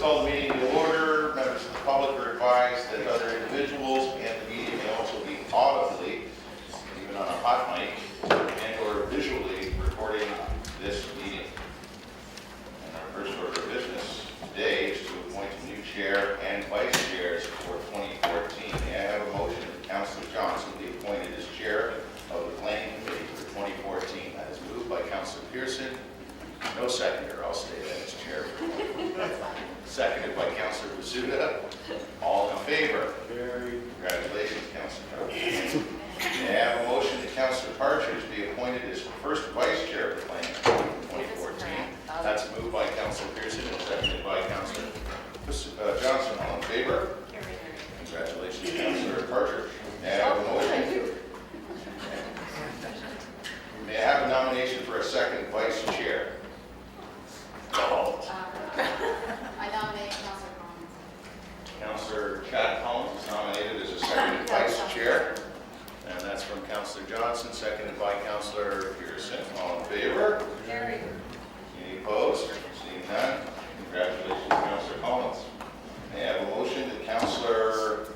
call the meeting to order. Members of the public are advised that other individuals and the media may also be audibly, even on a hot mic, and or visually recording this meeting. And our first order of business today is to appoint a new chair and vice chairs for 2014. May I have a motion that Councillor Johnson be appointed as chair of the planning committee for 2014? That is moved by Councillor Pearson. No seconder, I'll stay that as chair. Seconded by Councillor Basuda. All in favor? Congratulations, Councillor Johnson. May I have a motion that Councillor Partridge be appointed as first vice chair of the planning committee for 2014? That's moved by Councillor Pearson and seconded by Councillor Johnson. All in favor? Congratulations, Councillor Partridge. May I have a motion? May I have a nomination for a second vice chair? I nominate Councillor Collins. Councillor Chad Collins is nominated as a second vice chair. And that's from Councillor Johnson, seconded by Councillor Pearson. All in favor? Carried. Any opposed? Seeing none. Congratulations, Councillor Collins. May I have a motion that Councillor...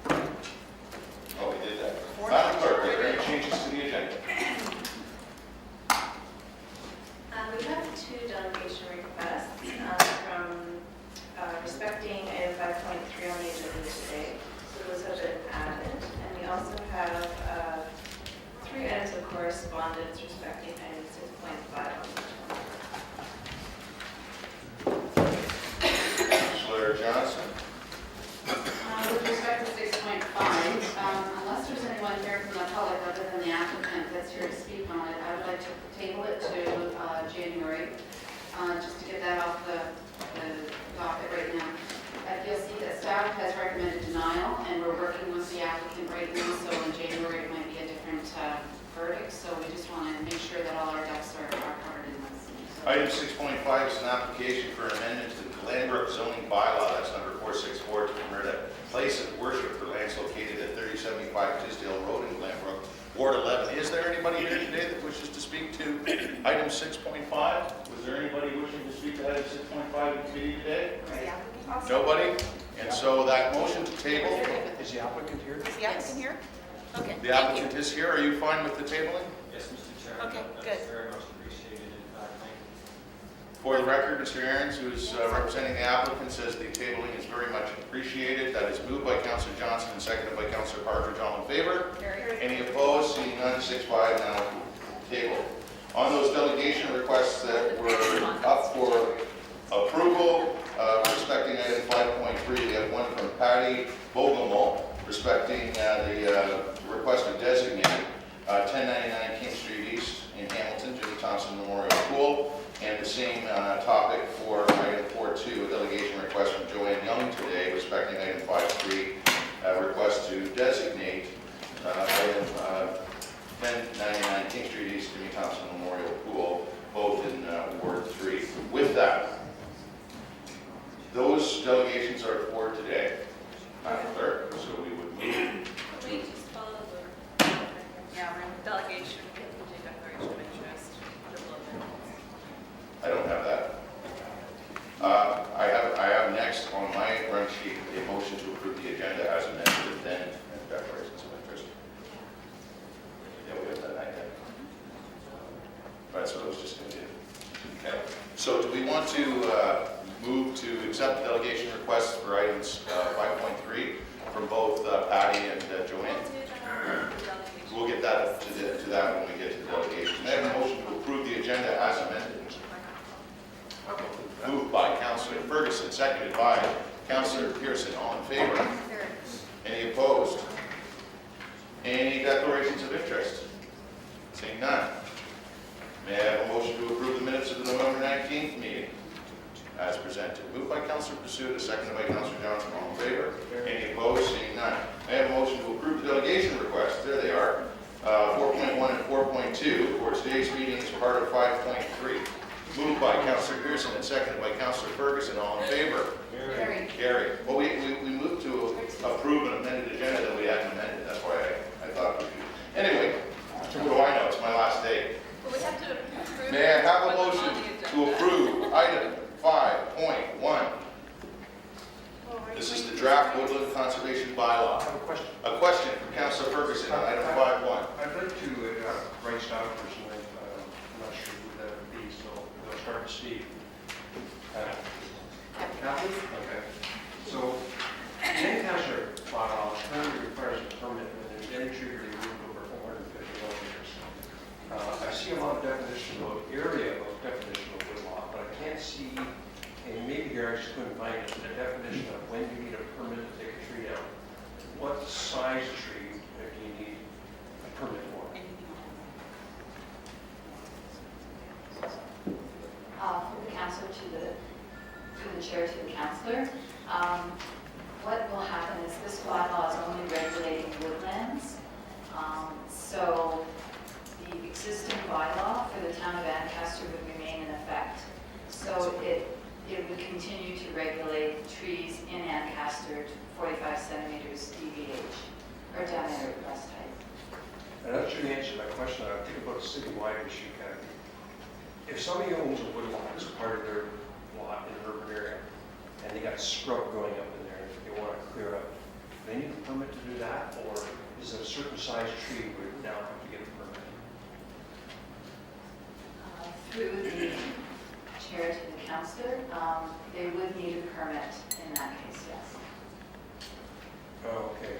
Oh, we did that. Madam Clerk, are there any changes to the agenda? We have two delegation requests from respecting item 5.3 on the agenda today. So those have been added. And we also have 3 items of correspondence respecting item 6.5 on the agenda. Councillor Johnson. With respect to 6.5, unless there's anyone here from the public other than the applicant that's here to speak on it, I would like to table it to January, just to get that off the docket right now. You'll see that staff has recommended denial, and we're working with the applicant right now, so in January it might be a different verdict, so we just want to make sure that all our ducks are covered in this. So, Item 6.5 is an application for an amendment to the Glenbrook zoning bylaw, that's number 464, to permit a place of worship for lands located at 3075 Tisdale Road in Glenbrook, Ward 11. Is there anybody here today that wishes to speak to item 6.5? Was there anybody wishing to speak to item 6.5 in committee today? Nobody? And so that motion to table, Is the applicant here? Is the applicant here? Okay, the thank you. applicant is here. Are you fine with the tabling? Yes, Mr. Chairman. Okay, That's good. very much appreciated. In fact, thank you. For the record, Mr. Aarons, who is representing the applicant, says the tabling is very much appreciated. That is moved by Councillor Johnson and seconded by Councillor Partridge. All in favor? Any opposed? Seeing none, 6.5 now tabled. On those delegation requests that were up for approval, respecting item 5.3, we have one from Patty Bogelmo, respecting the request to designate 1099 King Street East in Hamilton to the Thompson Memorial Pool. And the same topic for item 4.2, a delegation request from Joanne Young today, respecting item 5.3, request to designate item 1099 King Street East to the Thompson Memorial Pool, both in Ward 3. With that, those delegations are for today, Madam Clerk, so we would move. We just follow the Yeah, we're in delegation, declaration of interest. I don't have that. I have next on my run sheet a motion to approve the agenda as amended, and then declarations of interest. Yeah, we have that night yet. That's what I was just going to do. Okay. So do we want to move to accept the delegation requests for items 5.3 from both Patty and Joanne? We'll get that to that when we get to the delegation. I have a motion to approve the agenda as amended. Moved by Councillor Ferguson, seconded by Councillor Pearson. All in favor? Any opposed? Any declarations of interest? Seeing none. May I have a motion to approve the minutes of the November 19th meeting as presented? Moved by Councillor Basuda, seconded by Councillor Johnson. All in favor? Any opposed? Seeing none. May I have a motion to approve the delegation requests? There they are. 4.1 and 4.2 for today's meeting as part of 5.3. Moved by Councillor Pearson and seconded by Councillor Ferguson. All in favor? Carried. Carried. Well, we moved to approve an amended agenda that we hadn't amended. That's why I thought we should. Anyway, what do I know? It's my last day. Well, we have to approve. May I have a motion to approve item 5.1 staff person, I'm not sure who that would be, so we'll start with Steve. Kathy? Okay. So, the Lancaster bylaw currently requires a permit when there's any tree removed over 450 millimeters. I see a lot of definition of area of definition of woodlot, but I can't see, and maybe here I just couldn't find it, the definition of when you need a permit to take a tree down. What size tree do you need a permit for? For the counselor through the chair to the counselor, what will happen is this bylaw is only regulating woodlands. So the existing bylaw for the town of Ancaster would remain in effect. So it would continue to regulate trees in Ancaster to 45 centimeters DBH, or diameter breast height. And that should answer my question. I think about a citywide issue, Kathy. If somebody owns a woodlot as part of their lot in an urban area, and they got scrub growing up in there, and they want to clear up, do they need a permit to do that, or is it a certain size tree where you now have to get a permit? Through the chair to the counselor, they would need a permit in that case, yes. Oh, okay.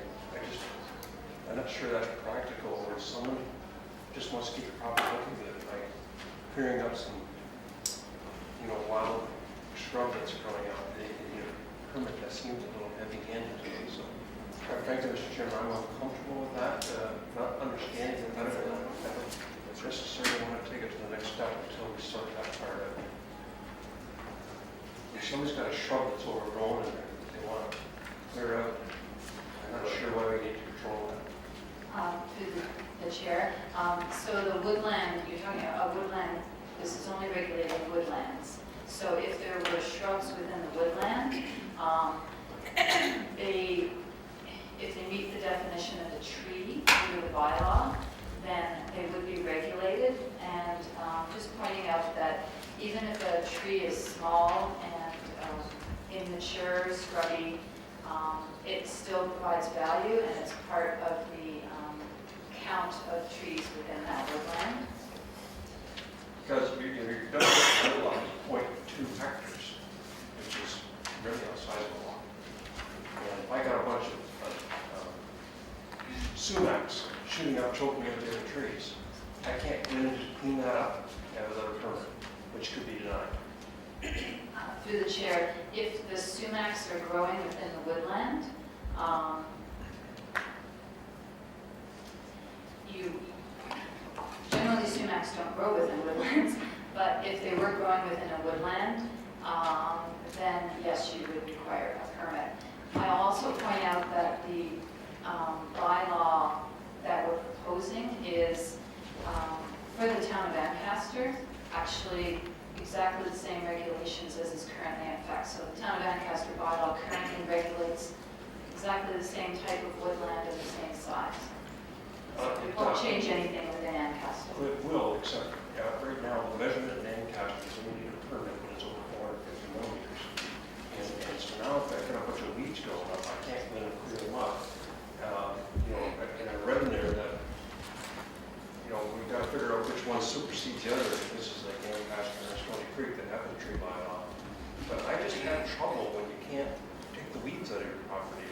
I'm not sure that's practical, or someone just wants to keep the property looking good, like clearing up some, wild scrub that's growing out. They need a permit. That seems a little heavy-handed to me, so quite frankly, Mr. Chairman, I'm uncomfortable with that, not understanding it better than that. I don't necessarily want to take it to the next step until we sort that part out. If somebody's got a shrub that's overgrown and they want to clear out, I'm not sure why we need to control that. Through the chair, so the woodland, you're talking about a woodland, this is only regulating woodlands. So if there were shrubs within the woodland, if they meet the definition of the tree under the bylaw, then they would be regulated. And just pointing out that even if a tree is small and immature, scrubby, it still provides value, and it's part of the count of trees within that woodland. Because your definition of lot is 0.2 hectares, which is really outside of the law. And if I got a bunch of sumacs shooting up, choking out the other trees, I can't go in and just clean that up and have another permit, which could be denied. Through the chair, if the sumacs are growing within the woodland, generally sumacs don't grow within woodlands, but if they were growing within a woodland, then yes, you would require a permit. I also point out that the bylaw that we're proposing is for the town of Ancaster, actually exactly the same regulations as is currently in effect. So the town of Ancaster bylaw currently regulates exactly the same type of woodland and the same size. So it won't change anything within Ancaster. It will, except right now, the measurement in Ancaster is we need a permit when it's over 450 millimeters. And so now if I got a bunch of weeds growing up, I can't go in and clear them up. And I read in there that, we've got to figure out which one supersedes the other. This is like Ancaster and Stony Creek that have the tree bylaw. But I just have trouble when you can't take the weeds out of your property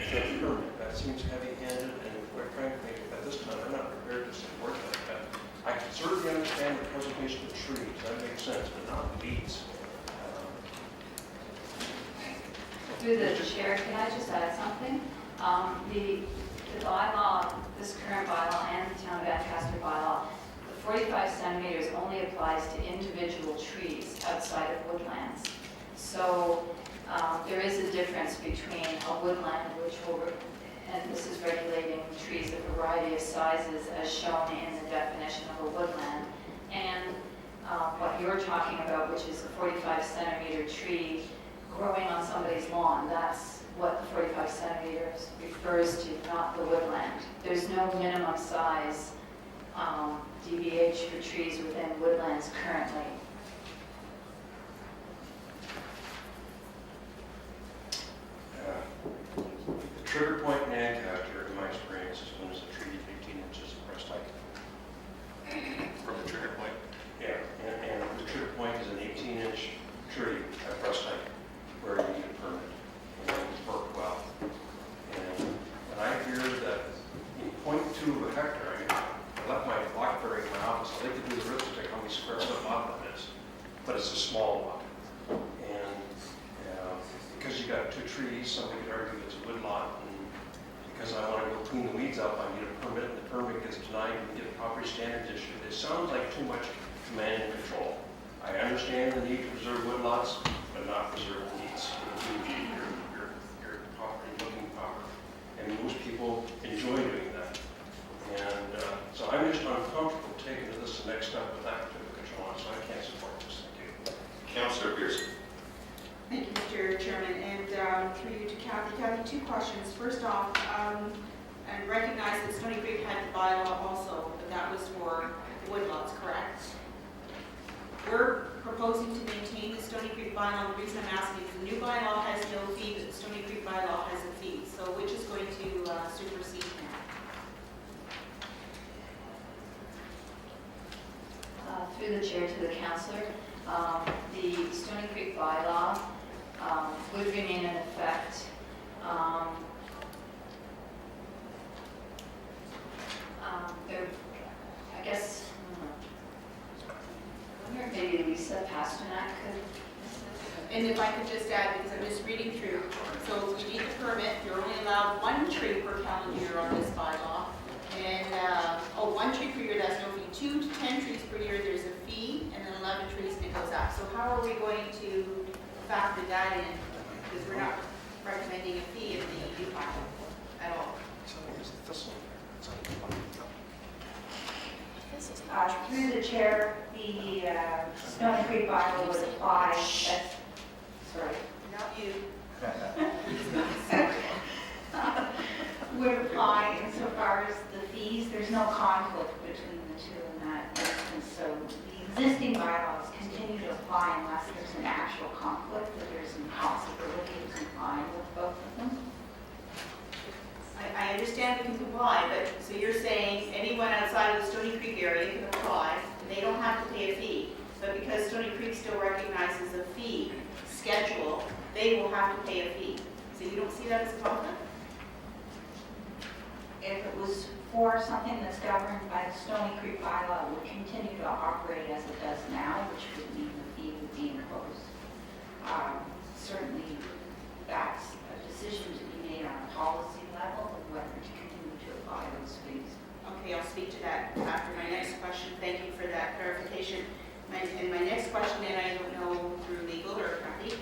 and get a permit. That seems heavy-handed, and quite frankly, at this time, I'm not prepared to support that. I can certainly understand the preservation of trees, that makes sense, but not weeds. Through the chair, can I just add something? The bylaw, this current bylaw and the town of Ancaster bylaw, the 45 centimeters only applies to individual trees outside of woodlands. So there is a difference between a woodland, which will, and this is regulating trees of a variety of sizes as shown in the definition of a woodland, and what you're talking about, which is a 45 centimeter tree growing on somebody's lawn. That's what the 45 centimeters refers to, not the woodland. There's no minimum size DBH for trees within woodlands currently. The trigger point in Ancaster, in my experience, is when it's a tree 18 inches of breast height. 20 square foot lot that is, but it's a small lot. And because you got 2 trees, somebody could argue it's a wood lot, and because I want to go clean the weeds up, I need a permit, and the permit gets denied, and get property standards issued. It sounds like too much command and control. I understand the need to preserve woodlots, but not preserve the needs of your property looking proper. And most people enjoy doing that. And so I'm just uncomfortable taking this the next step with that particular control, so I can't support this. Thank you. Councillor Pearson. Thank you, Mr. Chairman, and through you to Kathy. Kathy, 2 questions. First off, and recognize that Stony Creek had the bylaw also, but that was for woodlots, correct? We're proposing to maintain the Stony Creek bylaw. The reason I'm asking is the new bylaw has no fee, but the Stony Creek bylaw has a fee. So which is going to supersede now? Through the chair to the councillor, the Stony Creek bylaw would remain in effect. I guess, I wonder if maybe Lisa Pasternak could. And if I could just add, because I'm just reading through, so you need a permit, you're only allowed 1 tree per calendar year on this bylaw. And, 1 tree per year, that's no fee. 2 to 10 trees per year, there's a fee, and then 11 trees, and it goes up. So how are we going to factor that in? Because we're not recommending a fee in the EU bylaw at all. Through the chair, the Stony Creek bylaw would apply, sorry, Not you. would apply insofar as the fees. There's no conflict between the two in that instance. So the existing bylaws continue to apply unless there's an actual conflict, that there's an impossibility of complying with both of them. I understand we can comply, but so you're saying anyone outside of the Stony Creek area can apply, and they don't have to pay a fee. But because Stony Creek still recognizes a fee schedule, they will have to pay a fee. So you don't see that as a conflict? If it was for something that's governed by the Stony Creek bylaw, it would continue to operate as it does now, which would mean the fee would be imposed. Certainly, that's a decision to be made on a policy level of whether to continue to apply those fees. Okay, I'll speak to that after my next question. Thank you for that clarification. And my next question, and I don't know through legal or Kathy,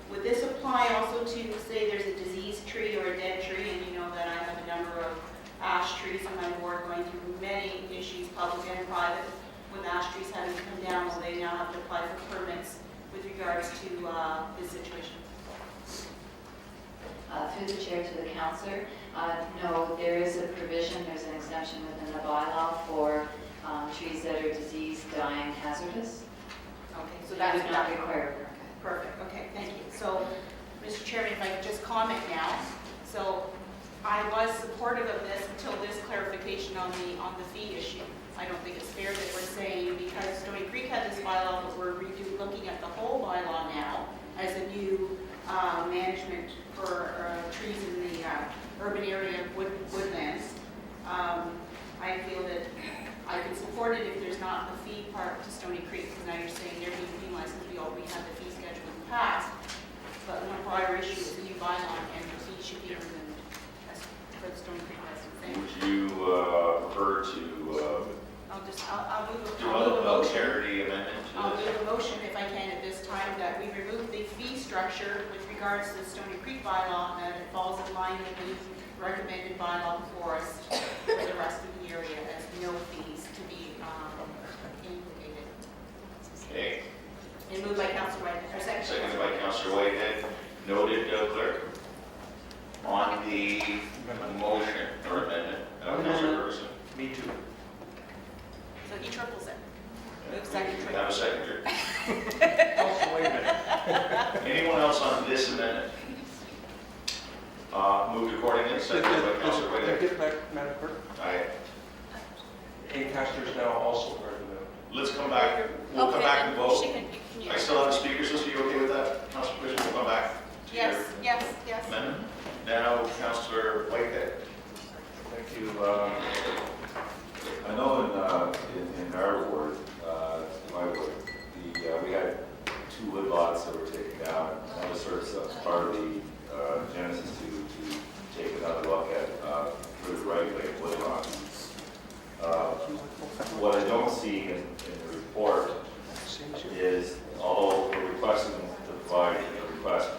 would this apply also to, say, there's a diseased tree or a dead tree, and you know that I have a number of ash trees on my board going through many issues, public and private, with ash trees having come down, will they now have to apply for permits with regards to this situation? Through the chair to the councillor, no, there is a provision, there's an exemption within the bylaw for trees that are diseased, dying, hazardous. Okay, so That that's would not require a permit. perfect. Okay, thank you. So, Mr. Chairman, if I could just comment now. So, I was supportive of this until this clarification on the fee issue. I don't think it's fair that we're saying because Stony Creek had this bylaw, but we're looking at the whole bylaw now as a new management for trees in the urban area woodlands. I feel that I can support it if there's not the fee part to Stony Creek, because now you're saying there needs to be license, we already had the fee schedule in the past. But one prior issue is the new bylaw, and the fee should be removed as for the Stony Creek residents. Thank Would you. you prefer to I'll move do a a motion. charity amendment to I'll this? move a motion if I can at this time that we remove the fee structure with regards to the Stony Creek bylaw, and it falls in line with the recommended bylaw for us for the rest of the area as no fees to be implicated. Okay, And moved by Councilor Whitehead, or seconded by Councillor Whitehead. Noted, Clerk. On the motion or amendment, Councillor Ferguson. Me too. So he triples it. Move second. We have a seconder. Also, wait a minute. Anyone else on this amendment? Moved accordingly, seconded by Councillor Whitehead. Get back, Madam Clerk. Aye. Acaster's now also part of the. Let's come back. We'll come back and vote. She can- I still have a speaker, so are you okay with that, Councillor Ferguson? We'll come back to your Yes. amendment. Now, Councillor Whitehead. Thank you. I know in our ward, see in the report is, although we're requesting to provide request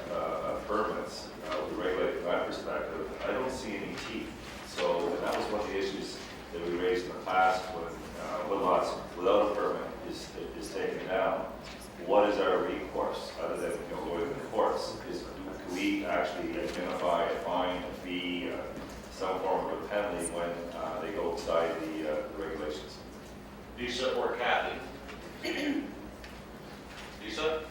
permits, we regulate from that perspective, I don't see any teeth. So and that was one of the issues that we raised in the past when woodlots without a permit is taken down. What is our recourse other than going to the courts? Can we actually identify a fine, a fee, some form of a penalty when they go outside the regulations? Lisa or Kathy? Lisa?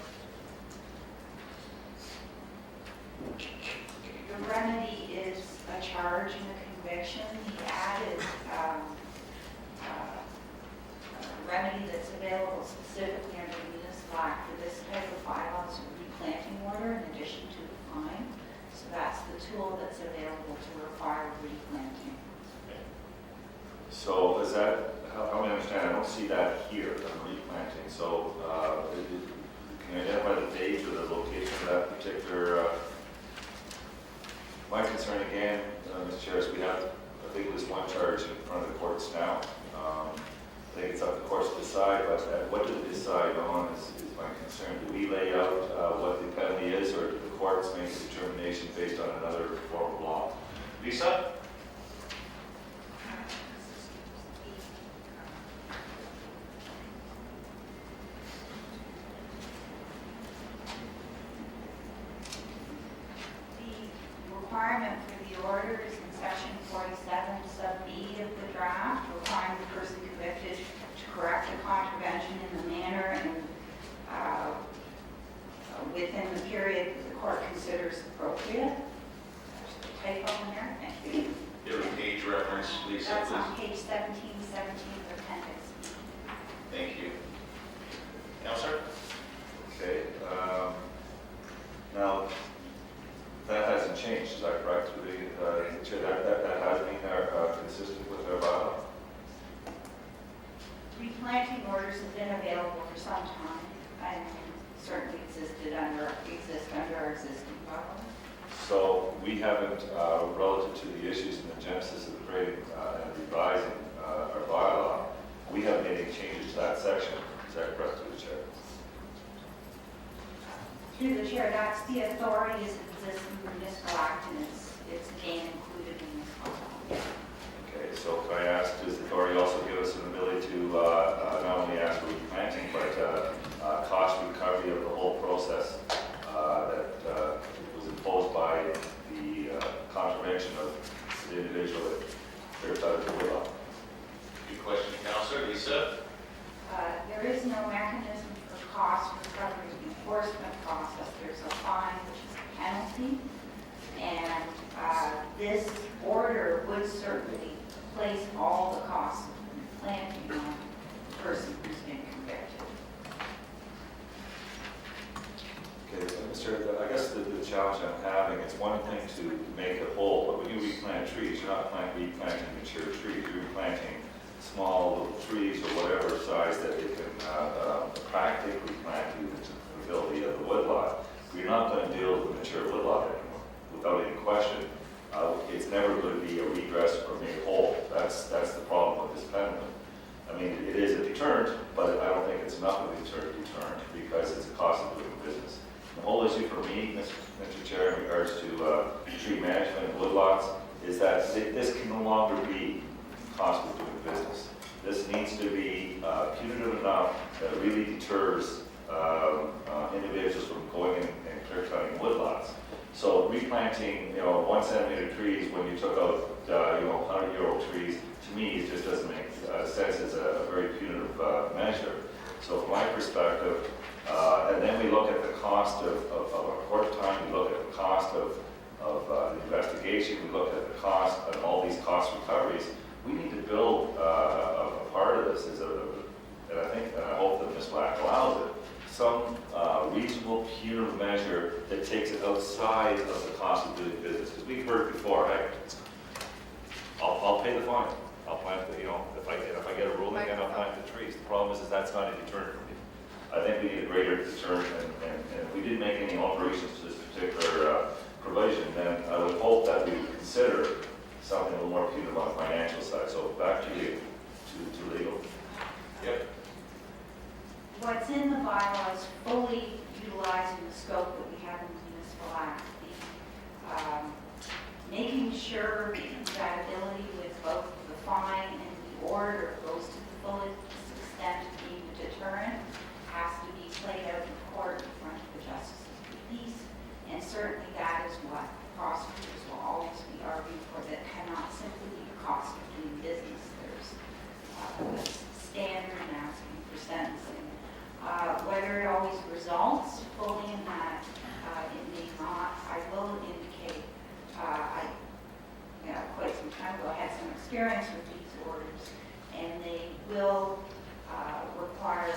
The remedy is a charge and a conviction. He added a remedy that's available specifically under the municipal act for this type of bylaws, a replanting order in addition to the fine. So that's the tool that's available to require replanting. So is that, help me understand, I don't see that here, the replanting. So can you identify the date or the location of that particular? My concern again, Mr. Chair, is we have, I think there's one charge in front of the courts now. I think it's up to the courts to decide, but what do they decide on is my concern. Do we lay out what the penalty is, or do the courts make a determination based on another form of law? Lisa? The requirement for the order is in section 47 sub B of the draft, requiring the person convicted to correct a contravention in the manner and within the period that the court considers appropriate. There's the typo in there. Thank you. Give a page reference, Lisa, That's please. on page 1717 of appendix. Thank you. Counselor? Okay. Now, that hasn't changed, is that correct? That has been consistent with our bylaw? Replanting orders have been available for some time and certainly exist under our existing bylaw. So we haven't, relative to the issues in the genesis of creating and revising our bylaw, we haven't made any changes to that section. Is that correct, through the chair? Through the chair, that's the authority as it exists in the municipal act, and it's again included in this bylaw. Okay, so can I ask, does the authority also give us an ability to not only ask for replanting, but cost recovery of the whole process that was imposed by the contravention of the individual that tripped out of the woodlot? Good question, Counselor. Lisa? There is no mechanism for cost recovery enforcement process. There's a fine, which is a penalty, and this order would certainly place all the costs of planting on the person who's been convicted. Okay, Mr. I guess the challenge I'm having, it's one thing to make a whole, but when you replant trees, you're not replanting mature trees. You're replanting small little trees or whatever size that they can practically plant you to fulfill the woodlot. You're not going to deal with the mature woodlot anymore, without any question. It's never going to be a redress or made whole. That's the problem with this penalty. I mean, it is a deterrent, but I don't think it's enough of a deterrent because it's a cost of doing business. The whole issue for me, Mr. Chair, in regards to tree management and woodlots, is that this can no longer be cost of doing business. This needs to be punitive enough that it really deters individuals from going in and clear cutting woodlots. So replanting, 1 centimeter trees when you took out, 100-year-old trees, to me, it just doesn't make sense as a very punitive measure. So from my perspective, and then we look at the cost of our court time, we look at the cost of the investigation, we look at the cost of all these cost recoveries. We need to build a part of this, and I think, and I hope that this act allows it, some reasonable punitive measure that takes it outside of the cost of doing business. Because we've heard before, I'll pay the fine. I'll plant the, if I get a ruling, then I'll plant the trees. The problem is that's not a deterrent for me. I think we need a greater deterrent, and if we didn't make any alterations to this particular provision, then I would hope that we would consider something a little more punitive on the financial side. So back to you, to legal. Yep. what's in the bylaw is fully utilizing the scope that we have in the municipal act. Making sure that ability with both the fine and the order goes to the fullest extent of being a deterrent has to be played out in court in front of the justices of the peace. And certainly that is what prosecutors will always be arguing for, that cannot simply be the cost of doing business. There's a standard in asking for sentencing. Whether it always results fully in that, it may not. I will indicate, quite some time ago, I had some experience with these orders, and they will require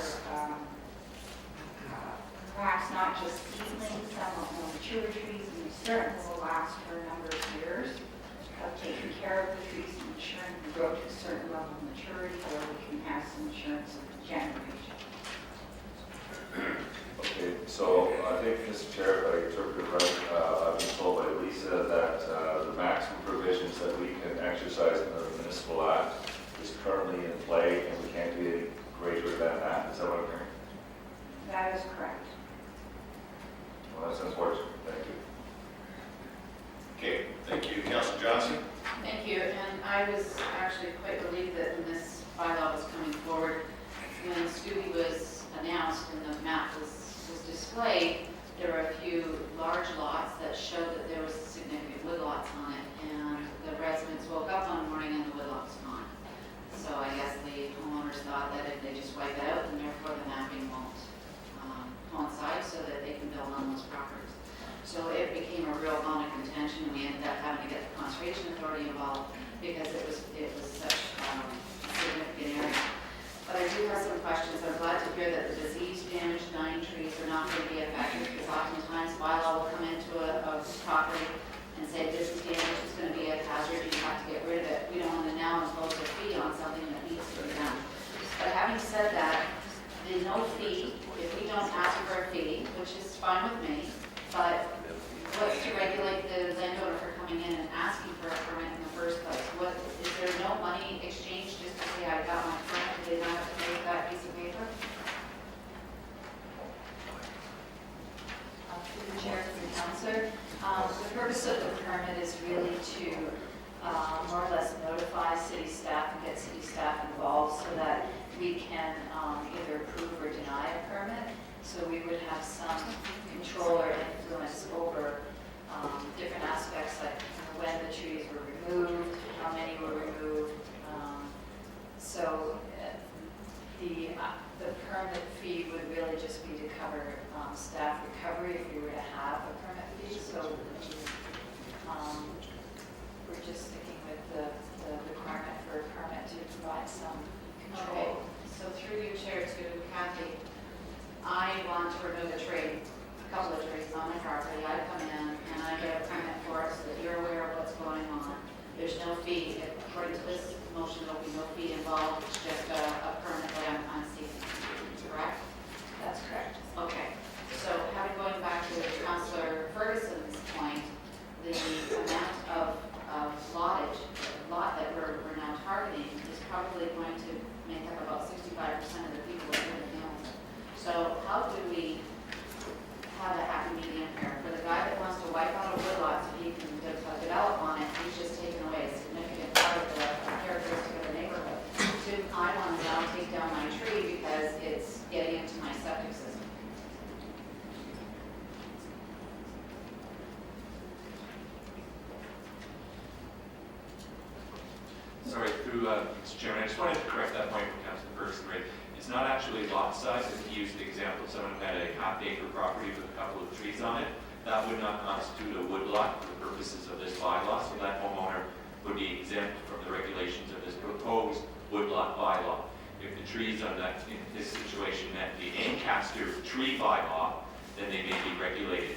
perhaps not just seedlings, some of more mature trees, and they certainly will last for a number of years of taking care of the trees and ensuring they grow to a certain level of maturity where we can have some assurance of generation. Okay, so I think, Mr. Chair, if I interpret it right, I've been told by Lisa that the maximum provisions that we can exercise under the municipal act is currently in play, and we can't do any greater than that. Is that what I'm hearing? That is correct. Well, that's unfortunate. Thank you. Okay, thank you. Councilor Johnson? Thank you, and I was actually quite relieved that when this bylaw was coming forward, when Scooby was announced and the map was displayed, there were a few large lots that showed that there was significant woodlots on it, and the residents woke up one morning and the woodlot's gone. So I guess the homeowners thought that if they just wipe it out, then therefore the mapping won't coincide so that they can build on those properties. So it became a real bone of contention, and we ended up having to get the Conservation Authority involved because it was such a significant area. But I do have some questions. I'm glad to hear that the disease-damaged dying trees are not going to be affected, because oftentimes bylaw will come into a property and say this is damaged, it's going to be a hazard, you have to get rid of it. We don't want to now impose a fee on something that needs to be done. But having said that, the no fee, if we don't ask for a fee, which is fine with me, but what's to regulate the landowner for coming in and asking for a permit in the first place? What, is there no money exchanged just to say I got my permit? Do they not have to pay that piece of paper? Through the chair, to the councillor. The purpose of the permit is really to more or less notify city staff and get city staff involved so that we can either approve or deny a permit. So we would have some control or influence over different aspects, like when the trees were removed, how many were removed. So the permit fee would really just be to cover staff recovery if we were to have a permit fee. So we're just sticking with the requirement for a permit to provide some Okay, control. so through you, Chair, to Kathy, I want to remove a tree, a couple of trees on my property. I come in and I get a permit for it so that you're aware of what's going on. There's no fee. According to this motion, there'll be no fee involved. It's just a permit that I'm seeking. Correct? That's correct. Okay. So having going back to Councillor Ferguson's point, the amount of lot that we're now targeting is probably going to make up about 65% of the people that live in Hamilton. So how do we have a happy medium here? For the guy that wants to wipe out a woodlot so he can develop on it, he's just taken away a significant part of the characteristic of the neighborhood. Do I want to now take down my tree because it's getting into my septic system? Sorry, through Mr. Chairman, I just wanted to correct that point from Councilor Ferguson, right? It's not actually lot size. If you use the example of someone who had a half-acre property with a couple of trees on it, that would not constitute a woodlot for the purposes of this bylaw, so that homeowner would be exempt from the regulations of this proposed woodlot bylaw. If the trees on that, in this situation, met the Ancaster tree bylaw, then they may be regulated.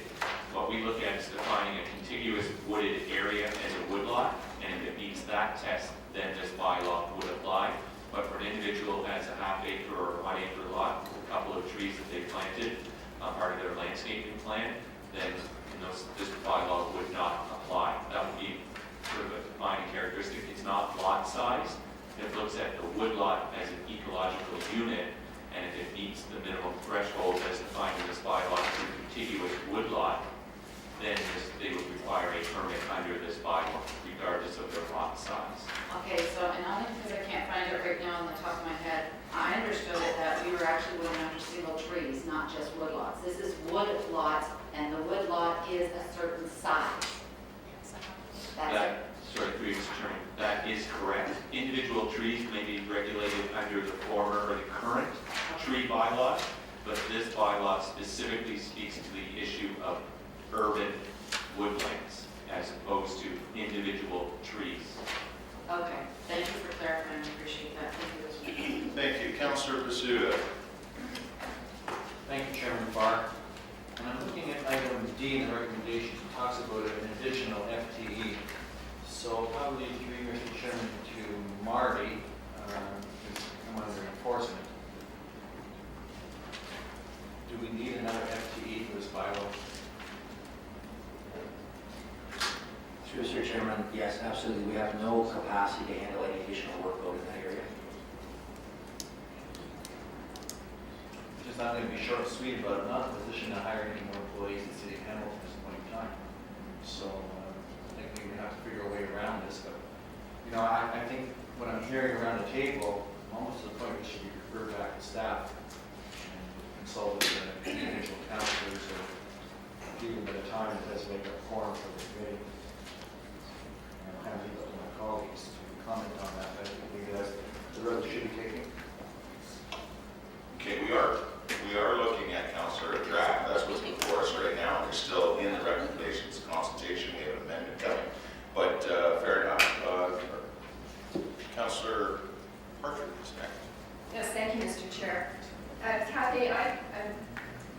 What we look at is defining a contiguous wooded area as a woodlot, and if it meets that test, then this bylaw would apply. But for an individual that has a half-acre or 1 acre lot with a couple of trees that they planted, part of their landscaping plan, then this bylaw would not apply. That would be sort of a defining characteristic. It's not lot size. It looks at the woodlot as an ecological unit, and if it meets the minimum actually going under single trees, not just wood lots. This is wood lots, and the wood lot is a certain size. That's it. That, sorry, through you, Mr. Chairman, that is correct. Individual trees may be regulated under the former or the current tree bylaw, but this bylaw specifically speaks to the issue of urban woodlands as opposed to individual trees. Okay, thank you for clarifying, I appreciate that. Thank you. Thank you. Councillor Pasuda. Thank you, Chairman Barr. And I'm looking at item D in the recommendation, it talks about an additional FTE. So probably through you, Mr. Chairman, to Marty, who's come under enforcement. Do we need another FTE for this bylaw? Through Mr. Chairman, yes, absolutely. We have no capacity to handle any additional workload in that area. Just not going to be short and sweet about it, not in a position to hire any more employees in the city of Hamilton at this point in time. So I think we have to figure a way around this, but, you know, I think what I'm hearing around the table, almost to the point it should be referred back to staff and consult with the individual councilors or give them a bit of time to designate a forum for the committee. And I'll kind of leave it to my colleagues to comment on that, but I think maybe that's the road we should be taking. Okay, we are looking at, Councillor, a draft. That's what's before us right now. We're still in the recommendations consultation. We have an amendment coming. But fair enough. Councillor Parker is next. Yes, thank you, Mr. Chair. Kathy, I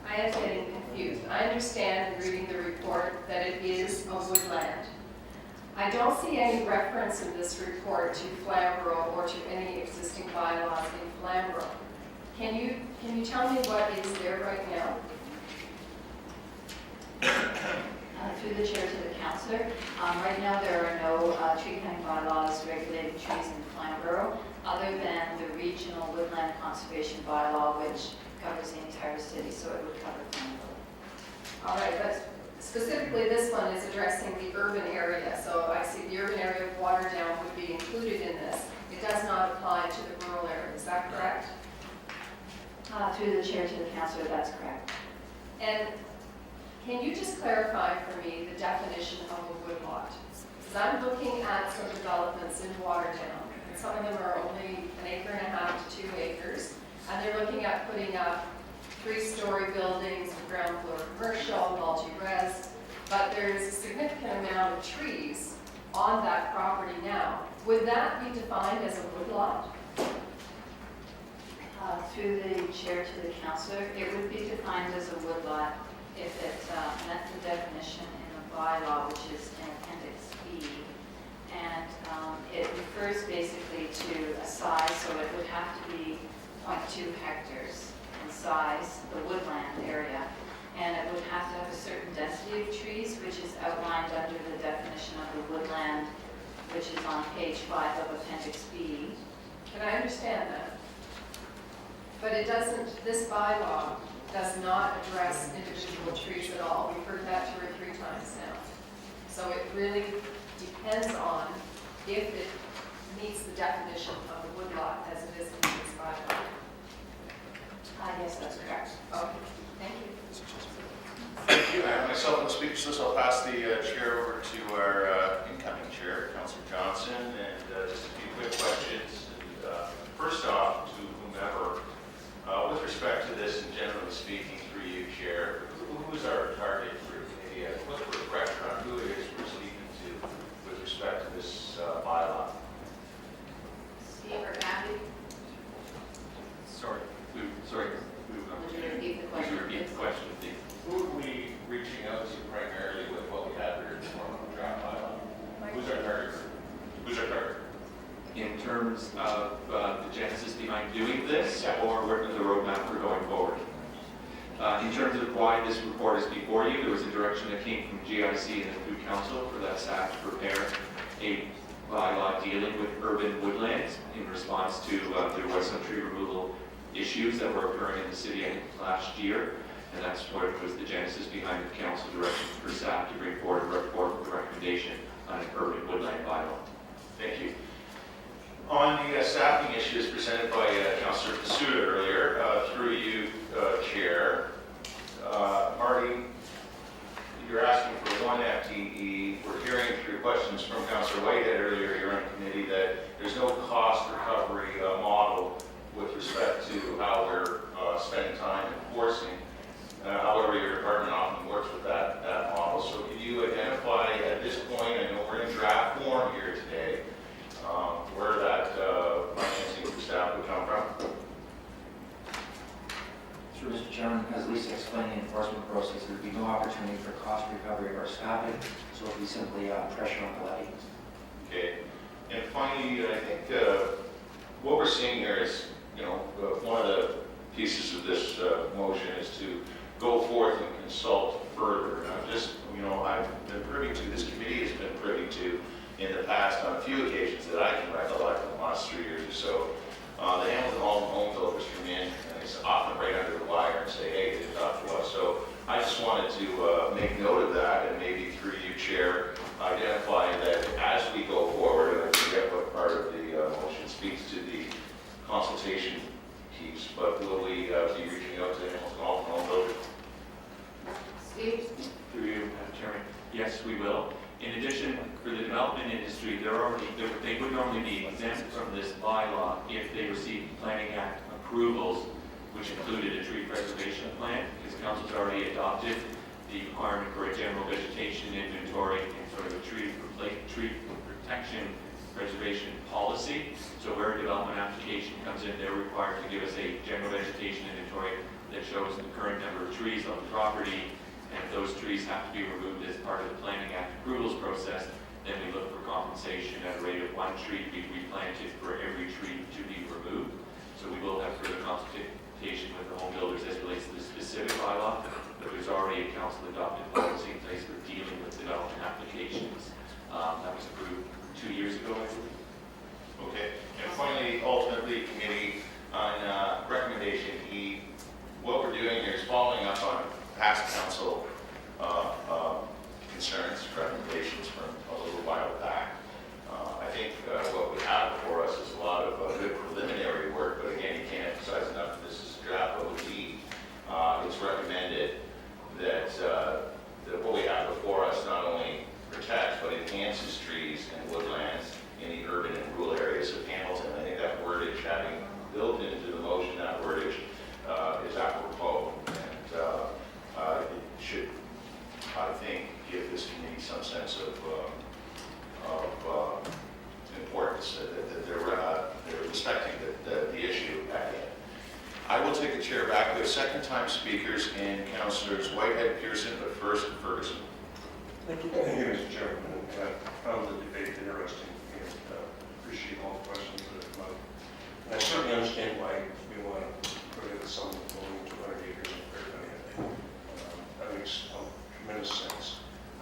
am getting confused. I understand in reading the report that it is a woodland. I don't see any reference in this report to Flamborough or to any existing bylaws in Flamborough. Can you tell me what is there right now? Through the chair to the councillor, right now there are no tree cutting bylaws regulating trees in Flamborough, other than the regional woodland conservation bylaw, which covers the entire city, so it would cover Flamborough. All right, but specifically this one is addressing the urban area. So I see the urban area of Waterdown would be included in this. It does not apply to the rural area, is that correct? Through the chair to the councillor, that's correct. And can you just clarify for me the definition of a woodlot? Because I'm looking at some developments in Watertown, and some of them are only 1.5 acres to 2 acres, and they're looking at putting up 3-story buildings, ground floor commercial, multi-res, but there's a significant amount of trees on that property now. Would that be defined as a woodlot? Through the chair to the councillor, it would be defined as a woodlot if it met the definition in the bylaw, which is in Appendix B. And it refers basically to a size, so it would have to be 0.2 hectares in size, the woodland area. And it would have to have a certain density of trees, which is outlined under the definition of the woodland, which is on page 5 of Appendix B. And I understand that. But it doesn't, this bylaw does not address individual trees at all. We've heard that 2 or 3 times now. So it really depends on if it meets the definition of a woodlot as it is in this bylaw. Yes, that's correct. Okay, thank you. Thank you. I have myself on the speakers list. I'll pass the chair over to our incoming chair, Councillor Johnson, and just a few quick questions. And, first off, to whomever, with respect to this, and generally speaking, through you, Chair, who is our target group? Maybe a quick refresher on who it is we're speaking to with respect to this bylaw. Steve or Kathy, Sorry. would you repeat the Would question? you repeat the question, please? Who are we reaching out to primarily with what we have here in the form of a draft bylaw? Who's our target group? Who's our target group? In terms of the genesis behind doing this, or the roadmap for going forward? In terms of why this report is before you, there was a direction that came from GIC and the Food Council for that staff to prepare a bylaw dealing with urban woodlands in response to there was some tree removal issues that were occurring in the city last year, and that's what was the genesis behind the council direction for staff to bring forward a report with a recommendation on an urban woodland bylaw. Thank you. On the staffing issues presented by Councillor Pasuda earlier, through how we're spending time enforcing. However, your department often works with that model. So can you identify at this point, I know we're in draft form here today, where that financing for staff would come from? Through Mr. Chairman, as Lisa explained, the enforcement process, there would be no opportunity for cost recovery or staffing, so it would be simply pressure on the levy. Okay. And finally, I think what we're seeing here is, one of the pieces of this motion is to go forth and consult further. And I've been privy to, this committee has been privy to in the past on a few occasions that I can recollect in the last 3 years or so. The Hamilton home builders come in and it's often right under the wire and say, hey, they talk to us. So I just wanted to make note of that and maybe through you, Chair, identify that as we go forward, and I forget what part of the motion speaks to the consultation piece, but will we be reaching out to Hamilton home builders? Steve? Through you, Madam Chairman. Yes, we will. In addition, for the development industry, they would normally be exempt from this bylaw if they received Planning Act approvals, which included a tree preservation plan, because council's already adopted the requirement for a general vegetation inventory and sort of a tree protection preservation policy. So where a development application comes in, they're required to give us a general vegetation inventory that shows the current number of trees on the property. And if those trees have to be removed as part of the Planning Act approvals process, then we look for compensation at a rate of 1 tree to be replanted for every tree to be removed. So we will have further consultation with the home builders as relates to the specific bylaw, but there's already a council adopted policy in place for dealing with development applications. That was approved 2 years ago, I believe. Okay. And finally, ultimately, committee, on recommendation E, what we're doing here is following up on past council concerns, recommendations from a little while back. I think what we have before us is a lot of good preliminary work, but again, you can't emphasize enough that this is draft OD. It's recommended that what we have before us not only protects but enhances trees and woodlands in the urban and rural areas of Hamilton. I think that wordage, having built into the motion that wordage, is apropos. And it should, I think, give this committee some sense of importance, that they're respecting the issue at hand. I will take the chair back. We have second-time speakers and Councillors Whitehead, Pearson, but first Ferguson. Thank you, Mr. Chairman. And I found the debate interesting and appreciate all the questions that have come up. And I certainly understand why we want to prohibit some owning 200 acres of fair. That makes tremendous sense.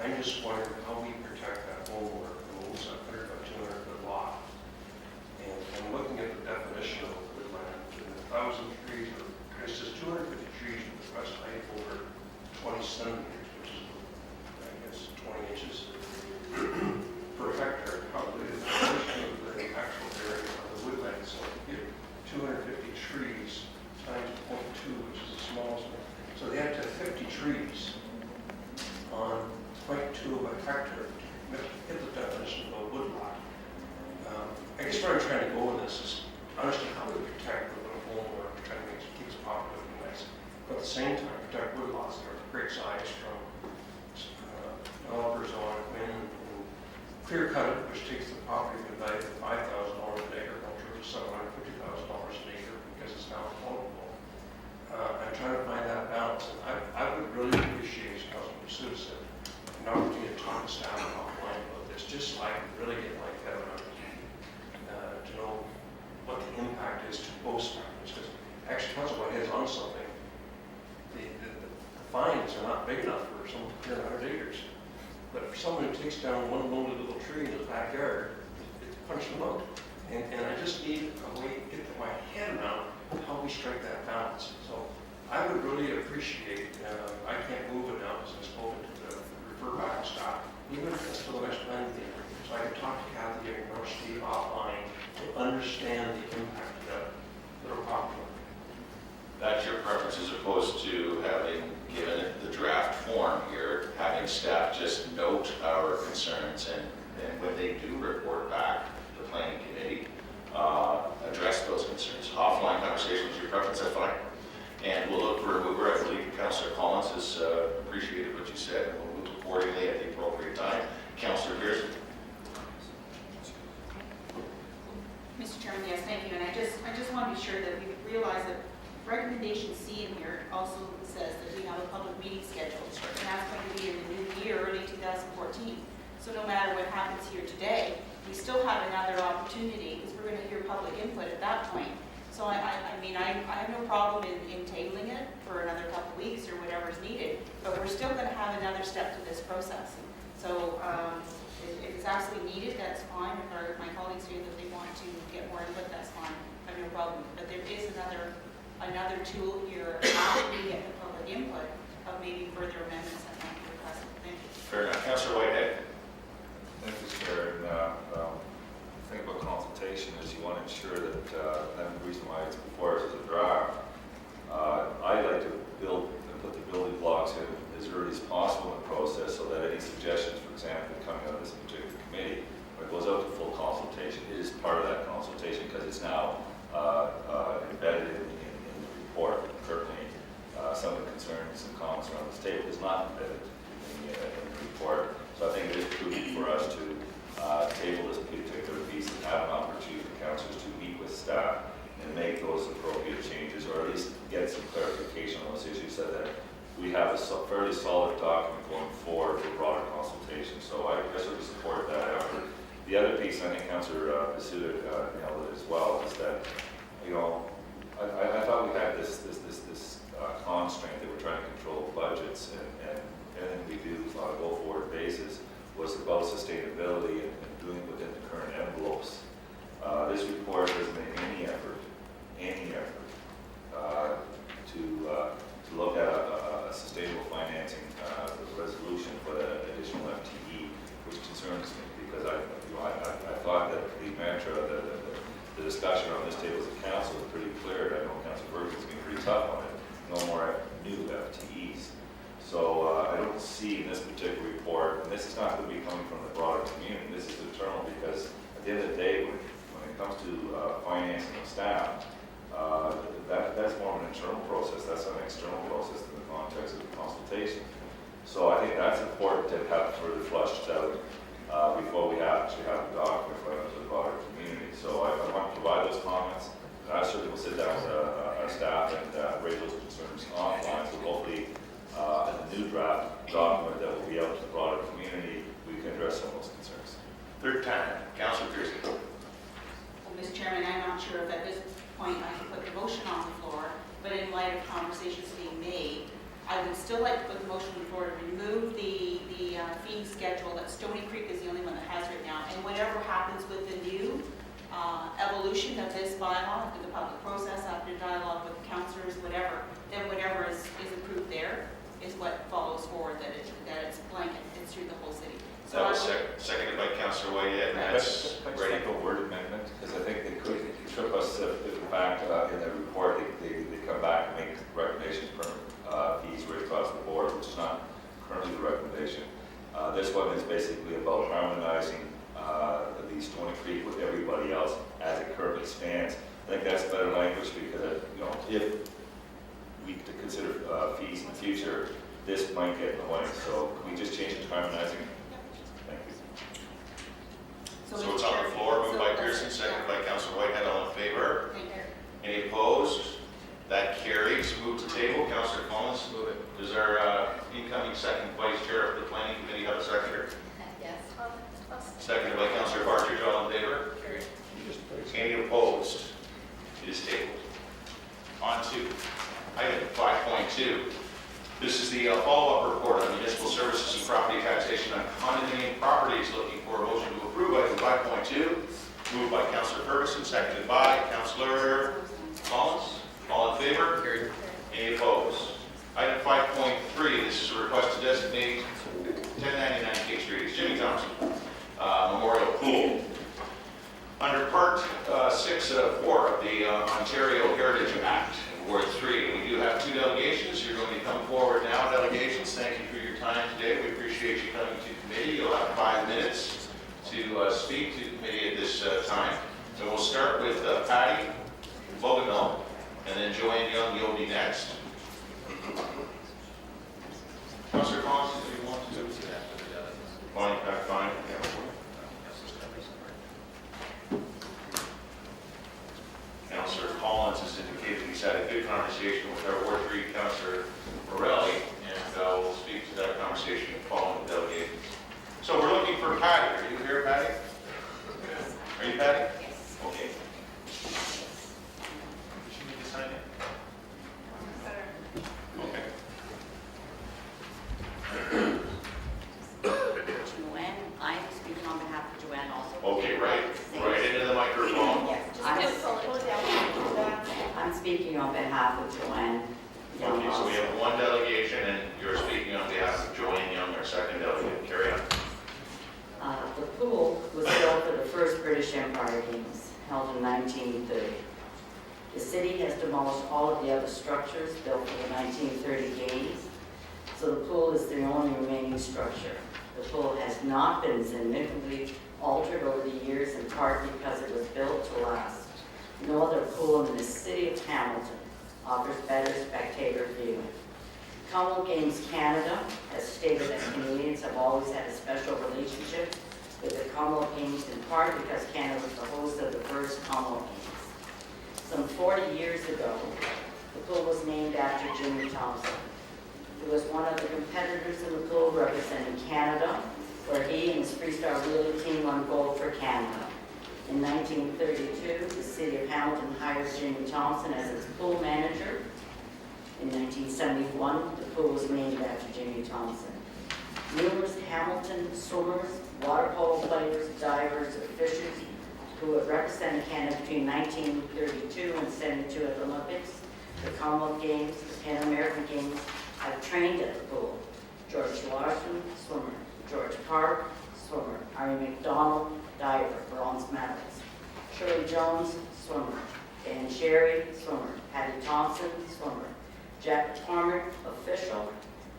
I'm just wondering how we protect that homeowner who owns a 100 by 200 foot lot. And I'm looking at the definition of woodland, and 1,000 trees, or it says 250 trees with the west height over 20 centimeters, which is, I guess, 20 inches per hectare. Probably the definition of the actual area of the woodland. So if you get 250 trees times 0.2, which is the smallest one. So they have to have 50 trees on 0.2 of a hectare to get the definition of a woodlot. I guess where I'm trying to go with this is understand how we protect the homeowner, trying to keep his property looking nice, but at the same time protect woodlots that are great size from developers on wind and clear cut it, which takes the property value of $5,000 an acre, culture to $750,000 an acre because it's now affordable. I'm trying to find that balance, and I would really appreciate, as Councilman Sue said, an opportunity to talk to staff offline about this, just so I can really get my head around it, to know what the impact is to both sides. Because actually, Council Whitehead is on something. The fines are not big enough for someone to clear 100 acres. But for someone who takes down one lonely little tree in his backyard, it's punishing them out. And I just need a way to get my head around how we strike that balance. So I would really appreciate, I can't move it now because I've spoken to the refer back staff, even if it's to the next planning meeting, so I can talk to Kathy and Steve offline to understand the impact of that little property. That's your preference as opposed to having given it the draft form here, having staff just note our concerns and when they do report back to the planning committee, address those concerns. Offline conversations, your preference, I fine. And we'll look for, I believe Councillor Collins has appreciated what you said, and we'll move accordingly at the appropriate time. Councillor Pearson. Mr. Chairman, yes, thank you. And I just want to be sure that we realize that recommendation C in here also says that we have a public meeting scheduled. And that's going to be in the new year, early 2014. So no matter what happens here today, we still have another opportunity because we're going to hear public input at that point. So I mean, I have no problem in tabling it for another couple of weeks or whatever's needed, but we're still going to have another step to this process. So if it's absolutely needed, that's fine. If my colleagues feel that they want to get more input, that's fine. I have no problem. But there is another tool here after we get the public input of maybe further amendments that might be requested. Thank you. Fair enough. Councillor Whitehead. Thank you, Chair. And the thing about consultation is you want to ensure that, and the reason why it's before us as a draft, I like to build and put the building blocks in as early as possible in the process so that any suggestions, for example, coming out of this particular committee, when it goes out to full consultation, it is part of that consultation because it's now embedded in the report. Currently, some of the concerns and comments around this table is not embedded in the report. So I think it is prudent for us to table this particular piece and have an opportunity for councillors to meet with staff and make those appropriate changes, or at least get some clarification on those issues so that we have a fairly solid document going forward for broader consultation. So I sort of support that effort. The other piece, I think Councillor Pasuda nailed it as well, is that, you know, I thought we had this constraint that we're trying to control budgets and anything we do on a go-forward basis was about sustainability and doing it within the current envelopes. This report doesn't make any effort to look at a sustainable financing resolution for the additional FTE, which concerns me because I thought that the mantra, the discussion on this table as a council is pretty clear. I know Councillor Ferguson's been pretty tough on it. No more new FTEs. So I don't see in this particular report, and this is not going to be coming from the broader community, this is internal because at the end of the day, when it comes to financing of staff, that's more of an internal process, that's an external process in the context of the consultation. So I think that's important to have further flushed out before we actually have the document for the broader community. So I want to provide those comments, and I certainly will sit down with our staff and raise those concerns offline, so hopefully in the new draft document that will be out to the broader community, we can address some of those concerns. Third time. Councillor Pearson. Well, Mr. Chairman, I'm not sure if at this point I can put the motion on the floor, but in light of conversations being made, I would still like to put the motion on the floor to remove the fee schedule that Stony Creek is the only one that has right now. And whatever happens with the new evolution of this bylaw, after the public process, after dialogue with the councillors, whatever, then whatever is approved there is what follows forward, that it's blanket, it's through the whole city. So That was seconded by Councillor Whitehead, and that's Let's ready. make a word amendment, because I think they could trip us if in fact in the report they come back and make recommendations for fees right across the board, which is not currently the recommendation. This one is basically about harmonizing these 23 with everybody else as it currently stands. I think that's better language because, you know, if we to consider fees in the future, this might get in the way. So can we just change it to harmonizing? Thank you. So it's on the floor, moved by Pearson, seconded by Councillor Whitehead. All in favor? Thank you. Any opposed? That carries. Move to table. Councillor Collins. Move it. Does our incoming second vice chair of the planning committee have a seconder? Yes. Seconded by Councillor Partridge. All in favor? Any opposed? It is tabled. On to item 5.2. This is the follow-up report on municipal services and property taxation on condominium properties. Looking for a motion to approve item 5.2. Moved by Councillor Ferguson, seconded by Councillor Collins. All in favor? Carried. Any opposed? Item 5.3. This is a request to designate 1099 King Street as Jimmy Thompson Memorial Pool. Under Part 6 of 4 of the Ontario Heritage Act, Ward 3, we do have two delegations. You're going to come forward now, delegations. Thank you for your time today. We appreciate you coming to committee. You'll have 5 minutes to speak to the committee at this time. So we'll start with Patty Bogdanol. And then Joanne Young, you'll be next. Councillor Collins, do you want to? Fine, fine. Councillor Collins has indicated he's had a good conversation with our Ward 3 Councillor Morelli, and we'll speak to that conversation following the delegations. So we're looking for Patty. Are you here, Patty? Are you Patty? Yes. Okay. Does she need to sign in? Okay. Joanne, I'm speaking on behalf of Joanne also. Okay, right into the microphone. Yes, I'm speaking on behalf of Joanne Young Okay, so we also. have one delegation, and you're speaking on behalf of Joanne Young, our second delegate. Carry on. The pool was built for the first British Empire Games, held in 1930. The city has demolished all of the other structures built for the 1930 Games, so the pool is the only remaining structure. The pool has not been significantly altered over the years, in part because it was built to last. No other pool in the city of Hamilton offers better spectator viewing. Commonwealth Games Canada has stated that Canadians have always had a special relationship with the Commonwealth Games, in part because Canada was the host of the first Commonwealth Games. Some 40 years ago, the pool was named after Jimmy Thompson, who was one of the competitors in the pool representing Canada, where he and his freestyle wheeling team won gold for Canada. In 1932, the city of Hamilton hired Jimmy Thompson as its pool manager. In 1971, the pool was named after Jimmy Thompson. Numerous Hamilton swimmers, water polo players, divers, officials who have represented Canada between 1932 and 72 at the Olympics, the Commonwealth Games, the Pan American Games, have trained at the pool. George Larson, swimmer. George Park, swimmer. Ari McDonald, diver, bronze medalist. Shirley Jones, swimmer. Dan Sherry, swimmer. Patty Thompson, swimmer. Jack McCormick, official.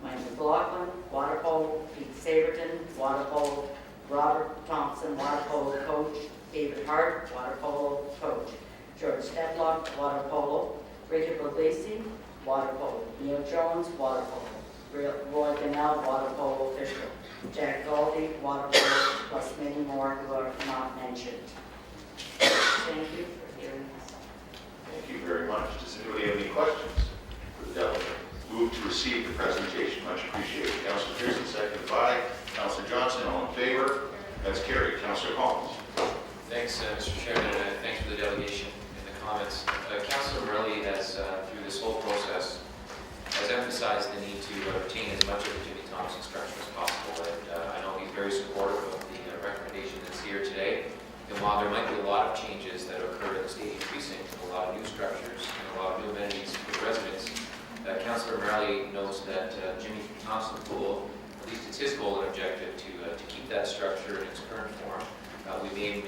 Mike McLaughlin, water polo. Pete Saberton, water polo. Robert Thompson, water polo coach. David Hart, water polo coach. George Stedlock, water polo. Ricky Puglisi, water polo. Neil Jones, water polo. Roy Bennell, water polo official. Jack Goldie, water polo, plus many more who are not mentioned. Thank you for hearing us. Thank you very much. Does anybody have any questions for the delegate? Move to receive the presentation. Much appreciated. Councillor Pearson, seconded by Councillor Johnson. All in favor? That's carried. Councillor Collins. Thanks, Mr. Chairman, and thanks for the delegation and the comments. Councillor Morelli has, through this whole process, has emphasized the need to retain as much of the Jimmy Thompson structure as possible, and I know he's very supportive of the recommendation that's here today. And while there might be a lot of changes that occur in the stadium precinct, a lot of new structures, and a lot of new amenities for the residents, Councillor Morelli knows that Jimmy Thompson Pool, at least it's his goal and objective to keep that structure in its current form. We may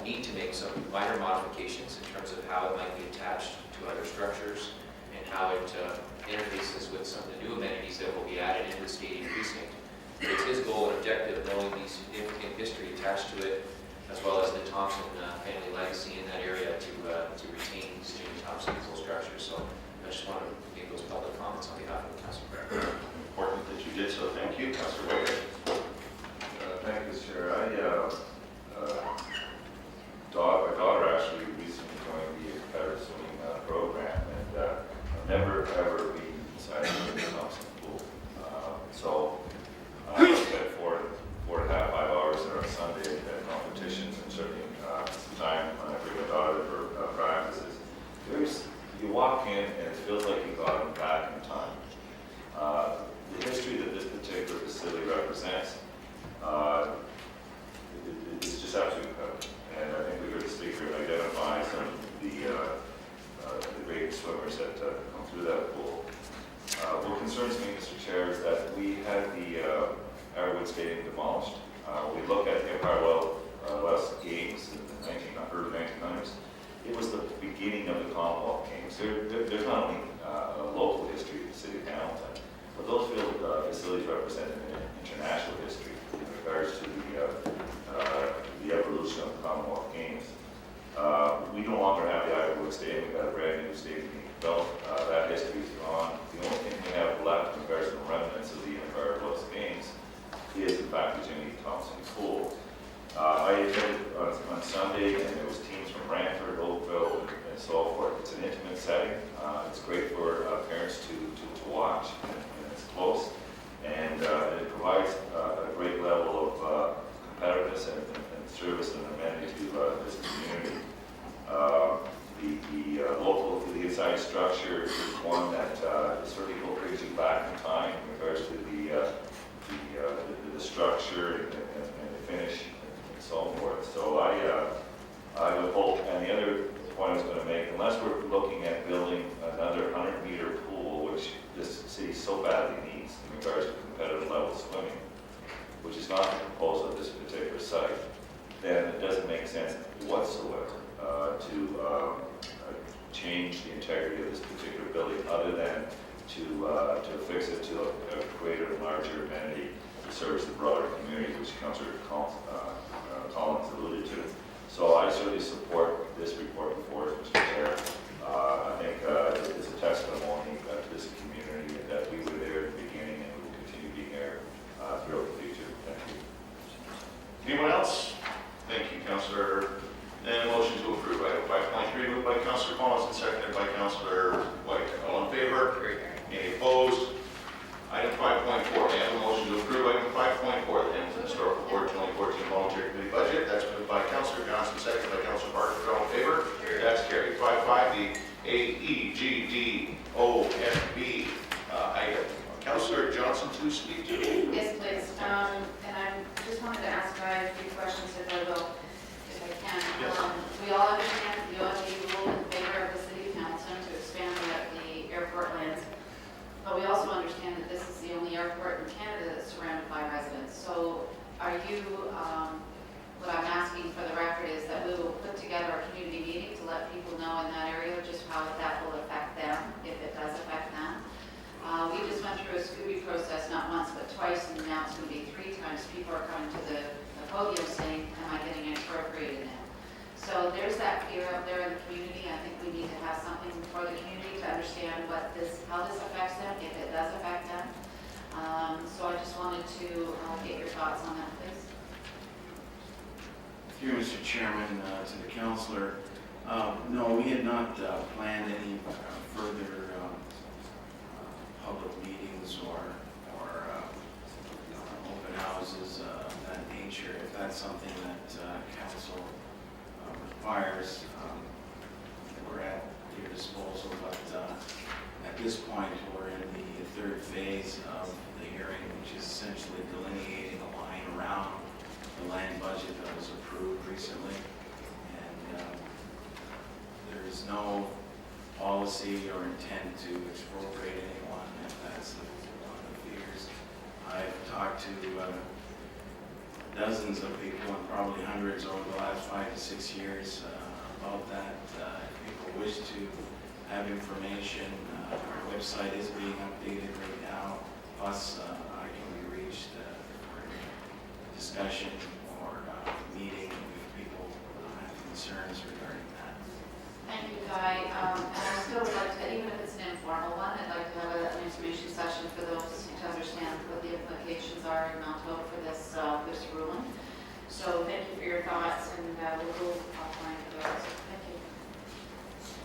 need to make some minor modifications in terms of how it might be attached to other structures and how it interfaces with some of the new amenities that will be added into the stadium precinct. It's his goal and objective, knowing the significant history attached to it, as well as the Thompson family legacy in that area, to retain these Jimmy Thompson pool structures. So I just want to make those public comments on behalf of the council. Important that you did so. Thank you. Councillor White. Thank you, Chair. My daughter actually recently joined the competitive swimming program, and I've never ever been inside the Thompson Pool. So I spent 4.5, 5 hours there on Sunday at competitions, and certainly some time when I bring my daughter for practices. You walk in and it feels like you got them back in time. The history that this particular facility represents it's just absolutely incredible. And I think we heard the speaker identify some of the great swimmers that come through that pool. What concerns me, Mr. Chair, is that we had the Arrowwood Stadium demolished. We look at the Empire West Games in the early 1900s. It was the beginning of the Commonwealth Games. There's not only a local history of the city of Hamilton, but those facilities represent an international history in regards to the evolution of the Commonwealth Games. We no longer have the Arrowwood Stadium. We've got a brand new stadium being it's great for parents to watch, and it's close, and it provides a great level of competitiveness and service and amenity to this community. The inside structure is one that certainly will bring you back in time in regards to the structure and the finish and so forth. So I would hope, and the other point I was going to make, unless we're looking at building another 100-meter pool, which this city so badly needs in regards to competitive level swimming, which is not the proposal of this particular site, then it doesn't make sense whatsoever to change the integrity of this particular building, other than to affix it to a greater and larger amenity to service the broader community, which Councillor Collins alluded to. So I certainly support this report before us, Mr. Chair. I think it's a testimony to this community that we were there at the beginning and we will continue being there throughout the future. Thank you. Anyone else? Thank you, Councillor. And a motion to approve item 5.3, moved by Councillor Collins and seconded by Councillor White. All in favor? Any opposed? Item 5.4, may I have a motion to approve item 5.4, the Hamilton Historical Board 2014 Voluntary Committee Budget. That's moved by Councillor Johnson, seconded by Councillor Parker. All in favor? That's carried. 5.5, the AEGDONB item. Councillor Johnson to speak to. Yes, please. And I just wanted to ask a few questions, if I will, if I can. Yes. We all understand the OMB ruled in favor of the city of Hamilton to expand the airport lands, but we also understand that this is the only airport in Canada that's surrounded by residents. So are you, what I'm asking for the record is that we will put together a community meeting to let people know in that area just how that will affect them, if it does affect them. We just went through a Scooby process not once but twice, and now it's going to be 3 times. People are coming to the podium saying, am I getting appropriated now? So there's that fear out there in the community. I think we need to have something for the community to understand how this affects them, if it does affect them. So I just wanted to get your thoughts on that, please. Through Mr. Chairman, to the councillor, no, we had not planned any further public meetings or open houses of that nature. If that's something that council requires, we're at your disposal. But at this point, we're in the 3rd phase of the hearing, which is essentially delineating a line around the land budget that was approved recently. And there is no policy or intent to expropriate anyone, if that's one of the fears. I've talked to dozens of people, and probably hundreds over the last 5 to 6 years about that. If people wish to have information, our website is being updated right now, plus I can be reached for any discussion or meeting if people have concerns regarding that. Thank you, Guy. And I still would like to, even if it's an informal one, I'd like to have an information session for those to understand what the implications are in Mount Hope for this ruling. So thank you for your thoughts, and we'll go offline for those. Thank you.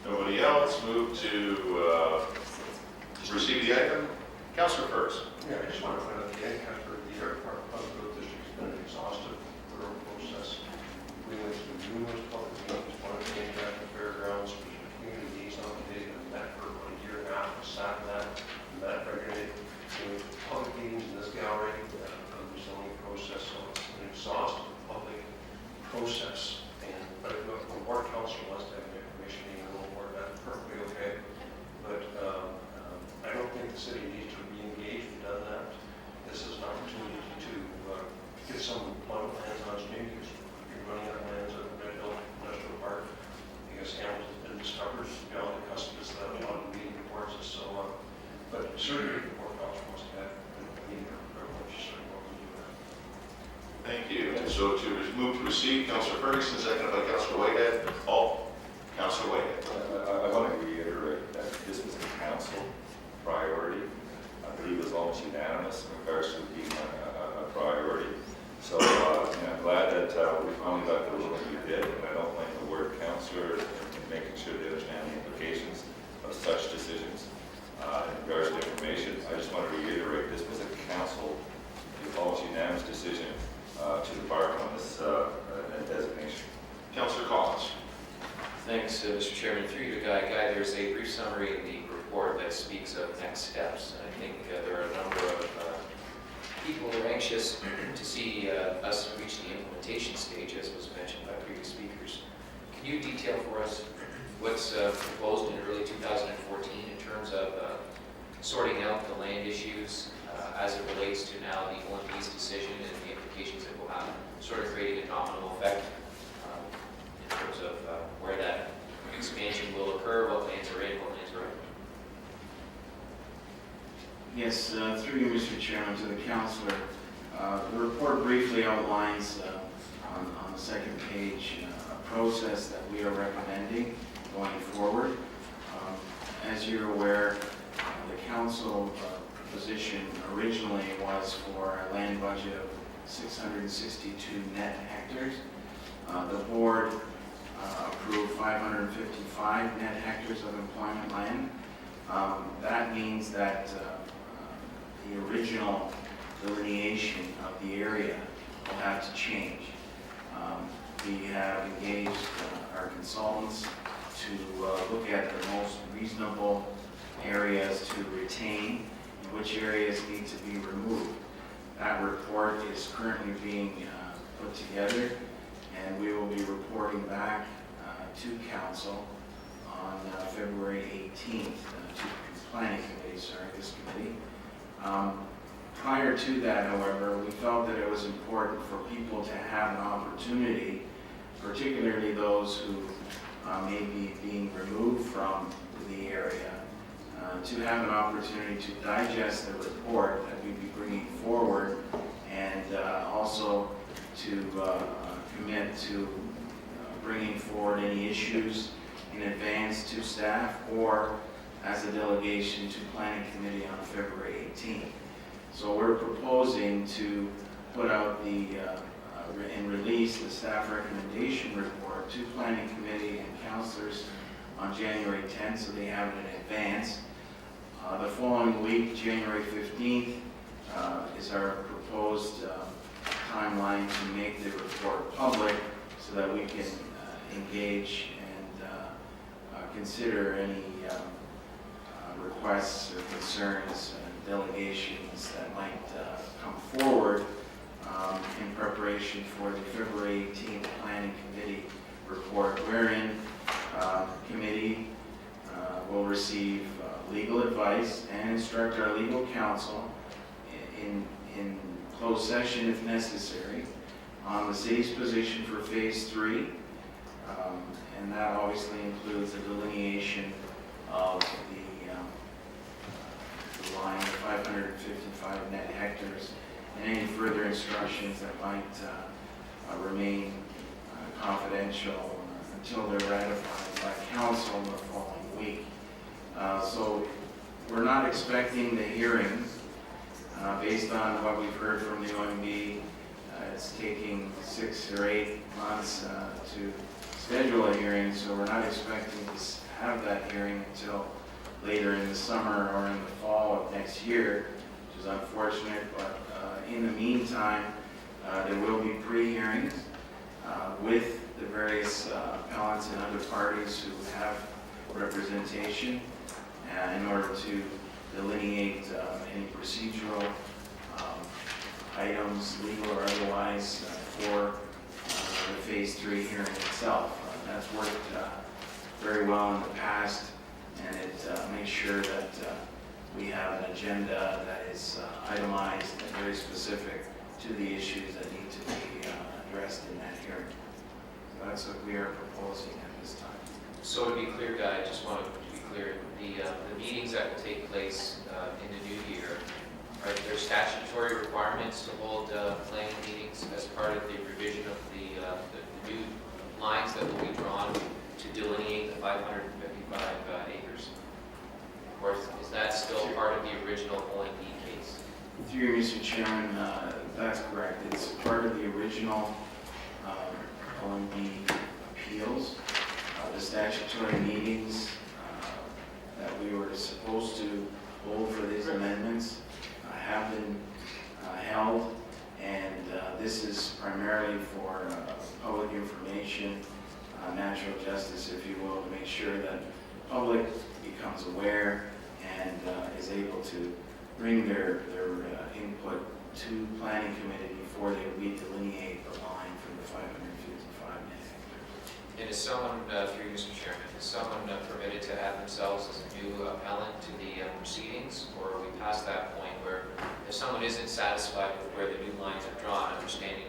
Nobody else? Move to receive the item. Councillor first. Yeah, I just want to find out the end after the airport public road district's been an exhaustive thorough process. We went through numerous public meetings, one at the Interactive Fairgrounds, which was a community liaison committee that met for about a year and a half, sat in that, met regularly. We went to public meetings in this gallery, the rezoning process, so it's an exhaustive public process. But if the board council wants to have an information meeting, we'll board that perfectly okay. But I don't think the city needs to re-engage. We've done that. This is an opportunity to get some employment lands on communities. You're running out of lands at Red Hill Industrial Park. I guess Hamilton's been discovered beyond the customers that a lot of meeting reports us. So, but certainly the board council wants to have a meeting or privilege, certainly welcome to do that. Thank you. And so to move to receive, Councillor Ferguson, seconded by Councillor Whitehead. Councillor Whitehead. I want to reiterate that this was a council priority. I believe it was almost unanimous in regards to being a priority. So I'm glad that we finally got the ruling we did, and I don't blame the ward councillor in making sure they understand the implications of such decision Chairman, through you to Guy. Guy, there's a brief summary in the report that speaks of next steps. And I think there are a number of people who are anxious to see us reach the implementation stage, as was mentioned by previous speakers. Can you detail for us what's proposed in early 2014 in terms of sorting out the land issues as it relates to now the OMB's decision and the implications it will have, sort of creating a domino effect in terms of where that expansion will occur, what lands are in, what lands are out? Yes, through you, Mr. Chairman, to the councillor. The report briefly outlines on the second page a process that we are recommending going forward. As you're aware, the council position originally was for a land budget of 662 net hectares. The board approved 555 net hectares of employment land. That means that the original delineation of the area will have to change. We have engaged our consultants to look at the most reasonable areas to retain and which areas need to be removed. That report is currently being put together, and we will be reporting back to council on February 18th, to the planning committee, this committee. Prior to that, however, we felt that it was important for people to have an opportunity, particularly those who may be being removed from the area, to have an opportunity to digest the report that we'd be bringing forward, and also to commit to bringing forward any issues in advance to staff or as a delegation to planning committee on February 18th. So we're proposing to put out and release the staff recommendation report to planning committee and councilors on January 10th, so they have it in advance. The following week, January 15th, is our proposed timeline to make the report public so that we can engage and consider any requests or concerns and delegations that might come forward in preparation for the February 18th Planning Committee report, wherein committee will receive legal advice and instruct our legal counsel in closed session if necessary on the city's position for phase 3, and that obviously includes the delineation of the line of 555 net hectares and any further instructions that might remain confidential until they're ratified by council the following week. So we're not expecting the hearing. Based on what we've heard from the OMB, it's taking 6 or 8 months to schedule a hearing, so we're not expecting to have that hearing until later in the summer or in the fall of next year, which is unfortunate, but in the meantime, there will be pre-hearings with the various appellants and other parties who have representation in order to delineate any procedural items, legal or otherwise, for the phase 3 hearing itself. That's worked very well in the past, and it makes sure that we have an agenda that is itemized and very specific to the issues that need to be addressed in that hearing. So that's what we are proposing at this time. So to be clear, Guy, I just want to be clear, the meetings that will take place in the new year, are there statutory requirements to hold planning meetings as part of the revision of the new lines that will be drawn to delineate the 555 acres? Or is that still part of the original OMB case? Through you, Mr. Chairman, that's correct. It's part of the original OMB appeals. The statutory meetings that we were supposed to hold for these amendments have been held, and this is primarily for public information, natural justice, if you will, to make sure sure that public becomes aware and is able to bring their input to planning committee before they redelineate the line from the 555 net hectares. And is someone, through you, Mr. Chairman, is someone permitted to add themselves as a new appellant to the proceedings? Or are we past that point where if someone isn't satisfied with where the new lines are drawn, understanding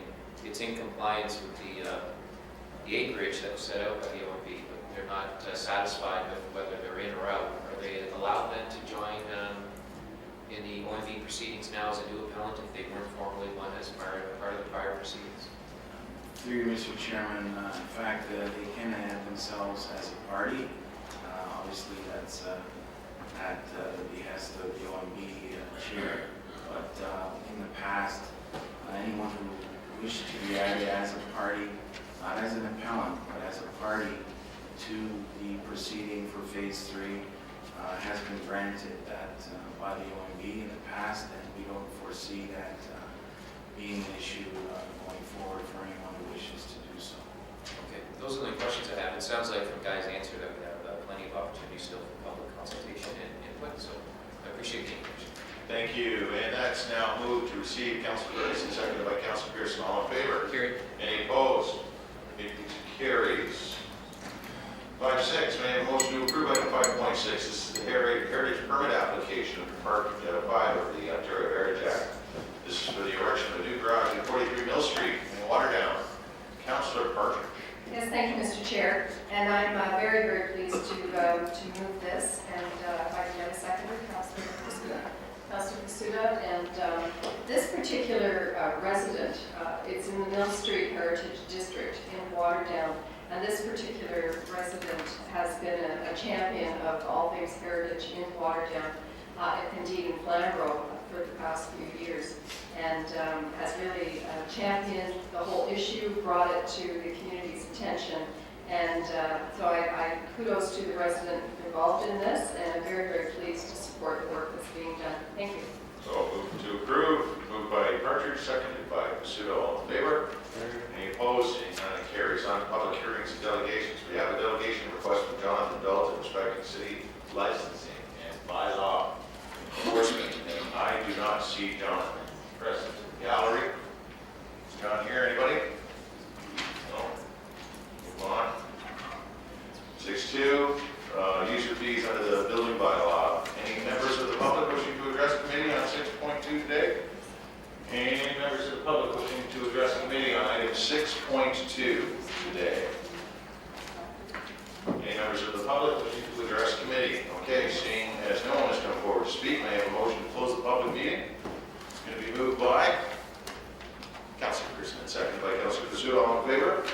it's in compliance with the acreage that was set out by the OMB, but they're not satisfied with whether they're in or out, are they allowed then to join in the OMB proceedings now as a new appellant if they weren't formally one as part of the prior proceedings? Through you, Mr. Chairman, in fact, they can add themselves as a party. Obviously, that's at the behest of the OMB chair. But in the past, anyone who wished to be added as a party, not as an appellant, but as a party to the proceeding for Phase 3, has been granted that by the OMB in the past, and we don't foresee that being an issue going forward for anyone who wishes to do so. Okay, those are the questions I have. It sounds like from Guy's answer that we have plenty of opportunity still for public consultation and input, so I appreciate the information. Thank you, and that's now moved to receive. Councilor Burns, and seconded by Councilor Pearson. All in favor? Carried. Any opposed? It carries. 5.6, may I have a motion to approve item 5.6. This is the heritage permit application of Part 5 of the Ontario Heritage Act. This is for the erection of a new garage at 43 Mill Street in Waterdown. Councilor Partridge. Yes, thank you, Mr. Chair, and I'm very, very pleased to move this, and if I can get a seconder, Councilor Pasuda. Councilor Pasuda, and this particular resident, it's in the Mill Street Heritage District in Waterdown, and this particular resident has been a champion of all things heritage in Waterdown, and indeed in Flamborough for the past few years, and has really championed the whole issue, brought it to the community's attention, and so I kudos to the resident involved in this, and I'm very, very pleased to support the work that's being done. Thank you. So moved to approve, moved by Partridge, seconded by Pasudo. All in favor? Any opposed? Seeing none, it carries. On public hearings and delegations, we have a delegation request from Jonathan Dalton respecting city licensing and bylaw enforcement, and I do not see Jonathan present in the gallery. Is John here? Anybody? No. Move on. 6.2, user fees under the building bylaw. Any members of the public wishing to address the committee on 6.2 today? Any members of the public wishing to address the committee on item 6.2 today? Any members of the public wishing to address the committee? Okay, seeing as no one has come forward to speak, may I have a motion to close the public meeting? It's going to be moved by Councilor Pearson and seconded by Councilor Pasudo. All in favor?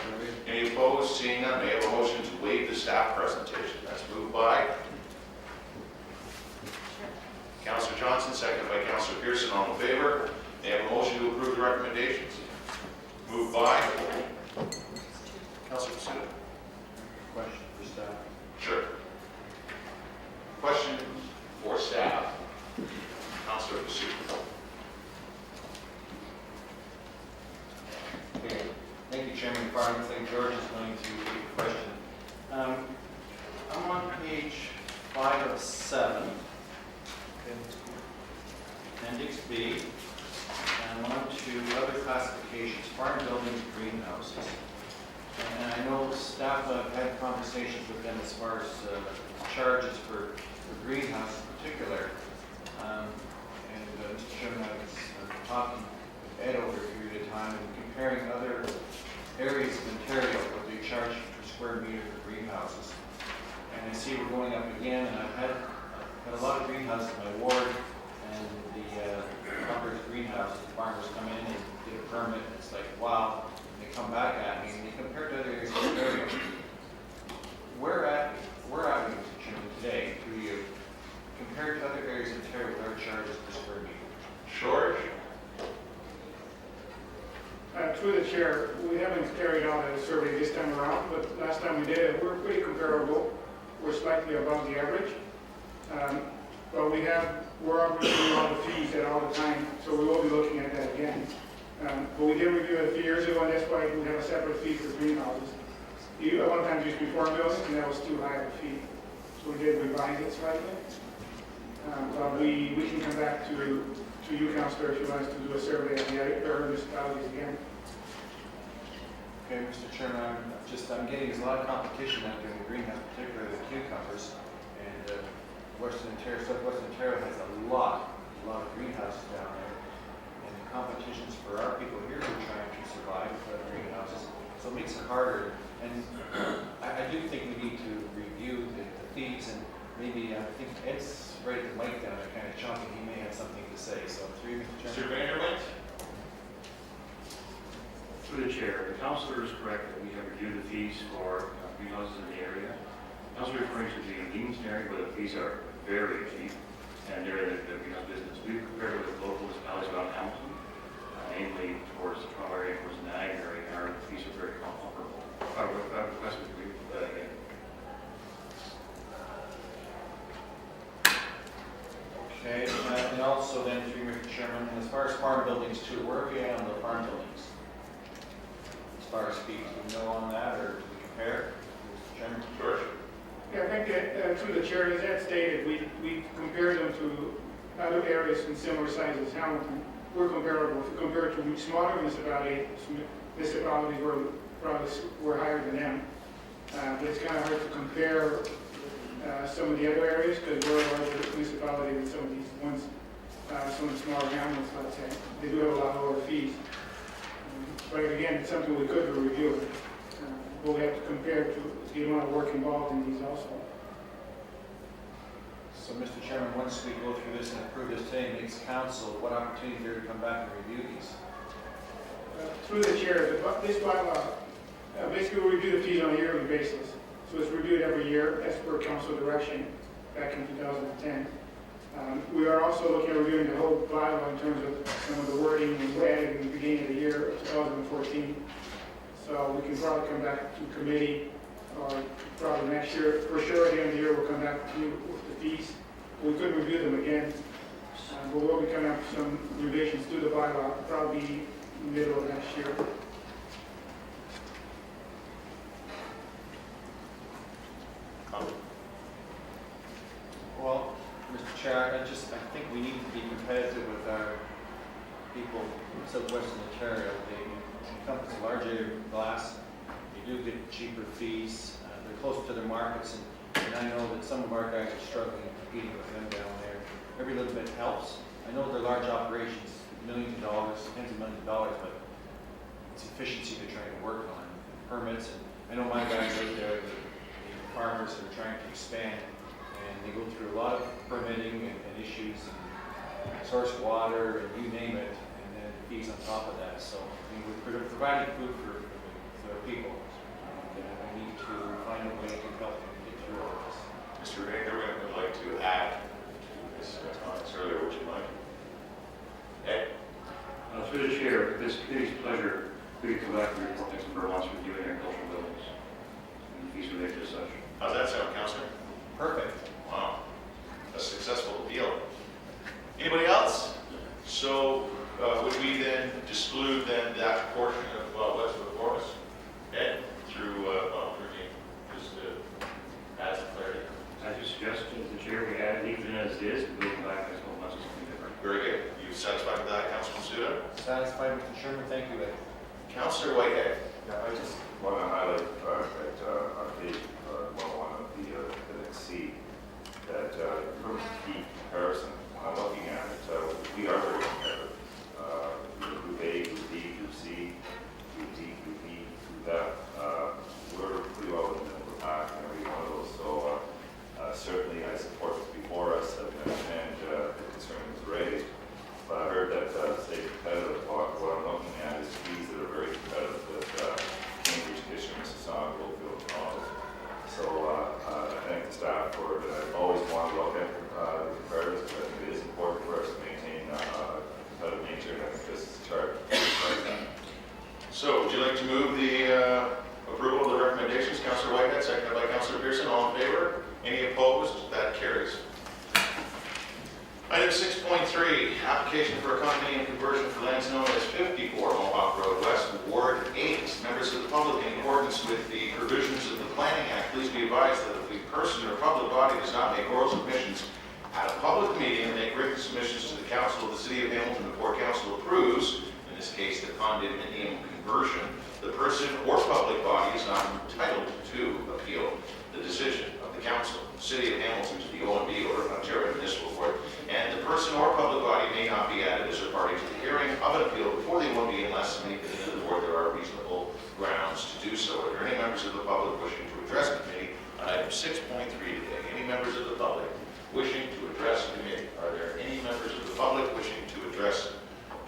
Any opposed? Seeing none, may I have a motion to waive the staff presentation? That's moved by Councilor Johnson, seconded by Councilor Pearson. All in favor? May I have a motion to approve the recommendations? Moved by Councilor Pasudo. Question for staff. Sure. Question for staff. Councilor Pasudo. Okay. Thank you, Chairman Farman. I think George is going to take a question. I'm on page 5 of 7, Appendix B, and I'm on to other classifications, farm buildings, greenhouses. And I know staff have had conversations with them as far as charges for greenhouse in particular. Mr. Chairman, I was talking with Ed over a period of time and comparing other areas of Ontario what they charge per square meter for greenhouses. And I see we're going up again, and I've had a lot of greenhouses in my ward, and the Congress greenhouses, the farmers come in and get a permit, and it's like, wow, and they come back at me, and they compare to other areas of Ontario. Where are we, Mr. Chairman, today, through you, compared to other areas of Ontario with our charges per square meter? George. Through the chair, we haven't carried out a survey this time around, but last time we did it, we're pretty comparable. We're slightly above the average. But we're operating on the fees at all the time, so we will be looking at that again. But we did review it a few years ago, and that's why we have a separate fee for greenhouses. At one time, it used to be 4 million, and that was too high of a fee. So we did revise it slightly. But we can come back to you, Councillor, if you want us to do a survey of the other municipalities again. Okay, Mr. Chairman, I'm getting a lot of competition out there in the greenhouse, particularly the cucumbers. And Western Ontario, Southwestern Ontario has a lot of greenhouses down there. And the competition's for our people here who are trying to survive without greenhouses. So it makes it harder. And I do think we need to review the fees, and maybe, I think Ed's right at the mic down there, kind of chomping, he may have something to say. So through you, Mr. Chairman. Mr. Vanderwent? Through the chair, the councillor is correct that we have reviewed the fees for greenhouses in the area. Councillor referring to the Dean's area where the fees are very cheap, and they're in the greenhouse business. We compared it with local municipalities around Hamilton, namely towards the Toronto area, towards the Niagara area, our fees are very comparable. I would request we agree with that again. Okay, and also then, through you, Mr. Chairman, as far as farm buildings too, where are we at on the farm buildings? As far as fees, do we know on that, or do we compare? Mr. Chairman? George? Yeah, I think that, through the chair, as Ed stated, we compared them to other areas in similar size as Hamilton. We're comparable. If you compare it to smaller municipalities were higher than them. But it's kind of hard to compare some of the other areas because we're a larger municipality than some of these ones, some of the smaller hamlets, let's say. They do have a lot lower fees. But again, it's something we could review. But we have to compare to the amount of work involved in these also. So, Mr. Chairman, once we go through this and approve this today, makes council, what opportunity is there to come back and review these? Through the chair, this bylaw, basically we review the fees on a yearly basis. So it's reviewed every year as per council direction back in 2010. We are also looking at reviewing the whole bylaw in terms of some of the wording we added in the beginning of the year of 2014. So we can probably come back to committee or probably next year. For sure, at the end of the year, we'll come back to you with the fees. We could review them again, but we'll be coming up with some revisions to the bylaw probably middle of next year. Well, Mr. Chair, I think we need to be competitive with our people in Southwestern Ontario. They encompass a large area of glass. They do get cheaper fees. They're close to their markets, and I know that some of our guys are struggling competing with them down there. Every little bit helps. I know they're large operations, millions of dollars, tens of millions of dollars, but it's efficiency they're trying to work on, permits. And I know my guys out there, the farmers that are trying to expand, and they go through a lot of permitting and issues, and source water, and you name it, and then fees on top of that. So I mean, we're providing food for our people, and we need to find a way to help them get through all this. Mr. Vanderwent would like to add to this comments earlier. Would you mind? Ed? Through the chair, this committee's pleasure, we can come back and report next number once reviewing agricultural buildings and fees related to such. How's that sound, Councillor? Perfect. Wow, a successful deal. Anybody else? So would we then exclude then that portion of what's before us? Ed, through just add some clarity. As you suggested, the chair, we add even as it is, we'll come back next month once it's something different. Very good. You satisfied with that, Councilman Suda? Satisfied, Mr. Chairman? Thank you, Ed. Councillor Whitehead. Yeah, I just want to highlight that on page 101 of the next C, that in terms of fee comparison, when I'm looking at it, we are very competitive. Group A, Group B, Group C, Group D, Group E, Group F, we're pretty well in the middle of the pack in every one of those. So certainly I support what's before us, and the concern was raised. But I heard that say competitive. What I'm looking at is fees that are very competitive with Cambridge, Kitchener, Mississauga, Oakville, and Toronto. So I thank the staff for it. I've always wanted to look at the comparatives, but I think it is important for us to maintain 6.3, application for a condominium conversion for lands known as 54 Mohawk Road West, Ward 8. Members of the public, in accordance with the provisions of the Planning Act, please be advised that if a person or public body does not make oral submissions at a public meeting and make written submissions to the council of the city of Hamilton before council approves, in this case the condominium conversion, the person or public body is not entitled to appeal the decision of the council, city of Hamilton, to the OMB or Ontario Municipal Court, and the person or public body may not be added as a party to the hearing of an appeal before the OMB unless in the opinion of the board there are reasonable grounds to do so. Are there any members of the public wishing to address the committee on item 6.3 today? Any members of the public wishing to address the committee? Are there any members of the public wishing to address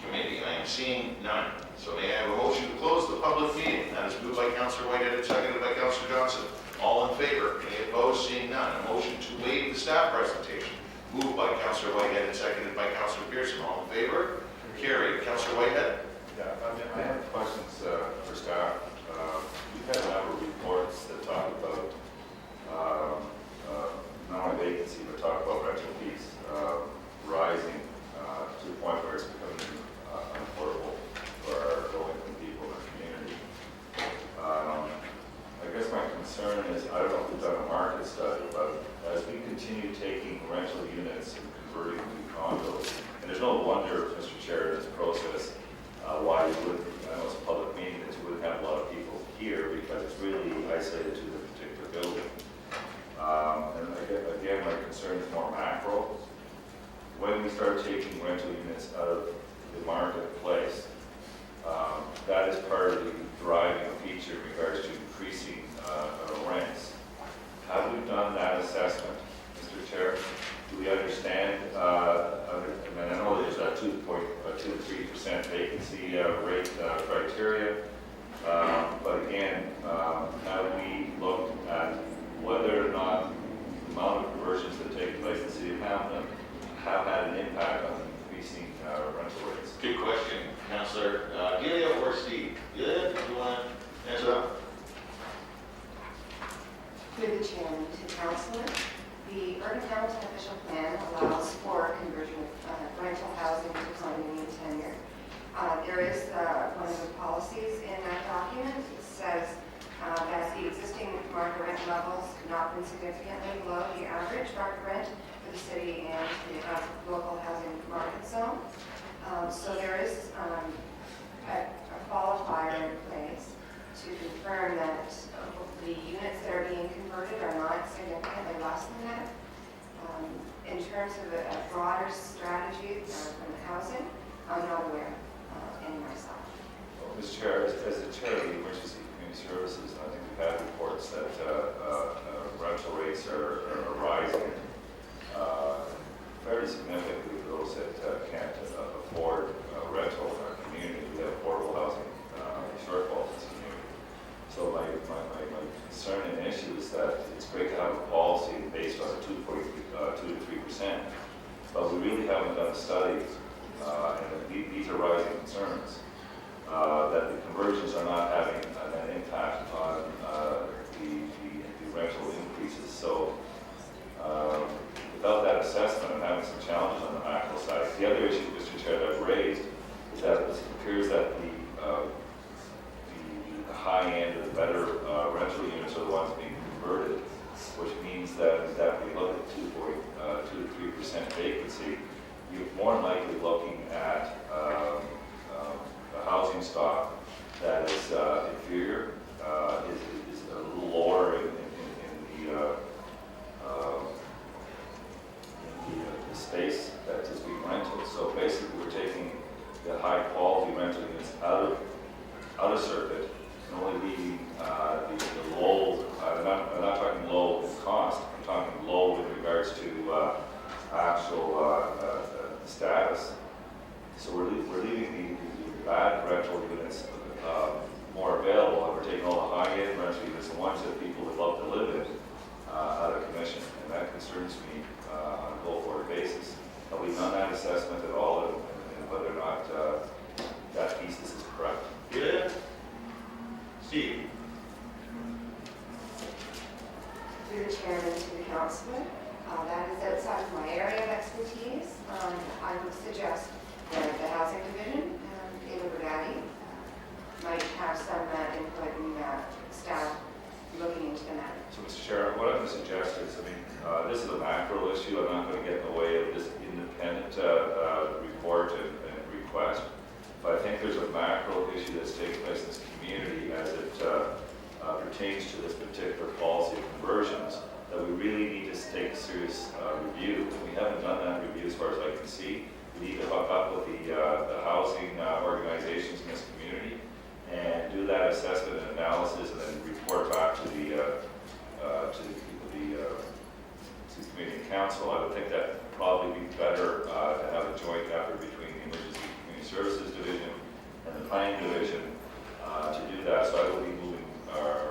committee? I am seeing none. So may I have a motion to close the public meeting? That is moved by Councillor Whitehead and seconded by Councillor Johnson. All in favor? Any opposed? Seeing none. A motion to waive the staff presentation. Moved by Councillor Whitehead and seconded by Councillor Pearson. All in favor? Carried. Councillor Whitehead? Yeah, I have questions for staff. We've had a number of reports that talk about not only vacancy, but talk about rental fees rising to the point where it's becoming unaffordable for our low-income people in our community. I guess my concern is, I don't know if we've done a market study, but as we continue taking rental units and converting them to condos, and there's no wonder, Mr. Chair, in this process, why you wouldn't, I know it's a public meeting, that you wouldn't have a lot of people here because it's really isolated to the particular building. And again, my concern is more macro. When we start taking rental units out of the marketplace, that is part of the driving feature in regards to increasing rents. Have we done that assessment, Mr. Chair? Do we understand, and I know there's a 2 to 3% vacancy rate criteria, but again, have we looked at whether or not the amount of conversions that take place in the city of Hamilton have had an impact on increasing rental rates? Good question, Councillor Delia or Steve? Delia, do you want to answer that? Through the chairman to councillor, the Urban Hamilton official plan allows for conversion of rental housing to condominium tenure. There is one of the policies in that document. It says that the existing market rent levels have not been significantly below the average market rent for the city and the local housing market zone. So there is a qualifier in place to confirm that the units that are being converted are not significantly less than that. In terms of a broader strategy from the housing, I'm not aware of any myself. Well, Mr. Chair, as the chair of the Emergency Community Services, I think we've had reports that rental rates are rising fairly significantly for those that can't afford rental in our community. We have affordable housing shortfalls in this community. So my concern and issue is that it's great to have a policy based on 2 to 3%, but we really haven't done a study, and these are rising concerns, that the conversions are not having an impact on the rental increases. So without that assessment, I'm having some challenges on the macro side. The other issue, Mr. Chair, that I've raised is that it appears that the high end of the better rental units are the ones being converted, which means that we look at 2 to 3% vacancy, you're more likely looking at a housing stock that is inferior, is a little lower in the space that is being rented. So basically, we're taking the high quality rental units out of circuit and only leaving the low. I'm not talking low in cost. I'm talking low in regards to actual status. So we're leaving the bad rental units more available, and we're taking all the high-end rental units, the ones that people would love to live in, out of commission, and that concerns me on a go-forward basis. Have we done that assessment at all, and whether or not that thesis is correct? Yeah. Steve? Through the chairman to the councillor, that is outside of my area of expertise. would suggest that the housing division, David Burdatti, might have some input in staff looking into the matter. So, Mr. Chair, what I'm going to suggest is, this is a macro issue. I'm not going to get in the way of this independent report and request. But I think there's a macro issue that's taking place in this community as it pertains to this particular policy of conversions that we really need to take a serious review. We haven't done that review as far as I can see. We need to hook up with the housing organizations in this community and do that assessment and analysis, and then report back to the community and council. I would think that would probably be better to have a joint effort between the Emergency Community Services Division and the Planning Division to do that. So I will be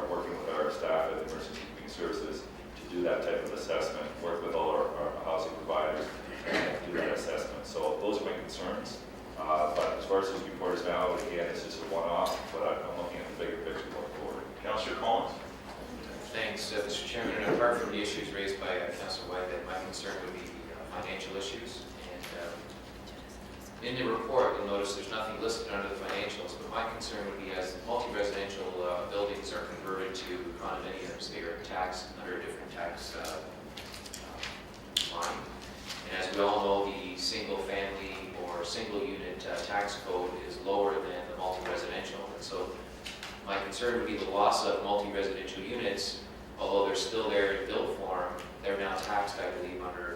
working with our staff at Emergency Community Services to do that type of assessment, work with all our housing providers and do that assessment. So those are my concerns. But as far as this report is now, again, it's just a one-off, but I'm looking at the bigger picture going forward. Councillor Collins. Thanks, Mr. Chairman. And apart from the issues raised by Councillor Whitehead, my concern would be financial issues. And in the report, you'll notice there's nothing listed under the financials, but my concern would be as multi-residential buildings are converted to condominiums, they are taxed under a different tax line. And as we all know, the single-family or single-unit tax code is lower than the multi-residential. And so my concern would be the loss of multi-residential units, although they're still there in build form, they're now taxed, I believe, under a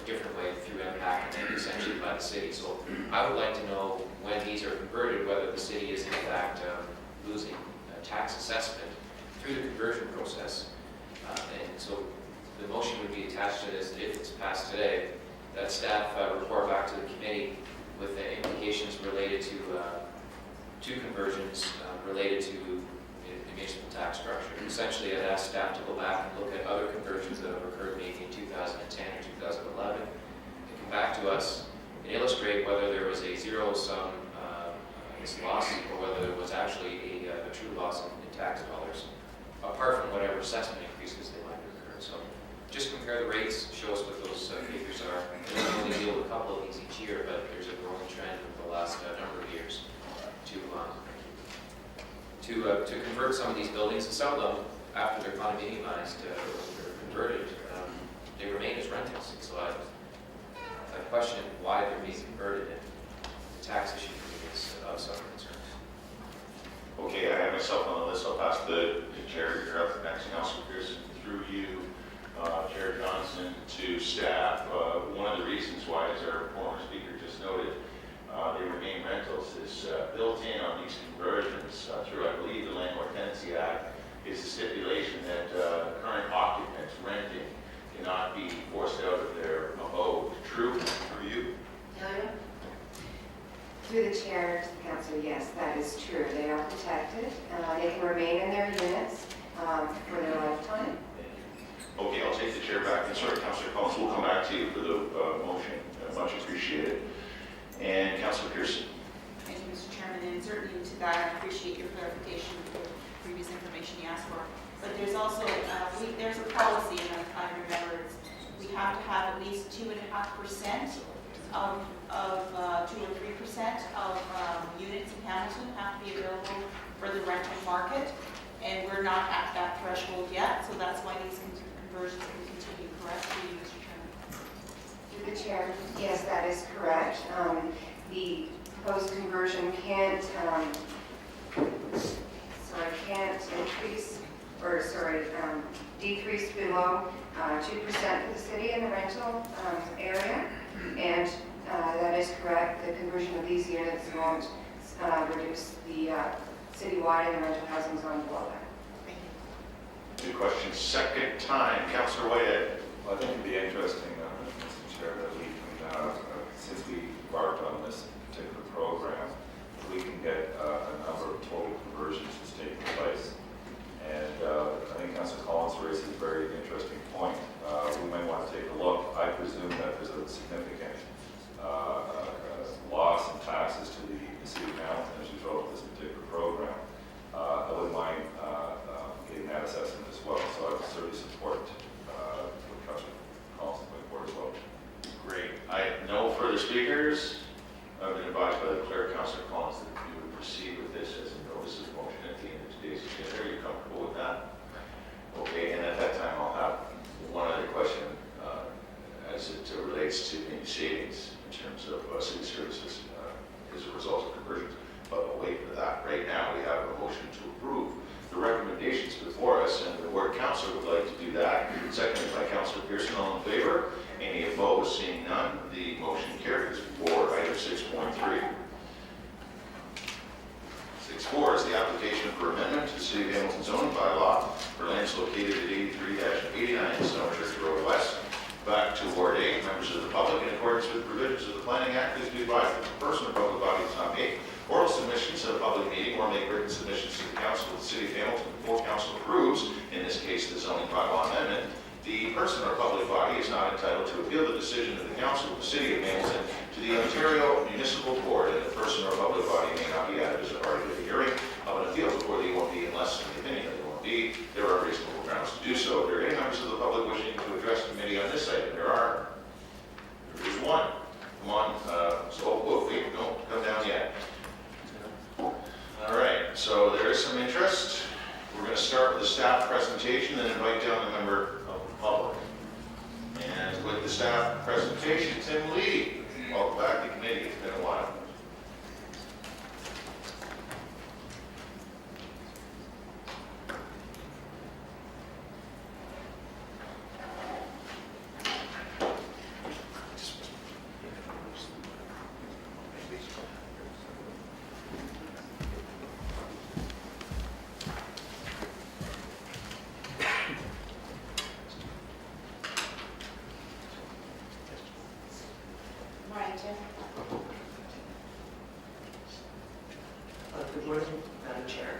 different way through impact and then essentially by the city. So I would like to know when these are converted, whether the city is in fact losing tax assessment through the conversion process. And so the motion would be attached to this, that if it's passed today, that staff report back to the committee with the implications related to conversions related to the municipal tax structure. Essentially, I'd ask staff to go back and look at other conversions that have occurred maybe in 2010 or 2011 and come back to us and illustrate whether there was a zero-sum loss or whether there was actually a true loss in tax dollars, apart from whatever assessment increases they might have occurred. So just compare the rates, show us what those figures are. We only deal with a couple of these each year, but there's a growing trend over the last number of years to convert some of these buildings, and some of them, after they're condominiumized or converted, they remain as rentals. So I question why they're being converted, and the tax issue for me is of some concern. Okay, I have myself on the list. I'll pass the chair. You're up next, Councillor Pearson. Through you, Chair Johnson, to staff. One of the reasons why, as our former speaker just noted, they remain rentals is built in on these conversions through, I believe, the Landlord Tenancy Act is a stipulation that current occupants renting cannot be forced out of their abode. True? Through you? Delia? Through the chair to the council, yes, that is true. They are protected. They can remain in their units for their lifetime. Okay, I'll take the chair back. And sorry, Councillor Collins, we'll come back to you for the motion. Much appreciated. And Councillor Pearson. Thank you, Mr. Chairman, and certainly to that, I appreciate your clarification of the previous information you asked for. But there's also, there's a policy, and I remember, we have to have at least 2.5% of 2 or 3% of units in Hamilton have to be available for the rental market, and we're not at that threshold yet, so that's why these conversions can continue. Correct, Mr. Chairman? Through the chair, yes, that is correct. The proposed conversion can't decrease below 2% for the city in the rental area, and that is correct. The conversion of these units won't reduce the citywide and the rental housing zone below that. Thank you. Good question. Second time, Councillor Whitehead. Well, I think it'd be interesting, Mr. Chair, that we can, since we embarked on this particular program, we can get a number of total conversions that's taking place. And I think Councillor Collins raises a very interesting point. We might want to take a look. I presume that there's a significant loss in taxes to the city of Hamilton as a result of this particular program. I wouldn't mind getting that assessment as well. So I would certainly support what Councillor Collins is putting no further speakers. I've been advised by the clerk, Councillor Collins, that we would proceed with this as a notice of motion at the end of today's agenda. Are you comfortable with that? Okay, and at that time, I'll have one other question as it relates to any savings in terms of city services as a result of conversions. But we'll wait for that. Right now, we have a motion to approve the recommendations before us, and the ward council would like to do that. Seconded by Councillor Pearson. All in favor? Any opposed? Seeing none, the motion carries for item 6.3. 6.4 is the application for amendment to the City of Hamilton zoning bylaw for lands located at 83-89 Stone Church Road West. Back to Ward 8, members of the public, in accordance with the provisions of the Planning Act, please be advised that the person or public body does not make oral submissions at a public meeting or make written submissions to the council of the City of Hamilton before council approves, in this case, the zoning bylaw amendment. The person or public body is not entitled to appeal the decision of the council of the City of Hamilton to the Ontario Municipal Board, and the person or public body may not be added as a party to the hearing of an appeal before the OMB unless, in the opinion of the OMB, there are reasonable grounds to do so. If there are any members of the public wishing to address the committee on this item, there is one. Come on, wait, don't come down yet. All right, so there is some interest. We're going to start with the staff presentation and invite down a member of the public. And with the staff presentation, Tim Lee. Welcome back to committee. It's been a while. Good morning, Madam Chair.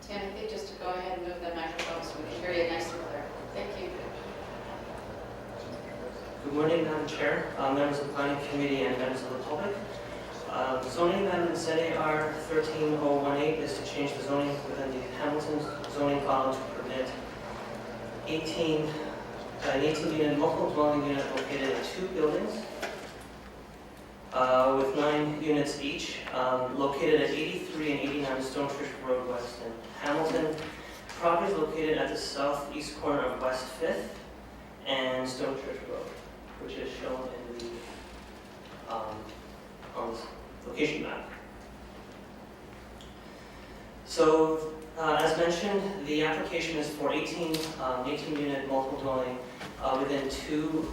Tim, I think just to go ahead and move the microphone so we can hear you nice and clear. Thank you. Good morning, Madam Chair, members of the Planning Committee, and members of the public. Zoning amendment ZAR 13018 is to change the zoning within the Hamilton zoning bylaw to permit an 18-unit multiple dwelling unit located in 2 buildings with 9 units each, located at 83 and 89 Stone Church Road West in Hamilton. Property is located at the southeast corner of West 5th and Stone Church Road, which is shown in the on this location map. So, as mentioned, the application is for 18-unit multiple dwelling within 2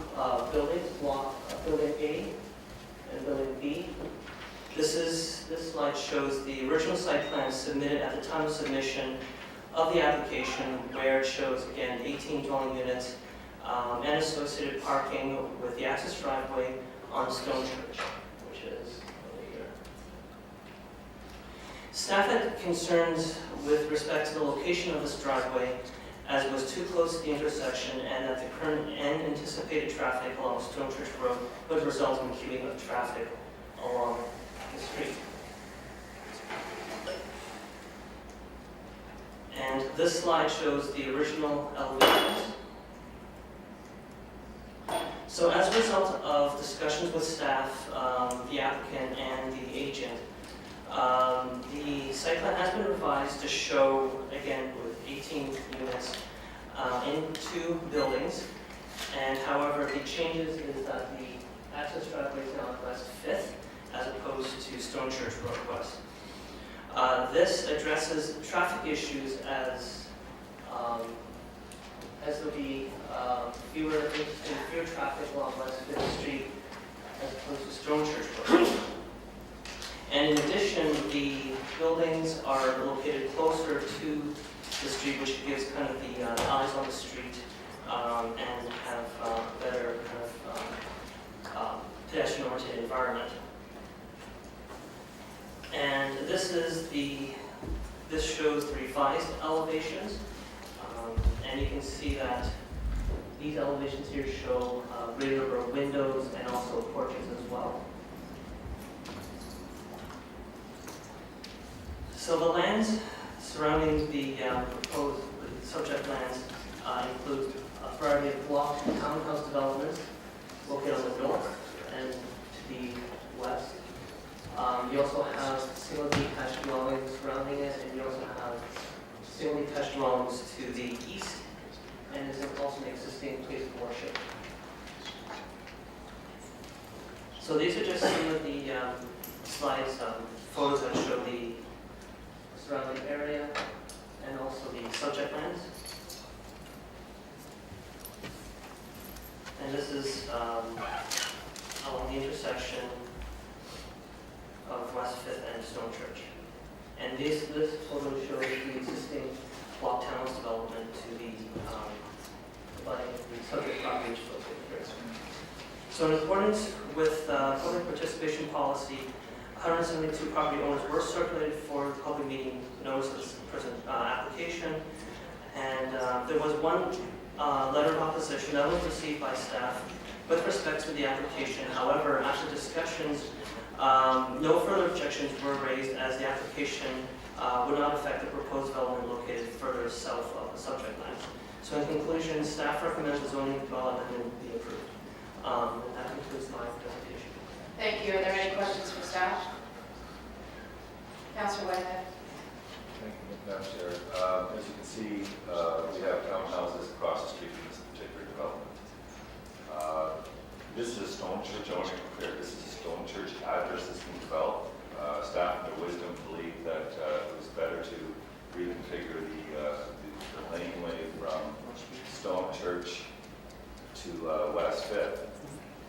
buildings, Building A and Building B. This slide shows the original site plan submitted at the time of submission of the application, where it shows, again, 18 dwelling units and associated parking with the access driveway on Stone Church, which is over here. Staff had concerns with respect to the location of this driveway, as it was too close to the intersection and that the current and anticipated traffic along Stone Church Road would result in queuing of traffic along the street. And this slide shows the original elevations. So as a result of discussions with staff, the applicant and the agent, the site plan has been revised to show, again, with 18 units in 2 buildings. And however, the changes is that the access driveway is now at West 5th as opposed to Stone Church Road West. This addresses traffic issues as there'll be fewer traffic along West 5th Street as opposed to Stone Church Road. And in addition, the buildings are located closer to the street, which gives kind of the eyes on the street and have better kind of pedestrian-oriented environment. And this shows the revised elevations, and you can see that These elevations here show greater number of windows and also porches as well. So the lands surrounding the proposed subject lands include a variety of block and townhouse developments located on the north and to the west. You also have single detached dwellings surrounding it, and you also have single detached dwellings to the east, and there's also an existing place of worship. So these are just some of the slides, photos that show the surrounding area and also the subject lands. And this is along the intersection of West 5th and Stone Church. And this photo shows the existing block townhouse development to the subject property which is located here. So in accordance with public participation policy, 172 property owners were circulated for public meeting notices present application, and there was one letter of opposition that was received by staff with respect to the application. However, after discussions, no further objections were raised as the application would not affect the proposed development located further south of the subject land. So in conclusion, staff recommends the zoning development be approved. And that concludes my presentation. Thank you. Are there any questions for staff? Councillor Whitehead. Thank you, Madam Chair. As you can see, we have townhouses across the street from this particular development. This is a Stone Church, I want to be clear, this is a Stone Church address that's being developed. Staff in their wisdom believed that it was better to reconfigure the laneway from Stone Church to West 5th.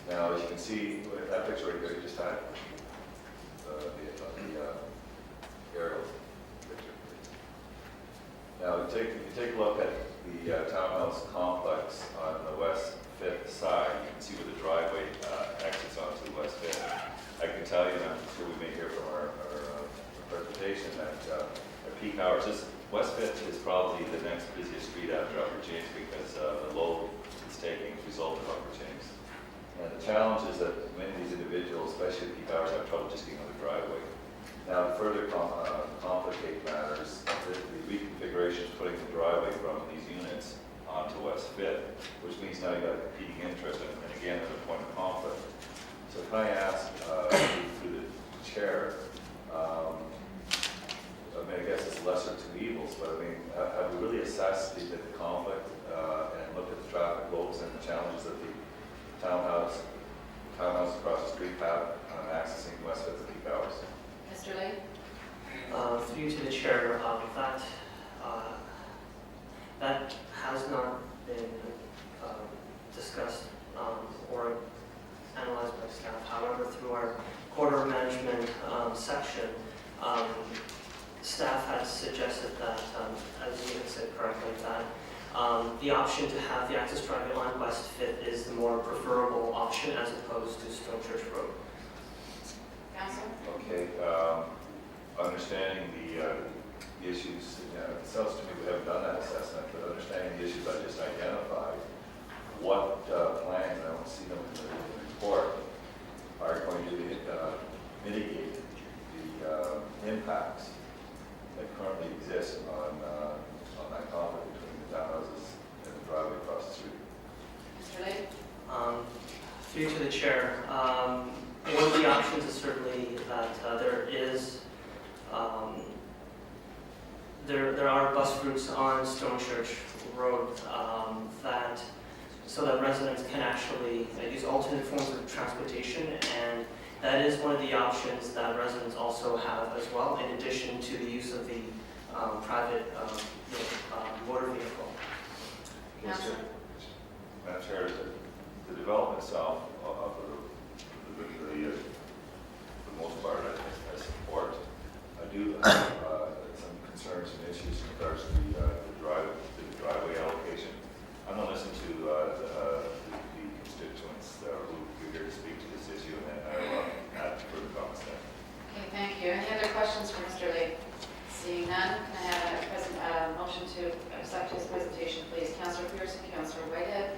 Now, as you can see, with that picture right there you just had, the aerial picture. Now, if you take a look at the townhouse complex on the West 5th side, you can see where the driveway exits onto West 5th. I can tell you, and I'm sure we may hear from our presentation, that at peak hours, West 5th is probably the next busiest street after Upper James because the load it's taking as a result of Upper James. And the challenge is that many of these individuals, especially at peak hours, have trouble just getting on the driveway. Now, to further complicate matters, the reconfiguration is putting the driveway from these units onto West 5th, which means now you've got a competing interest, and again, there's a point of conflict. So can I ask, through the chair, I mean, I guess it's lesser of two evils, but I mean, have we really assessed the conflict and looked at the traffic loads and the challenges that the townhouse across the street have on accessing West 5th at peak hours? Mr. Lee? Through you to the chair, that has not been discussed or analyzed by staff. However, through our corridor management section, staff has suggested that, as you had said correctly, that the option to have the access driveway on West 5th is the more preferable option as opposed to Stone Church Road. Council? Okay, understanding the issues, it sounds to me we haven't done that assessment, but understanding the issues I just identified, what plans, I don't see them in the report, are going to mitigate the impacts that currently exist on that conflict between the townhouses and the driveway across the street? Mr. Lee? Through you to the chair, one of the options is certainly that there are bus routes on Stone Church Road so that residents can actually use alternate forms of transportation, and that is one of the options that residents also have as well, in addition to the use of the private motor vehicle. Council? Madam Chair, the development itself of the most part I support. I do have some concerns and issues in regards to the driveway allocation. I'm going to listen to the constituents who are here to speak to this issue, and then I'll add further comments then. Okay, thank you. Any other questions for Mr. Lee? Seeing none, can I have a motion to accept his presentation, please? Councillor Pearson, Councillor Whitehead,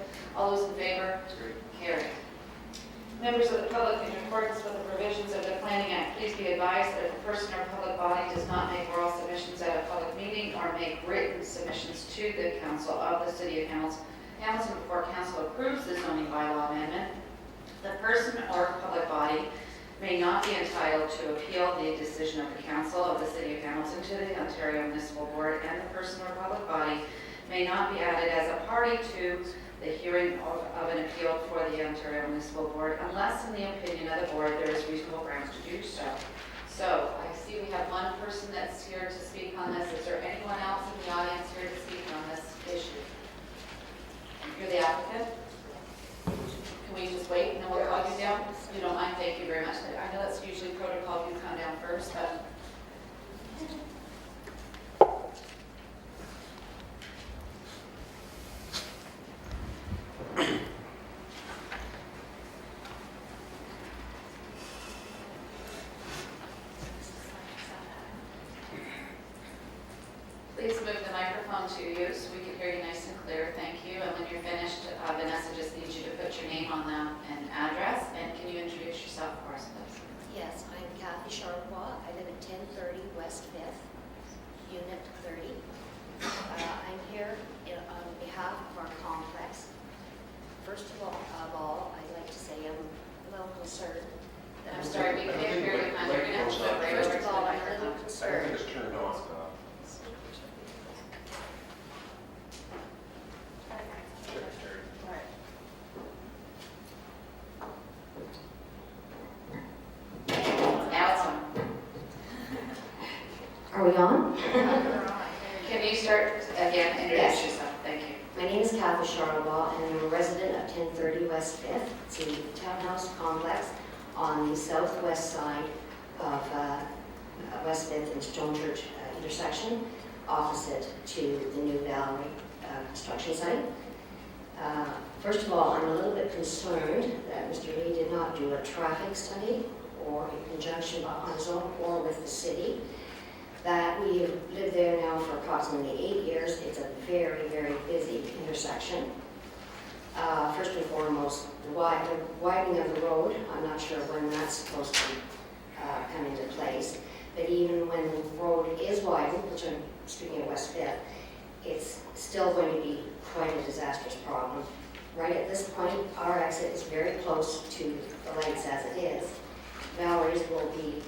Members of the public, in accordance with the provisions of the Planning Act, please be advised that if a person or public body does not make oral submissions at a public meeting or make written submissions to the council of the city of Hamilton before council approves the zoning bylaw amendment, the person or public body may not be entitled to appeal the decision of the council of the city of Hamilton to the Ontario Municipal Board, and the person or public body may not be added as a party to the hearing of an appeal for the Ontario Municipal Board unless, in the opinion of the board, there is reasonable grounds to do so. So I see we have one person that's here to speak on this. Is there anyone else in the audience here to speak on this issue? You're the applicant? Can we just wait and then we'll call you down? You don't mind? Thank you very much. I know that's usually protocol, you come down first, but. Please move the microphone to you so we can hear you nice and clear. Thank you. And when you're finished, Vanessa just needs you to put your name on them and address. And can you introduce yourself for us, please? Yes, I'm Kathy Charlevoix. I live at 1030 West 5th, Unit 30. I'm here on behalf of our complex. First of all, I'd like to say I'm a little concerned. I'm sorry, we can't hear you, hon. You're going to have to go right over to First of the all, I'm a microphone. little concerned. It's turned on. Now it's on. Are we on? Can you start again and introduce yourself? Thank you. My name is Kathy Charlevoix, and I'm a resident of 1030 West 5th. It's a townhouse complex on the southwest side of West 5th and Stone Church intersection, opposite to the new Valerie construction site. First of all, I'm a little bit concerned that Mr. Lee did not do a traffic study or in conjunction on his own or with the city. That we have lived there now for approximately 8 years. It's a very, very busy intersection. First and foremost, the widening of the road, I'm not sure when that's supposed to come into place, but even when the road is widened, which I'm speaking of West 5th, it's still going to be quite a disastrous problem. Right at this point, our exit is very close to the lights as it is. Valerie's will be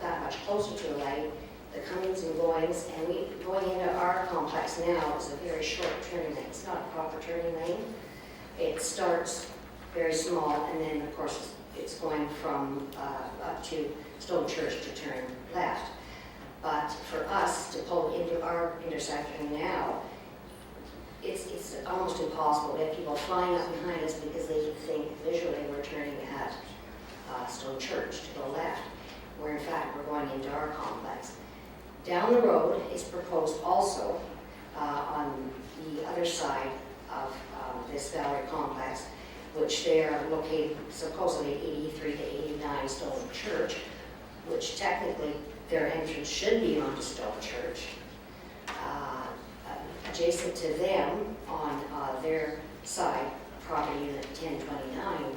that much closer to the light. The comings and goings, and going into our complex now is a very short turning lane. It's not a proper turning lane. It starts very small, and then of course it's going from up to Stone Church to turn left. But for us to pull into our intersection now, it's almost impossible. We have people flying up behind us because they think visually we're turning at Stone Church to go left, where in fact we're going into our complex. Down the road is proposed also on the other side of this Valerie complex, which they are located supposedly 83 to 89 Stone Church, which technically their entrance should be onto Stone Church. Adjacent to them on their side, property unit 1029,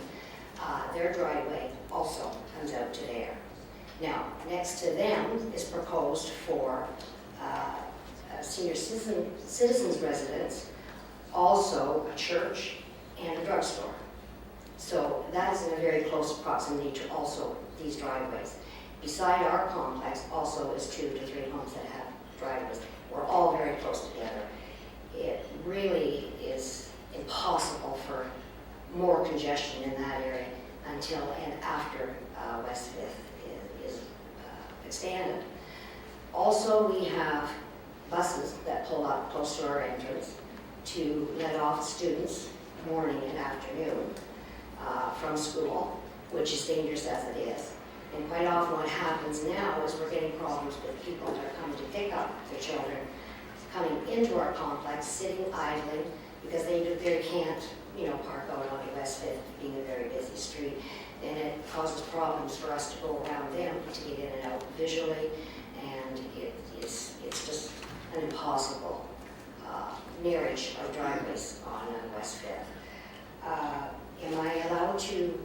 their driveway also comes out to there. Now, next to them is proposed for a senior citizens residence, also a church and a drugstore. So that is in a very close proximity to also these driveways. Beside our complex also is 2 to 3 homes that have driveways. We're all very close together. It really is impossible for more congestion in that area until and after West 5th is expanded. Also, we have buses that pull up close to our entrance to let off students morning and afternoon from school, which is dangerous as it is. And quite often what happens now is we're getting problems with people that are coming to pick up their children, coming into our complex, sitting idling, because they can't, park out on West 5th, being a very busy street. And it causes problems for us to go around them to get in and out visually, and it's just an impossible marriage of driveways on West 5th. Am I allowed to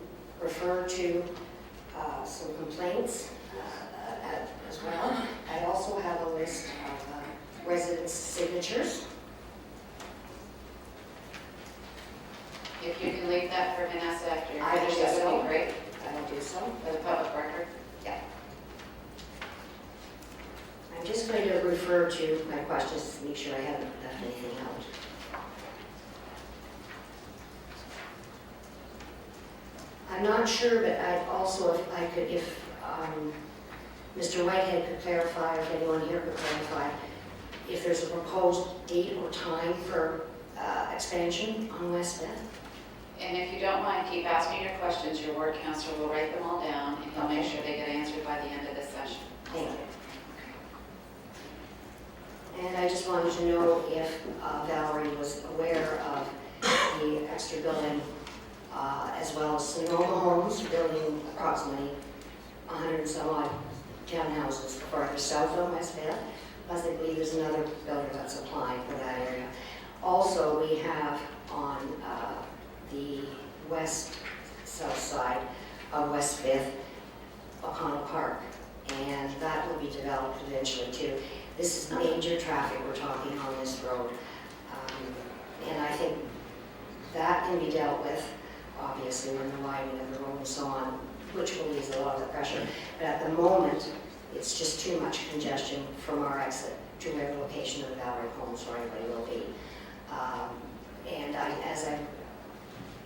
refer to some complaints as well. I also have a list of residents' signatures. If you can leave that for Vanessa after you're I will finished, do that would so. be great, I will do so. for the public record. Yeah. I'm just going to refer to my questions to make sure I haven't left anything out. I'm not sure, but I'd also, if I could, if Mr. Whitehead could clarify, if anyone here could clarify, if there's a proposed date or time for expansion on West Fifth. And if you don't mind, keep asking your questions. Your ward counselor will write them all down, and he'll make sure they get answered by the end of this session. Thank you. And I just wanted to know if Valerie was aware of the extra building, as well as Sonoma Homes, building approximately 100 and some odd townhouses farther south on West Fifth. Plus, I believe there's another builder that's applying for that area. Also, we have on the west-south side of West Fifth, O'Connell Park, and that will be developed eventually too. This is major traffic we're talking on this road, and I think that can be dealt with, obviously, when the widening of the road and so on, which will ease a lot of the pressure. But at the moment, it's just too much congestion from our exit to where the location of the Valerie Homes driveway will be. And as I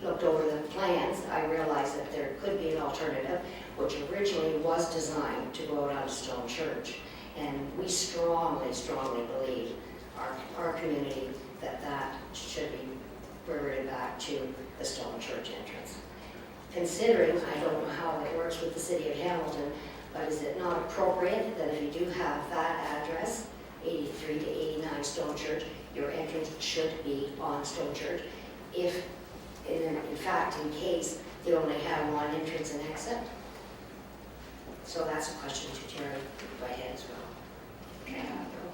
looked over the plans, I realized that there could be an alternative, which originally was designed to go down to Stone Church. And we strongly, strongly believe, our community, that that should be reverted back to the Stone Church entrance. Considering, I don't know how it works with the city of Hamilton, but is it not appropriate that if you do have that address, 83 to 89 Stone Church, your entrance should be on Stone Church? If, in fact, in case they only have one entrance and exit? So that's a question to Terry Whitehead as well.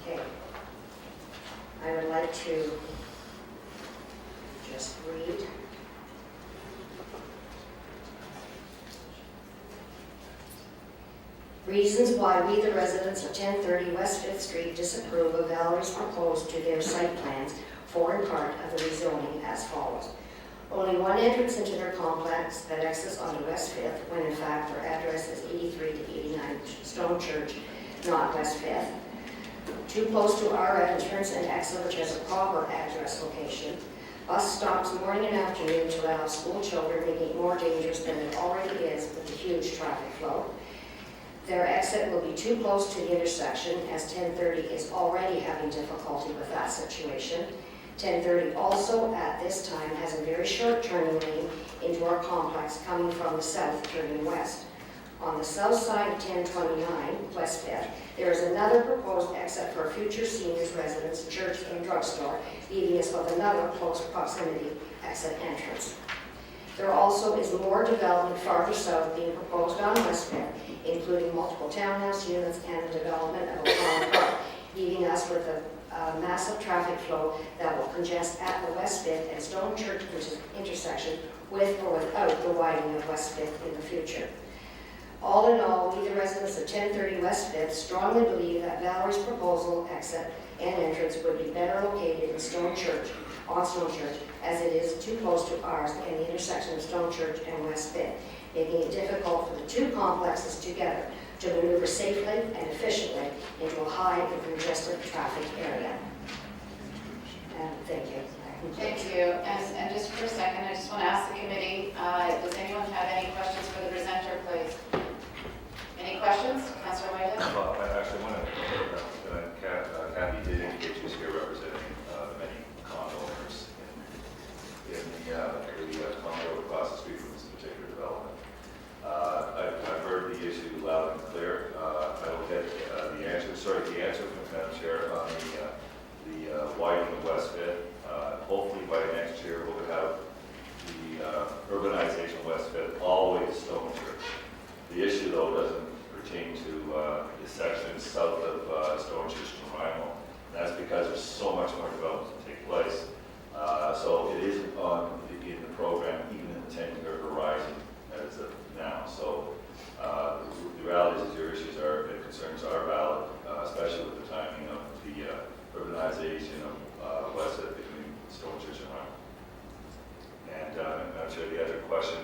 Okay. I would like to just read. Reasons why we, the residents of 1030 West 5th Street, disapprove of Valerie's proposed to their site plans for and part of the rezoning as follows. Only one entrance into their complex that exits onto West 5th, when in fact their address is 83 to 89 Stone Church, not West 5th. Too close to our entrance and exit, which has a proper address location. Bus stops morning and afternoon to allow school children, making it more dangerous than it already is with the huge traffic flow. Their exit will be too close to the intersection, as 1030 is already having difficulty with that situation. 1030 also at this time has a very short turning lane into our complex coming from the south turning west. On the south side of 1029 West 5th, there is another proposed exit for future seniors residence, church, and drugstore, leaving us with another close proximity exit entrance. There also is more development farther south being proposed on West 5th, including multiple townhouse units and the development of O'Connell Park, leaving us with a massive traffic flow that will congest at the West 5th and Stone Church intersection with or without the widening of West 5th in the future. All in all, we, the residents of 1030 West 5th, strongly believe that Valerie's proposal, exit, and entrance would be better located in Stone Church, on Stone Church, as it is too close to ours and the intersection of Stone Church and West 5th, making it difficult for the two complexes together to maneuver safely and efficiently into a high and congested traffic area. And thank you. Thank you. And just for a second, I just want to ask the committee, does anyone have any questions for the presenter, please? Any questions? Councilor Whitehead? Well, I actually want to, Kathy did indicate she was here representing many condo owners in the condo across the street from this particular development. I've heard the issue loud and clear. I will get the answer from Madam Chair on the widening of West 5th. Hopefully by next year we'll have the urbanization of West 5th all the way to Stone Church. The issue though doesn't pertain to the section south of Stone Church to Rimo. That's because there's so much more development to take place. So it isn't in the program, even in the 10-year horizon, as a now. So the reality is your issues and concerns are valid, especially with the timing of the urbanization of West End between Stone Church and Ryan. And I'm sure the other question,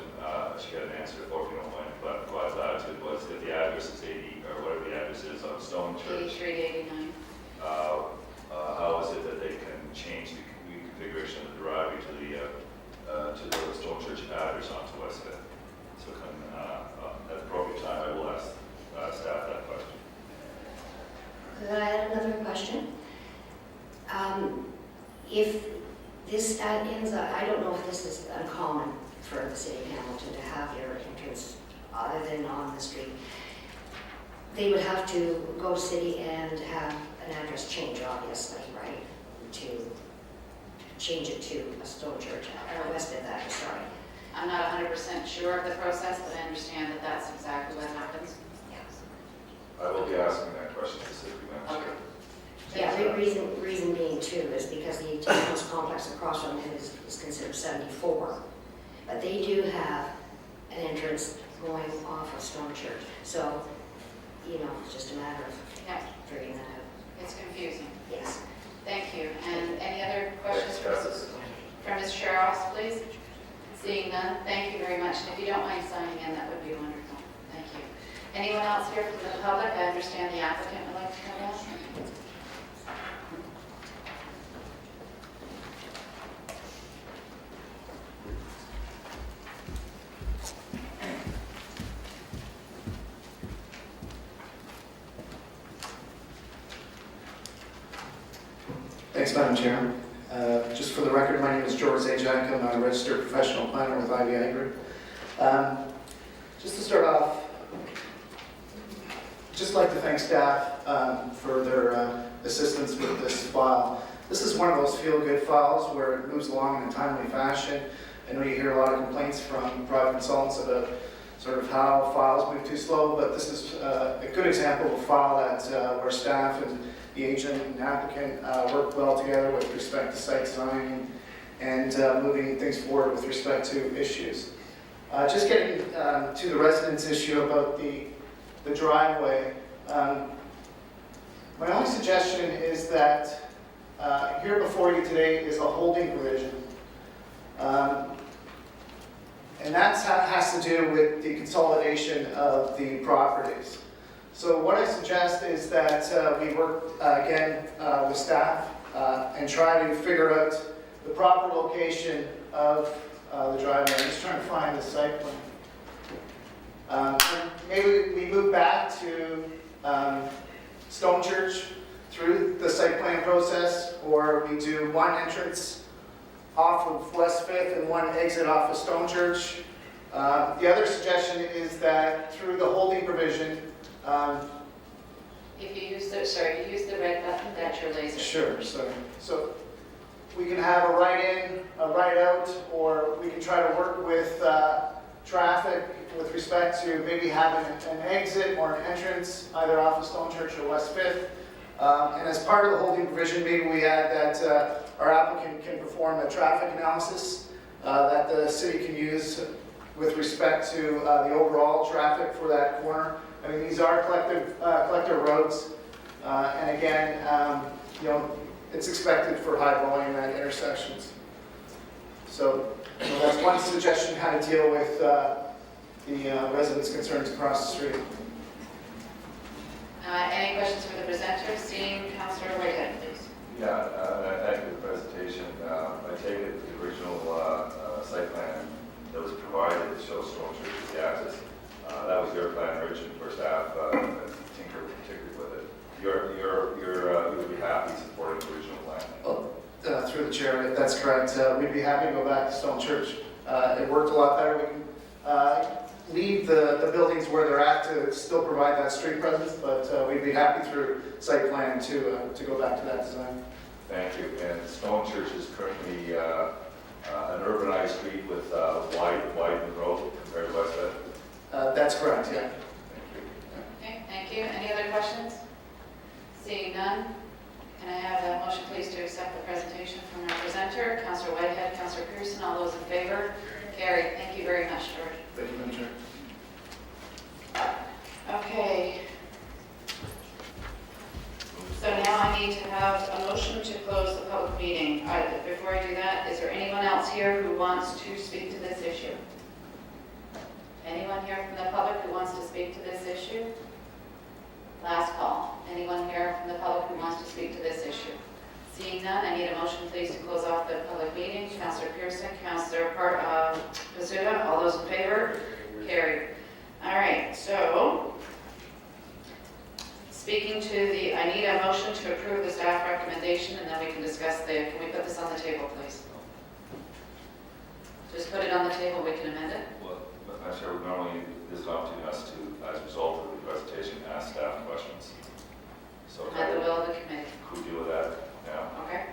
she got an answer for if you don't mind, but what I was added to was if the address is 80, or whatever the address is on Stone Church, 8389. how is it that they can change the reconfiguration of the driveway to the Stone Church address onto West End? So at the appropriate time, I will ask staff that question. Could I add another question? If this ends up, I don't know if this is uncommon for the city of Hamilton to have your entrance other than on the street. They would have to go to city and have an address change, obviously, right? To change it to a Stone Church, or West End address, sorry. I'm not 100% sure of the process, but I understand that that's exactly what happens. I will be asking that question specifically, Madam Chair. Yeah, reason being too is because the townhouse complex across from it is considered 74. But they do have an entrance going off of Stone Church. So, you know, it's just a matter of figuring that out. It's confusing. Yes. Thank you. And any other questions from Ms. Sherross, please? Seeing none, thank you very much. And if you don't mind signing in, that would be wonderful. Thank you. Anyone else here from the public? I understand the applicant would like to come in. Thanks, Madam Chair. Just for the record, my name is George Zajac. I'm a registered professional planner with IBI Group. Just to start off, just like to thank staff for their assistance with this file. This is one of those feel-good files where it moves along in a timely fashion. I know you hear a lot of complaints from private consultants about sort of how files move too slow, but this is a good example of a file that where staff and the agent and applicant work well together with respect to site design and moving things forward with respect to issues. Just getting to the residence issue about the driveway, my only suggestion is that here before you today is a holding provision. And that has to do with the consolidation of the properties. So what I suggest is that we work again with staff and try to figure out the proper location of the driveway. I'm just trying to find the site plan. Maybe we move back to Stone Church through the site plan process, or we do one entrance off of West 5th and one exit off of Stone Church. The other suggestion is that through the holding provision, if you use you use the red button, that's your laser. Sure, sorry. So we can have a right in, a right out, or we can try to work with traffic with respect to maybe having an exit or an entrance either off of Stone Church or West 5th. And as part of the holding provision, maybe we add that our applicant can perform a traffic analysis that the city can use with respect to the overall traffic for that corner. I mean, these are collector roads, and again, you know, it's expected for high volume at intersections. So that's one suggestion how to deal with the residents' concerns across the street. Any questions for the presenter? Seeing Councillor Whitehead, please. Yeah, thank you for the presentation. I take it the original site plan that was provided to show Stone Church's access. That was your plan originally for staff tinker particularly with it. You would be happy supporting the original plan? Well, through the chair, that's correct. We'd be happy to go back to Stone Church. It worked a lot better. We can leave the buildings where they're at to still provide that street presence, but we'd be happy through site plan to go back to that design. Thank you. And Stone Church is currently an urbanized street with widened road compared to West End? That's correct, yeah. Okay, thank you. Any other questions? Seeing none, can I have a motion please to accept the presentation from our presenter, Councillor Whitehead, Councillor Pearson, all those in favor? Carried. Thank you very much, George. Thank you, Madam Chair. need to have a motion to close the public meeting. Before I do that, is there anyone else here who wants to speak to this issue? Anyone here from the public who wants to speak to this issue? Last call. Anyone here from the public who wants to speak to this issue? Seeing none, I need a motion, please, to close off the public meeting. Councillor Pearson, Councillor Pizzuto, all those in favor? Carried. All right, so, speaking to the, I need a motion to approve the staff recommendation, and then we can discuss can we put this on the table, please? Just put it on the table, we can amend it? Well, I'm sure normally this is an opportunity us to, as a result of the presentation, ask staff questions. So At the will of the committee. could we deal with that now? Okay.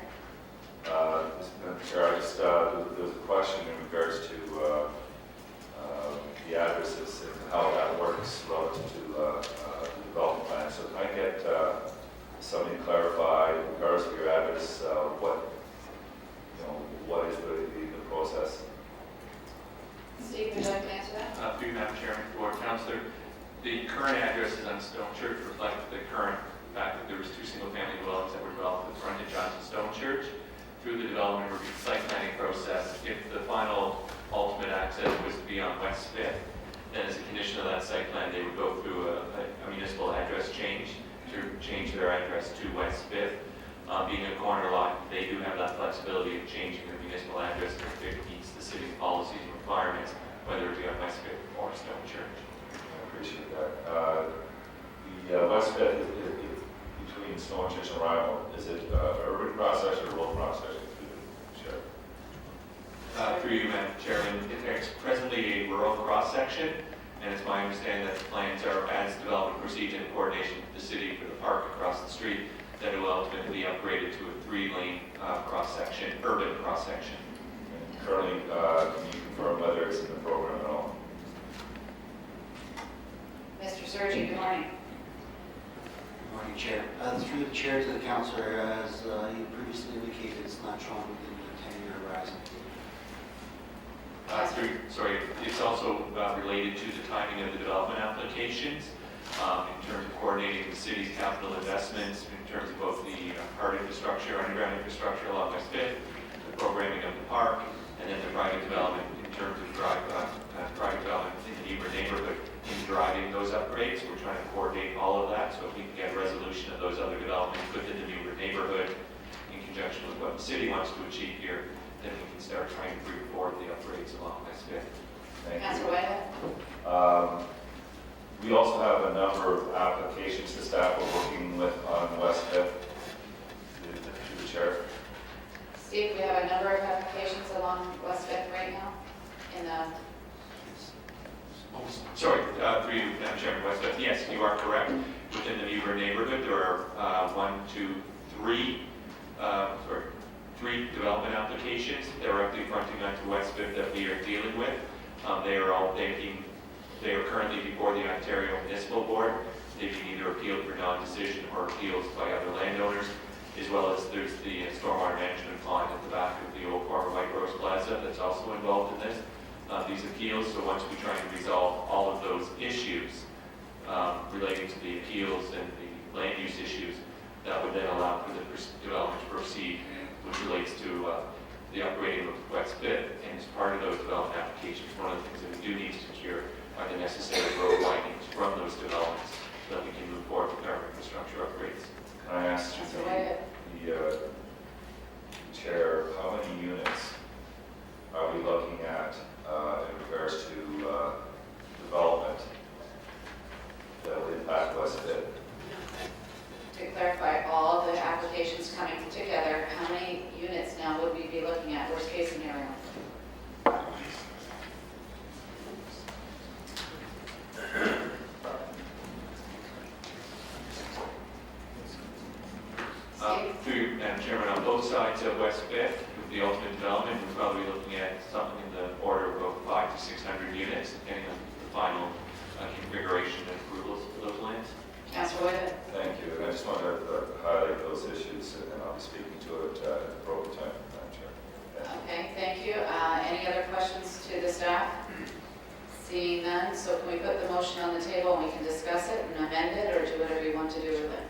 Mr. Chair, there was a question in regards to the addresses and how that works relative to the development plan. So can I get somebody to clarify, in regards to your address, what is the process? Steve, would you like to answer that? Through you, Madam Chairman, for Councillor, the current addresses on Stone Church reflect the current fact that there was 2 single-family dwellings that were developed with frontage onto Stone Church. Through the development review site planning process, if the final ultimate access was to be on West 5th, then as a condition of that site plan, they would go through a municipal address change to change their address to West 5th. Being a corner lot, they do have that flexibility of changing their municipal address if it meets the city's policies and requirements, whether it be on West 5th or Stone Church. I appreciate that. The West 5th is between Stone Church and Rimo. Is it urban cross section or rural cross section? Through you, Madam Chairman, it's presently a rural cross-section, and it's my understanding that the plans are, as development proceeds in coordination with the city for the park across the street, that it will ultimately be upgraded to a 3-lane cross-section, urban cross-section. Currently, can you confirm whether it's in the program at all? Mr. Sergi, good morning. Good morning, Chair. Through the chair to the councillor, as you previously indicated, it's not shown within the 10-year horizon. It's also related to the timing of the development applications in terms of coordinating the city's capital investments, in terms of both the hard infrastructure, underground infrastructure along West 5th, the programming of the park, and then the private development in terms of private development in the Neighbor neighborhood in driving those upgrades. We're trying to coordinate all of that, so if we can get a resolution of those other developments within the Neighbor neighborhood in conjunction with what the city wants to achieve here, then we can start trying to bring forward the upgrades along West 5th. Thank Councilor you. Whitehead? We also have a number of applications the staff are working with on West 5th. Through the chair. Steve, we have a number of applications along West 5th right now in the... Through you, Madam Chairman, West 5th. Yes, you are correct. Within the Neighbor neighborhood, there are 3 development applications directly fronting onto West 5th that we are dealing with. They are currently before the Ontario Municipal Board. They've been either appealed for non-decision or appeals by other landowners, as well as there's the stormwater management pond at the back of the old former White Rose Plaza that's also involved in this. These appeals, so once we try and resolve all of those issues relating to the appeals and the land use issues, that would then allow for the development to proceed, which relates to the upgrading of West 5th. And as part of those development applications, one of the things that we do need to secure are the necessary road widenings from those developments so that we can move forward with our infrastructure upgrades. Can I ask the chair, how many units are we looking at in regards to development that will impact West 5th? To clarify, all the applications coming together, how many units now would we be looking at, worst case scenario? Through you, Madam Chairman, on both sides of West 5th, with the ultimate development, we're probably looking at something in the order of about 500 to 600 units, depending on the final configuration and approvals for those lands. Councilor Whitehead? Thank you. And I just wanted to highlight those issues, and I'll be speaking to it at the appropriate time, Madam Chair. Okay, thank you. Any other questions to the staff? Seeing none, so can we put the motion on the table and we can discuss it and amend it, or do whatever you want to do with it?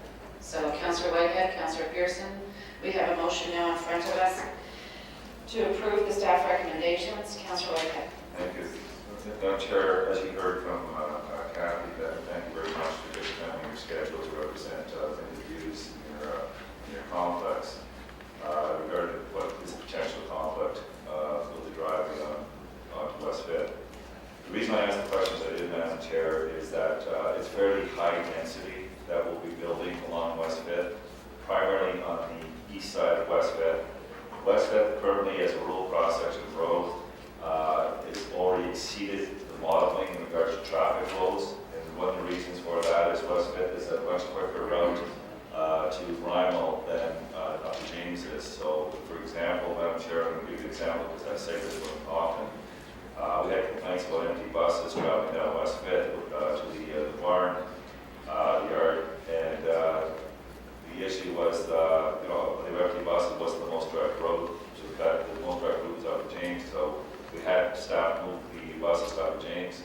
So Councillor Whitehead, Councillor Pearson, we have a motion now in front of us to approve the staff recommendations. Councillor Whitehead. Thank you. Madam Chair, as you heard from Kathy, thank you very much for extending your schedule to represent the views in your complex regarding what is a potential conflict with the driveway on West Fifth. The reason I asked the questions I did, Madam Chair, is that it's fairly high density that we'll be building along West Fifth, primarily on the east side of West Fifth. West Fifth currently, as a rural cross-section of road, it's already exceeded the modeling in regards to traffic flows. And one of the reasons for that is West Fifth is a much quicker route to Rymal than up to James is. So, for example, Madam Chair, I'm going to give you an example because I say this one often. We had complaints about empty buses traveling down West Fifth to the barn yard, and the issue was, the empty buses wasn't the most direct road. So the most direct route was out of James. So we had staff move the buses out of James.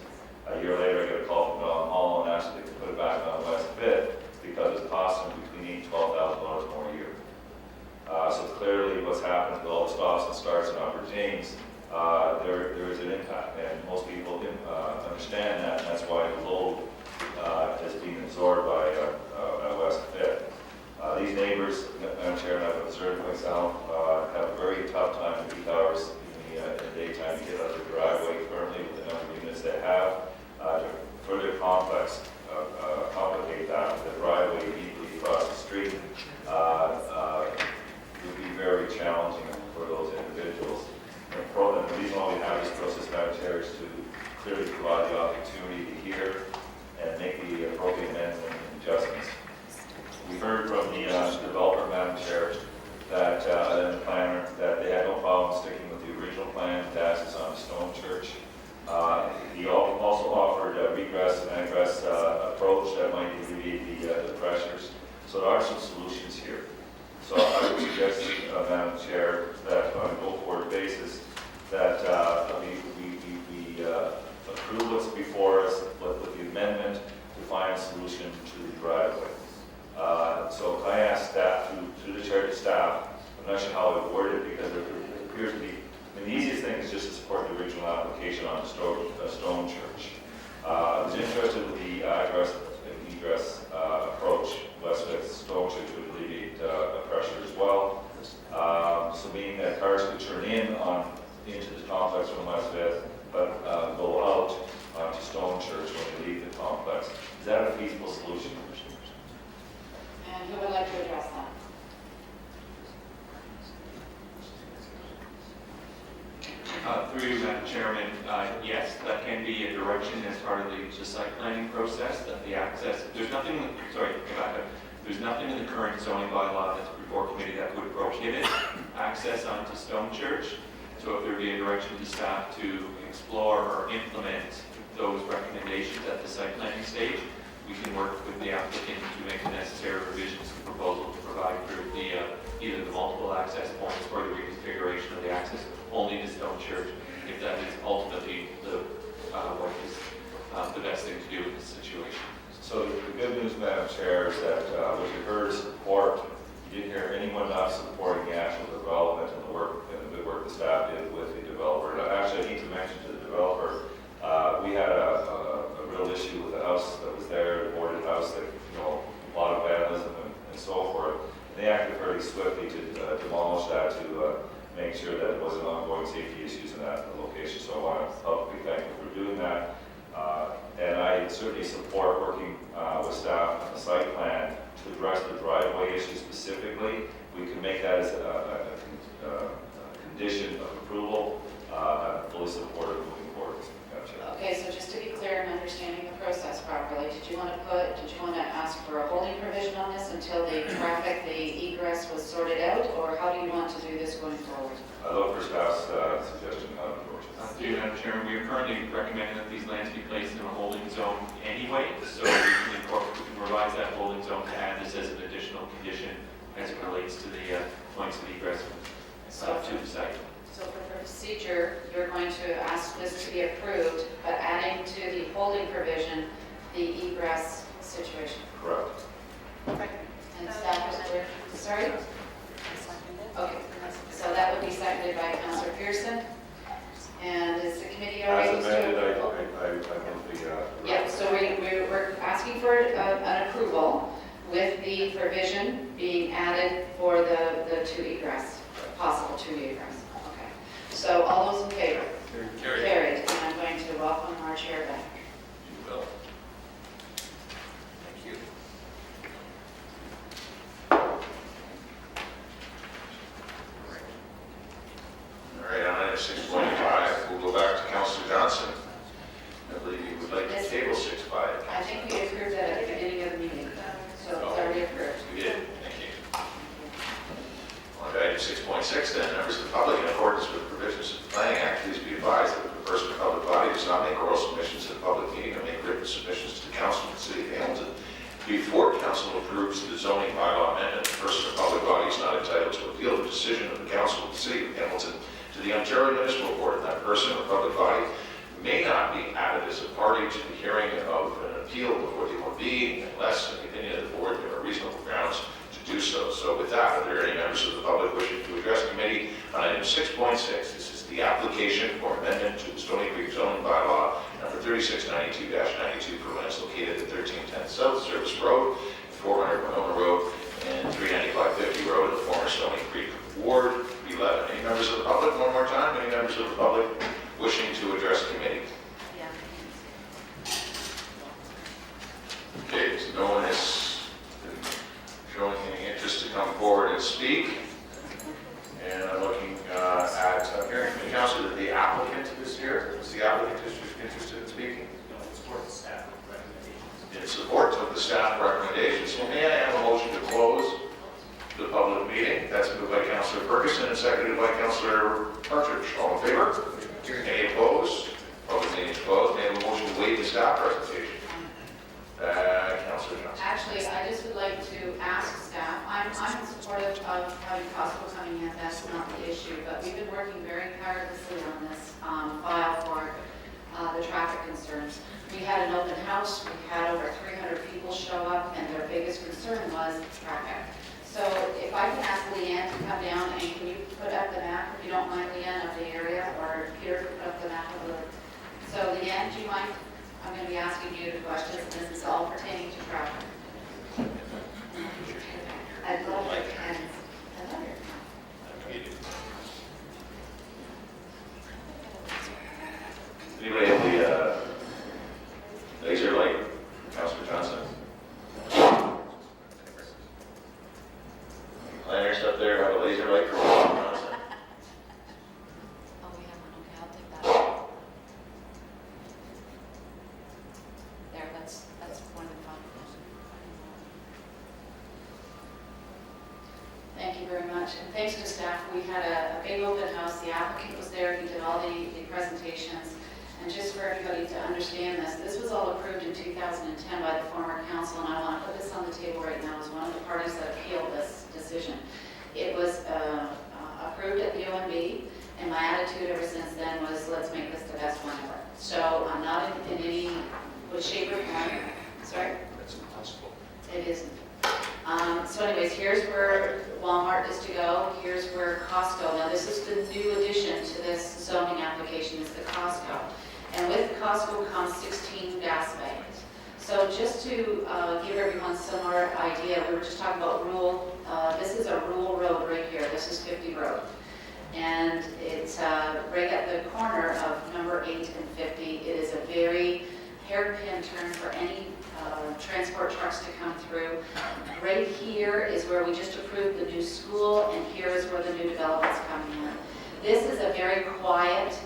A year later, I got a call from Don Hall and asked if they could put it back on West Fifth because it's costing between $12,000 more a year. So clearly, what's happened with all the stops and starts in Upper James, there is an impact, and most people understand that, and that's why the load is being absorbed by West Fifth. These neighbors, Madam Chair, and I've observed myself, have a very tough time in peak hours in the daytime to get out of the driveway currently with the number of units they have. To further complicate that, the driveway immediately across the street would be very challenging for those individuals. And the reason why we have this process, Madam Chair, is to clearly provide the opportunity to hear and make the appropriate amendments and adjustments. We heard from the developer, Madam Chair, that and the planner, that they had no problem sticking with the original plan to access on Stone Church. He also offered a regress and egress approach that might alleviate the pressures. So there are some solutions here. So I would suggest, Madam Chair, that on a go-forward basis, that we approve what's before us with the amendment to find a solution to the driveway. So I asked staff, through the chair to staff, I'm not sure how I would word it because it appears to be, the easiest thing is just to support the original application on Stone Church. I was interested with the egress approach. West Fifth Stone Church would alleviate pressure as well. So meaning that cars could turn into the complex from West Fifth, but go out onto Stone Church when they leave the complex. Is that a feasible solution? And who would like to address that? Through you, Madam Chairman, yes, that can be a direction as part of the site planning process, that the access, there's nothing in the current zoning bylaw that's before committee that would prohibit access onto Stone Church. So if there be a direction to staff to explore or implement those recommendations at the site planning stage, we can work with the applicant to make the necessary revisions to the proposal to provide for either the multiple access points or the reconfiguration of the access only to Stone Church, if that is ultimately what is the best thing to do in this situation. So the good news, Madam Chair, is that what you heard is support. You didn't hear anyone not supporting the actual development and the good work the staff did with the developer. And actually, I need to mention to the developer, we had a real issue with the house that was there, the boarded house, that a lot of vandalism and so forth. They acted very swiftly to demolish that to make sure that there wasn't ongoing safety issues in that location. So I want to publicly thank you for doing that. And I certainly support working with staff on the site plan to address the driveway issue specifically. We can make that as a condition of approval. I'm fully supportive of moving forward. Okay, so just to be clear and understanding the process properly, did you want to ask for a holding provision on this until the traffic, the egress was sorted out, or how do you want to do this going forward? I look for staff's suggestion on approaches. Through you, Madam Chairman, we are currently recommending that these lands be placed in a holding zone anyway, so we can revise that holding zone to add this as an additional condition as it relates to the points of egress to the site. So for procedure, you're going to ask this to be approved, but adding to the holding provision, the egress situation. Correct. And sorry? Okay, so that would be seconded by Councillor Pearson. And is the committee all right? As amended, I move the. Yeah, so we're asking for an approval with the provision being added for the two egress, possible two egress. Okay. So all those in favor? Carried. Carried. And I'm going to welcome our chair back. You will. Thank you. All right, on item 6.5, we'll go back to Councillor Johnson. I believe you would like to table 6.5. I think we approved that at the beginning of the meeting, so it's already approved. We did, thank you. On to item 6.6 then, members of the public, in accordance with the provisions of the Planning Act, please be advised that if a person or public body does not make oral submissions at a public meeting or make written submissions to the council of the city of Hamilton before council approves the zoning bylaw amendment, the person or public body is not entitled to appeal the decision of the council of the city of Hamilton to the Ontario Municipal Board, and that person or public body may not be added as a party to the hearing of an appeal before the OMB unless, in the opinion of the board, there are reasonable grounds to do so. So with that, are there any members of the public wishing to address the committee on item 6.6? This is the application for amendment to the Stony Creek zoning bylaw number 3692-92 for lands located at 1310 South Service Road, 400 Winona Road, and 39550 Road in the former Stony Creek Ward 11. Any members of the public, one more time, any members of the public wishing to address the committee? Okay, so no one has been showing any interest to come forward and speak. And I'm looking at hearing from the council that the applicant is here. Is the applicant interested in speaking? Support the staff recommendations. In support of the staff recommendations. So may I have a motion to close the public meeting? That's moved by Councillor Ferguson and seconded by Councillor Partridge. All in favor? Any opposed? Public meeting is closed. May I have a motion to waive the staff presentation? Councillor Johnson. Actually, I just would like to ask staff, I'm supportive of having Costco coming in, that's not the issue, but we've been working very tirelessly on this file for the traffic concerns. We had an open house, we had over 300 people show up, and their biggest concern was traffic. So if I can ask Leanne to come down, and can you put up the map, if you don't mind, Leanne, of the area, or Peter can put up the map of the... So Leanne, do you mind? I'm going to be asking you the questions, and this is all pertaining to traffic. I'd love it, and I love it. Anybody have the laser light? Councillor Johnson. Planners up there have a laser light for Councillor Johnson? Oh, we have one, okay, I'll take that. There, that's more than fine. Thank you very much, and thanks to staff. We had a big open house, the applicant was there, he did all the presentations. And just for everybody to understand this, this was all approved in 2010 by the former council, and I want to put this on the table right now as one of the parties that appealed this decision. It was approved at the OMB, and my attitude ever since then was, let's make this the best one ever. So I'm not in any shape or form. Sorry? That's impossible. It isn't. So anyways, here's where Walmart is to go. Here's where Costco. Now this is the new addition to this zoning application, is the Costco. And with Costco comes 16 gas bags. So just to give everyone some more idea, we were just talking about rural, this is a rural road right here. This is 50 Road. And it's right at the corner of number 8 and 50. It is a very hairpin turn for any transport trucks to come through. Right here is where we just approved the new school, and here is where the new development's coming in. This is a very quiet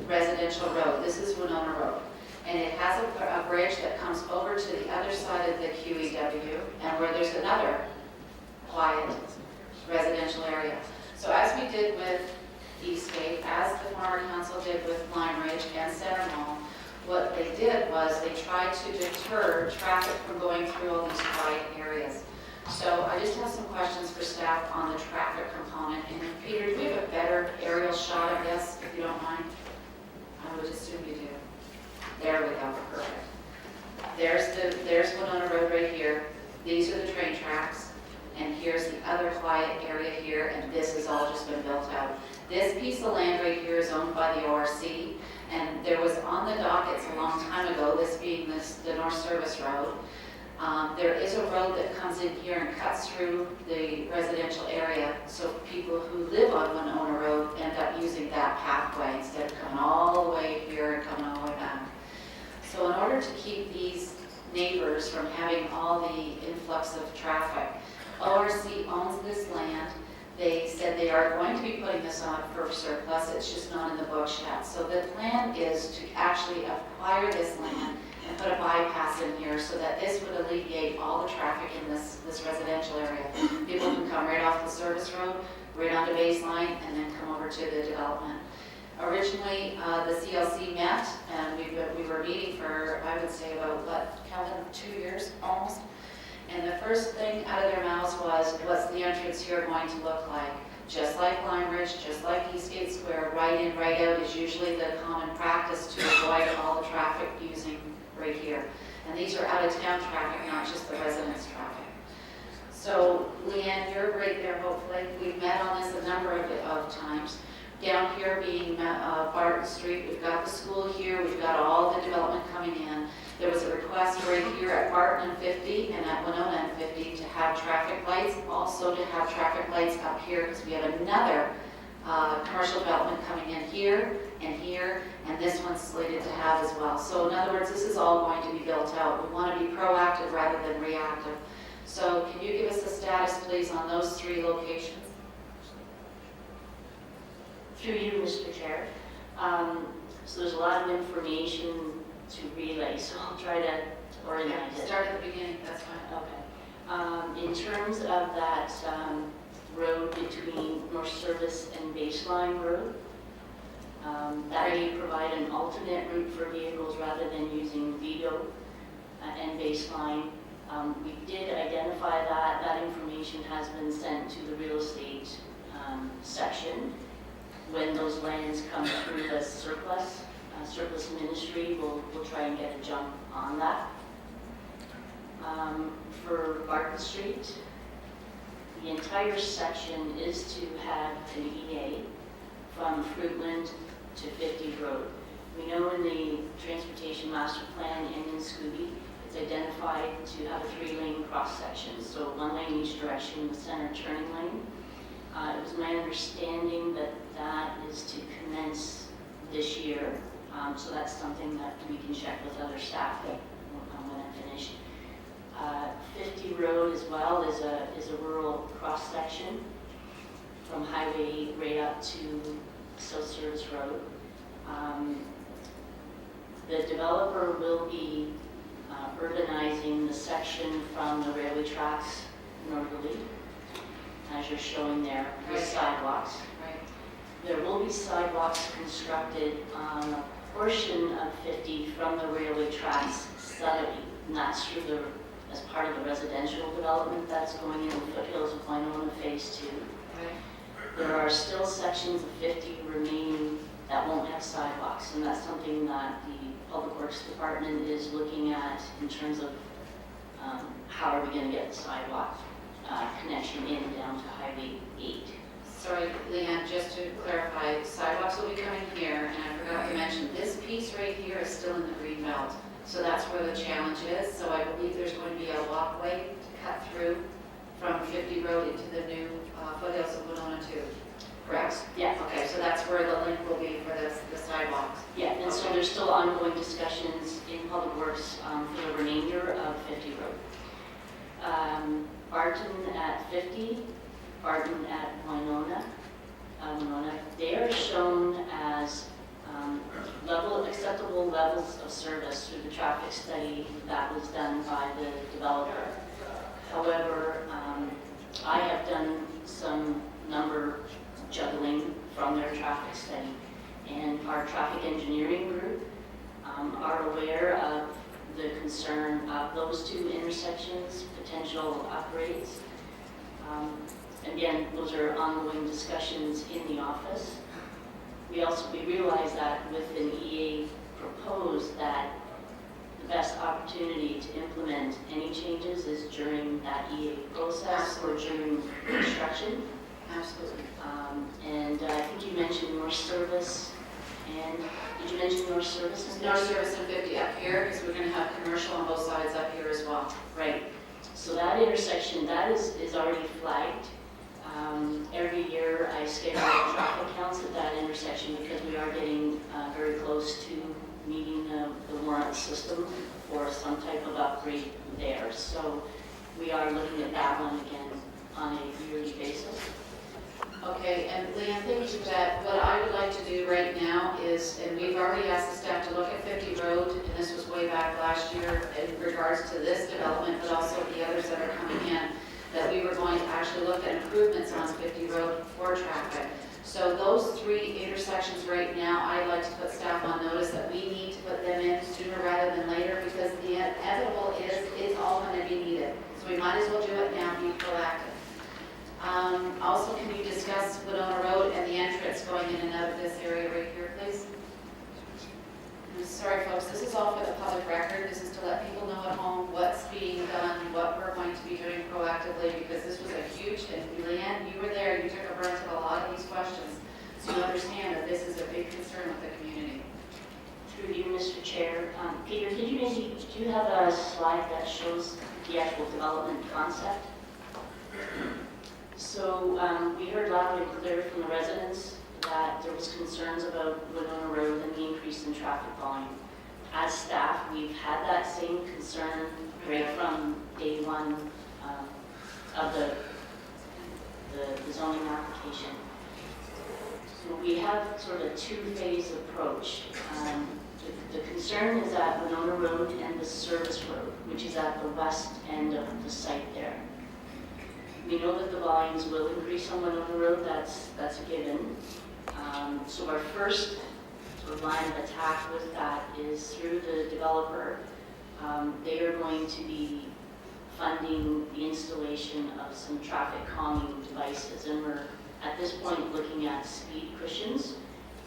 residential road. This is Winona Road. And it has a bridge that comes over to the other side of the QEW, and where there's another quiet residential area. So as we did with Eastgate, as the former council did with Lime Ridge and Center Mall, what they did was they tried to deter traffic from going through all these quiet areas. So I just have some questions for staff on the traffic component. And Peter, do we have a better aerial shot of this, if you don't mind? I would assume you do. There we go, perfect. There's Winona Road right here. These are the train tracks. and here's the other quiet area here, and this has all just been built out. This piece of land right here is owned by the ORC, and there was on the dockets a long time ago, this being the North Service Road. There is a road that comes in here and cuts through the residential area, so people who live on Winona Road end up using that pathway instead of coming all the way here and coming all the way back. So in order to keep these neighbors from having all the influx of traffic, ORC owns this land. They said they are going to be putting this on for surplus, it's just not in the books yet. So the plan is to actually acquire this land and put a bypass in here so that this would alleviate all the traffic in this residential area. People can come right off the service road, right onto Baseline, and then come over to the development. Originally, the CLC met, and we were meeting for, I would say, about, what, Calvin, 2 years almost? And the first thing out of their mouths was, what's the entrance here going to look like? Just like Lime Ridge, just like Eastgate Square, right in, right out is usually the common practice to avoid all the traffic using right here. And these are out-of-town traffic, not just the residents' traffic. So, Leanne, you're right there, hopefully. We've met on this a number of times. Down here being Barton Street, we've got the school here, we've got all the development coming in. There was a request right here at Barton and 50 and at Winona and 50 to have traffic lights, also to have traffic lights up here because we have another commercial development coming in here, and this one's slated to have as well. So in other words, this is all going to be built out. We want to be proactive rather than reactive. So can you give us a status, please, on those 3 locations? Through you, Mr. Chair. So there's a lot of information to relay, so I'll try to organize it. Start at the beginning, that's fine. Okay. In terms of that road between North Service and Baseline Road, that may provide an alternate route for vehicles rather than using Vigo and Baseline. We did identify that. That information has been sent to the real estate section. When those lands come through the surplus ministry, we'll try and get a jump on that. For Barton Street, the entire section is to have an EA from Fruitland to 50 Road. We know in the Transportation Master Plan and in Scooby, it's identified to have a 3-lane cross-section, so 1 lane each direction, the center turning lane. It was my understanding that that is to commence this year, so that's something that we can check with other staff when I'm finished. 50 Road as well is a rural cross-section from Highway right up to South Service Road. The developer will be urbanizing the section from the railway tracks northerly, as you're showing there, with sidewalks. Right. There will be sidewalks constructed on a portion of 50 from the railway tracks southerly, and that's through as part of the residential development that's going in the foothills of Winona Phase 2. Right. There are still sections of 50 remaining that won't have sidewalks, and that's something that the Public Works Department is looking at in terms of how are we going to get the sidewalk connection in down to Highway 8. Sorry, Leanne, just to clarify, sidewalks will be coming here, and I forgot to mention, this piece right here is still in the green belt. So that's where the challenge is. So I believe there's going to be a walkway to cut through from 50 Road into the new foothills of Winona 2. Correct? Yeah. Okay, so that's where the link will be for the sidewalks. Yeah, and so there's still ongoing discussions in Public Works for the remainder of 50 Road. Barton at 50, Barton at Winona, they are shown as acceptable levels of service through the traffic study that was done by the developer. However, I have done some number juggling from their traffic study, and our traffic engineering group are aware of the concern of those 2 intersections, potential upgrades. Again, those are ongoing discussions in the office. We realize that with an EA proposed, that the best opportunity to implement any changes is during that that EA process or during construction. Absolutely. And I think you mentioned North Service, and did you mention North Service? North Service and 50 up here, because we're going to have commercial on both sides up here as well. Right. So that intersection, that is already flagged. Every year I schedule traffic counts at that intersection because we are getting very close to meeting the warrant system for some type of upgrade there. So we are looking at that one again on a yearly basis. Okay, and Leanne, thank you for that. What I would like to do right now is, and we've already asked the staff to look at 50 Road, and this was way back last year in regards to this development, but also the others that are coming in, that we were going to actually look at improvements on 50 Road for traffic. So those 3 intersections right now, I'd like to put staff on notice that we need to put them in sooner rather than later, because the inevitable is it's all going to be needed. So we might as well do it now, be proactive. Also, can you discuss Winona Road and the entrance going in and out of this area right here, please? I'm sorry, folks, this is all for the public record. This is to let people know at home what's being done, what we're going to be doing proactively, because this was a huge, and Leanne, you were there, you took a brunt of a lot of these questions. So you understand that this is a big concern with the community. Through you, Mr. Chair. Peter, do you have a slide that shows the actual development concept? So we heard loud and clear from the residents that there was concerns about Winona Road and the increase in traffic volume. As staff, we've had that same concern right from day one of the zoning application. So we have sort of a 2-phase approach. The concern is at Winona Road and the service road, which is at the west end of the site there. We know that the volumes will increase on Winona Road, that's a given. So our first sort of line of attack with that is through the developer. They are going to be funding the installation of some traffic calming devices, and we're at this point looking at speed cushions,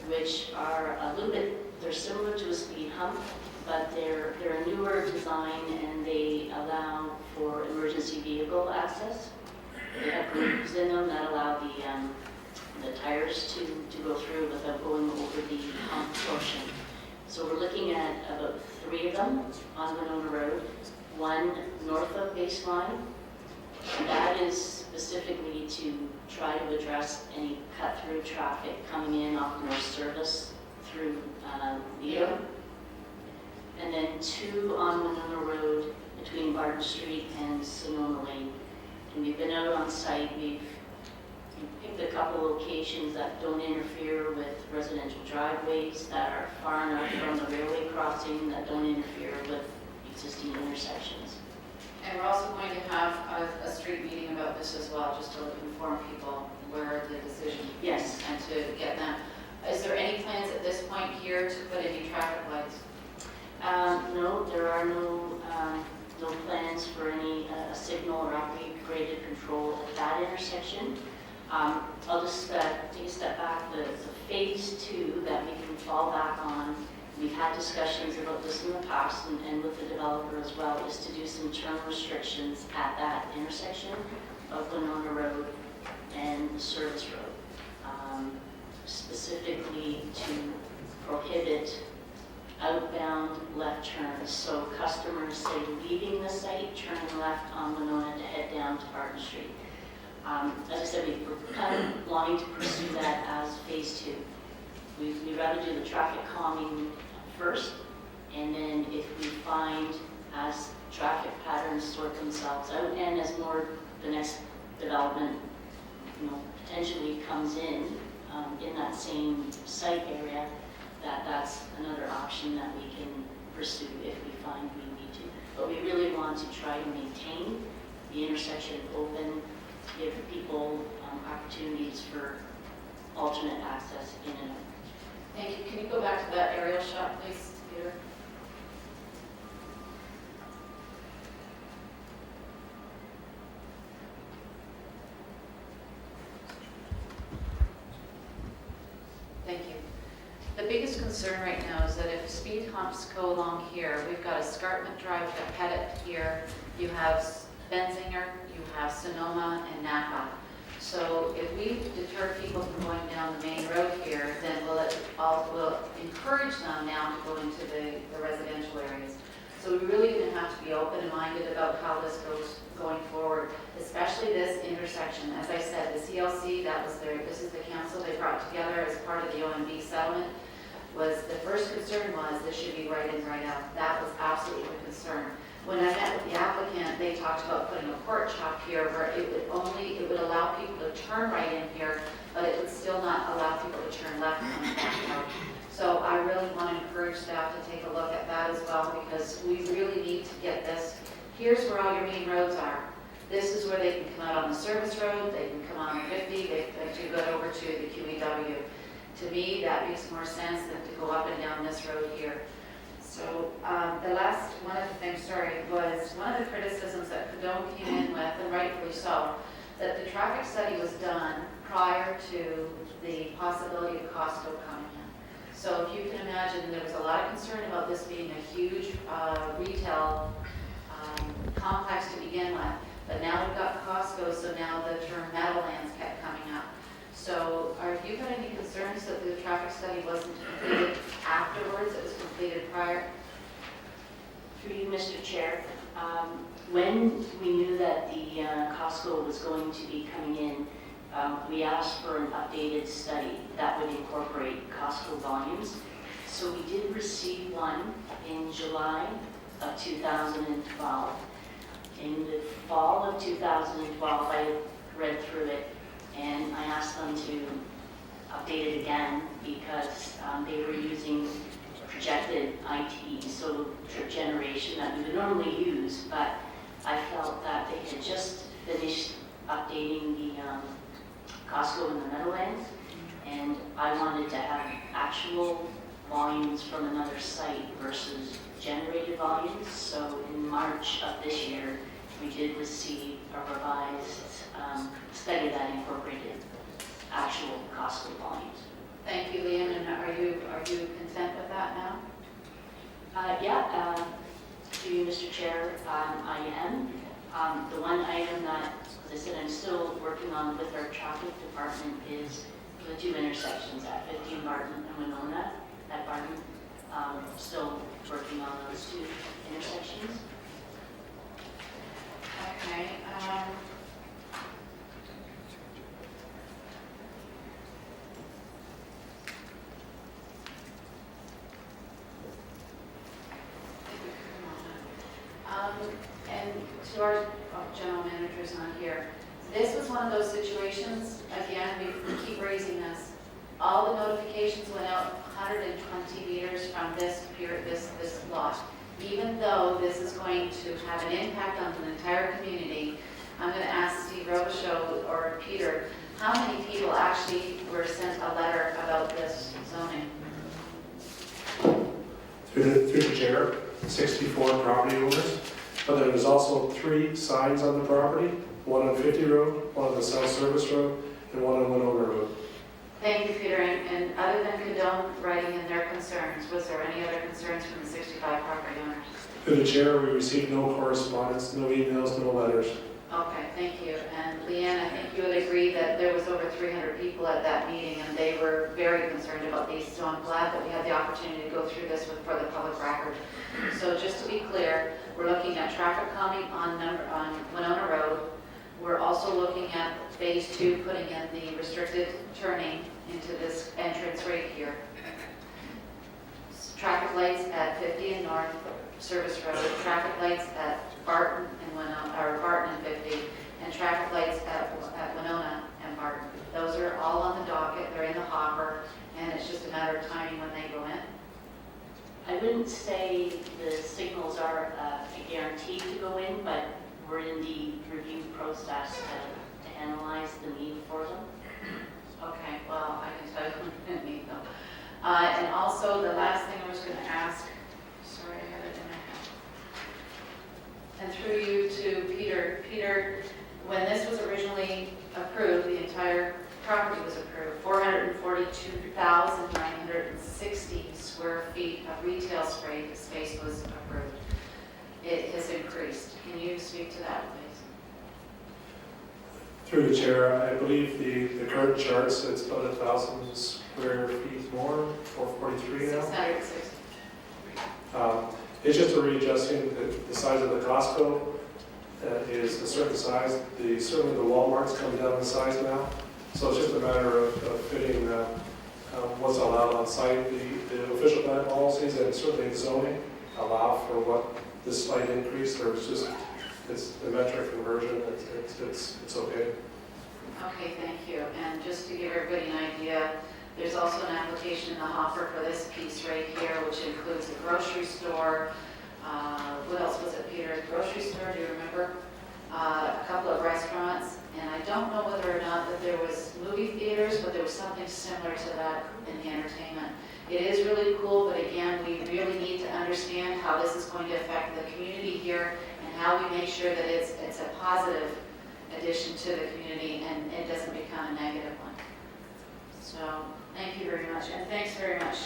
which are a little bit, they're similar to a speed hump, but they're a newer design and they allow for emergency vehicle access. They have grooves in them that allow the tires to go through without going over the hump portion. So we're looking at about 3 of them on Winona Road, one north of baseline, and that is specifically to try to address any cut-through traffic coming in off North Service through Leo. And then 2 on Winona Road between Barton Street and Sonoma Lane. And we've been out on site, we've picked a couple locations that don't interfere with residential driveways, that are far enough from the railway crossing, that don't interfere with existing intersections. And we're also going to have a street meeting about this as well, just to inform people where the decision is. Yes. And to get them. Is there any plans at this point here to put any traffic lights? No, there are no plans for any signal or upgraded control at that intersection. I'll just take a step back. The phase 2 that we can fall back on, we've had discussions about this in the past and with the developer as well, is to do some turn restrictions at that intersection of Winona Road and the service road, specifically to prohibit outbound left turns. So customers, say, leaving the site, turning left on Winona to head down to Barton Street. As I said, we're kind of wanting to pursue that as phase 2. We'd rather do the traffic calming first, and then if we find as traffic patterns sort themselves out and as more the next development, potentially comes in that same site area, that's another option that we can pursue if we find we need to. But we really want to try to maintain the intersection open, give people opportunities for alternate access in and out. Thank you. Can you go back to that aerial shot, please, Peter? Thank you. The biggest concern right now is that if speed humps go along here, we've got escarpment drive to head it here. You have Benzinger, you have Sonoma, and Napa. So if we deter people from going down the main road here, then we'll encourage them now to go into the residential areas. So we're really going to have to be open and minded about how this goes going forward, especially this intersection. As I said, the CLC, this is the council they brought together as part of the OMB settlement, was the first concern was this should be right in, right out. That was absolutely the concern. When I met with the applicant, they talked about putting a pork chop here where it would allow people to turn right in here, but it would still not allow people to turn left coming back out. So I really want to encourage staff to take a look at that as well, because we really need to get this. Here's where all your main roads are. This is where they can come out on the service road, they can come on 50, they can go over to the QEW. To me, that makes more sense than to go up and down this road here. So one of the things, was one of the criticisms that Cadone came in with, and rightfully so, that the traffic study was done prior to the possibility of Costco coming in. So if you can imagine, there was a lot of concern about this being a huge retail complex to begin with, but now we've got Costco, so now the term Meadowlands kept coming up. So have you got any concerns that the traffic study wasn't completed afterwards, it was completed prior? Through you, Mr. Chair, when we knew that the Costco was going to be coming in, we asked for an updated study that would incorporate Costco volumes. So we did receive one in July of 2012. In the fall of 2012, I read through it and I asked them to update it again because they were using projected IT, so trip generation that we would normally use, but I felt that they had just finished updating the Costco in the Meadowlands, and I wanted to have actual volumes from another site versus generated volumes. So in March of this year, we did receive a revised study that incorporated actual Costco volumes. Thank you, Leanne, and are you content with that now? To you, Mr. Chair, I am. The one item that, as I said, I'm still working on with our traffic department is the two intersections at 15 Barton and Winona at Barton. Still working on those two intersections. Okay. And to our general managers on here, this was one of those situations, again, we keep raising this. All the notifications went out 120 meters from this lot. Even though this is going to have an impact on the entire community, I'm going to ask Steve Robichaud or Peter, how many people actually were sent a letter about this zoning? Through the chair, 64 property owners, but there was also 3 signs on the property, one on 50 Road, one on the South Service Road, and one on Winona Road. Thank you, Peter. And other than Cadone writing in their concerns, was there any other concerns from the 65 property owners? Through the chair, we received no correspondence, no emails, no letters. Okay, thank you. And Leanne, I think you would agree that there was over 300 people at that meeting and they were very concerned about these. So I'm glad that we had the opportunity to go through this for the public record. So just to be clear, we're looking at traffic calming on Winona Road. We're also looking at phase 2, putting in the restricted turning into this entrance right here. Traffic lights at 50 and North Service Road, traffic lights at Barton and Winona, or Barton and 50, and traffic lights at Winona and Barton. Those are all on the docket, they're in the hopper, and it's just a matter of timing when they go in. I wouldn't say the signals are a guarantee to go in, but we're in the review process to analyze the need for them. Okay, well, I can tell you we didn't need them. And also, the last thing I was going to ask, sorry, I had it in my head. And through you to Peter. Peter, when this was originally approved, the entire property was approved, 442,960 square feet of retail space was approved. It has increased. Can you speak to that, please? Through the chair, I believe the current charts, it's about 1,000 square feet more, 443 now. 660. It's just a readjusting the size of the Costco is a certain size. Certainly the Walmart's come down in size now. So it's just a matter of fitting what's allowed on site. The official plan policies and certainly the zoning allow for what this slight increase. It's the metric conversion. It's okay. Okay, thank you. And just to give everybody an idea, there's also an application in the hopper for this piece right here, which includes a grocery store. What else was it, Peter? A grocery store, do you remember? A couple of restaurants, and I don't know whether or not that there was movie theaters, but there was something similar to that in the entertainment. It is really cool, but again, we really need to understand how this is going to affect the community here and how we make sure that it's a positive addition to the community and it doesn't become a negative one. So, thank you very much, and thanks very much,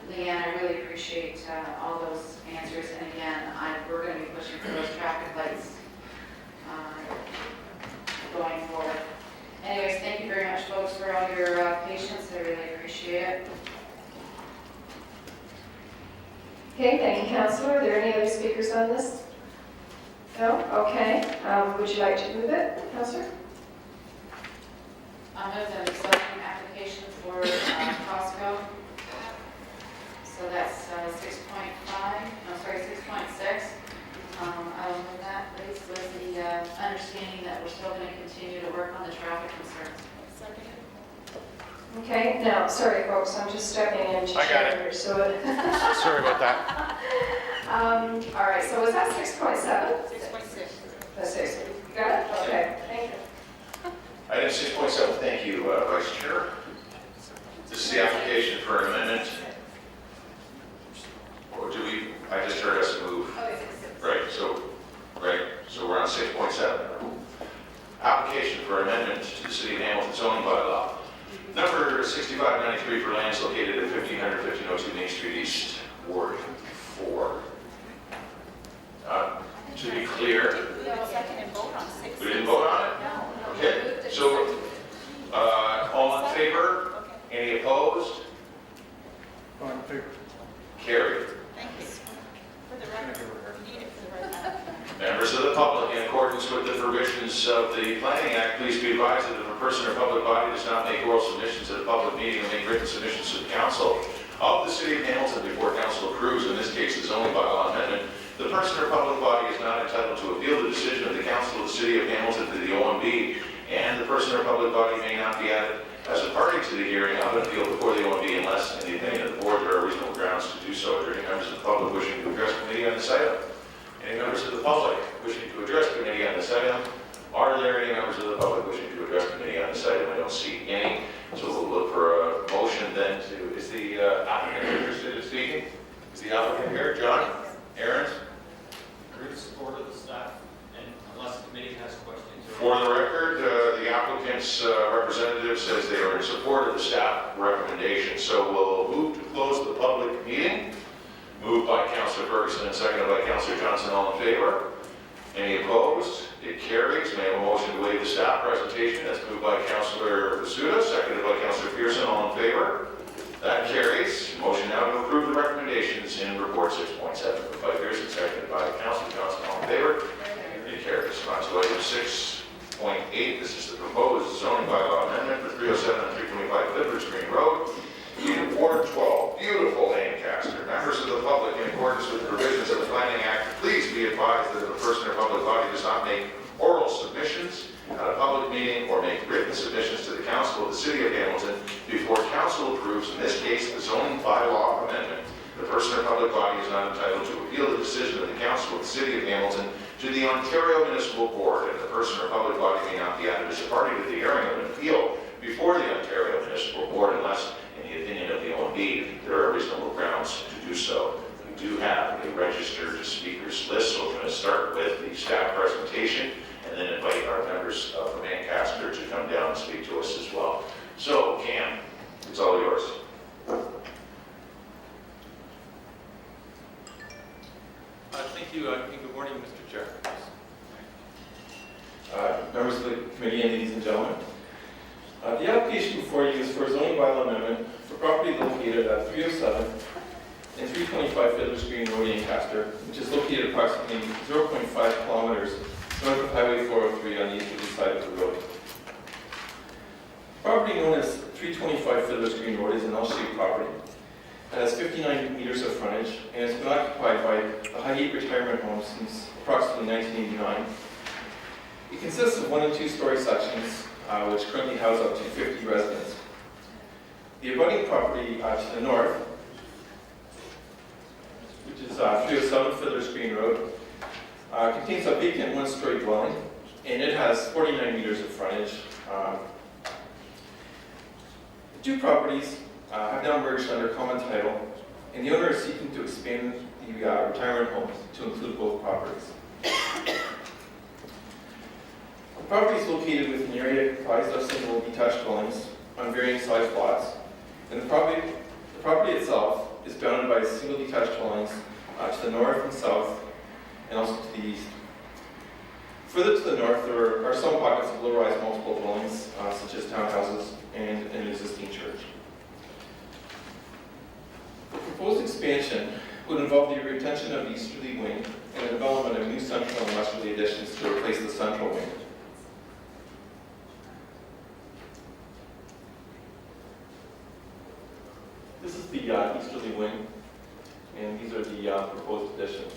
Leanne. I really appreciate all those answers, and again, we're going to be pushing for those traffic lights going forward. Anyways, thank you very much, folks, for all your patience. I really appreciate it. Okay, thank you, Councillor. Are there any other speakers on this? No? Okay. Would you like to move it, Councillor? I move the rezoning application for Costco. So that's 6.6. I will move that, please, with the understanding that we're still going to continue to work on the traffic concerns. Okay, now, sorry, folks, I'm just stepping in to I got chair, it. so Sorry about that. all right, so was that 6.7? 6.6. That's 6. You got it? Okay, thank you. Item 6.7, thank you, Vice Chair. This is the application for an amendment. Or do we, I just heard us move. Right, so we're on 6.7. Application for amendment to the City of Hamilton zoning bylaw. Number 6593 for lands located at 1500-1502 Main Street East, Ward 4. To be clear, We have a second and vote on 6. we didn't vote on it? No. Okay, so, all in favor? Any opposed? All in favor? Carried. Thank you. For the record, we need it for the record. Members of the public, in accordance with the provisions of the Planning Act, please be advised that if a person or public body does not make oral submissions at a public meeting or make written submissions to the council of the City of Hamilton before council approves, in this case the zoning bylaw amendment, the person or public body is not entitled to appeal the decision of the council of the City of Hamilton to the OMB, and the person or public body may not be added as a party to the hearing of an appeal before the OMB unless, in the opinion of the board, there are reasonable grounds to do so. Are there any members of the public wishing to address committee on this item? Any members of the public wishing to address committee on this item? Are there any members of the public wishing to address committee on this item? I don't see any. So we'll look for a motion then to, is the applicant interested in speaking? Is the applicant here? John? Aaron? We're in support of the staff, and unless the committee has questions. For the record, the applicant's representative says they are in support of the staff recommendation. So we'll move to close the public meeting. Moved by Councillor Ferguson and seconded by Councillor Johnson. All in favor? Any opposed? It carries. May I have a motion to waive the staff presentation? That's moved by Councillor Basuda, seconded by Councillor Pearson. All in favor? That carries. Motion now to approve the recommendations in report 6.7. Moved by Pearson, seconded by Councillor Johnson. All in favor? It carries. On to item 6.8. This is the proposed zoning bylaw amendment for 307 and 325 Clifford's Green Road in Ward 12. Beautiful Lancaster. Members of the public, in accordance with the provisions of the Planning Act, please be advised that if a person or public body does not make oral submissions at a public meeting or make written submissions to the council of the City of Hamilton before council approves, in this case, the zoning bylaw amendment, the person or public body is not entitled to appeal the decision of the council of the City of Hamilton to the Ontario Municipal Board, and the person or public body may not be added as a party to the hearing of an appeal before the Ontario Municipal Board unless, in the opinion of the OMB, there are reasonable grounds to do so. We do have a registered speakers list, so we're going to start with the staff presentation and then invite our members from Lancaster to come down and speak to us as well. So, Cam, it's all yours. Thank you, and good morning, Mr. Chair. members of the committee, and ladies and gentlemen. The application before you is for a zoning bylaw amendment for property located at 307 and 325 Fiddler's Green Road, Ancaster, which is located approximately 0.5 kilometers north of Highway 403 on the easterly side of the road. The property known as 325 Fiddler's Green Road is an L-shaped property. It has 59 meters of frontage and has been occupied by the Highgate Retirement Home since approximately 1989. It consists of 1 and 2 story sections, which currently house up to 50 residents. The abutting property to the north, which is 307 Fiddler's Green Road, contains a vacant 1-story dwelling, and it has 49 meters of frontage. The two properties have now merged under common title, and the owner is seeking to expand the retirement home to include both properties. The property is located within an area comprised of single detached dwellings on varying sized lots, and the property itself is bounded by single detached dwellings to the north and south, and also to the east. Further to the north, there are some pockets of low-rise multiple dwellings, such as townhouses and an existing church. The proposed expansion would involve the retention of the easterly wing and the development of new central and westerly additions to replace the central wing. This is the easterly wing, and these are the proposed additions.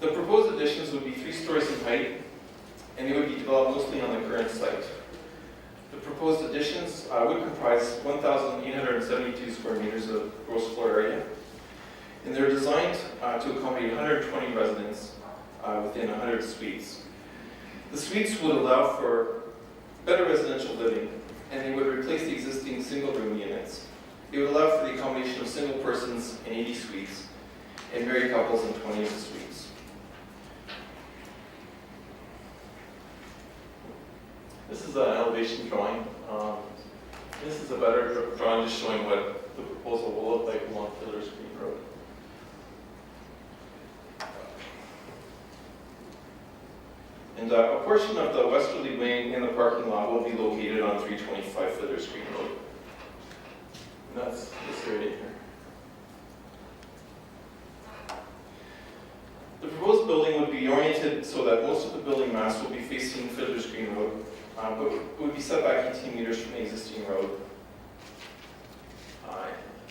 The proposed additions would be 3 stories in height, and they would be developed mostly on the current site. The proposed additions would comprise 1,872 square meters of gross floor area, and they're designed to accommodate 120 residents within 100 suites. The suites would allow for better residential living, and they would replace the existing single-room units. They would allow for the accommodation of single persons in 80 suites, and married couples in 20 of the suites. This is an elevation drawing. This is a better drawing just showing what the proposal will look like along Fiddler's Green Road. And a portion of the westerly wing and the parking lot will be located on 325 Fiddler's Green Road. And that's this area here. The proposed building would be oriented so that most of the building mass will be facing Fiddler's Green Road, but it would be set back 18 meters from the existing road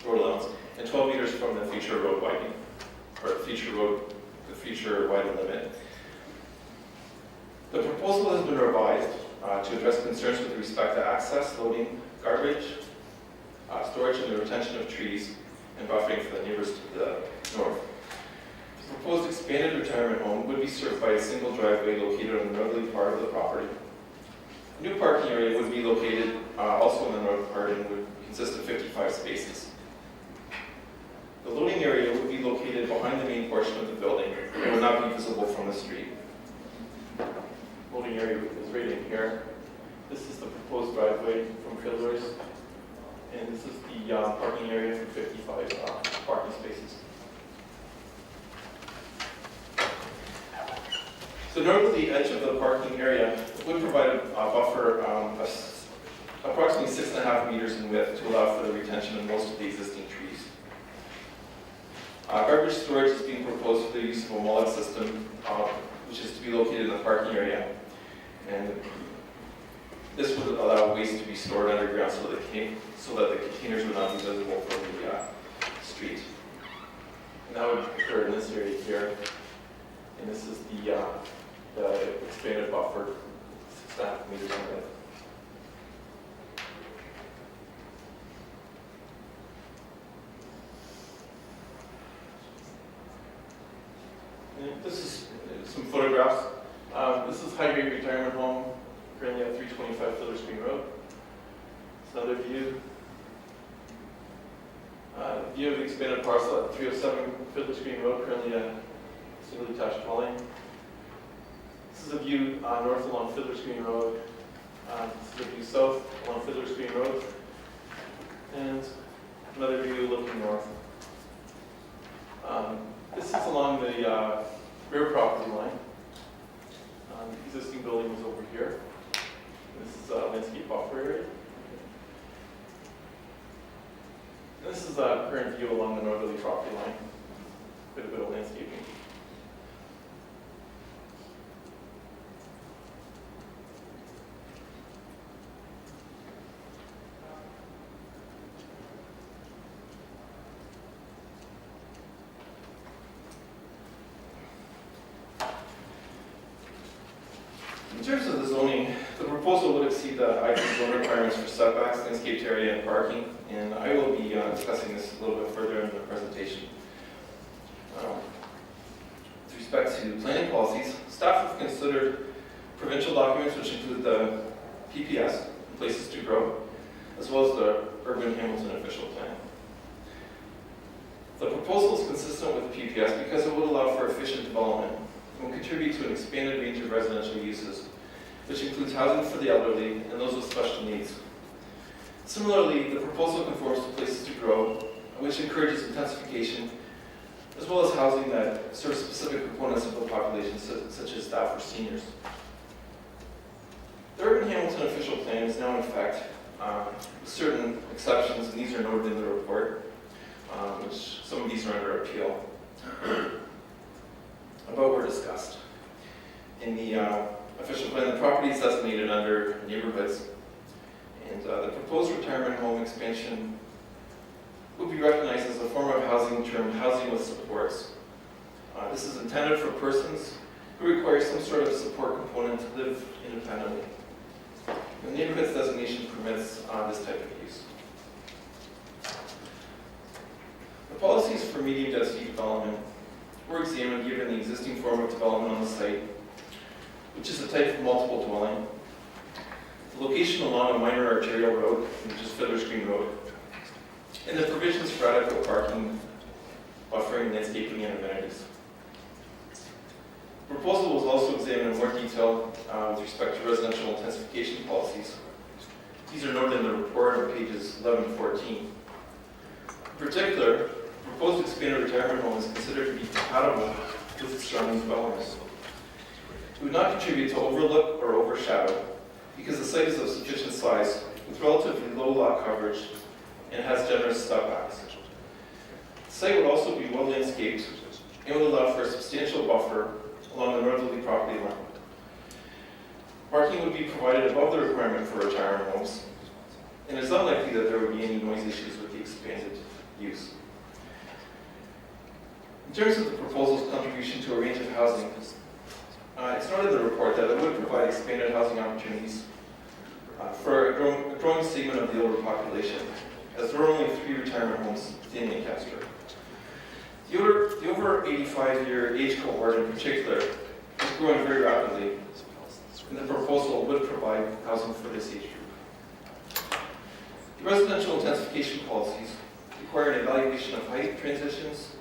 allowance, and 12 meters from the future road widening, or the future widening limit. The proposal has been revised to address concerns with respect to access, loading, garbage, storage and the retention of trees, and buffering for the neighbors to the north. The proposed expanded retirement home would be served by a single driveway located on the northerly part of the property. A new parking area would be located also in the north part and would consist of 55 spaces. The loading area would be located behind the main portion of the building and would not be visible from the street. Loading area is right in here. This is the proposed driveway from Fiddler's, and this is the parking area for 55 parking spaces. So northerly edge of the parking area would provide a buffer approximately 6.5 meters in width to allow for the retention of most of the existing trees. Garbage storage is being proposed for the use of a mullet system, which is to be located in the parking area. And this would allow waste to be stored underground so that the containers would not be visible from the street. And that would occur in this area here. And this is the expanded buffer, 6.5 meters in width. And this is some photographs. This is Highgate Retirement Home, currently at 325 Fiddler's Green Road. It's another view. View of the expanded parcel at 307 Fiddler's Green Road, currently a single detached dwelling. This is a view north along Fiddler's Green Road. This is a view south along Fiddler's Green Road. And another view looking north. This is along the the rear property line. The existing building is over here. This is a landscape buffer area. This is a current view along the northerly property line. Bit of landscaping. In terms of the zoning, the proposal would exceed the IT zone requirements for setbacks, landscaped area, and parking, and I will be discussing this a little bit further in the presentation. With respect to planning policies, staff have considered provincial documents which include the PPS, Places to Grow, as well as the Urban Hamilton Official Plan. The proposal is consistent with the PPS because it would allow for efficient development and will contribute to an expanded range of residential uses, which includes housing for the elderly and those with special needs. Similarly, the proposal conforms to Places to Grow, which encourages intensification, as well as housing that serves specific components of the population, such as staff or seniors. The Urban Hamilton Official Plan is now in effect, with certain exceptions, and these are noted in the report, which some of these are under appeal. About were discussed. In the official plan, the property is designated under neighborhoods, and the proposed retirement home expansion would be recognized as a form of housing termed housing with supports. This is intended for persons who require some sort of support component to live independently. The neighborhoods designation permits this type of use. The policies for medium density development were examined given the existing form of development on the site, which is a type of multiple dwelling, the location along a minor arterial road, which is Fiddler's Green Road, and the provisions for adequate parking, buffering, landscaping, and amenities. The proposal was also examined in more detail with respect to residential intensification policies. These are noted in the report on pages 11 and 14. In particular, the proposed expanded retirement home is considered to be compatible with its surrounding developments. It would not contribute to overlook or overshadow because the site is of sufficient size with relatively low lot coverage and has generous setbacks. The site would also be well landscaped and would allow for a substantial buffer along the northerly property line. Parking would be provided above the requirement for retirement homes, and it's unlikely that there would be any noise issues with the expanded use. In terms of the proposal's contribution to a range of housing, it's noted in the report that it would provide expanded housing opportunities for a growing segment of the older population, as there are only 3 retirement homes within Lancaster. The over 85-year age cohort in particular is growing very rapidly, and the proposal would provide housing for this age group. The residential intensification policies require an evaluation of height transitions,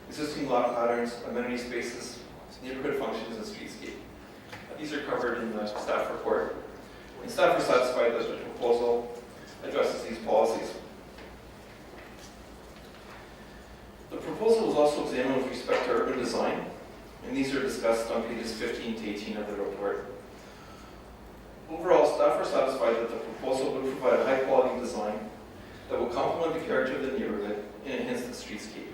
existing lot patterns, amenity spaces, neighborhood functions, and streetscape. These are covered in the staff report, and staff are satisfied that the proposal addresses these policies. The proposal was also examined with respect to urban design, and these are discussed on pages 15 to 18 of the report. Overall, staff are satisfied that the proposal would provide a high-quality design that will complement the character of the neighborhood and enhance the streetscape.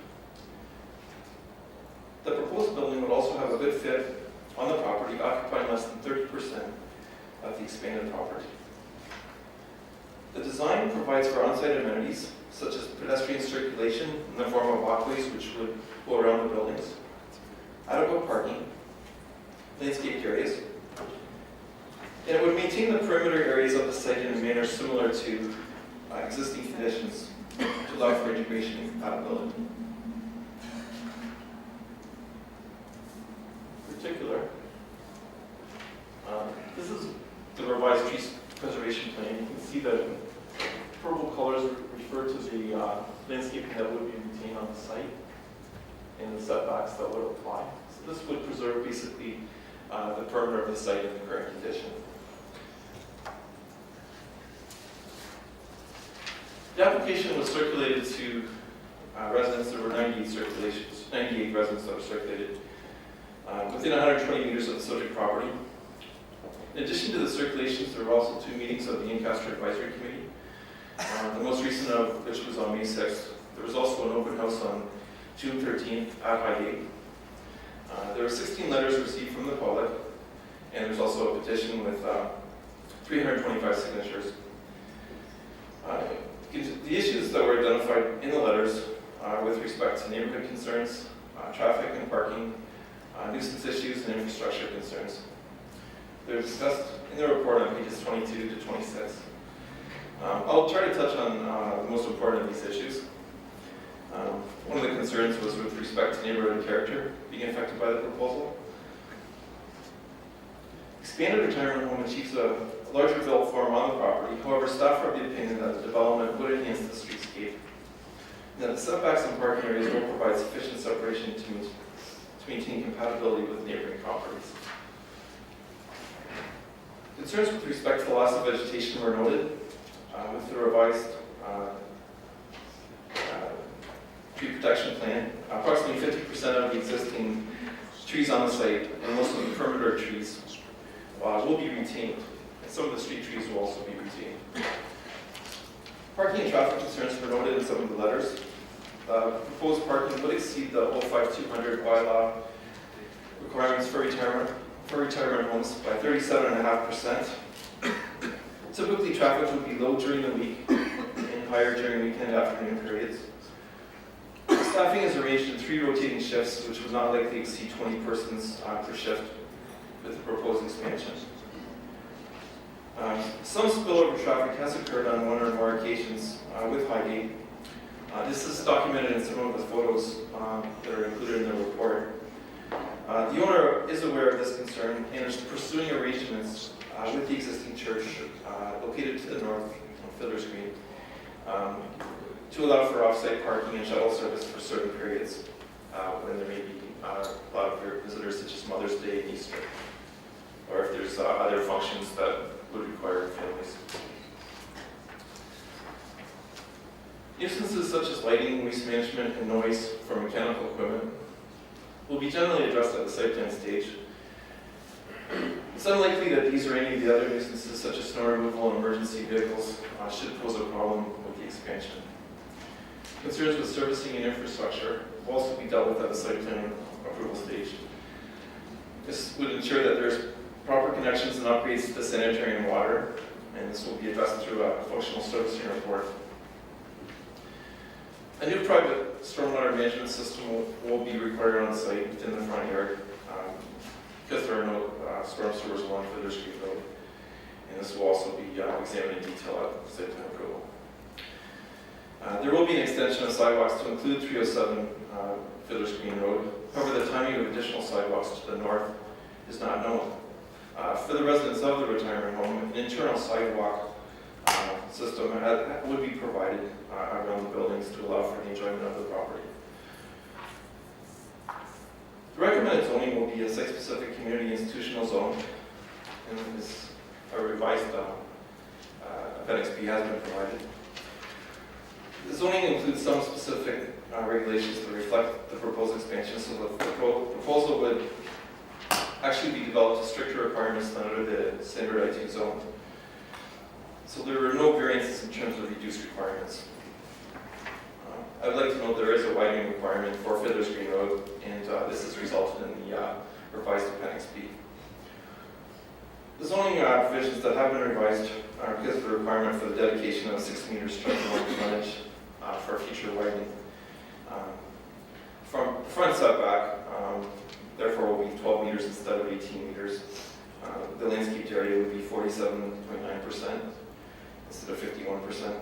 The proposed building would also have a good fit on the property, occupying less than 30% of the expanded property. The design provides for on-site amenities, such as pedestrian circulation in the form of walkways which would go around the buildings, adequate parking, landscaped areas, and it would maintain the perimeter areas of the site in a manner similar to existing conditions to allow for integration and compatibility. In particular, this is the revised tree preservation plan. You can see that purple colors refer to the landscaping that would be retained on the site and the setbacks that would apply. So this would preserve basically the perimeter of the site in the current condition. The application was circulated to residents. There were 90 98 residents that are circulated within 120 meters of the subject property. In addition to the circulations, there were also 2 meetings of the Ancaster Advisory Committee, the most recent of which was on May 6th. There was also an open house on June 13th at Highgate. There were 16 letters received from the public, and there's also a petition with 325 signatures. The issues that were identified in the letters with respect to neighborhood concerns, traffic and parking, nuisance issues, and infrastructure concerns. They're discussed in the report on pages 22 to 26. I'll try to touch on the most important of these issues. One of the concerns was with respect to neighborhood character being affected by the proposal. Expanded retirement home achieves a larger built form on the property. However, staff are of the opinion that the development would enhance the streetscape, and that the setbacks and parking areas will provide sufficient separation to maintain compatibility with neighboring properties. Concerns with respect to the loss of vegetation were noted with the revised tree protection plan. Approximately 50% of the existing trees on the site and most of the perimeter trees will be retained. And some of the street trees will also be retained. Parking and traffic concerns were noted in some of the letters. Proposed parking would exceed the 05200 bylaw requirements for retirement homes by 37.5%. Typically, traffic would be low during the week and higher during weekend afternoon periods. Staffing is arranged in 3 rotating shifts, which would not likely exceed 20 persons per shift with the proposed expansion. Some spillover traffic has occurred on 1 or more occasions with Highgate. This is documented in some of the photos that are included in the report. The owner is aware of this concern and is pursuing arrangements with the existing church located to the north of Fiddler's Green to allow for off-site parking and shuttle service for certain periods when there may be a lot of visitors, such as Mother's Day and Easter, or if there's other functions that would require families. Nuisances such as lighting, waste management, and noise from mechanical equipment will be generally addressed at the site plan stage. It's unlikely that these or any of the other nuisances, such as snow removal and emergency vehicles, should pose a problem with the expansion. Concerns with servicing and infrastructure will also be dealt with at the site plan approval stage. This would ensure that there's proper connections and upgrades to sanitary and water, and this will be addressed through a functional servicing report. A new private stormwater management system will be required on site within the front yard because there are no storm sewers along Fiddler's Creek Road. And this will also be examined in detail at site plan approval. There will be an extension of sidewalks to include 307 Fiddler's Green Road. However, the timing of additional sidewalks to the north is not known. For the residents of the retirement home, an internal sidewalk system would be provided around the buildings to allow for the enjoyment of the property. The recommended zoning will be a site-specific community institutional zone, and a revised Appendix B has been provided. The zoning includes some specific regulations that reflect the proposed expansion, so the proposal would actually be developed to stricter requirements than under the standard I2 zone. So there are no variances in terms of reduced requirements. I would like to note there is a widening requirement for Fiddler's Green Road, and this has resulted in the revised Appendix B. The zoning provisions that have been revised are because of the requirement for the dedication of 6 meters structural frontage for future widening. From the front setback, therefore, will be 12 meters instead of 18 meters. The landscaped area would be 47.9% instead of 51%.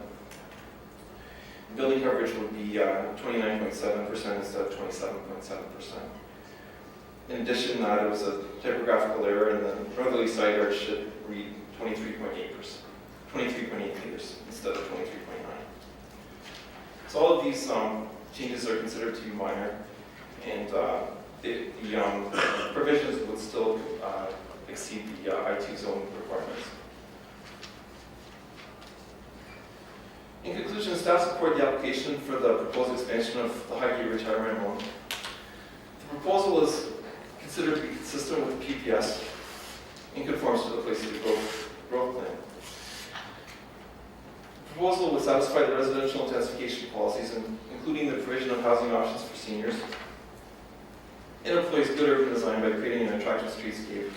Building coverage would be 29.7% instead of 27.7%. In addition, there was a typographical error, and the northerly side yard should read 23.8 meters instead of 23.9. So all of these changes are considered to be minor, and the provisions would still exceed the I2 zone requirements. In conclusion, staff support the application for the proposed expansion of the Highgate retirement home. The proposal is considered to be consistent with the PPS and conforms to the places of growth plan. The proposal would satisfy the residential intensification policies, including the provision of housing options for seniors, and employs good urban design by creating an attractive streetscape,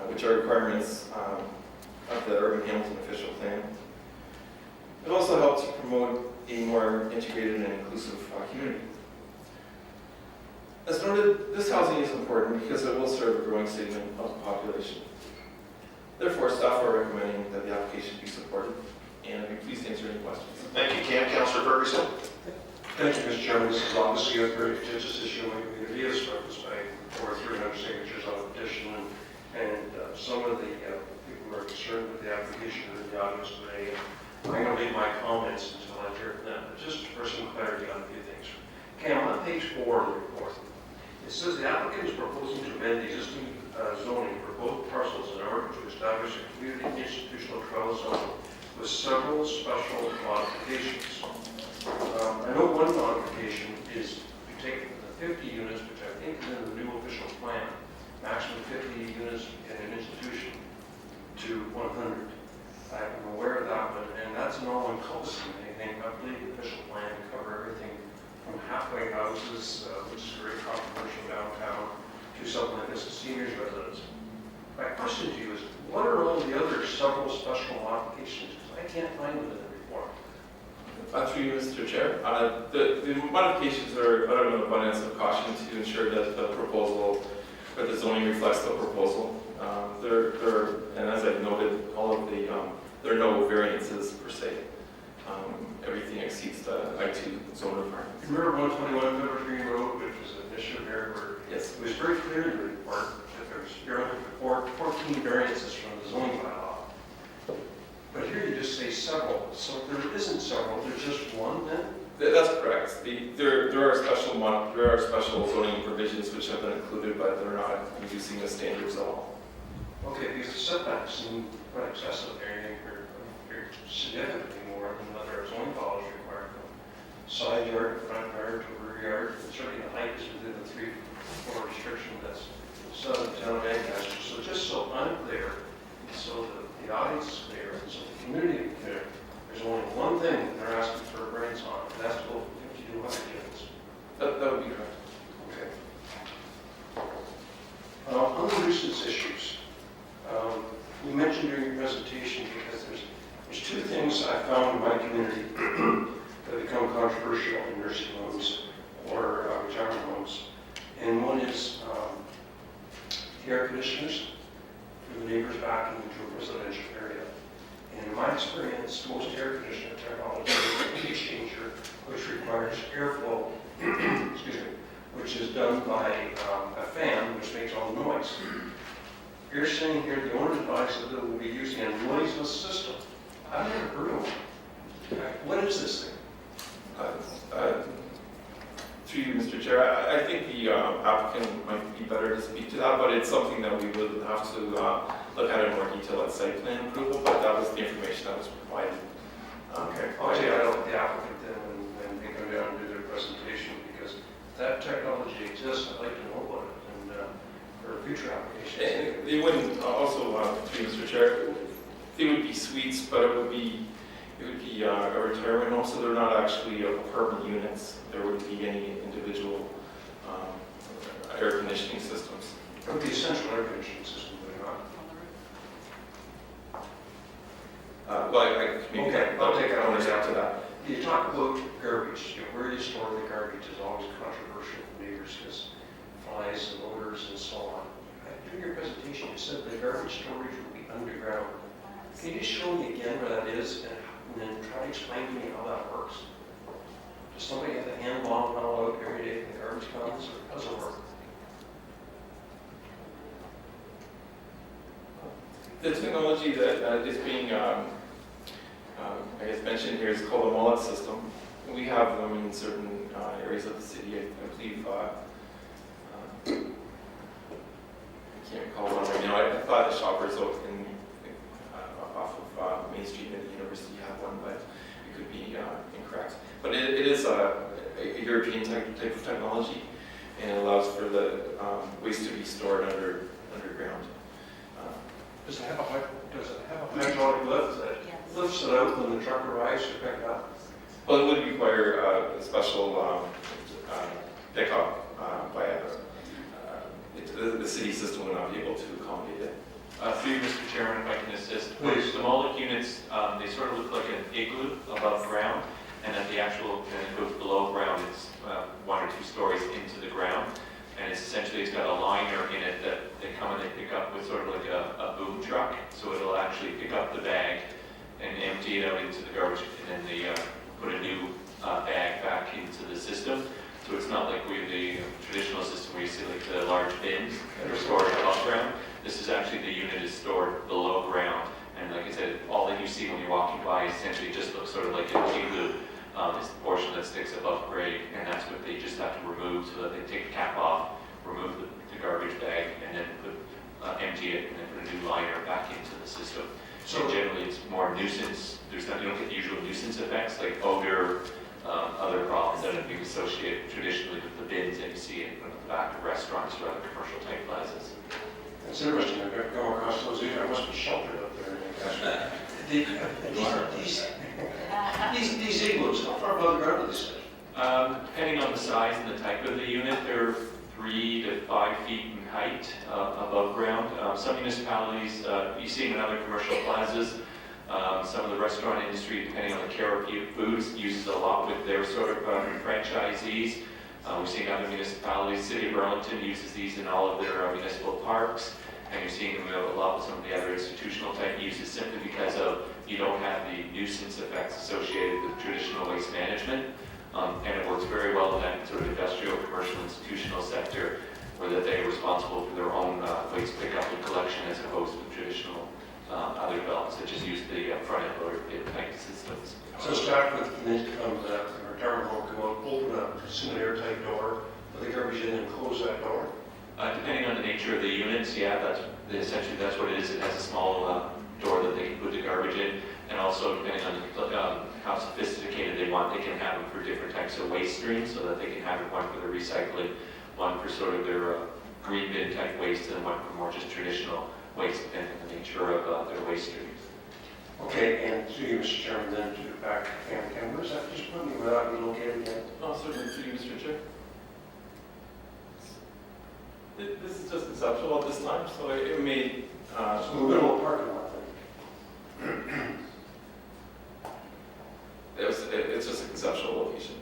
which are requirements of the Urban Hamilton official plan. It also helps to promote a more integrated and inclusive community. As noted, this housing is important because it will serve a growing segment of the population. Therefore, staff are recommending that the application be supported, and I'd be pleased to answer any questions. Thank you, Cam. Councillor Ferguson. Thank you, Mr. Chairman. This is obviously a very contentious issue in my community. It's referenced by over 300 signatures on the petition, and some of the people who are concerned with the application are in the audience today. I'm going to leave my comments until I hear from them, but just for some clarity on a few things. Cam, on page 4 of the report, it says the applicant is proposing to amend the existing zoning for both parcels in order to establish a community institutional trail zone with several special modifications. I know one modification is to take the 50 units, which I think is in the new official plan, maximum 50 units in an institution, to 100. I'm aware of that one, and that's an all-encompassing thing. I believe the official plan to cover everything from halfway houses, which is very controversial downtown, to something like this, a seniors residence. My question to you is, what are all the other several special modifications? Because I can't find them in the report. Through you, Mr. Chair. The modifications are out of an abundance of caution to ensure that the proposal, or the zoning reflects the proposal. And as I've noted, all of the, there are no variances per se. Everything exceeds the I2 zone requirement. Remember 121 Federal Green Road, which was an issue there where yes, it was very clear in the report that there was, you're looking for 14 variances from the zoning bylaw. But here you just say several, so there isn't several, there's just one then? That's correct. There are special zoning provisions which have been included, but they're not reducing the standards at all. Okay, because the setbacks seem quite excessive there, they're significantly more than other zoning bylaws require. Side yard, front yard, to rear yard, and certainly the height is within the 3-4 restriction that's set in town and Lancaster. So just so unclear, so that the audience is clear, and so the community is clear, there's only one thing that they're asking for a variance on, and that's to go from 50 to 100 units. That would be correct. Okay. On the nuisance issues, you mentioned during your presentation, because there's two things I found in my community that become controversial in nursing homes or retirement homes. And one is the air conditioners for the neighbors backing into a residential area. And in my experience, most air conditioner technology is a heat exchanger, which requires airflow, excuse me, which is done by a fan, which makes all the noise. You're saying here the owner advised that it will be using a noiseless system. I've never heard of one. What is this thing? Through you, Mr. Chair, I think the applicant might be better to speak to that, but it's something that we would have to look at in more detail at site plan approval, but that was the information that was provided. Okay, I'll take that out with the applicant then when they come down and do their presentation, because if that technology exists, I'd like to know about it and for future applications. And they wouldn't, also, through you, Mr. Chair, they would be suites, but it would be a retirement home, so they're not actually apartment units. There wouldn't be any individual air conditioning systems. It would be a central air conditioning system, would it not? Well, I'll take that ownership to that. You talk about garbage, where you store the garbage is always controversial for neighbors because flies and odors and so on. During your presentation, you said the garbage storage will be underground. Can you just show me again where that is and then try to explain to me how that works? Does somebody have to hand bomb it all out every day when the garbage comes, or how does it work? The technology that is being, I guess, mentioned here is called a mullet system. We have them in certain areas of the city. I believe, I can't recall one right now. I thought the Shoppers oak in off of Main Street near the university have one, but could be incorrect. But it is a European type of technology, and it allows for the waste to be stored underground. Does it have a hydraulic lift that lifts it out when the truck arrives to pick it up? Well, it would require a special pickup by the city system would not be able to accommodate it. Through you, Mr. Chairman, if I can assist. Please. The Moloch units, they sort of look like an igloo above ground, and then the actual, and it goes below ground, it's 1 or 2 stories into the ground. And it's essentially, it's got a liner in it that they come and they pick up with sort of like a boom truck. So it'll actually pick up the bag and empty it out into the garbage, and then they put a new bag back into the system. So it's not like the traditional system where you see like the large bins that are stored above ground. This is actually, the unit is stored below ground. And like I said, all that you see when you're walking by essentially just looks sort of like an igloo. Is the portion that sticks above grade, and that's what they just have to remove, so that they take the cap off, remove the garbage bag, and then empty it, and then put a new liner back into the system. So generally, it's more nuisance. You don't get the usual nuisance effects like odor, other problems that have been associated traditionally with the bins that you see in the back of restaurants or other commercial type plazas. It's interesting, I've come across those either, I must be sheltered up there. These igloos, how far above the ground do they sit? Depending on the size and the type of the unit, they're 3 to 5 feet in height above ground. Some municipalities, you see them in other commercial plazas. Some of the restaurant industry, depending on the Care Foods, uses a lot with their sort of franchisees. We've seen other municipalities, City of Burlington uses these in all of their municipal parks. And you're seeing them a lot with some of the other institutional type uses simply because of you don't have the nuisance effects associated with traditional waste management. And it works very well in that sort of industrial, commercial, institutional sector where that they are responsible for their own waste pickup and collection as opposed to traditional other developments that just use the front end loader type systems. So staff with the retirement home come out, open a seminator type door, put the garbage in and close that door? Depending on the nature of the units, yeah, essentially that's what it is. It has a small door that they can put the garbage in, and also depending on how sophisticated they want, they can have them for different types of waste streams, so that they can have one for their recycling, one for sort of their green bin type waste, and one for more just traditional waste, depending on the nature of their waste streams. Okay, and to you, Mr. Chairman, then to back, and where's that just put me without being located again? Oh, certainly, to you, Mr. Chair. This is just conceptual at this time, so it may... So the middle parking lot then? It's just a conceptual location.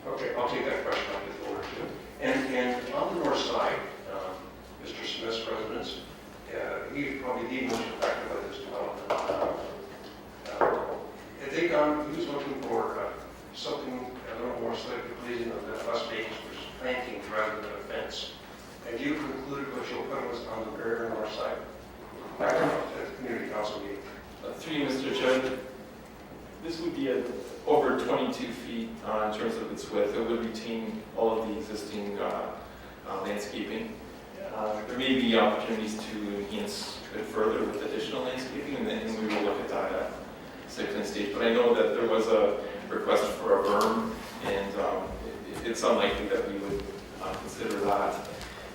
Okay, I'll take that question on the floor too. And on the north side, Mr. Smith's residence, he's probably the most affected by this development. Have they gone, he was looking for something a little more slightly pleasing than that less vacant, which is planting rather than a fence. Have you concluded what you'll put was on the very north side? Back at the community council meeting. Through you, Mr. Chair, this would be over 22 feet in terms of its width. It would retain all of the existing landscaping. There may be opportunities to enhance it further with additional landscaping, and then we will look at that at site plan stage. But I know that there was a request for a berm, and it's unlikely that we would consider that.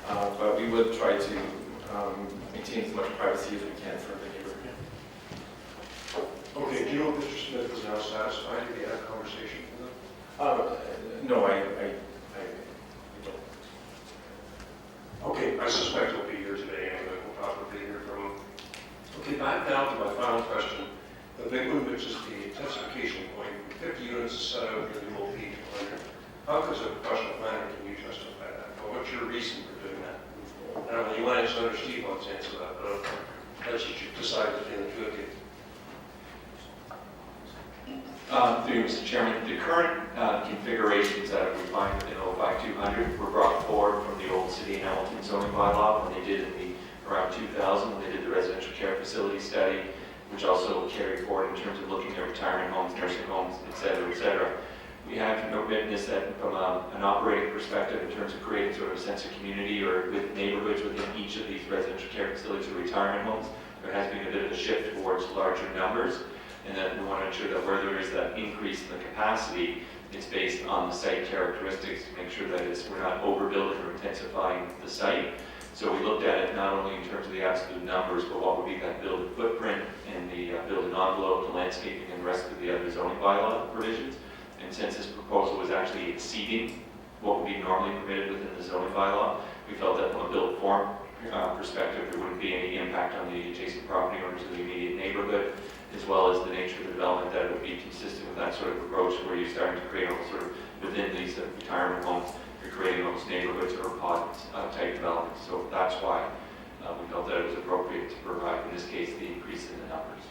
But we would try to maintain as much privacy as we can for the neighbor. Okay, do you know if Mr. Smith is now satisfied? Have you had a conversation with him? No, I don't. Okay, I suspect he'll be here today anyway. We'll probably hear from him. Okay, back down to my final question. The big one, which is the intensification point. 50 units is set out in the old P200. How does a professional planner, can you justify that? Well, what's your reason for doing that? Now, when you want to answer, Steve wants to answer that, but that's what you decide between the two of you. Through you, Mr. Chairman, the current configurations that are refined within 05200 were brought forward from the old City of Hamilton zoning bylaw when they did around 2000 when they did the residential care facility study, which also carried forward in terms of looking at retirement homes, nursing homes, et cetera, et cetera. We have witnessed that from an operating perspective in terms of creating sort of a sense of community or with neighborhoods within each of these residential care facilities or retirement homes, there has been a bit of a shift towards larger numbers. And then we want to ensure that where there is that increase in the capacity, it's based on the site characteristics to make sure that we're not overbuilding or intensifying the site. So we looked at it not only in terms of the absolute numbers, but what would be that building footprint and the building envelope, the landscaping, and the rest of the other zoning bylaw provisions. And since this proposal was actually exceeding what would be normally permitted within the zoning bylaw, we felt that from a built form perspective, there wouldn't be any impact on the adjacent property owners in the immediate neighborhood, as well as the nature of the development, that it would be consistent with that sort of approach where you're starting to create almost sort of within these retirement homes, you're creating almost neighborhoods or pod type developments. So that's why we felt that it was appropriate to provide, in this case, the increase in the numbers.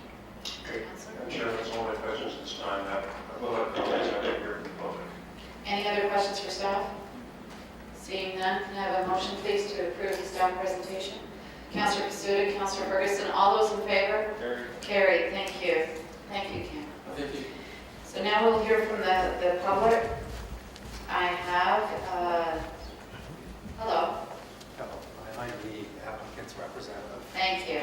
Okay, Chair, that's all my questions this time. We'll have comments out here in the public. Any other questions for staff? Seeing none, can I have a motion please to approve the staff presentation? Councillor Pasuta, Councillor Ferguson, all those in favor? Carried. Thank you. Thank you, Kim. Thank you. So now we'll hear from the public. I have, hello. I'm the applicant's representative. Thank you.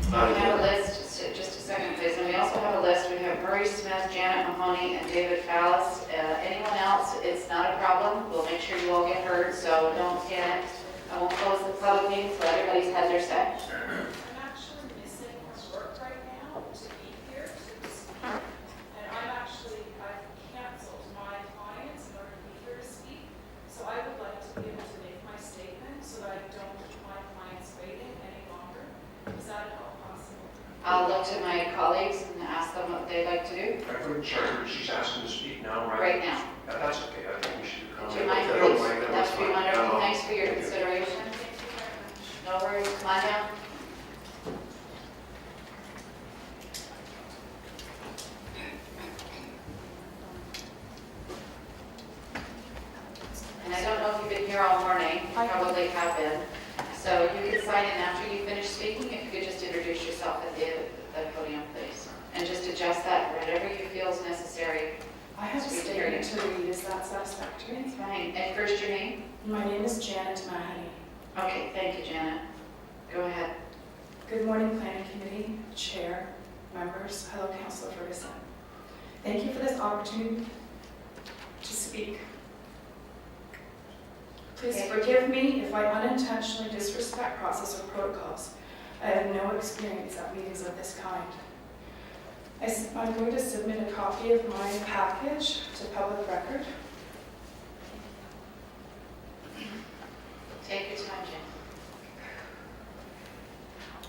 We have a list, just a second please, and we also have a list. We have Murray Smith, Janet Mahoney, and David Fallis. Anyone else, it's not a problem. We'll make sure you all get heard, so don't panic. I won't close the public meeting until everybody's had their say. I'm actually missing work right now to be here to speak. And I've canceled my clients in order to be here to speak. So I would like to be able to make my statement so that I don't keep my clients waiting any longer. Is that at all possible? I'll look to my colleagues and ask them what they'd like to do. I couldn't check, she's asking to speak now, right? Right now. That's okay, I think we should come. Do you mind, I don't please? mind, That would be wonderful. No. Thanks for your Thank you. consideration. No worries. Come on down. And I don't know if you've been here all morning. You probably have been. So you can sign in after you finish speaking. If you could just introduce yourself at the podium, please. And just adjust that whatever you feel is necessary. I have a statement to read. Is that satisfactory? It's fine. And first your name? My name is Janet Mahoney. Okay, thank you, Janet. Go ahead. Good morning, Planning Committee, Chair, members. Hello, Councillor Ferguson. Thank you for this opportunity to speak. Please forgive me if I unintentionally disrespect process or protocols. I have no experience at meetings of this kind. I'm going to submit a copy of my package to public record. Take your time, Jen.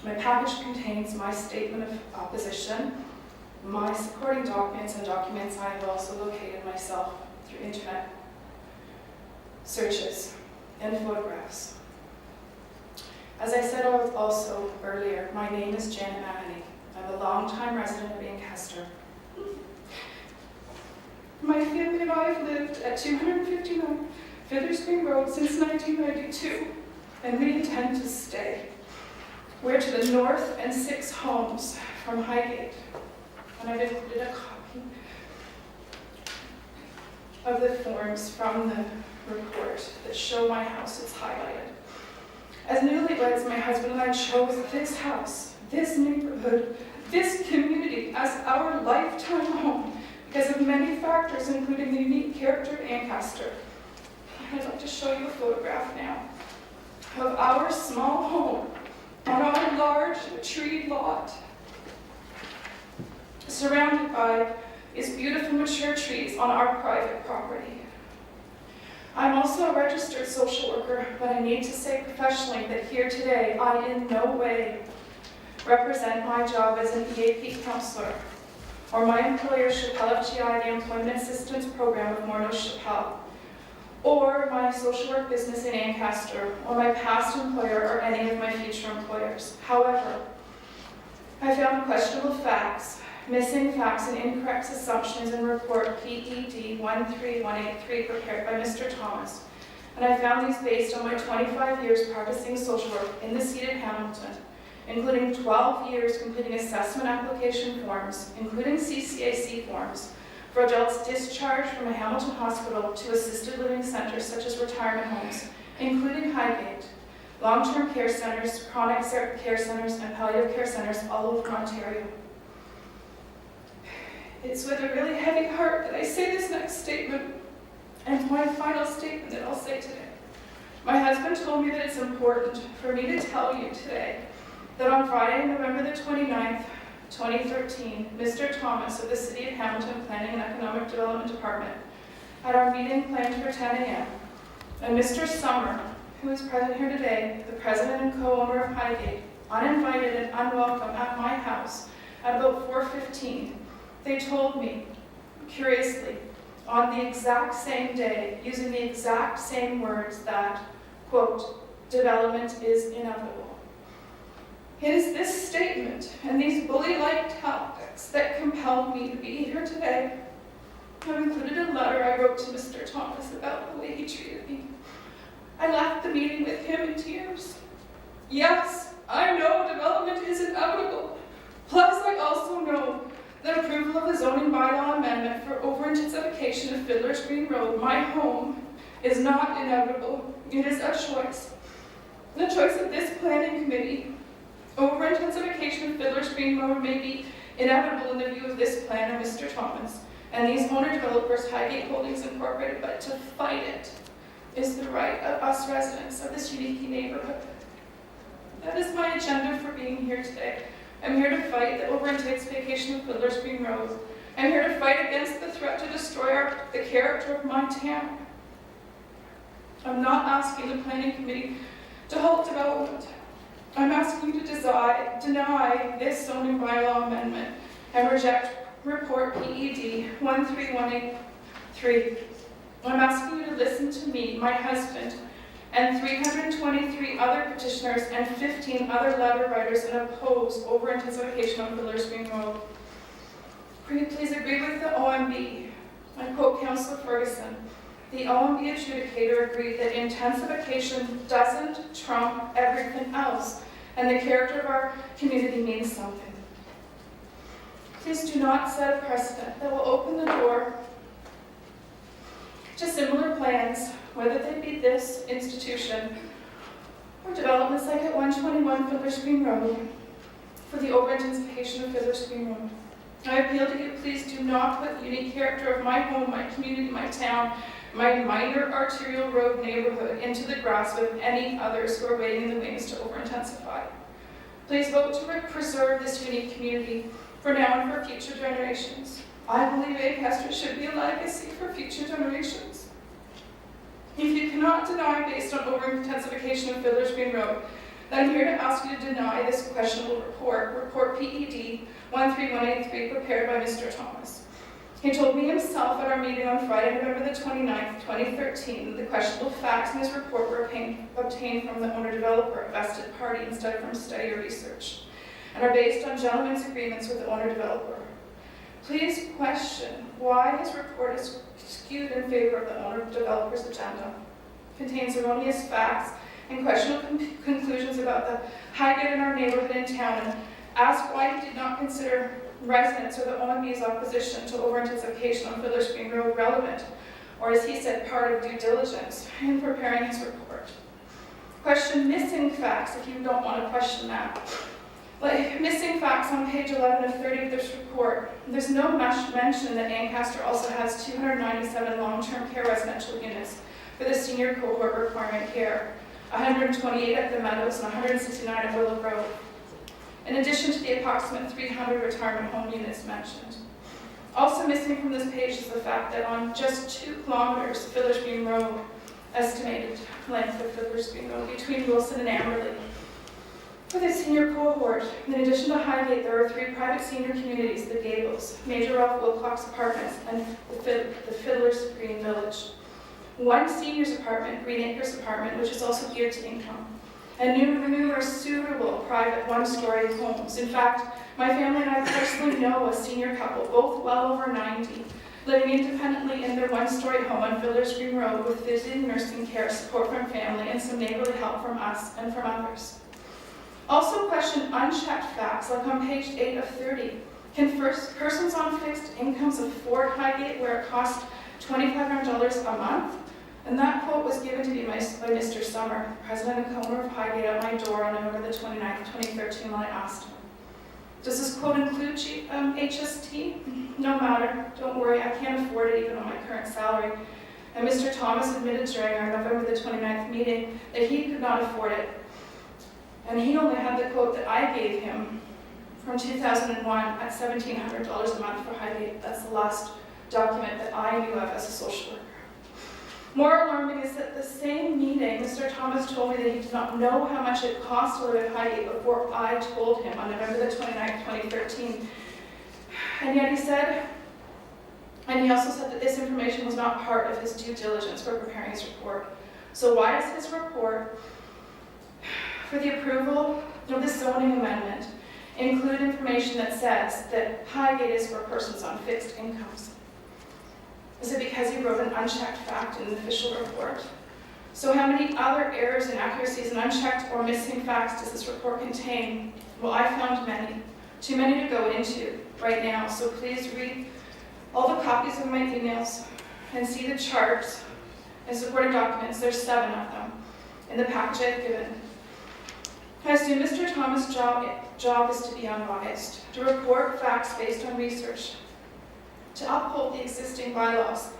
My package contains my statement of opposition, my supporting documents, and documents I have also located myself through internet searches and photographs. As I said also earlier, my name is Janet Mahoney. I'm a longtime resident of Ancaster. My family and I have lived at 259 Fiddler Spring Road since 1992, and we intend to stay. We're to the north and 6 homes from Highgate, and I've included a copy of the forms from the report that show my house is highlighted. As newlyweds, my husband and I chose this house, this neighborhood, this community as our lifetime home because of many factors, including the unique character of Ancaster. I'd like to show you a photograph now of our small home on our large tree lot, surrounded by these beautiful mature trees on our private property. I'm also a registered social worker, but I need to say professionally that here today I in no way represent my job as an EAP counselor or my employer Chappelle FGI, the Employment Assistance Program of Morneau Chappelle, or my social work business in Ancaster, or my past employer or any of my future employers. However, I found questionable facts, missing facts, and incorrect assumptions in report PED 13183 prepared by Mr. Thomas. And I found these based on my 25 years practicing social work in the seat of Hamilton, including 12 years completing assessment application forms, including CCAC forms, for adults discharged from a Hamilton hospital to assisted living centers such as retirement homes, including Highgate, long-term care centers, chronic care centers, and palliative care centers all over Ontario. It's with a really heavy heart that I say this next statement, and my final statement that I'll say today. My husband told me that it's important for me to tell you today that on Friday, November the 29th, 2013, Mr. Thomas of the City of Hamilton Planning and Economic Development Department had our meeting planned for 10 a.m. And Mr. Summer, who is present here today, the president and co-owner of Highgate, uninvited and unwelcome at my house at about 4:15, they told me, curiously, on the exact same day, using the exact same words that, quote, development is inevitable. It is this statement and these bully-like tactics that compelled me to be here today. I've included a letter I wrote to Mr. Thomas about the way he treated me. I left the meeting with him in tears. Yes, I know development is inevitable. Plus, I also know that approval of the zoning bylaw amendment for over-intensification of Fiddler's Green Road, my home, is not inevitable. It is a choice. The choice of this planning committee. Over-intensification of Fiddler's Green Road may be inevitable in the view of this planner, Mr. Thomas, and these owner-developers, Highgate Holdings Incorporated, but to fight it is the right of us residents of this unique neighborhood. That is my agenda for being here today. I'm here to fight the over-intensification of Fiddler's Green Road. I'm here to fight against the threat to destroy the character of my town. I'm not asking the planning committee to halt development. I'm asking you to deny this zoning bylaw amendment and reject report PED 13183. I'm asking you to listen to me, my husband, and 323 other petitioners and 15 other letter writers and oppose over-intensification on Fiddler's Green Road. Please agree with the OMB. I quote Councillor Ferguson. The OMB adjudicator agreed that intensification doesn't trump everything else, and the character of our community means something. Please do not set a precedent that will open the door to similar plans, whether they be this institution or developments like at 121 Fiddler's Green Road for the over-intensification of Fiddler's Green Road. I appeal to you, please do not put the unique character of my home, my community, my town, my minor arterial road neighborhood into the grasp of any others who are waiting in the wings to over-intensify. Please vote to preserve this unique community for now and for future generations. I believe Ancaster should be a legacy for future generations. If you cannot deny based on over-intensification of Fiddler's Green Road, then I'm here to ask you to deny this questionable report PED 13183, prepared by Mr. Thomas. He told me himself at our meeting on Friday, November the 29th, 2013, that the questionable facts in his report were obtained from the owner-developer, a vested party, instead of from study or research, and are based on gentlemen's agreements with the owner-developer. Please question why his report is skewed in favor of the owner-developer's agenda, contains erroneous facts and questionable conclusions about the Highgate in our neighborhood and town, and ask why he did not consider residents or the OMB's opposition to over-intensification on Fiddler's Green Road relevant, or as he said, part of due diligence in preparing his report. Question missing facts if you don't want to question that. Like missing facts on page 11 of 30 of this report, there's no mention that Ancaster also has 297 long-term care residential units for the senior cohort requiring care, 128 at the Meadows and 169 at Willow Grove, in addition to the approximate 300 retirement home units mentioned. Also missing from this page is the fact that on just 2 kilometers of Fiddler's Green Road, estimated length of Fiddler's Green Road, between Wilson and Amberley, for the senior cohort, in addition to Highgate, there are 3 private senior communities, the Gables, Major Ralph Wilcox Apartments, and the Fiddler's Green Village. 1 seniors apartment, Green Acres Apartment, which is also geared to income, and numerous suitable private 1-story homes. In fact, my family and I personally know a senior couple, both well over 90, living independently in their 1-story home on Fiddler's Green Road with visiting nursing care, support from family, and some neighborly help from us and from others. Also question unchecked facts, like on page 8 of 30. Can persons on fixed incomes afford Highgate where it costs $2,500 a month? And that quote was given to me by Mr. Summer, president and owner of Highgate, at my door on November the 29th, 2013, when I asked him, does this quote include HST? No matter, don't worry, I can't afford it even on my current salary. And Mr. Thomas admitted during our November the 29th meeting that he could not afford it. And he only had the quote that I gave him from 2001 at $1,700 a month for Highgate. That's the last document that I knew of as a social worker. More alarming is that the same meeting, Mr. Thomas told me that he did not know how much it cost to live at Highgate before I told him on November the 29th, 2013. And yet he said, and he also said that this information was not part of his due diligence for preparing his report. So why does his report for the approval of this zoning amendment include information that says that Highgate is for persons on fixed incomes? Is it because he wrote an unchecked fact in the official report? So how many other errors, inaccuracies, and unchecked or missing facts does this report contain? Well, I found many, too many to go into right now, so please read all the copies of my emails and see the charts and supporting documents. There's 7 of them in the package I've given. I assume Mr. Thomas' job is to be unbiased, to report facts based on research, to uphold the existing bylaws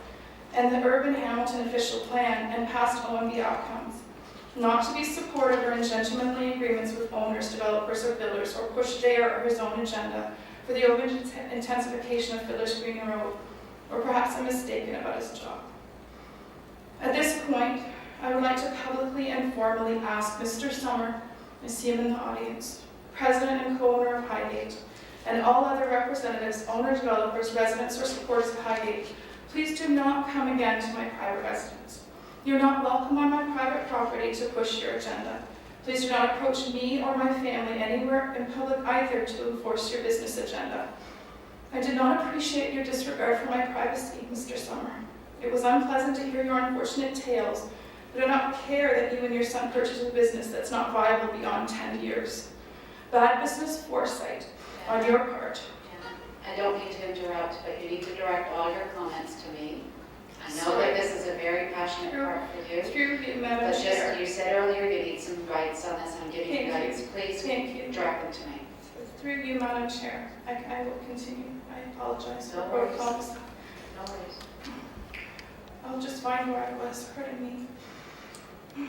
and the urban Hamilton official plan and past OMB outcomes, not to be supportive or in gentlemanly agreements with owners, developers, or builders, or push their or his own agenda for the over-intensification of Fiddler's Green Road, or perhaps I'm mistaken about his job. At this point, I would like to publicly and formally ask Mr. Summer, I see him in the audience, president and co-owner of Highgate, and all other representatives, owners, developers, residents, or supporters of Highgate, please do not come again to my private residence. You're not welcome on my private property to push your agenda. Please do not approach me or my family anywhere in public either to enforce your business agenda. I did not appreciate your disregard for my privacy, Mr. Summer. It was unpleasant to hear your unfortunate tales, but I do not care that you and your son purchased a business that's not viable beyond 10 years. Bad business foresight on your part. I don't mean to interrupt, but you need to direct all your comments to me. I know that this is a very passionate part for you. Through you, Madam But Chair. just, you said earlier you need some guidance on this, I'm giving you guidance. Please direct them to me. Through you, Madam Chair. I will continue. I apologize for No worries. protocols. No worries. I'll just find where I was. Pardon me.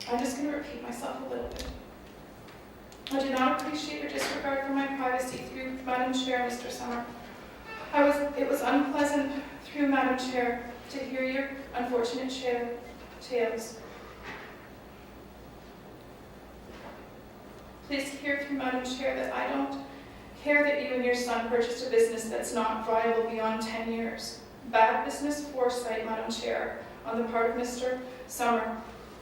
I'm just going to repeat myself a little bit. I do not appreciate your disregard for my privacy through Madam Chair, Mr. Summer. It was unpleasant through Madam Chair to hear your unfortunate tales. Please hear through Madam Chair that I don't care that you and your son purchased a business that's not viable beyond 10 years. Bad business foresight, Madam Chair, on the part of Mr. Summer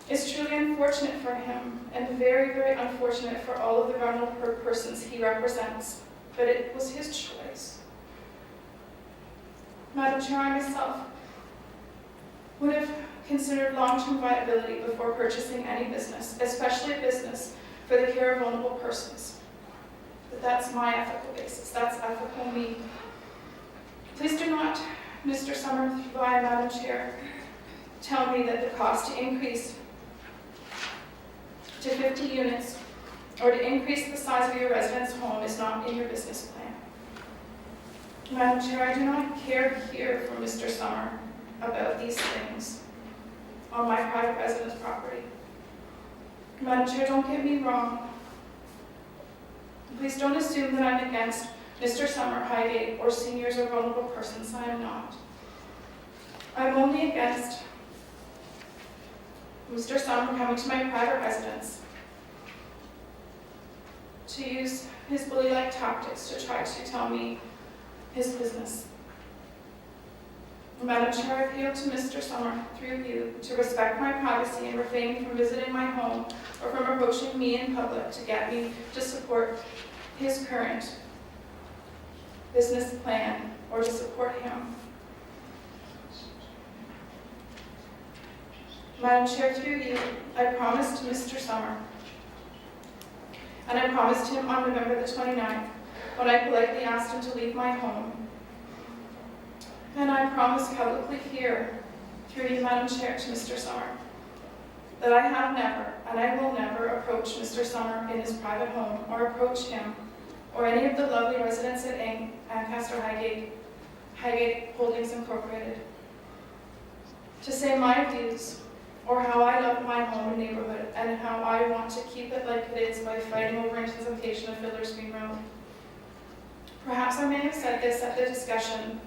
is truly unfortunate for him and very, very unfortunate for all of the vulnerable persons he represents. But it was his choice. Madam Chair, I myself would have considered long-term viability before purchasing any business, especially a business for the care of vulnerable persons. But that's my ethical basis. That's ethical me. Please do not, Mr. Summer, via Madam Chair, tell me that the cost to increase to 50 units or to increase the size of your residence home is not in your business plan. Madam Chair, I do not care to hear from Mr. Summer about these things on my private residence property. Madam Chair, don't get me wrong. Please don't assume that I'm against Mr. Summer, Highgate, or seniors or vulnerable persons. I am not. I'm only against Mr. Summer coming to my private residence to use his bully-like tactics to try to tell me his business. Madam Chair, I appeal to Mr. Summer, through you, to respect my privacy and refrain from visiting my home or from approaching me in public to get me to support his current business plan or to support him. Madam Chair, through you, I promised Mr. Summer, and I promised him on November the 29th, when I politely asked him to leave my home. And I promise publicly here, through you, Madam Chair, to Mr. Summer, that I have never, and I will never approach Mr. Summer in his private home or approach him or any of the lovely residents at Ancaster Highgate Holdings Incorporated to say my views or how I love my home and neighborhood and how I want to keep it like it is by fighting over intensification of Fiddler's Green Road. Perhaps I may have said this at the discussion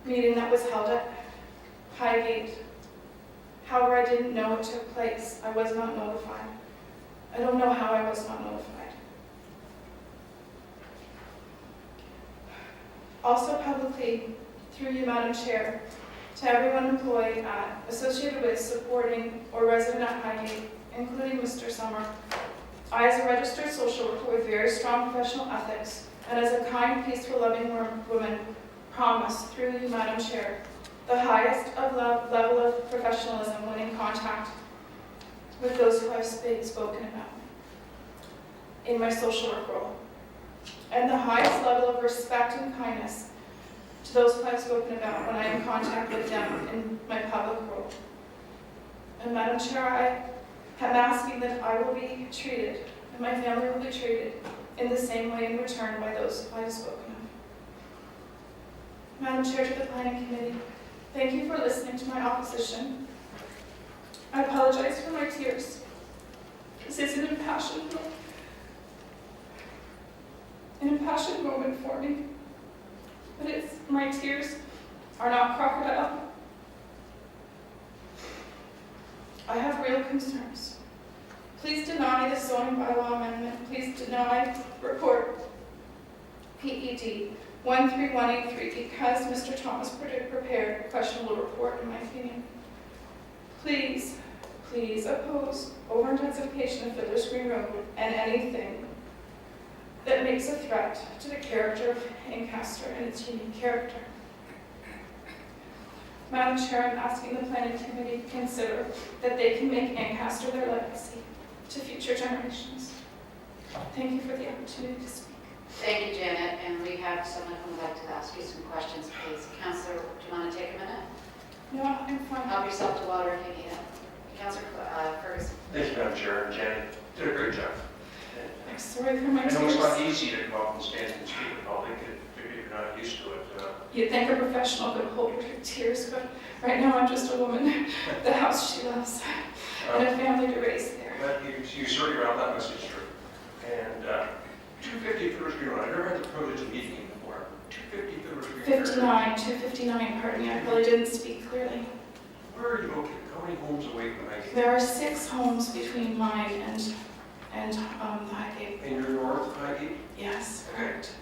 meeting that was held at Highgate. However, I didn't know it took place. I was not notified. I don't know how I was not notified. Also publicly, through you, Madam Chair, to everyone employed at, associated with, supporting, or resident at Highgate, including Mr. Summer, I, as a registered social worker with very strong professional ethics, and as a kind, peaceful, loving woman, promise, through you, Madam Chair, the highest of level of professionalism when in contact with those who I've spoken about in my social work role, and the highest level of respect and kindness to those who I've spoken about when I am in contact with them in my public role. And Madam Chair, I am asking that I will be treated, and my family will be treated, in the same way in return by those who I have spoken of. Madam Chair, to the Planning Committee, thank you for listening to my opposition. I apologize for my tears. This is an impassioned moment for me. But my tears are not crocodile. I have real concerns. Please deny the zoning bylaw amendment. Please deny report PED 13183 because Mr. Thomas prepared a questionable report, in my opinion. Please oppose over-intensification of Fiddler's Green Road and anything that makes a threat to the character of Ancaster and its unique character. Madam Chair, I'm asking the Planning Committee to consider that they can make Ancaster their legacy to future generations. Thank you for the opportunity to speak. Thank you, Janet, and we have someone who would like to ask you some questions, please. Councillor, do you want to take a minute? No, I'm fine. Help yourself to water if you need it. Councillor Ferguson. Thank you, Madam Chair, and Janet did a great job. I'm sorry for my I know it's tears. not easy to come up and stand and speak in public if you're not used to it. You'd think a professional could hold her tears, but right now I'm just a woman. The house she loves, and a family to raise there. But you certainly around that message true. And 250 Fiddler's Green Road, I never had the privilege of meeting you before. 250 Fiddler's Green Road. 259, pardon me, I probably didn't speak clearly. Where are you located? How many homes away from Highgate? There are 6 homes between mine and the Highgate. And you're north of Highgate? Yes, correct.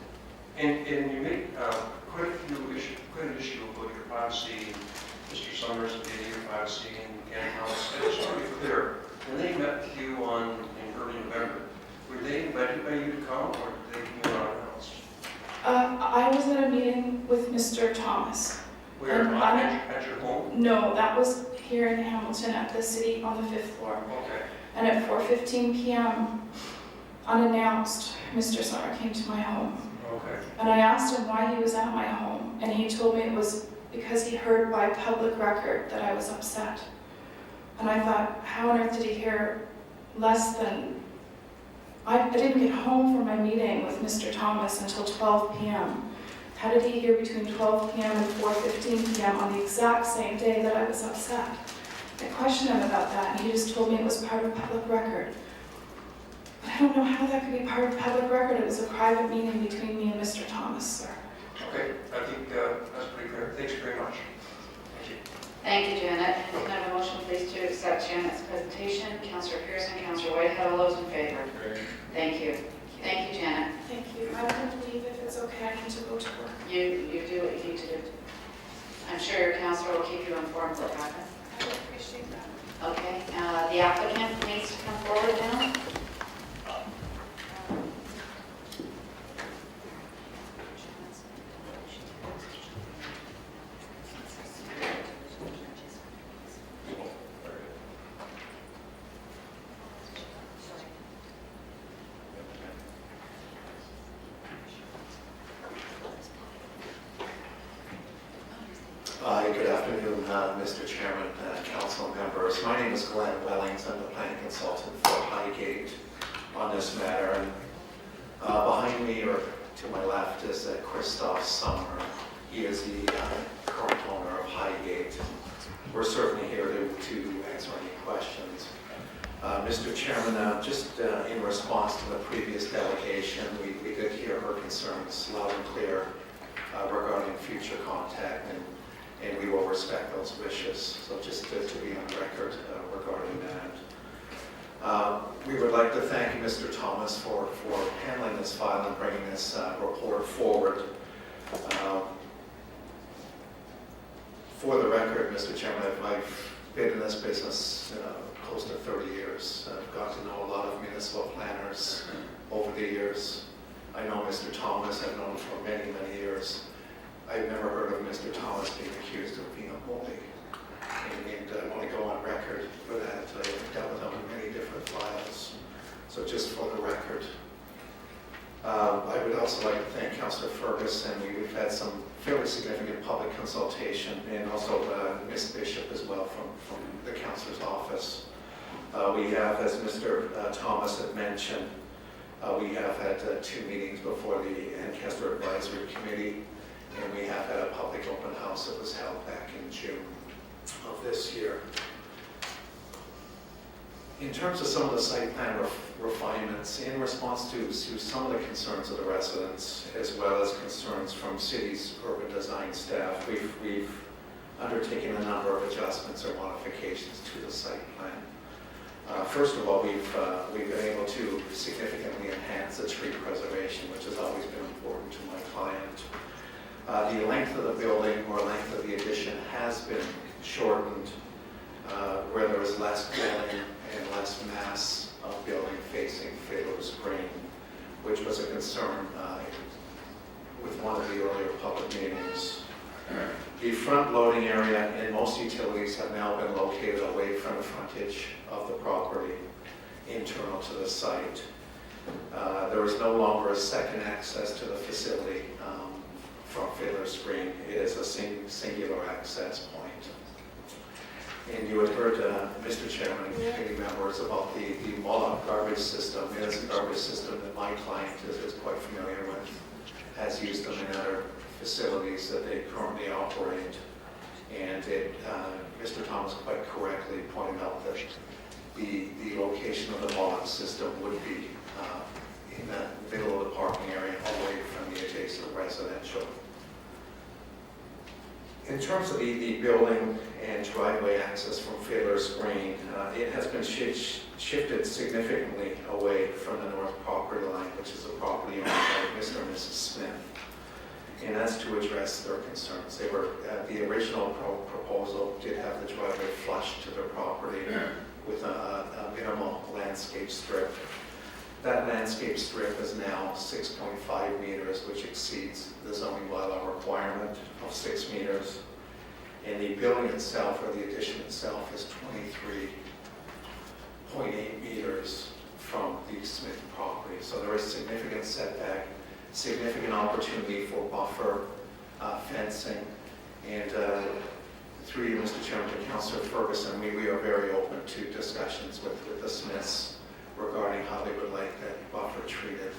And you make quite an issue about your privacy, Mr. Summers and your privacy and Ken House. I just want to be clear, when they met with you in early November, were they invited by you to come or did they come unannounced? I was at a meeting with Mr. Thomas. Where? At your home? No, that was here in Hamilton at the city on the 5th floor. Okay. And at 4:15 p.m., unannounced, Mr. Summer came to my home. Okay. And I asked him why he was at my home, and he told me it was because he heard by public record that I was upset. And I thought, how on earth did he hear less than... I didn't get home from my meeting with Mr. Thomas until 12 p.m. How did he hear between 12 p.m. and 4:15 p.m. on the exact same day that I was upset? I questioned him about that, and he just told me it was part of public record. But I don't know how that could be part of public record. It was a private meeting between me and Mr. Thomas, sir. Okay, I think that's pretty clear. Thanks very much. Thank you. Thank you, Janet. And can I have a motion, please, to accept Janet's presentation? Councillor Pearson, Councillor Whitehead, all those in favor? Thank you. Thank you, Janet. Thank you. I want to leave if it's okay. I need to go to work. You do what you need to do. I'm sure your councillor will keep you informed what happens. I would appreciate that. Okay, the applicant needs to come forward now. Hi, good afternoon, Mr. Chairman, council members. My name is Glenn Wellings. I'm the planning consultant for Highgate on this matter. And behind me, or to my left, is Christoph Summer. He is the current owner of Highgate. We're certainly here to answer any questions. Mr. Chairman, just in response to the previous delegation, we did hear her concerns loud and clear regarding future contact, and we will respect those wishes. So just to be on record regarding that. We would like to thank Mr. Thomas for handling this file and bringing this report forward. For the record, Mr. Chairman, I've been in this business close to 30 years. I've got to know a lot of municipal planners over the years. I know Mr. Thomas, I've known him for many, many years. I've never heard of Mr. Thomas being accused of being a bully. And I want to go on record for that. I've dealt with him in many different files. So just for the record. I would also like to thank Councillor Ferguson. We've had some fairly significant public consultation, and also Ms. Bishop as well from the Councillor's office. We have, as Mr. Thomas had mentioned, we have had 2 meetings before the Ancaster Advisory Committee, and we have had a public open house that was held back in June of this year. In terms of some of the site plan refinements, in response to some of the concerns of the residents, as well as concerns from city's urban design staff, we've undertaken a number of adjustments or modifications to the site plan. First of all, we've been able to significantly enhance the tree preservation, which has always been important to my client. The length of the building or length of the addition has been shortened, where there is less building and less mass of building facing Fiddler's Green, which was a concern with one of the earlier public meetings. The front loading area and most utilities have now been located away from the frontage of the property, internal to the site. There is no longer a second access to the facility from Fiddler's Green. It is a singular access point. And you had heard, Mr. Chairman and committee members, about the Moloch garbage system. It is a garbage system that my client is quite familiar with, has used them in other facilities that they currently operate. And Mr. Thomas quite correctly pointed out that the location of the Moloch system would be in the middle of the parking area away from the adjacent residential. In terms of the building and driveway access from Fiddler's Green, it has been shifted significantly away from the north property line, which is the property owned by Mr. and Mrs. Smith. And that's to address their concerns. They were, the original proposal did have the driveway flush to their property with a minimal landscape strip. That landscape strip is now 6.5 meters, which exceeds the zoning bylaw requirement of 6 meters. And the building itself, or the addition itself, is 23.8 meters from the Smith property. So there is significant setback, significant opportunity for buffer fencing. And through you, Mr. Chairman, to Councillor Ferguson, we are very open to discussions with the Smiths regarding how they would like that buffer treated,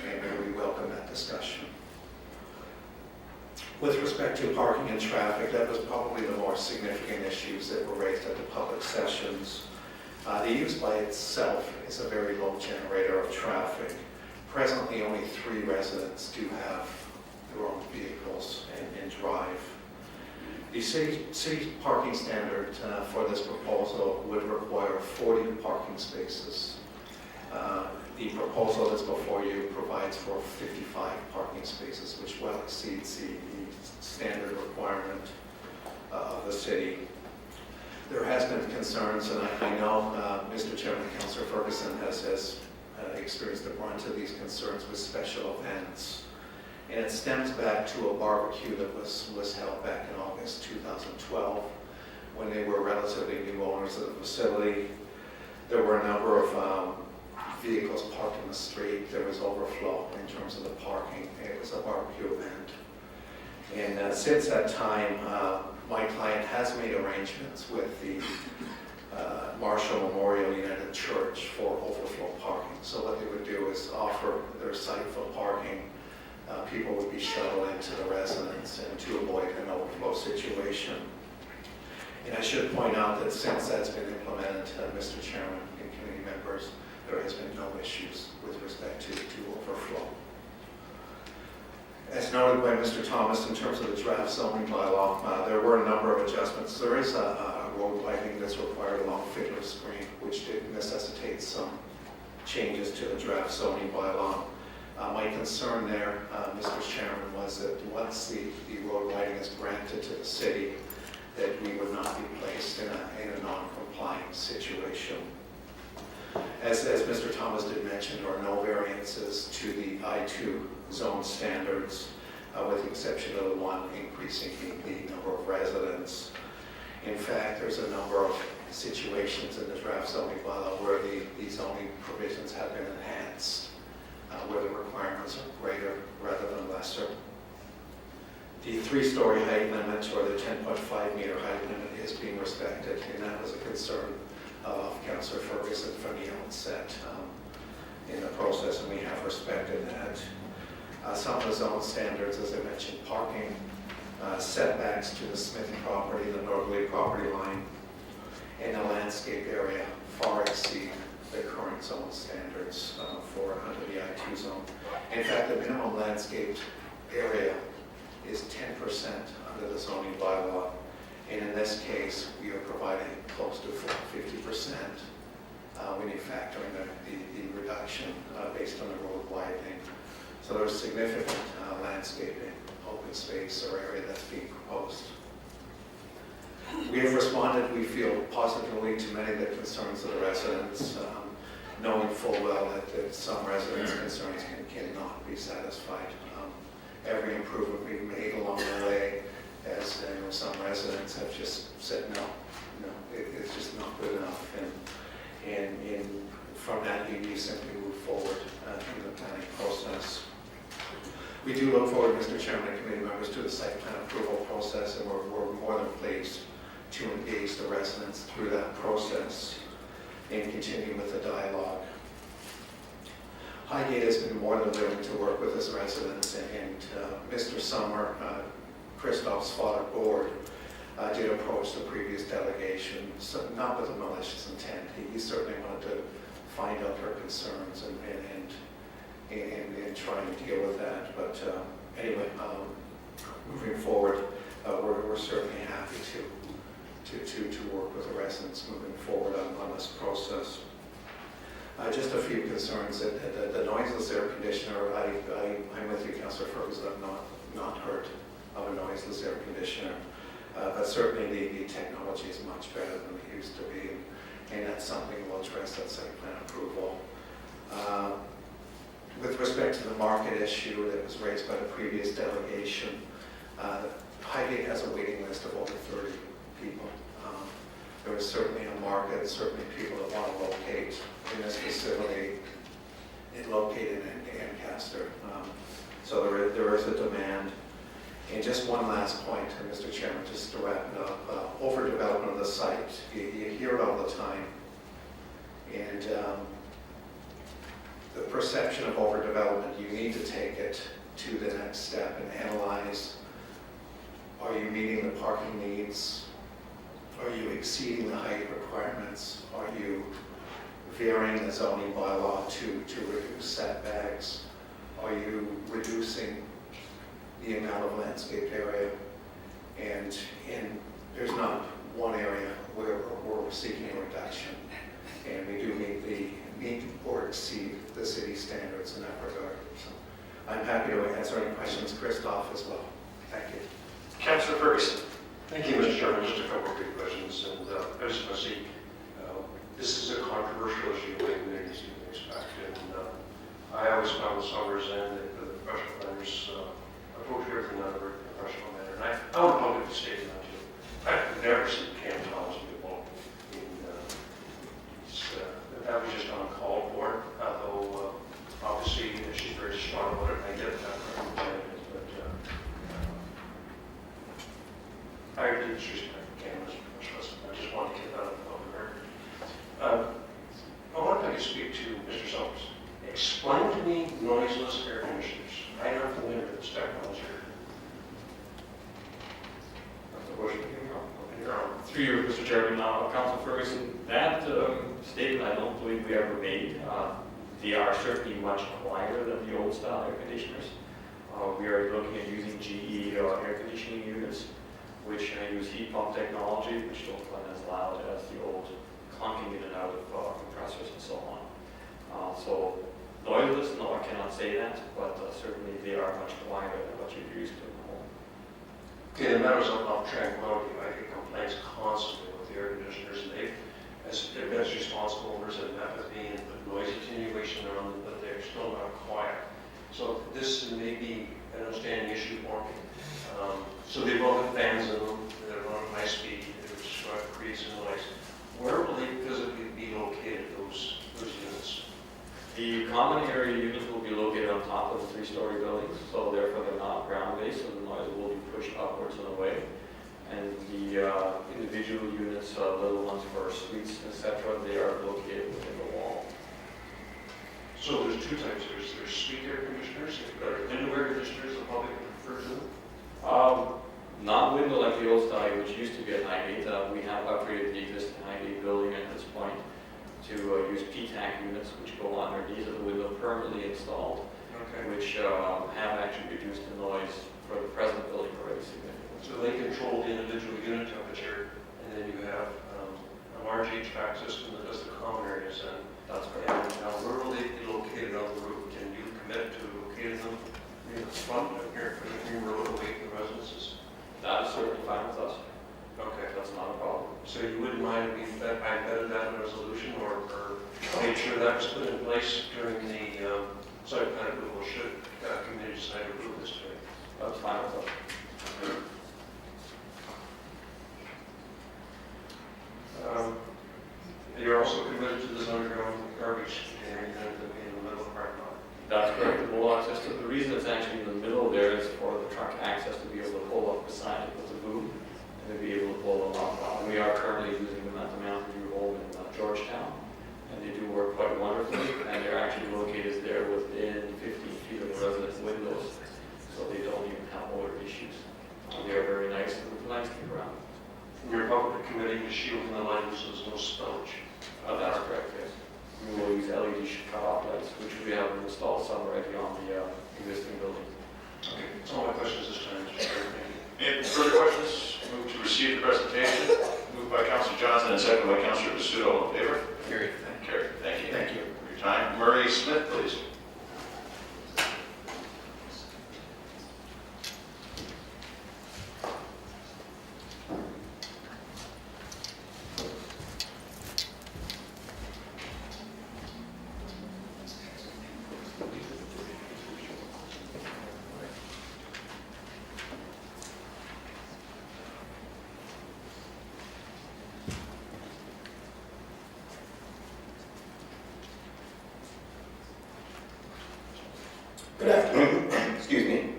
and we welcome that discussion. With respect to parking and traffic, that was probably the more significant issues that were raised at the public sessions. The use by itself is a very low generator of traffic. Presently, only 3 residents do have their own vehicles and drive. The city parking standard for this proposal would require 40 parking spaces. The proposal that's before you provides for 55 parking spaces, which well exceeds the standard requirement of the city. There has been concerns, and I know Mr. Chairman, Councillor Ferguson has experienced the brunt of these concerns with special events. And it stems back to a barbecue that was held back in August 2012 when they were relatively new owners of the facility. There were a number of vehicles parked in the street. There was overflow in terms of the parking. It was a barbecue event. And since that time, my client has made arrangements with the Marshall Memorial United Church for overflow parking. So what they would do is offer their site for parking. People would be shuttled into the residence and to avoid an overflow situation. And I should point out that since that's been implemented, Mr. Chairman and committee members, there has been no issues with respect to overflow. As noted by Mr. Thomas, in terms of the draft zoning bylaw, there were a number of adjustments. There is a road widening that's required along Fiddler's Green, which did necessitate some changes to the draft zoning bylaw. My concern there, Mr. Chairman, was that once the road widening is granted to the city, that we would not be placed in a non-compliant situation. As Mr. Thomas did mention, there are no variances to the I2 zone standards, with the exception of the one increasing the number of residents. In fact, there's a number of situations in the draft zoning bylaw where the zoning provisions have been enhanced, where the requirements are greater rather than lesser. The 3-story height limit, or the 10.5 meter height limit, is being respected, and that was a concern of Councillor Ferguson from the outset in the process, and we have respected that. Some of the zone standards, as I mentioned, parking, setbacks to the Smith property, the northerly property line, and the landscape area far exceed the current zone standards for under the I2 zone. In fact, the minimum landscaped area is 10% under the zoning bylaw, and in this case, we are providing close to 50% when you factor in the reduction based on the road widening. So there's significant landscaping, open space, or area that's being proposed. We have responded, we feel, positively to many of the concerns of the residents, knowing full well that some residents' concerns cannot be satisfied. Every improvement we've made along the way, as some residents have just said, no, it's just not good enough. And from that, you simply move forward in the planning process. We do look forward, Mr. Chairman and committee members, to the site plan approval process, and we're more than pleased to engage the residents through that process and continue with the dialogue. Highgate has been more than willing to work with his residents, and Mr. Summer, Christoph's father board, did approach the previous delegation, so not with a malicious intent. He certainly wanted to find out their concerns and try and deal with that. But anyway, moving forward, we're certainly happy to work with the residents moving forward on this process. Just a few concerns. The noiseless air conditioner, I'm with you, Councillor Ferguson. I've not heard of a noiseless air conditioner, but certainly the technology is much better than it used to be, and that's something we'll address at site plan approval. With respect to the market issue that was raised by the previous delegation, Highgate has a waiting list of over 30 people. There is certainly a market, certainly people that want to locate in this facility, located in Ancaster. So there is a demand. And just one last point, Mr. Chairman, just to wrap it up, overdevelopment of the site. You hear it all the time. And the perception of overdevelopment, you need to take it to the next step and analyze, are you meeting the parking needs? Are you exceeding the height requirements? Are you varying the zoning bylaw to reduce setbacks? Are you reducing the amount of landscape area? And there's not one area where we're seeking a reduction. And we do meet or exceed the city standards in that regard. So I'm happy to answer any questions. Christoph as well. Thank you. Councillor Ferguson. Thank you, Mr. Chairman. Just a couple of quick questions. And I just want to see, this is a controversial issue the way communities even expect. And I always found the Summers and the professional planners approach everything on a very professional manner. And I would publicly state that too. I've never seen Cam Thomas do one. That was just uncalled for, although obviously she's very strong about it, and I get that from the but disrespect, Canada's specialist. I just wanted to get that on the public record. I wonder if I could speak to Mr. Summers. Explain to me noiseless air conditioners. I'm not familiar with this technology. Through you, Mr. Chairman, Council Ferguson, that statement I don't believe we ever made. They are certainly much quieter than the old style air conditioners. We are looking at using GE air conditioning units, which use heat pump technology, which don't run as loud as the old clunking in and out of compressors and so on. So noiseless, no, I cannot say that, but certainly they are much quieter than what you're used to in the home. Okay, the matters of tranquility, I get complaints constantly with the air conditioners, and they've been as responsible owners have met with me and put noise attenuation on them, but they're still not quiet. So this may be an outstanding issue for me. So they will have fans in them, they're on high speed, which creates a noise. Where will they physically be located, those units? The common area units will be located on top of the three-story buildings, so therefore they're not ground-based, so the noise will be pushed upwards and away. And the individual units, little ones for suites, etc., they are located within the wall. So there's two types. There's suite air conditioners, window air conditioners, the public prefer to. Not window like the old style, which used to be at Highgate. We have upgraded the existing Highgate building at this point to use PTAC units, which go underneath of the window permanently installed, which have actually reduced the noise for the present building already significantly. So they control the individual unit temperature, and then you have a large HVAC system that does the common areas. And that's correct. And now, where will they be located on the roof? Can you commit to locating them near the front of here, for the green road away from the residences? That is certainly fine with us. Okay. That's not a problem. So you wouldn't mind if I embedded that in a resolution or made sure that was put in place during the site plan approval should committee decide to approve this today? That's fine with us. You're also committed to this underground garbage container to be in the middle of the parking lot. That's correct. The full access to the reason it's actually in the middle there is for the truck access to be able to pull up beside it with the boom and to be able to pull them up. We are currently using them at the Mountain View Home in Georgetown, and they do work quite wonderfully, and they're actually located there within 15 feet of the residents' windows, so they don't even have odor issues. They are very nice and nice to be around. And your public committee is shielding the line so there's no spillage. That's correct, yes. We will use LED cutoff lights, which we have installed some right beyond the existing building. Okay, that's all my questions this time, Mr. Chairman. Any further questions? Move to receive the presentation. Moved by Councilor Johnson and seconded by Councilor Pursuit. All in favor? Carried. Carried. Thank you. Thank you. For your time. Murray Smith, please. Good afternoon. Excuse me.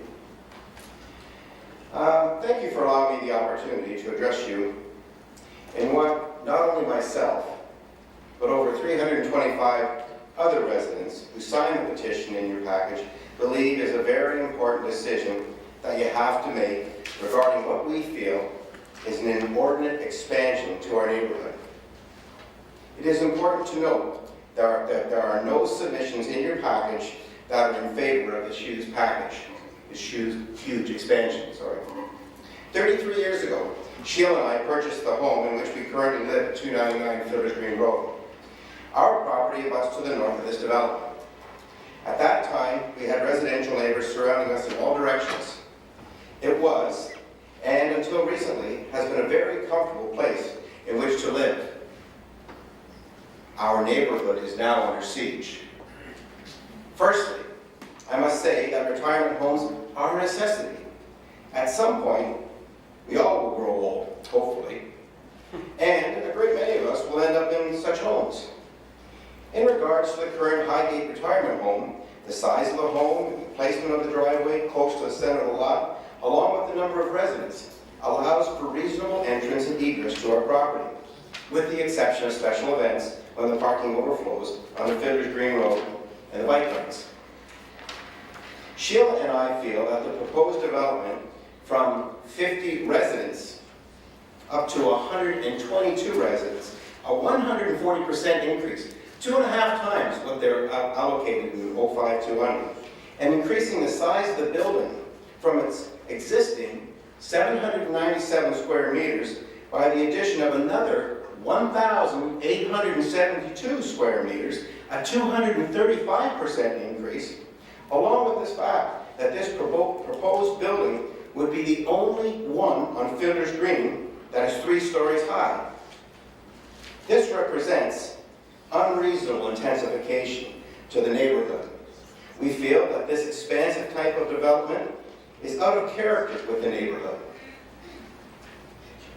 Thank you for allowing me the opportunity to address you in what not only myself, but over 325 other residents who signed the petition in your package believe is a very important decision that you have to make regarding what we feel is an inordinate expansion to our neighborhood. It is important to note that there are no submissions in your package that are in favor of this huge package, this huge expansion, 33 years ago, Sheila and I purchased the home in which we currently live at 299 Fiddler's Green Road. Our property abuts to the north of this development. At that time, we had residential neighbors surrounding us in all directions. It was, and until recently, has been a very comfortable place in which to live. Our neighborhood is now under siege. Firstly, I must say that retirement homes are a necessity. At some point, we all will grow old, hopefully, and a great many of us will end up in such homes. In regards to the current Highgate retirement home, the size of the home, the placement of the driveway close to the center of the lot, along with the number of residents, allows allows for reasonable entrance and egress to our property, with the exception of special events when the parking overflows on the Fiddler's Green Road and the bike lanes. Sheila and I feel that the proposed development from 50 residents up to 122 residents, a 140% increase, 2.5 times what they're allocated in 05-200, and increasing the size of the building from its existing 797 square meters by the addition of another 1,872 square meters, a 235% increase, along with this fact that this proposed building would be the only one on Fiddler's Green that is 3 stories high. This represents unreasonable intensification to the neighborhood. We feel that this expansive type of development is out of character with the neighborhood.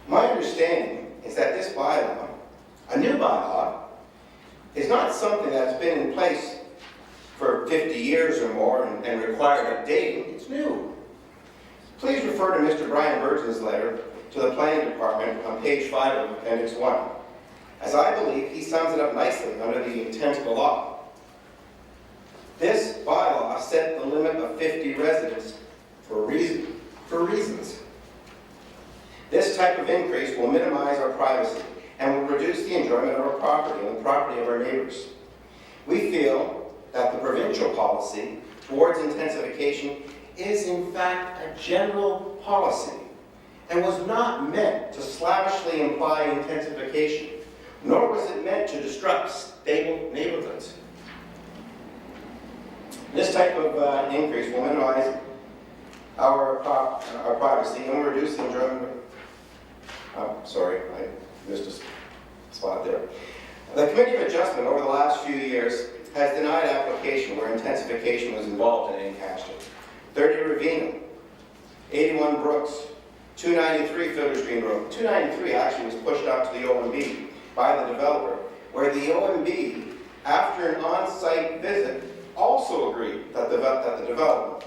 My understanding is that this bylaw, a new bylaw, is not something that's been in place for 50 years or more and required updating. It's new. Please refer to Mr. Brian Burton's letter to the Planning Department on page 5 of Appendix 1, as I believe he sums it up nicely under the intent of the law. This bylaw set the limit of 50 residents for reasons. This type of increase will minimize our privacy and will reduce the enjoyment of our property and the property of our neighbors. We feel that the provincial policy towards intensification is in fact a general policy and was not meant to slavishly imply intensification, nor was it meant to disrupt stable neighborhoods. This type of increase will minimize our privacy and will reduce the enjoyment. Sorry, I missed a spot there. The Committee of Adjustment over the last few years has denied application where intensification was involved in Ancaster. 30 Ravina, 81 Brooks, 293 Fiddler's Green Road. 293 actually was pushed out to the OMB by the developer, where the OMB, after an on-site visit, also agreed that the development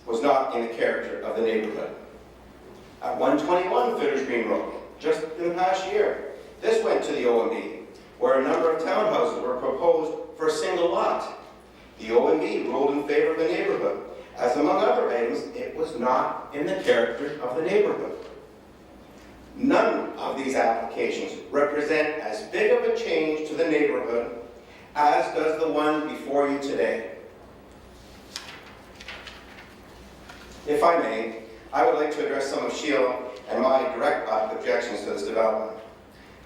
was not in the character of the neighborhood. At 121 Fiddler's Green Road, just in the past year, this went to the OMB, where a number of townhouses were proposed for a single lot. The OMB ruled in favor of the neighborhood, as among other items, it was not in the character of the neighborhood. None of these applications represent as big of a change to the neighborhood as does the one before you today. If I may, I would like to address some of Sheila and my direct objections to this development.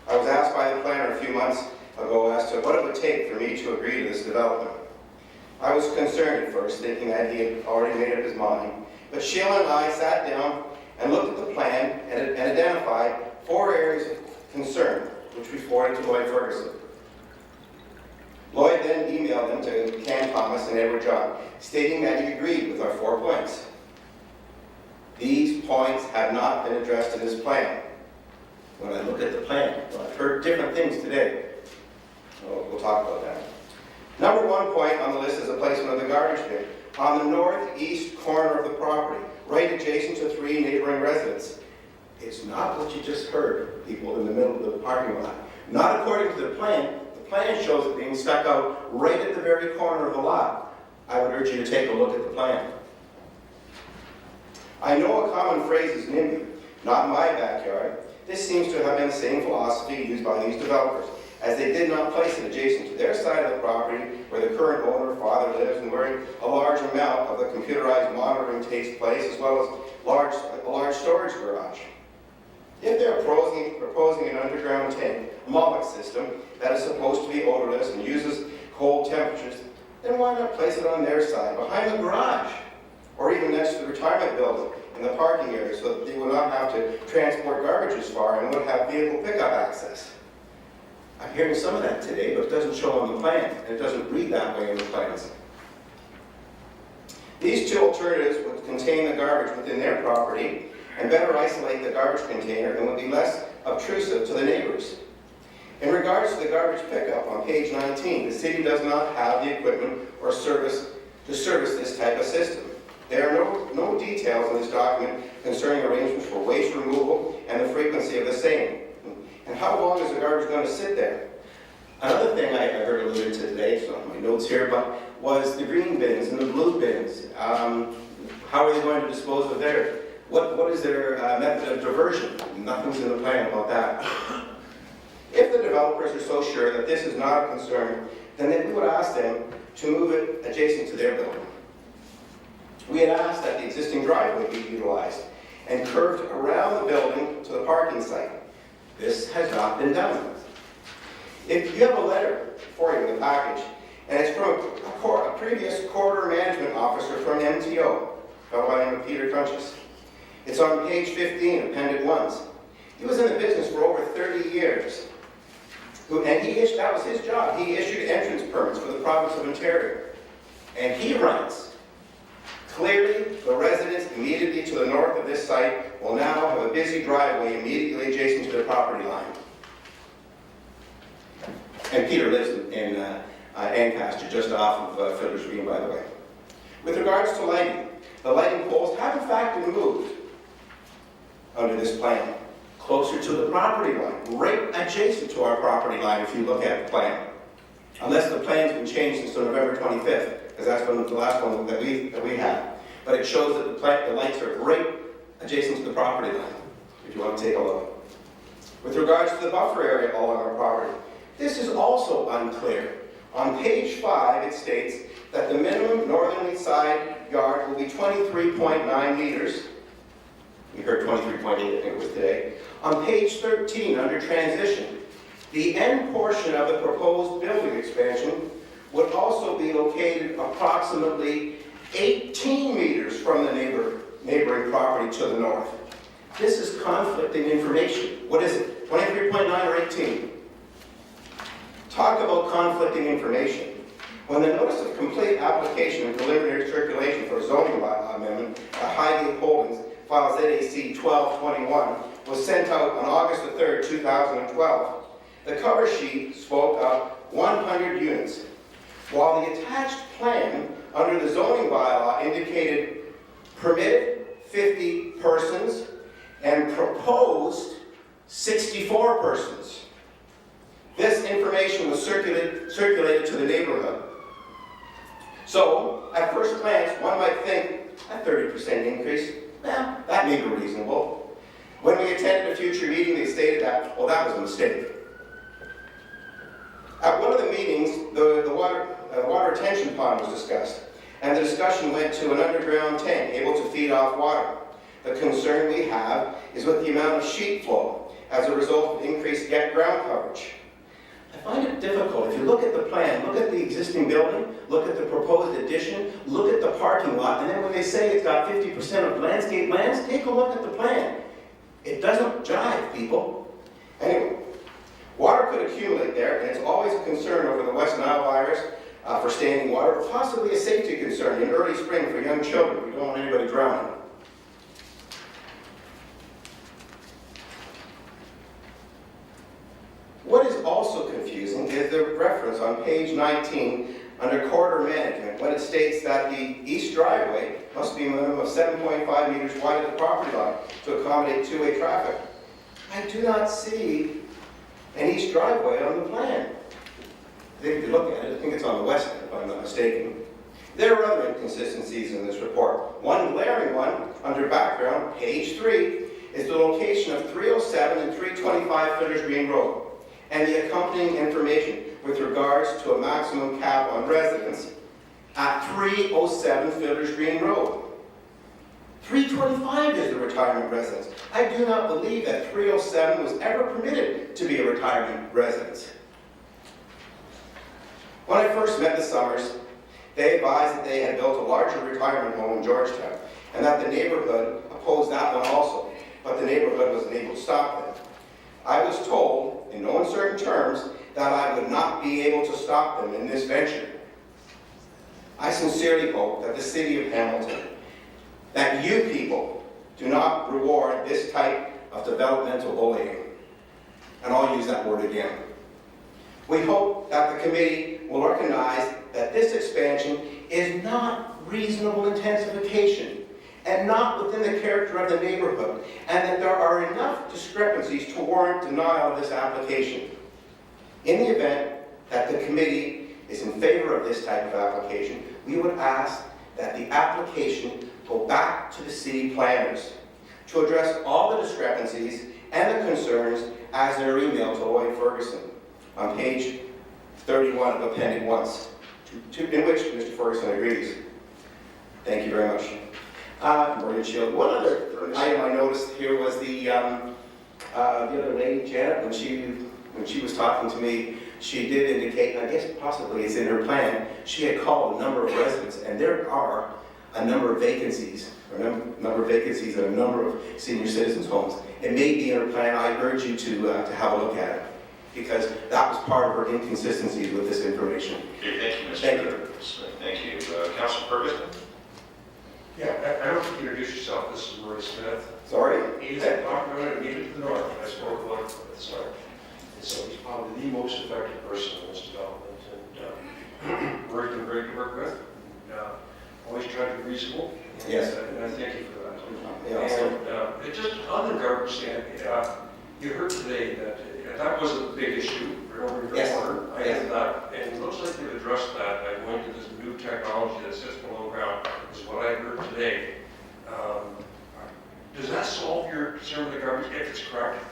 I was asked by the planner a few months ago as to what it would take for me to agree to this development. I was concerned at first, thinking that he had already made up his mind, but Sheila and I sat down and looked at the plan and identified 4 areas of concern, which we forwarded to Lloyd Ferguson. Lloyd then emailed them to Cam Thomas and Edward John, stating that he agreed with our 4 points. These points have not been addressed in this plan. When I look at the plan, well, I've heard different things today. We'll talk about that. Number 1 point on the list is the placement of the garbage bin on the northeast corner of the property, right adjacent to 3 neighboring residents. It's not what you just heard, people in the middle of the parking lot. Not according to the plan. The plan shows it being stuck out right at the very corner of the lot. I would urge you to take a look at the plan. I know a common phrase is NIMBY, not in my backyard. This seems to have been the same philosophy used by these developers, as they did not place it adjacent to their side of the property where the current owner or father lives and where a large amount of the computerized monitoring takes place, as well as a large storage garage. If they're proposing an underground tank, a Moloch system, that is supposed to be odorless and uses cold temperatures, then why not place it on their side, behind the garage, or even next to the retirement building in the parking area, so that they would not have to transport garbage as far and would have vehicle pickup access. I'm hearing some of that today, but it doesn't show on the plan, and it doesn't read that way in the plans. These 2 alternatives would contain the garbage within their property and better isolate the garbage container and would be less obtrusive to the neighbors. In regards to the garbage pickup on page 19, the city does not have the equipment or service to service this type of system. There are no details in this document concerning arrangements for waste removal of the same. And how long is the garbage going to sit there? Another thing I heard alluded to today, it's not in my notes here, but was the green bins and the blue bins. How are they going to dispose of theirs? What is their method of diversion? Nothing's in the plan about that. If the developers are so sure that this is not a concern, then we would ask them to move it adjacent to their building. We had asked that the existing driveway be utilized and curved around the building to the parking site. This has not been done. If you have a letter for you in the package, and it's from a previous corridor management officer from MTO, a fellow by the name of Peter Crunches. It's on page 15, appended 1. He was in the business for over 30 years. And that was his job. He issued entrance permits for the province of Ontario. And he writes, clearly, the residents immediately to the north of this site will now have a busy driveway immediately adjacent to their property line. And Peter lives in Ancaster, just off of Fiddler's Green, by the way. With regards to lighting, the lighting poles have in fact been moved under this plan, closer to the property line, right adjacent to our property line if you look at the plan. Unless the plan's been changed since November 25th, because that's the last one that we had. But it shows that the lights are right adjacent to the property line, if you want to take a look. With regards to the buffer area along our property, this is also unclear. On page 5, it states that the minimum northerly side yard will be 23.9 meters. We heard 23.8, I think it was today. On page 13, under transition, the end portion of the proposed building expansion would also be located approximately 18 meters from the neighboring property to the north. This is conflicting information. What is it, 23.9 or 18? Talk about conflicting information. When the notice of complete application and preliminary circulation for a zoning bylaw amendment by Highgate Holdings, file ZAC 1221, was sent out on August the 3rd, 2012, the cover sheet spoke of 100 units, while the attached plan under the zoning bylaw indicated permitted 50 persons and proposed 64 persons. This information was circulated to the neighborhood. So, at first glance, one might think a 30% increase, well, that may be reasonable. When we attended a future meeting, they stated that, well, that was a mistake. At one of the meetings, the water retention pond was discussed, and the discussion went to an underground tank able to feed off water. The concern we have is with the amount of sheet flow as a result of increased ground coverage. I find it difficult. If you look at the plan, look at the existing building, look at the proposed addition, look at the parking lot, and then when they say it's got 50% of landscape lands, take a look at the plan. It doesn't jive, people. Anyway, water could accumulate there, and it's always a concern over the West Nile virus for standing water, possibly a safety concern in early spring for young children. We don't want anybody drowning. What is also confusing is the reference on page 19 under corridor management when it states that the east driveway must be a minimum of 7.5 meters wide at the property line to accommodate two-way traffic. I do not see an east driveway on the plan. I think if you look at it, I think it's on the west end, if I'm not mistaken. There are other inconsistencies in this report. One glaring one, under background, page 3, is the location of 307 and 325 Fiddler's Green Road, and the accompanying information with regards to a maximum cap on residents at 307 Fiddler's Green Road. 325 is the retirement residence. I do not believe that 307 was ever permitted to be a retirement residence. When I first met the Summers, they advised that they had built a larger retirement home in Georgetown, and that the neighborhood opposed that one also, but the neighborhood was unable to stop them. I was told, in no uncertain terms, that I would not be able to stop them in this venture. I sincerely hope that the city of Hamilton, that you people do not reward this type of developmental bullying. And I'll use that word again. We hope that the committee will recognize that this expansion is not reasonable intensification and not within the character of the neighborhood, and that there are enough discrepancies to warrant denial of this application. In the event that the committee is in favor of this type of application, we would ask that the application go back to the city planners to address all the discrepancies and the concerns as they're emailed to Lloyd Ferguson on page 31 of Appendix 1, in which Mr. Ferguson agrees. Thank you very much. Morgan Shield. One other item I noticed here was the other lady, Janet, when she was talking to me, she did indicate, and I guess possibly it's in her plan, she had called a number of residents, and there are a number of vacancies, in a number of senior citizens' homes. It may be in her plan. I urge you to have a look at it, because that was part of her inconsistencies with this information. Okay, thank you, Mr. Thank you. Smith. Thank you. Councilor Ferguson? Yeah, I don't think you introduced yourself. This is Roy Smith. Sorry? He's a doctor immediately to the north. I spoke about it at the start. And so he's probably the most effective person in this development. And Roy's been great to work with. Always tried to be reasonable. And, Yes. And I thank you for that. Yeah, also. And it just on the garbage stand, you heard today that that was a big issue right over in the Yes. corner. I Yes. get that, and it looks like they've addressed that by going to this new technology that sits below ground, is what I heard today. Does that solve your concern with the garbage if it's correct?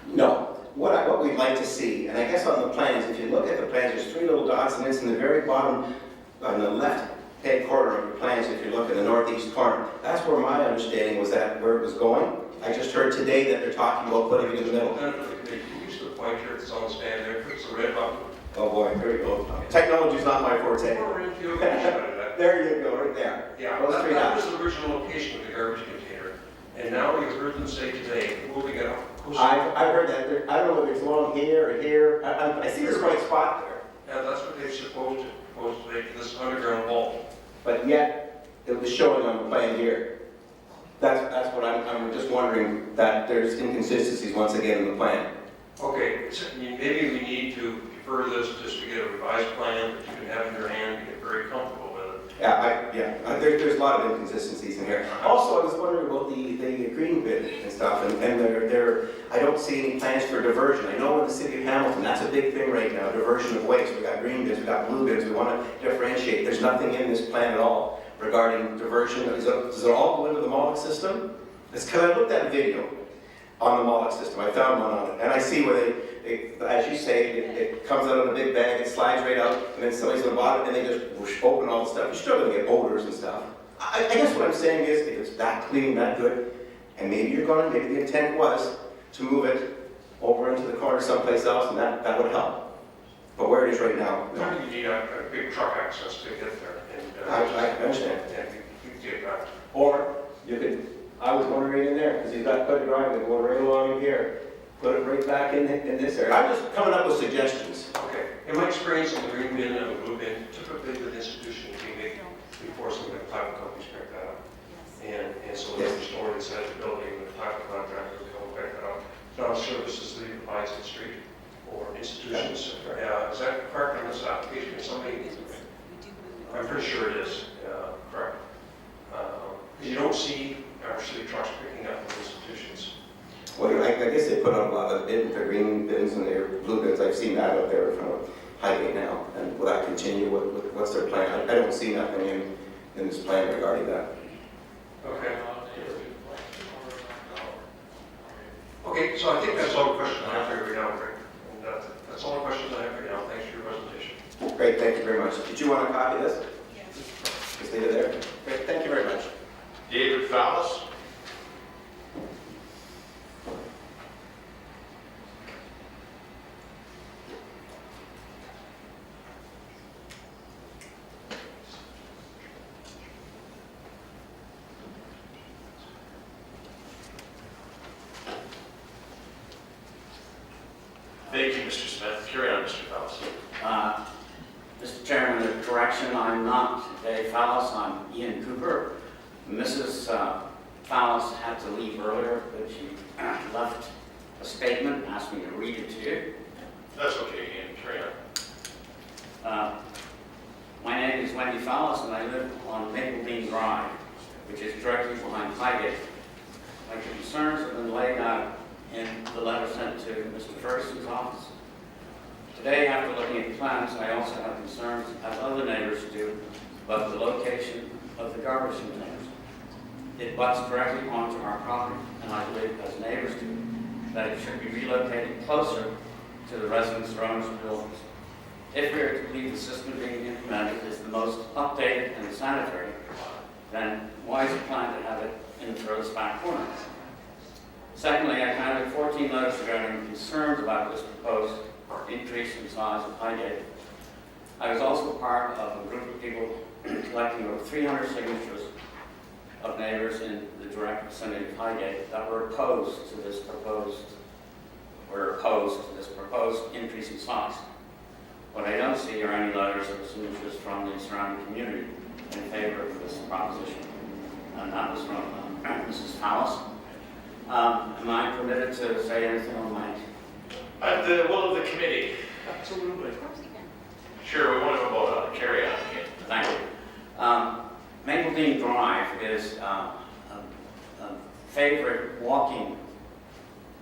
No. What we'd like to see, and I guess on the plans, if you look at the plans, there's 3 little dots, and it's in the very bottom, on the left-hand corner of your plans, if you look in the northeast corner. That's where my understanding was that where it was going. I just heard today that they're talking about putting it in the middle. Can you use the pointer that's on the stand there, puts the red button? Oh boy, there you go. Technology's not my forte. Or if you that. There you go, right there. Yeah, Those that 3 dots. was the original location of the garbage container. And now you've heard them say today, moving it up. I've heard that. I don't know whether it's along here or here. I see this right spot there. Yeah, that's what they're supposed to make this underground vault. But yet, it was showing on the plan here. That's what I'm just wondering, that there's inconsistencies once again in the plan. Okay, so maybe we need to defer this just to get a revised plan that you can have in your hand and get very comfortable with it. Yeah, there's a lot of inconsistencies in here. Also, I was wondering about the green bin and stuff, and I don't see any plans for diversion. I know in the city of Hamilton, that's a big thing right now, diversion of waste. We got green bins, we got blue bins, we want to differentiate. There's nothing in this plan at all regarding diversion. Does it all go into the Moloch system? It's because I looked at a video on the Moloch system. I found one on it, and I see where as you say, it comes out in a big bag, it slides right out, and then somebody's on the bottom, and they just whoosh, open all the stuff. You're still going to get odors and stuff. I guess what I'm saying is, if it's that clean, that good, and maybe maybe the intent was to move it over into the corner someplace else, and that would help. But where it is right now, no. I think you need a big truck access to get there. And, I understand. And you get that. Or you could, I was wondering in there, because you've got good driveway going right along in here. Put it right back in this area. I'm just coming up with suggestions. Okay. In my experience on the green bin and the blue bin, typically with institutions, we force them to private companies pick that up. And so it's stored inside the building, and the private contractor will come and pick that up. Now services that provides the street or institutions. Is that correct on this application? Somebody, I'm pretty sure it is correct. You don't see actually trucks picking up in institutions. Well, I guess they put on a lot of bins, the green bins and their blue bins. I've seen that up there in front of Highgate now. And will that continue? What's their plan? I don't see nothing in this plan regarding that. Okay. Okay, so I think that's all the questions I have for you right now, Greg. And that's all the questions I have for you now. Thanks for your presentation. Great, thank you very much. Did you want to copy this? Yes. Just leave it there. Great, thank you very much. David Fallis? Thank you, Mr. Smith. Carry on, Mr. Fallis. Mr. Chairman, a correction, I'm not Dave Fallis, I'm Ian Cooper. Mrs. Fallis had to leave earlier, but she left a statement and asked me to read it to you. That's okay, Ian. Carry on. My name is Wendy Fallis and I live on Maple Bean Drive, which is directly behind Highgate. My concerns have been laid out in the letter sent to Mr. Ferguson's office. Today, after looking at the plans, I also have concerns, as other neighbors do, about the location of the garbage containers. It butts directly onto our property, and I believe, as neighbors do, that it should be relocated closer to the residents' or owners' buildings. If we are to believe the system being implemented is the most updated and sanitary, then why is it planned to have it in the furthest back corner? Secondly, I counted 14 letters regarding concerns about this proposed increase in size of Highgate. I was also part of a group of people collecting over 300 signatures of neighbors in the direct vicinity of Highgate that were opposed to this proposed increase in size. What I don't see are any letters or signatures from the surrounding community in favor of this proposition. And that was from Mrs. Fallis. Am I permitted to say anything on my... At the will of the committee. Absolutely. Sure, we want to vote on it. Carry on. Thank you. Mapledene Drive is a favorite walking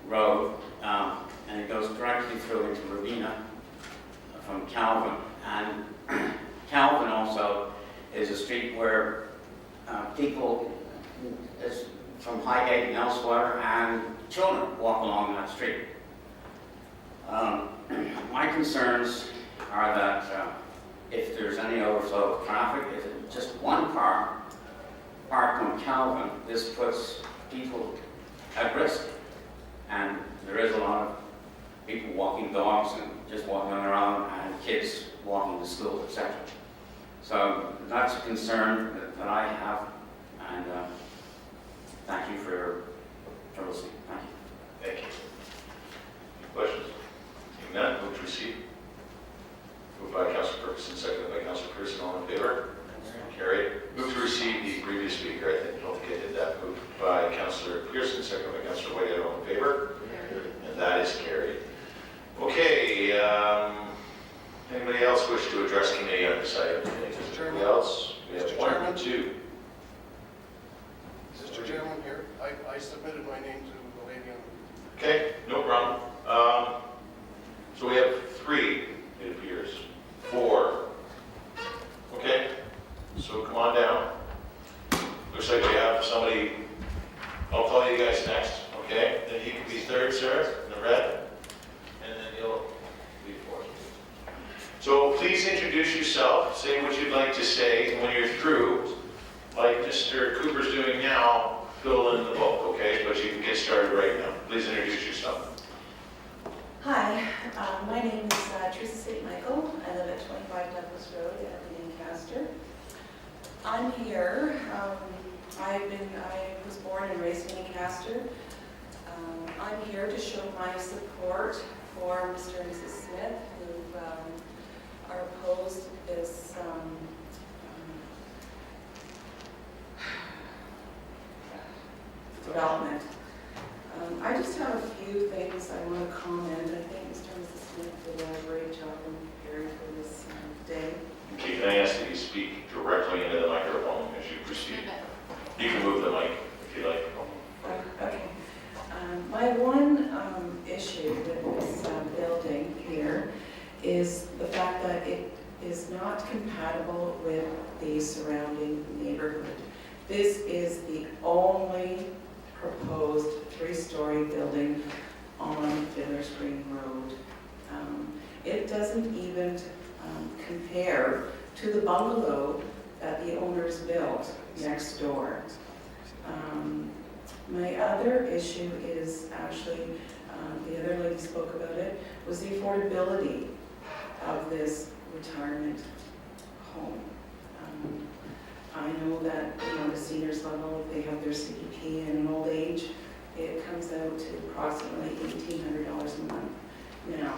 road, and it goes directly through into Ravina from Calvin. And Calvin also is a street where people from Highgate and elsewhere and children walk along that street. My concerns are that if there's any overflow of traffic, if it's just one car parked on Calvin, this puts people at risk. And there is a lot of people walking dogs and just walking around, and kids walking to school, etc. So that's a concern that I have, and thank you for listening. Thank you. Thank you. Any questions? Seeing none, move to receive. Moved by Councilor Ferguson, seconded by Councilor Pearson. All in favor? Carried. Move to receive the previous speaker. I don't think I did that. Moved by Councilor Pearson, seconded by Councilor Whitehead. All in favor? And that is carried. Okay. Anybody else wish to address committee on this item? Anybody else? We have one and two. Mr. Chairman, here, I submitted my name to the lady on... Okay, no problem. So we have three, it appears. Four. Okay, so come on down. Looks like we have somebody, I'll call you guys next, okay? Then you can be third, sir, in the red, and then you'll be fourth. So please introduce yourself, say what you'd like to say, and when you're through, like Mr. Cooper's doing now, fill in the book, okay? But you can get started right now. Please introduce yourself. Hi, my name is Teresa St. Michael. I live at 25 Douglas Road in Lancaster. I'm here. I was born and raised in Lancaster. I'm here to show my support for Mr. and Mrs. Smith, who are opposed to this development. I just have a few things I want to comment. I think Mr. and Mrs. Smith did a great job in preparing for this day. Okay, can I ask that you speak directly into the microphone as you proceed? You can move the mic if you like. Okay. My one issue with this building here is the fact that it is not compatible with the surrounding neighborhood. This is the only proposed three-story building on Fiddler's Green Road. It doesn't even compare to the bungalow that the owners built next door. My other issue is actually, the other lady spoke about it, was the affordability of this retirement home. I know that, the seniors level, if they have their CPP and an old age, it comes out to approximately $1,800 a month. Now,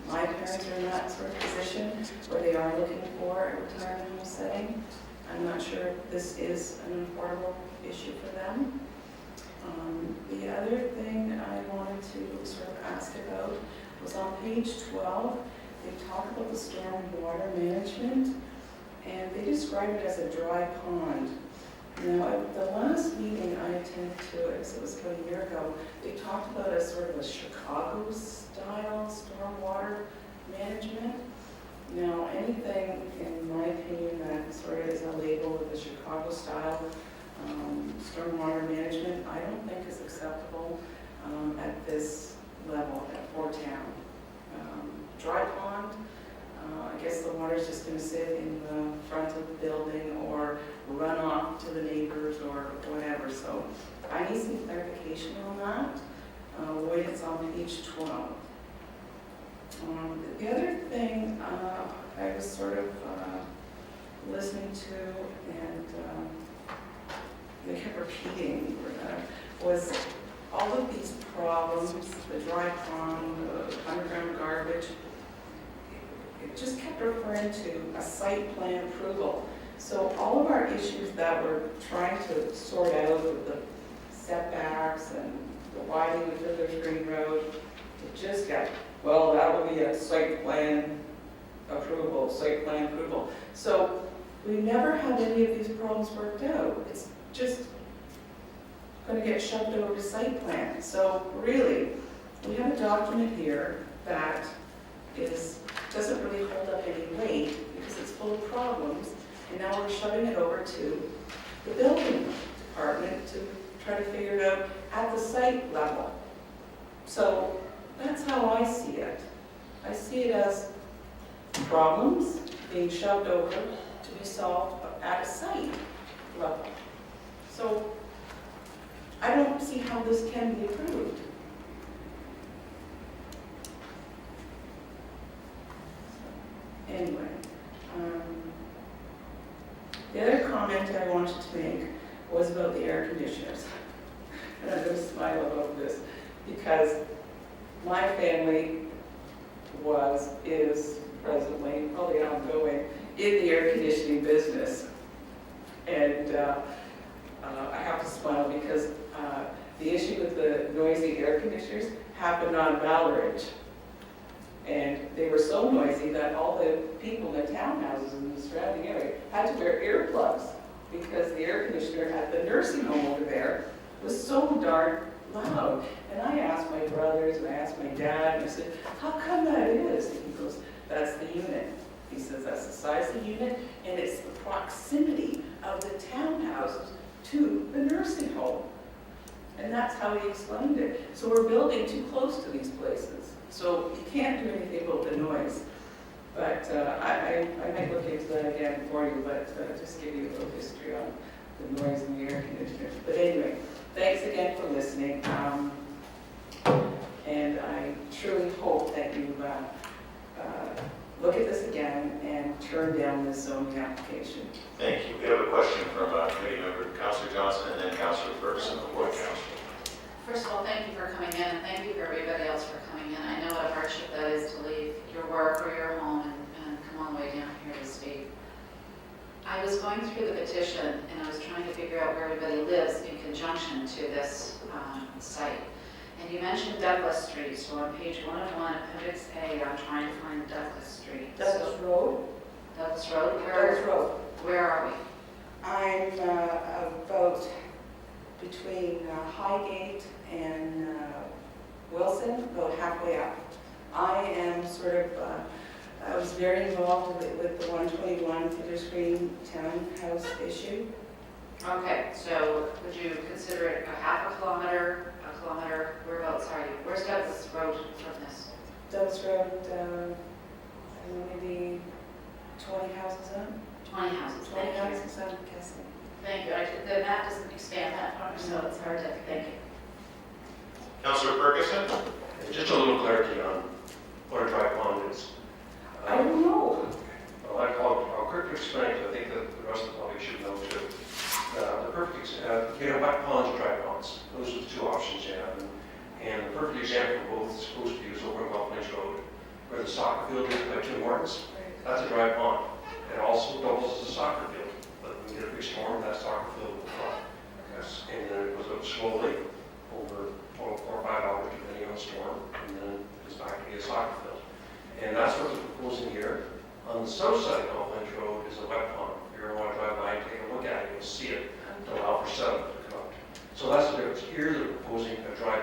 my parents are in that sort of position where they are looking for a retirement home setting. I'm not sure if this is an affordable issue for them. The other thing I wanted to sort of ask about was on page 12, they talk about the storm water management, and they describe it as a dry pond. Now, at the last meeting I attended to, it was about a year ago, they talked about a sort of a Chicago-style stormwater management. Now, anything, in my opinion, that sort of is a label of the Chicago-style stormwater management, I don't think is acceptable at this level, for town. Dry pond, I guess the water's just going to sit in the front of the building or run off to the neighbors or whatever. So I need some clarification on that, when it's on page 12. The other thing I was sort of listening to, and they kept repeating, was all of these problems, the dry pond, the underground garbage, it just kept referring to a site plan approval. So all of our issues that we're trying to sort out with the setbacks and the widening of Fiddler's Green Road, it just got, well, that will be a site plan approval, site plan approval. So we never had any of these problems worked out. It's just going to get shoved over to site plan. So really, we have a document here that doesn't really hold up any weight because it's full of problems, and now we're shoving it over to the building department to try to figure it out at the site level. So that's how I see it. I see it as problems being shoved over to be solved at a site level. So I don't see how this can be approved. Anyway, the other comment I wanted to make was about the air conditioners. And I'm going to smile about this because my family is presently, probably ongoing, in the air conditioning business. And I have to smile because the issue with the noisy air conditioners happened on Balleridge. And they were so noisy that all the people in the townhouses in the surrounding area had to wear earplugs because the air conditioner at the nursing home over there was so darn loud. And I asked my brothers and I asked my dad, and I said, how come that is? And he goes, that's the unit. He says, that's the size of the unit, and it's the proximity of the townhouses to the nursing home. And that's how he explained it. So we're building too close to these places. So you can't do anything about the noise. But I might look into that again for you, but just give you a little history on the noise in the air conditioners. But anyway, thanks again for listening. And I truly hope that you look at this again and turn down this zoning application. Thank you. We have a question from Committee Member Councilor Johnson and then Councilor Ferguson, the Board Council. First of all, thank you for coming in, and thank you for everybody else for coming in. I know what a hardship that is to leave your work or your home and come all the way down here to speak. I was going through the petition, and I was trying to figure out where everybody lives in conjunction to this site. And you mentioned Douglas Street, so on page 101, Appendix A, I'm trying to find Douglas Street. Douglas Road? Douglas Road? Douglas Road. Where are we? I'm about between Highgate and Wilson, about halfway up. I am sort of, I was very involved with the 121 Fiddler's Green townhouse issue. Okay, so would you consider it a half a kilometer, whereabouts are you? Where's Douglas Road from this? Douglas Road, maybe 20 houses up. 20 houses, 20 thank you. houses, I'm guessing. Thank you. The map doesn't expand that far, so it's hard to, thank you. Councilor Ferguson? Just a little clarity on what a dry pond is. I don't know. Well, I'll quickly explain it. I think that the rest of the public should know too. The perfect example, you have wet ponds or dry ponds. Those are the two options you have. And the perfect example of both is supposed to be is over on Gulf Road, where the soccer field is by Tim Hortons. That's a dry pond. It also doubles as a soccer field. But when you get a big storm, that soccer field will flood. Yes. And then it goes up slowly over 4 or 5 hours, depending on the storm, and then it's back to be a soccer field. And that's what we're proposing here. On the south side of Gulf Road is a wet pond. If you ever want to drive by and take a look at it, you'll see it. The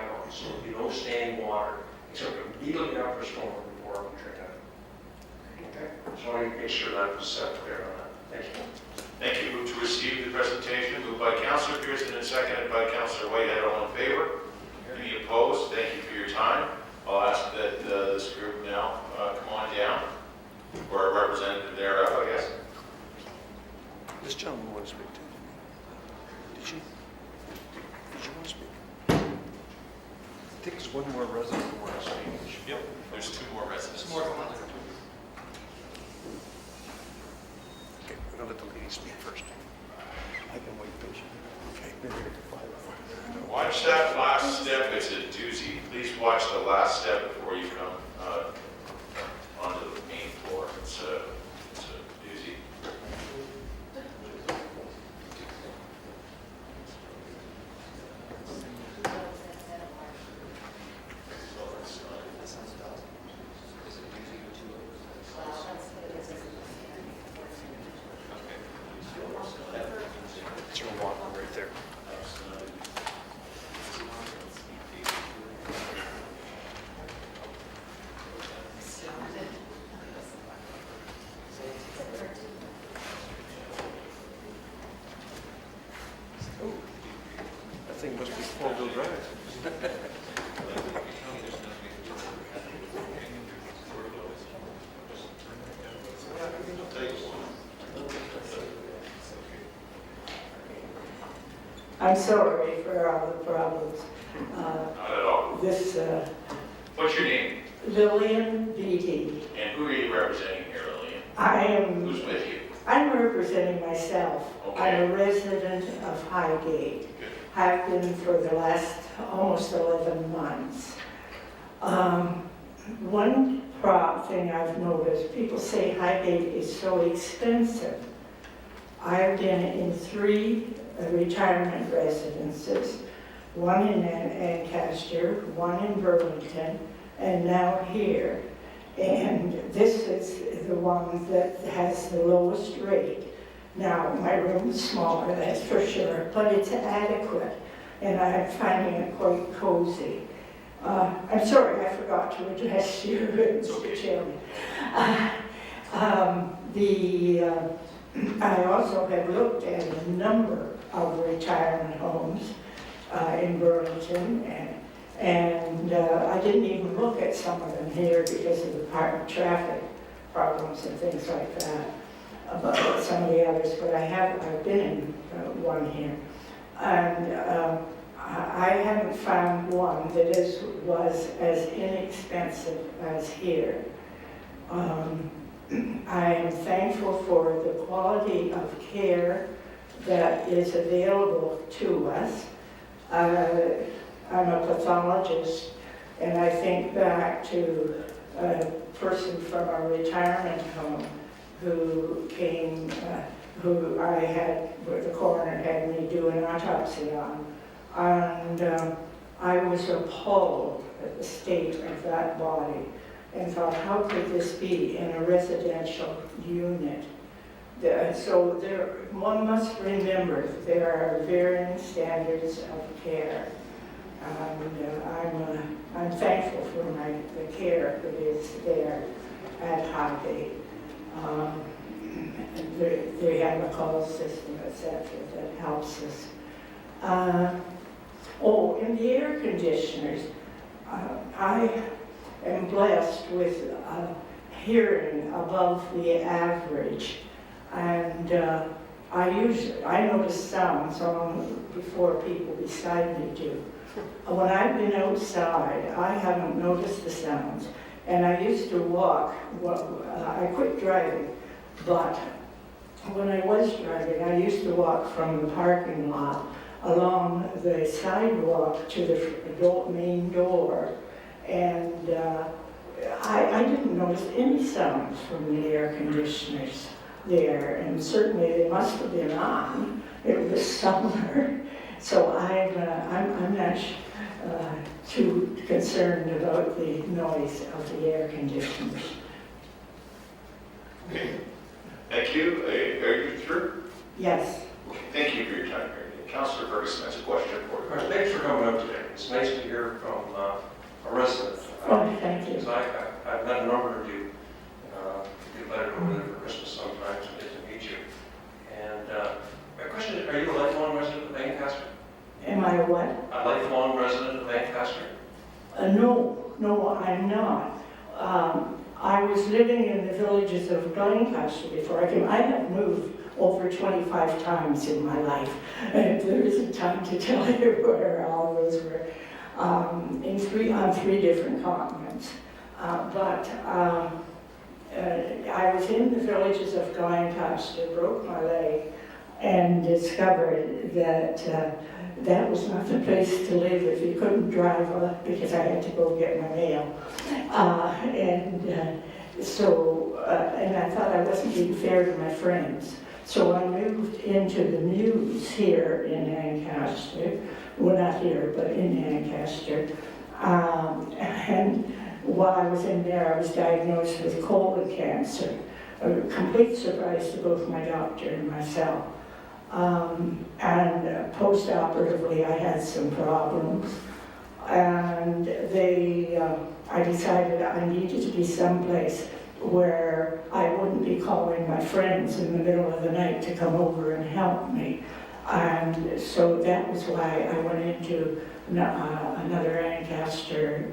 background, so there'll be no standing water, except immediately after a storm before we drink it. Okay, so I make sure that was set clear on that. Thank you. Thank you. Move to receive the presentation. Moved by Councillor Pearson and seconded by Councillor Whitehead. All in favor? Any opposed? Thank you for your time. I'll ask that this group now come on down, or a representative thereof, I guess. This gentleman wants to speak too. Did you? Did you want to speak? I think there's one more resident who wants to speak. Yep. There's two more residents. Okay, we're gonna let the lady speak first. I can wait patiently. Okay, maybe we can find out. Watch that last step. It's a doozy. Please watch the last step before you come onto the main floor. It's a doozy. It's your walk right there. Oh, that thing must be four-wheel drive. I'm sorry for all the problems. Not at all. This What's your name? Lillian Beatty. And who are you representing here, Lillian? Who's with you? I'm representing myself. Okay. I'm a resident of Highgate. Good. I've been for the last almost 11 months. One thing I've noticed, people say Highgate is so expensive. I've been in 3 retirement residences, one in Ancaster, one in Burlington, and now here. And this is the one that has the lowest rate. Now, my room is smaller, that's for sure, but it's adequate, and I'm finding it quite cozy. I'm sorry, I forgot to address you, Mr. Chairman. I also have looked at a number of retirement homes in Burlington, and I didn't even look at some of them here because of the traffic problems and things like that, about some of the others, but I've been in one here. And I haven't found one that was as inexpensive as here. I am thankful for the quality of care that is available to us. I'm a pathologist, and I think back to a person from a retirement home who came, who the coroner had me do an autopsy on. And I was appalled at the state of that body and thought, how could this be in a residential unit? So one must remember there are varying standards of care. And I'm thankful for the care that is there at Highgate. They have a call system, etc., that helps us. In the air conditioners, I am blessed with hearing above the average, and I notice sounds before people beside me do. When I've been outside, I haven't noticed the sounds, and I used to walk. I quit driving, but when I was driving, I used to walk from the parking lot along the sidewalk to the main door, and I didn't notice any sounds from the air conditioners there, and certainly they must have been on. It was summer, so I'm not too concerned about the noise of the air conditioners. Okay. Thank you. Are you through? Yes. Okay. Thank you for your time here. Councillor Ferguson has a question for you. Thanks for coming up today. It's nice to hear from a resident. Oh, thank you. Because I've met a number of you. Get invited over there for Christmas sometimes and get to meet you. And my question is, are you a lifelong resident of Ancaster? Am I what? A lifelong resident of Ancaster? No, I'm not. I was living in the villages of Lancaster before I came. I have moved over 25 times in my life. And there isn't time to tell you where all those were. On 3 different continents. I was in the villages of Lancaster, broke my leg, and discovered that that was not the place to live if you couldn't drive up, because I had to go get my mail. And I thought I wasn't being fair to my friends. So I moved into the Mews here in Ancaster. Well, not here, but in Ancaster. And while I was in there, I was diagnosed with colon cancer. A complete surprise to both my doctor and myself. And post-operatively, I had some problems. And I decided I needed to be someplace where I wouldn't be calling my friends in the middle of the night to come over and help me. And so that was why I went into another Ancaster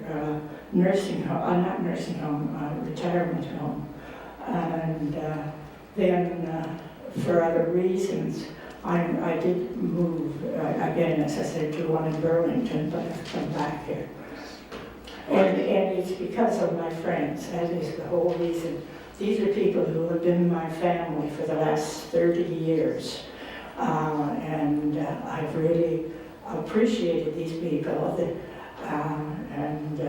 nursing home, retirement home. And then for other reasons, I did move, again, as I said, to one in Burlington, but I've come back here. And it's because of my friends. That is the whole reason. These are people who have been my family for the last 30 years. And I've really appreciated these people. And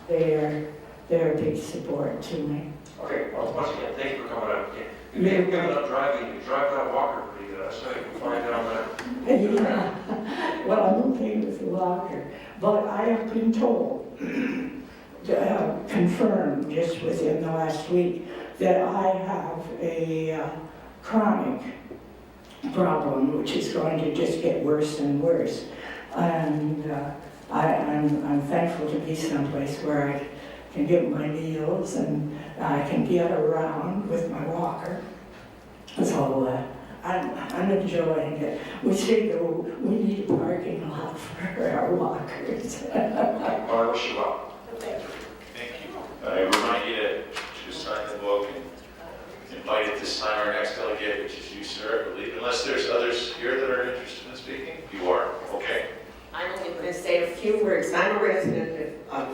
they're a big support to me. Okay, well, once again, thank you for coming out. You may have given up driving. You drive that walker pretty good. I saw you can find down there. Yeah. Well, I'm okay with the walker. But I have been told, confirmed just within the last week, that I have a chronic problem, which is going to just get worse and worse. And I'm thankful to be someplace where I can get my meals and I can get around with my walker. So I'm enjoying it. We say though, we need a parking lot for our walkers. Well, I wish you well. Thank you. I remind you to sign the book and invited to sign our next delegate, which is you, sir, I believe. Unless there's others here that are interested in speaking? You are, okay. I'm only going to say a few words. I'm a resident of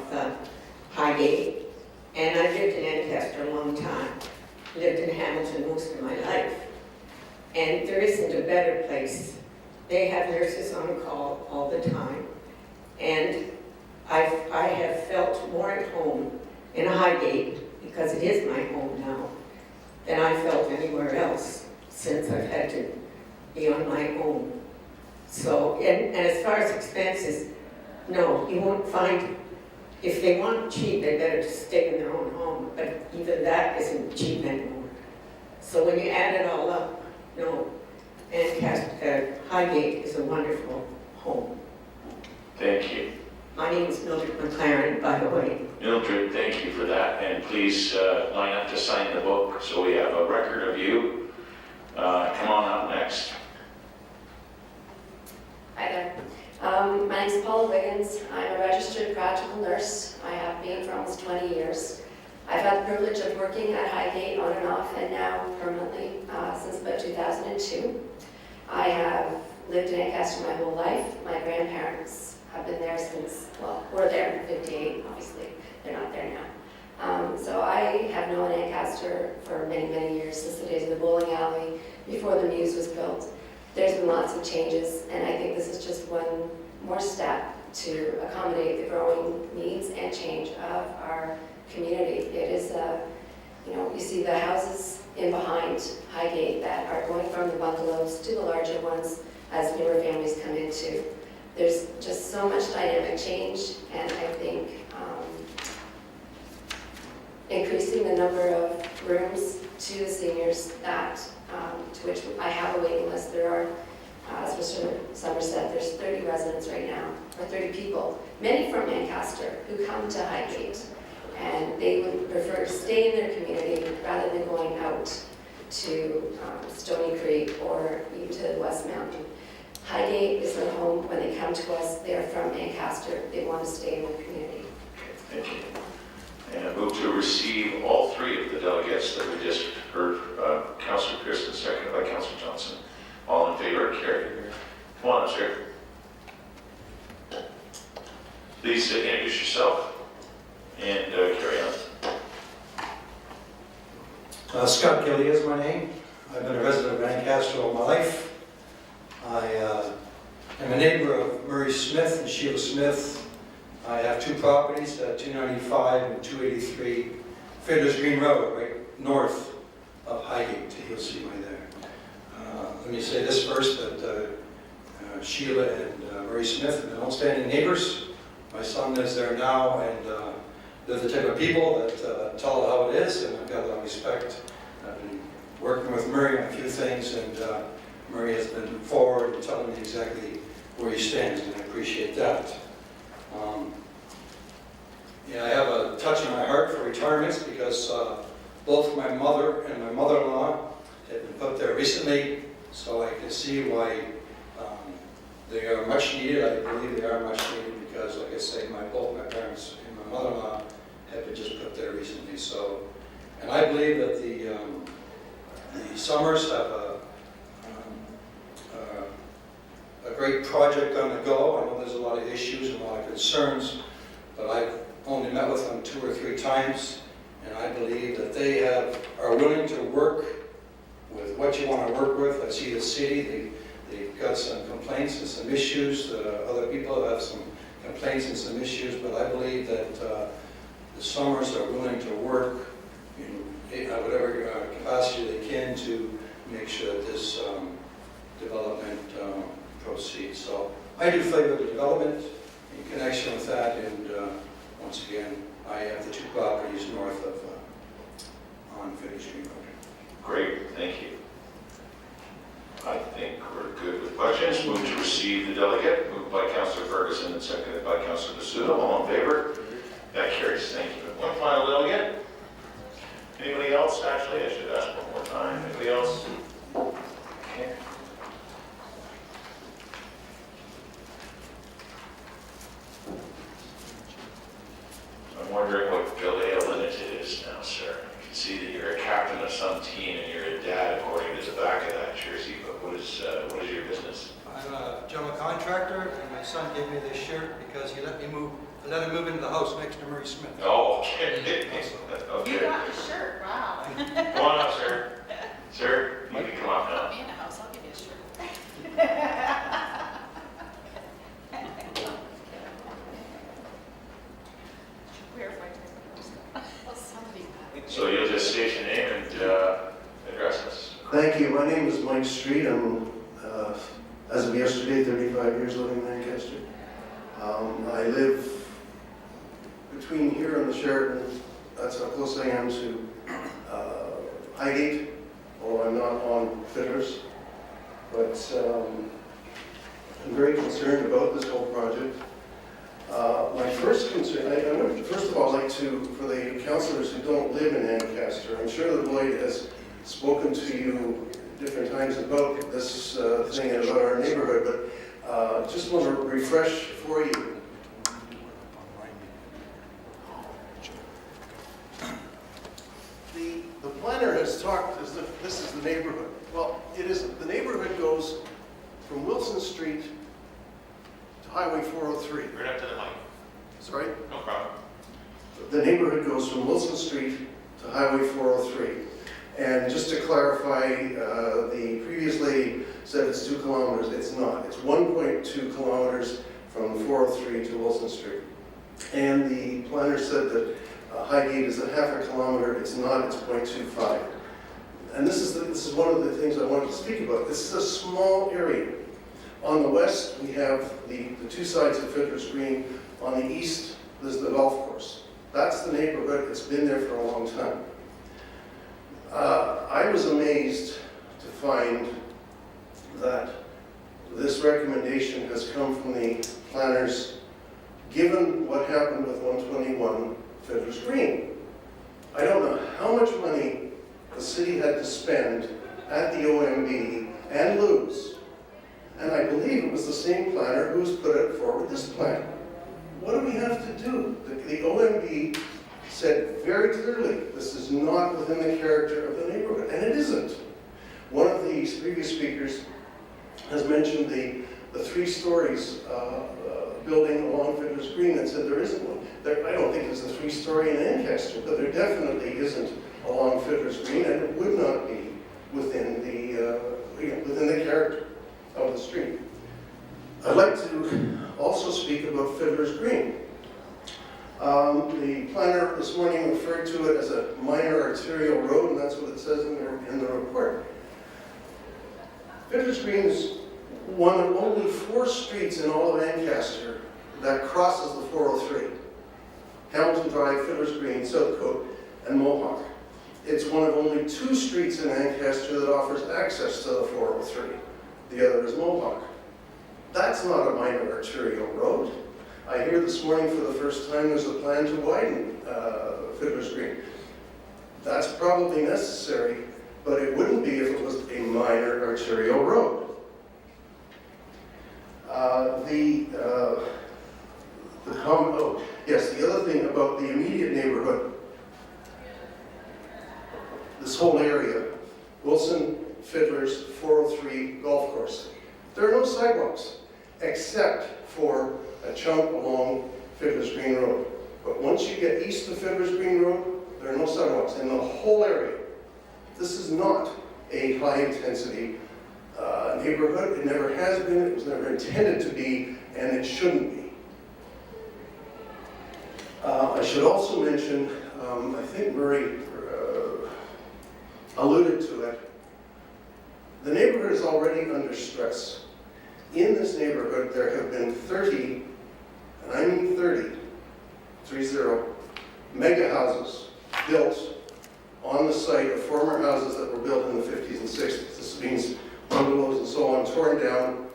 Highgate, and I've lived in Ancaster a long time. Lived in Hamilton most of my life. And there isn't a better place. They have nurses on call all the time. And I have felt more at home in Highgate, because it is my home now, than I felt anywhere else since I've had to be on my own. So, and as far as expenses, no, you won't find, if they want cheap, they better just stay in their own home, but even that isn't cheap anymore. So when you add it all up, no, and Highgate is a wonderful home. Thank you. My name is Mildred McLaren, by the way. Mildred, thank you for that. And please line up to sign the book so we have a record of you. Come on up next. Hi there. My name is Paula Wiggins. I'm a registered practical nurse. I have been for almost 20 years. I've had the privilege of working at Highgate on and off, and now permanently since about 2002. I have lived in Ancaster my whole life. My grandparents have been there since, well, were there in 58, obviously. They're not there now. So I have known Ancaster for many, many years, since the days of the bowling alley, before the Mews was built. There's been lots of changes, and I think this is just one more step to accommodate the growing needs and change of our community. It is, you see the houses in behind Highgate that are going from the bungalows to the larger ones as newer families come into. There's just so much dynamic change, and I think increasing the number of rooms to the seniors that, to which I have a waiting list. There are, as Mr. Summers said, there's 30 residents right now, or 30 people many from Ancaster who come to Highgate, and they would prefer to stay in their community rather than going out to Stony Creek or even to West Mountain. Highgate is their home. When they come to us, they're from Ancaster. They want to stay in their community. Thank you. And I move to receive all three of the delegates that we just heard, Councillor Pearson, seconded by Councillor Johnson. All in favor, carried. Come on up, sir. Please introduce yourself and carry on. Scott Gilly is my name. I've been a resident of Ancaster all my life. I am a neighbor of Murray Smith and Sheila Smith. I have two properties, 295 and 283 Fiddler's Green Road, right north of Highgate. You'll see me there. Let me say this first, that Sheila and Murray Smith have been outstanding neighbors. My son lives there now, and they're the type of people that tell it how it is, and I've got a lot of respect. I've been working with Murray on a few things, and Murray has been forward and telling me exactly where he stands, and I appreciate that. Yeah, I have a touch in my heart for retirements because both my mother and my mother-in-law have been put there recently, so I can see why they are much needed. I believe they are much needed because, like I say, both my parents and my mother-in-law have been just put there recently. So, and I believe that the Summers have a great project on the go. I know there's a lot of issues and a lot of concerns, but I've only met with them 2 or 3 times, and I believe that they are willing to work with what you want to work with. I see the city, they've got some complaints and some issues. Other people have some complaints and some issues, but I believe that the Summers are willing to work in whatever capacity they can to make sure that this development proceeds. So I do favor the development in connection with that, and once again, I have the 2 properties north of on Fiddler's Green Road. Great, thank you. I think we're good with questions. Move to receive the delegate. Moved by Councillor Ferguson and seconded by Councillor Basuto. All in favor? That carries. Thank you. One final delegate. Anybody else? Actually, I should ask one more time. Anybody else? Okay. I'm wondering what Galea Limited is now, sir. I can see that you're a captain of some team and you're a dad according to the back of that jersey, but what is your business? I'm a general contractor, and my son gave me this shirt because he let him move into the house next to Murray Smith. Oh, okay. Okay. You got the shirt, wow. Come on up, sir. Sir, you can come up now. Put me in the house, I'll give you a shirt. So you'll just state your name and address us. Thank you. My name is Mike Street. I'm, as of yesterday, 35 years living in Lancaster. I live between here and the Sheraton. That's how close I am to Highgate, although I'm not on Fiddlers. But I'm very concerned about this whole project. My first concern, I would first of all like to, for the councillors who don't live in Ancaster, I'm sure that Lloyd has spoken to you different times about this thing and about our neighborhood, but just want to refresh for you. The planner has talked as if this is the neighborhood. Well, it isn't. The neighborhood goes from Wilson Street to Highway 403. Right up to the mic. Sorry? No problem. The neighborhood goes from Wilson Street to Highway 403. And just to clarify, the previous lady said it's 2 kilometers. It's not. It's 1.2 kilometers from 403 to Wilson Street. And the planner said that Highgate is a half a kilometer. It's not. It's 0.25. And this is one of the things I wanted to speak about. This is a small area. On the west, we have the 2 sides of Fiddler's Green. On the east, there's the golf course. That's the neighborhood. It's been there for a long time. I was amazed to find that this recommendation has come from the planners given what happened with 121 Fiddler's Green. I don't know how much money the city had to spend at the OMB and lose. And I believe it was the same planner who's put it forward this plan. What do we have to do? The OMB said very clearly, this is not within the character of the neighborhood, and it isn't. One of the previous speakers has mentioned the 3 stories building along Fiddler's Green and said there isn't one. I don't think there's a 3-story in Ancaster, but there definitely isn't along Fiddler's Green, and it would not be within the character of the street. I'd like to also speak about Fiddler's Green. The planner this morning referred to it as a minor arterial road, and that's what it says in the report. Fiddler's Green is one of only 4 streets in all of Ancaster that crosses the 403. Hamilton Drive, Fiddler's Green, Southcote, and Mohawk. It's one of only 2 streets in Ancaster that offers access to the 403. The other is Mohawk. That's not a minor arterial road. I hear this morning for the first time there's a plan to widen Fiddler's Green. That's probably necessary, but it wouldn't be if it was a minor arterial road. The other thing about the immediate neighborhood, this whole area, Wilson, Fiddler's, 403 golf course. There are no sidewalks except for a chunk along Fiddler's Green Road. But once you get east of Fiddler's Green Road, there are no sidewalks in the whole area. This is not a high-intensity neighborhood. It never has been, it was never intended to be, and it shouldn't be. I should also mention, I think Murray alluded to it, the neighborhood is already under stress. In this neighborhood, there have been 30, and I mean 30, mega houses built on the site of former houses that were built in the 50s and 60s. This means bungalows and so on, torn down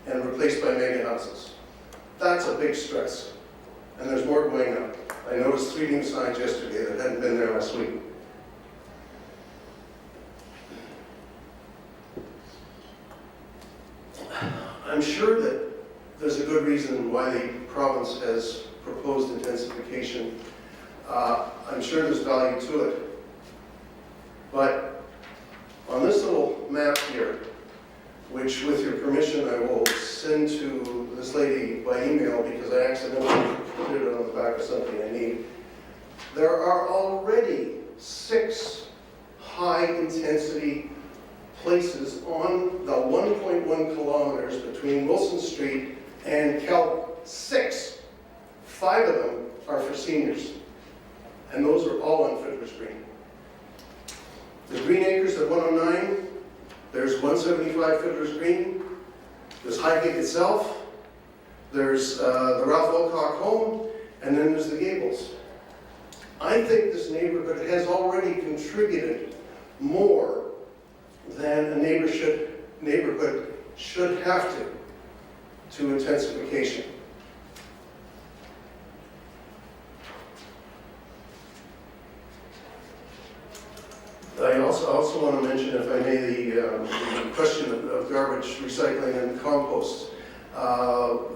and replaced by mega houses. That's a big stress, and there's more going up. I noticed 3 new signs yesterday that hadn't been there last week. I'm sure that there's a good reason why the province has proposed intensification. I'm sure there's value to it. But on this little map here, which with your permission I will send to this lady by email because I accidentally put it on the back of something I need, there are already 6 high-intensity places on the 1.1 kilometers between Wilson Street and Calvin. 6. 5 of them are for seniors. And those are all on Fiddler's Green. There's Green Acres at 109. There's 175 Fiddler's Green. There's Highgate itself. There's the Ralph Wilcock home. And then there's the Gables. I think this neighborhood has already contributed more than a neighborhood should have to intensification. I also want to mention, if I may, the question of garbage, recycling, and compost.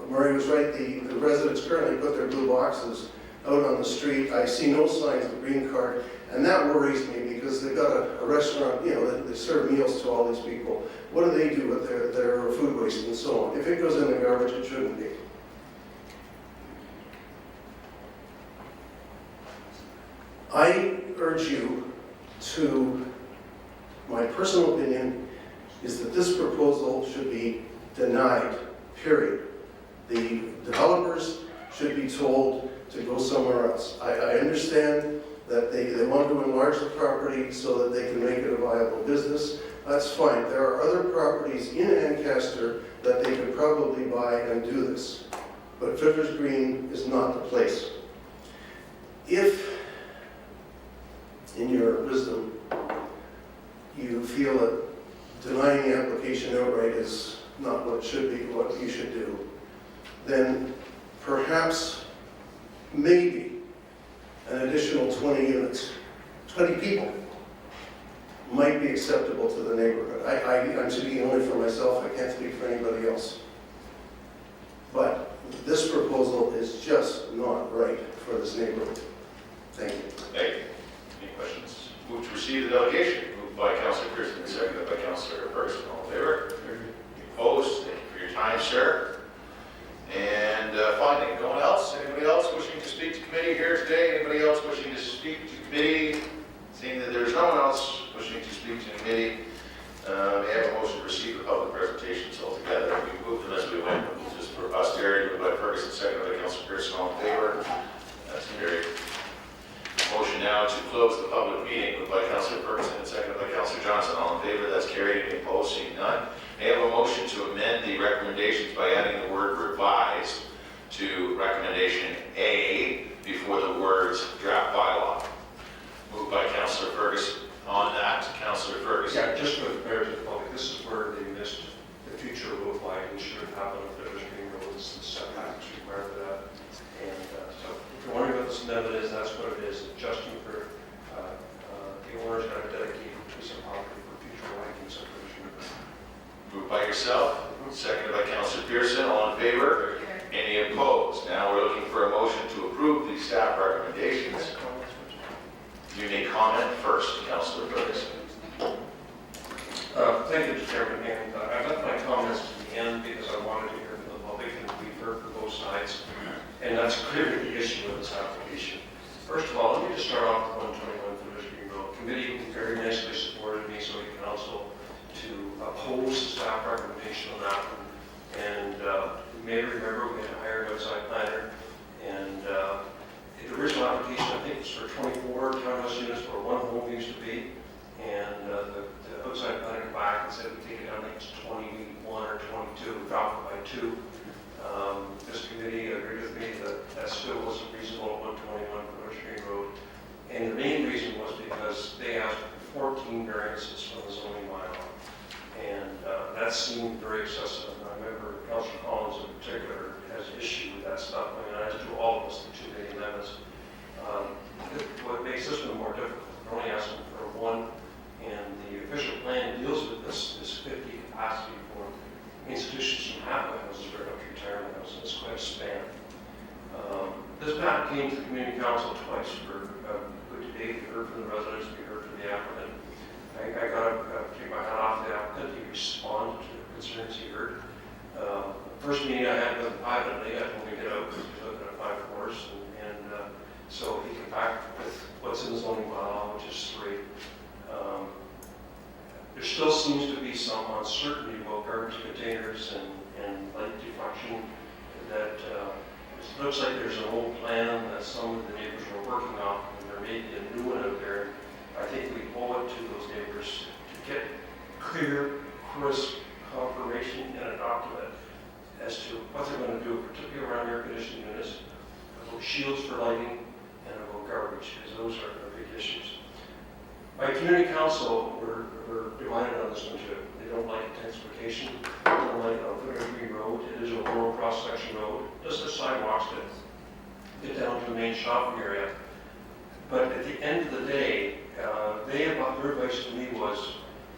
Murray was right, the residents currently put their blue boxes out on the street. I see no signs of green card, and that worries me because they've got a restaurant, they serve meals to all these people. What do they do with their food waste and so on? If it goes in the garbage, it shouldn't be. I urge you to, my personal opinion is that this proposal should be denied, period. The developers should be told to go somewhere else. I understand that they want to enlarge the property so that they can make it a viable business. That's fine. There are other properties in Ancaster that they could probably buy and do this. But Fiddler's Green is not the place. If, in your wisdom, you feel that denying the application outright is not what should be, what you should do, then maybe an additional 20 units, 20 people might be acceptable to the neighborhood. I'm speaking only for myself, I can't speak for anybody else. But this proposal is just not right for this neighborhood. Thank you. Thank you. Any questions? Move to receive the delegation. Moved by Councillor Pearson, seconded by Councillor Ferguson. All in favor? Opposed? Thank you for your time, sir. And finally, no one else? Anybody else wishing to speak to committee here today? Anybody else wishing to speak to committee? Seeing that there's no one else wishing to speak to committee, may I have a motion to receive the public presentations altogether? We move them as we went, just for posterity. Moved by Ferguson, seconded by Councillor Pearson. All in favor? That's carried. Motion now to close the public meeting, moved by Councillor Ferguson and seconded by Councillor Johnson. All in favor? That's carried. Any opposed? Seeing none. May I have a motion to amend the recommendations by adding the word revised to recommendation A before the words draft bylaw? Moved by Councillor Ferguson. On that, Councillor Ferguson. Yeah, just for the benefit of the public, this is where they missed the future road widening should have happened if there was green roads and setbacks required for that. And so if you're wondering what this amendment is, that's what it is, adjusting for the owners got to dedicate a piece of property for future widening subdivision. Moved by yourself, seconded by Councillor Pearson. All in favor? Any opposed? Now we're looking for a motion to approve the staff recommendations. You may comment first, Councillor Ferguson. Thank you, Mr. Chairman, and I left my comments to the end because I wanted to hear from the public, and we've heard from both sides, and that's clearly the issue of this application. First of all, let me just start off with 121 Village Green Road. Committee very nicely supported me, so you council, to oppose the staff recommendation on that one. And you may remember we had to hire an outside planner, and the original application, I think, was for 24 townhouse units where one home used to be, and the outside planner came back and said we take it down, I think it's 21 or 22, dropped it by 2. This committee agreed with me that that still wasn't reasonable at 121 Village Green Road, and the main reason was because they asked for 14 variances from the zoning bylaw, and that seemed very excessive. And I remember Councillor Collins in particular has issue with that stuff. I mean, I had to do all of us the 2 many amendments. What makes this one more difficult, we're only asking for 1, and the official plan deals with this 50 capacity for institutions and halfway houses right up to retirement houses. It's quite a span. This map came to the community council twice for good debate. We heard from the residents, we heard from the applicant. I got to take my hat off to the applicant. He responded to the concerns he heard. First meeting I had with him privately, I told him to get out because he was looking at 5 floors, and so he came back with what's in the zoning bylaw, which is 3. There still seems to be some uncertainty about garbage containers and light deflection. That it looks like there's an old plan that some of the neighbors were working on, and there may be a new one out there. I think we owe it to those neighbors to get clear, crisp confirmation in a document as to what they're going to do, particularly around air conditioning units, about shields for lighting, and about garbage, because those are the big issues. My community council, we're divided on this one too. They don't like intensification. They don't like Village Green Road. It is a rural cross-section road. Just the sidewalks that get down to the main shopping area. But at the end of the day, their advice to me was,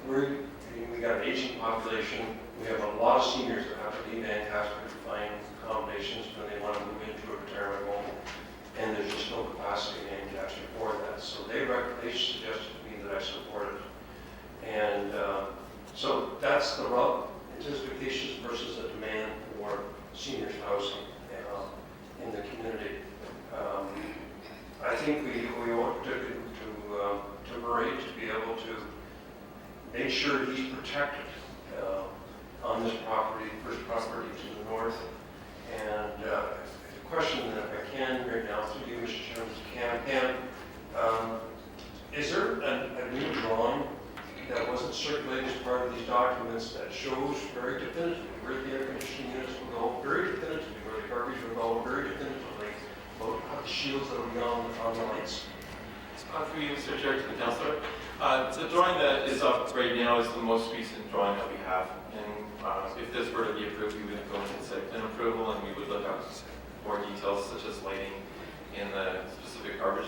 we got an aging population. We have a lot of seniors that have to leave Ancaster to find accommodations when they want to move into a retirement home, and there's just no capacity in Ancaster for that. So they suggested to me that I support it, and so that's the rub: intensifications versus the demand for seniors housing in the community. I think we ought to Murray to be able to make sure he's protected on this property, first property to the north. And the question that I can right now through you, Mr. Chairman, is there a new drawing that wasn't circulated as part of these documents that shows very definitively where the air conditioning units will go, very definitively where the garbage will go, very definitively about how the shields that will be on the lights? Through you, Mr. Chair, to the Councillor. The drawing that is up right now is the most recent drawing that we have. And if this were to be approved, we would go into site plan approval and we would look at more details such as lighting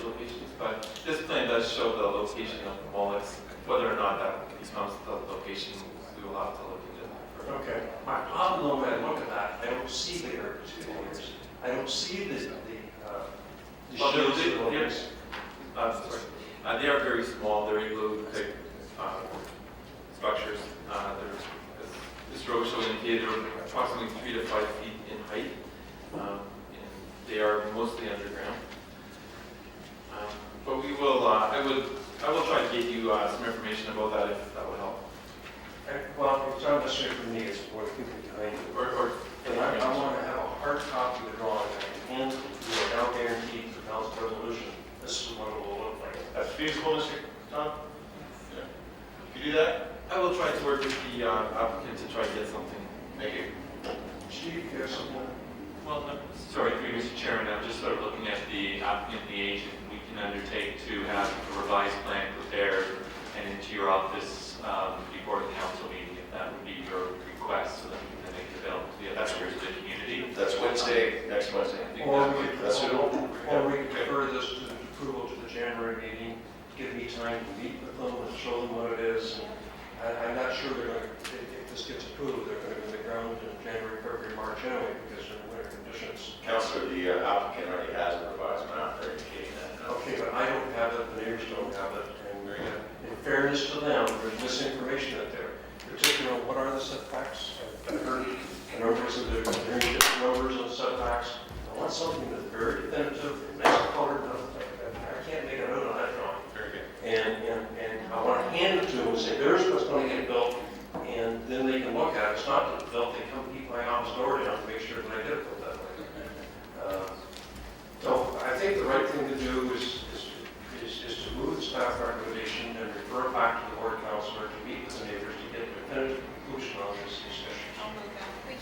locations, but this plan does show the location of the mullets. Whether or not that becomes the location, we will have to look into that further. Okay. My problem though, when I look at that, I don't see the heritage containers. I don't see the Well, shields of the buildings. They are very small, they're igloo type structures. This road show indicated they're approximately 3 to 5 feet in height. And they are mostly underground. But we will, I will try to get you some information about that if that would help. Well, it's not necessarily for me, it's for the people behind it. But I want to have a hard copy of the drawing I can hand to you without guarantee to the council resolution. This is what it will look like. That's feasible, Mr. Tom? Yeah. Can you do that? I will try to work with the applicant to try to get something. Thank you. Chief, you have something? Well, no, sorry, through you, Mr. Chairman, I'm just sort of looking at the applicant, the agent. We can undertake to have a revised plan prepared and into your office before the council meeting, if that would be your request, so that we can make it available to the other members of the community. That's Wednesday, next Wednesday. Or we That's suitable. could defer this to approval to the January meeting, give me time to meet with them and show them what it is. I'm not sure they're going to, if this gets approved, they're going to be in the ground in January, February, March anyway, because they're in winter conditions. Councilor, the applicant already has a revised map there indicating that. Okay, but I don't have it, the neighbors don't have it, and in fairness to them, there's misinformation out there, particularly on what are the setbacks. I've heard numbers of the different numbers on setbacks. I want something that's very definitive, nice colored, I can't make a note on that drawing. Very good. And I want to hand it to them and say, there's what's going to get built, and then they can look at it. It's not that built, they come keep my office door down to make sure that I get it built that way. So I think the right thing to do is to move the staff recommendation and refer it back to the board councilor to meet with the neighbors to get a definitive conclusion on this discussion. I'll move that. We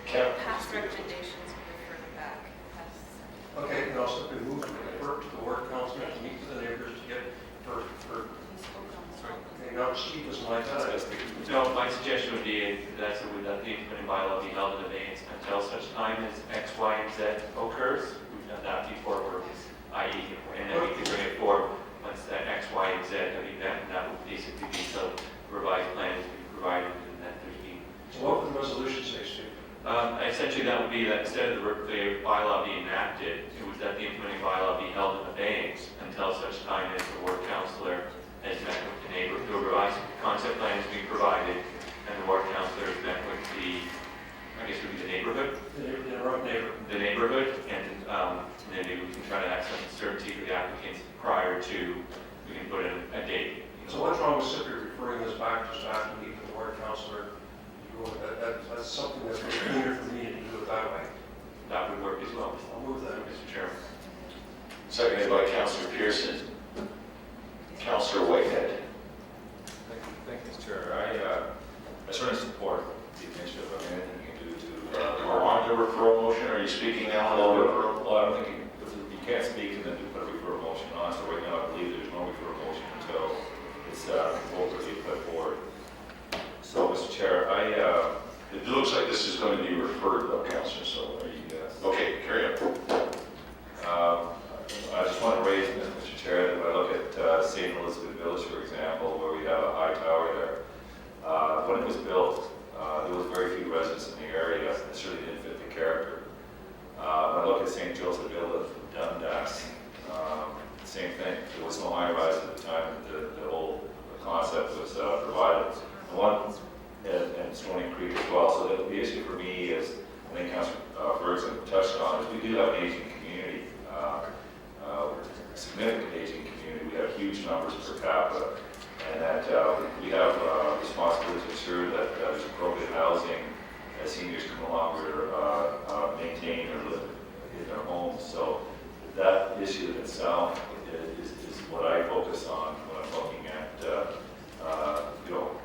can't pass recommendations and refer them back. Okay, and I'll simply move to refer to the ward councilor to meet with the neighbors to get okay, now Steve was like that. No, my suggestion would be that the implementing bylaw be held in abeyance until such time as X, Y, and Z occurs. We've done that before, i.e., and then we can bring it forward once that X, Y, and Z have event, and that would basically be so revised plan is being provided and that there's been. So what would the resolution say, Steve? Essentially, that would be that instead of the bylaw being enacted, it was that the implementing bylaw be held in abeyance until such time as the ward councillor has met with the neighbor. The revised concept plan is being provided, and the ward councillor has met with the, I guess it would be the neighborhood. The neighborhood, and then maybe we can try to have some certainty for the applicants prior to, we can put in a date. So what's wrong with simply referring this back to staff to meet with the ward councilor? That's something that's cleaner for me to do it that way. That would work as well. I'll move that, Mr. Chairman. Seconded by Councilor Pearson. Councilor Whitehead. Thank you, Mr. Chair. I certainly support the initiative of anything you can do to. On the referral motion, are you speaking now on the referral? Well, I don't think you can't speak and then put a referral motion on. So right now, I believe there's no referral motion until it's appropriately put forward. So, Mr. Chair, It looks like this is going to be referred though, Councilor, so are you? Okay, carry on. I just want to raise, Mr. Chair, that when I look at St. Elizabeth Village, for example, where we have a high tower there, when it was built, there was very few residents in the area. It certainly didn't fit the character. When I look at St. Joseph Village, Dundas, same thing. There was no high-rise at the time that the whole concept was provided. The one and Stony Creek as well. So the issue for me is, I think Councilor Ferguson touched on, is we do have an aging community, a significant aging community. We have huge numbers per capita, and that we have responsibility to ensure that there's appropriate housing as seniors come along or maintain or live in their homes. So that issue in itself is what I focus on when I'm looking at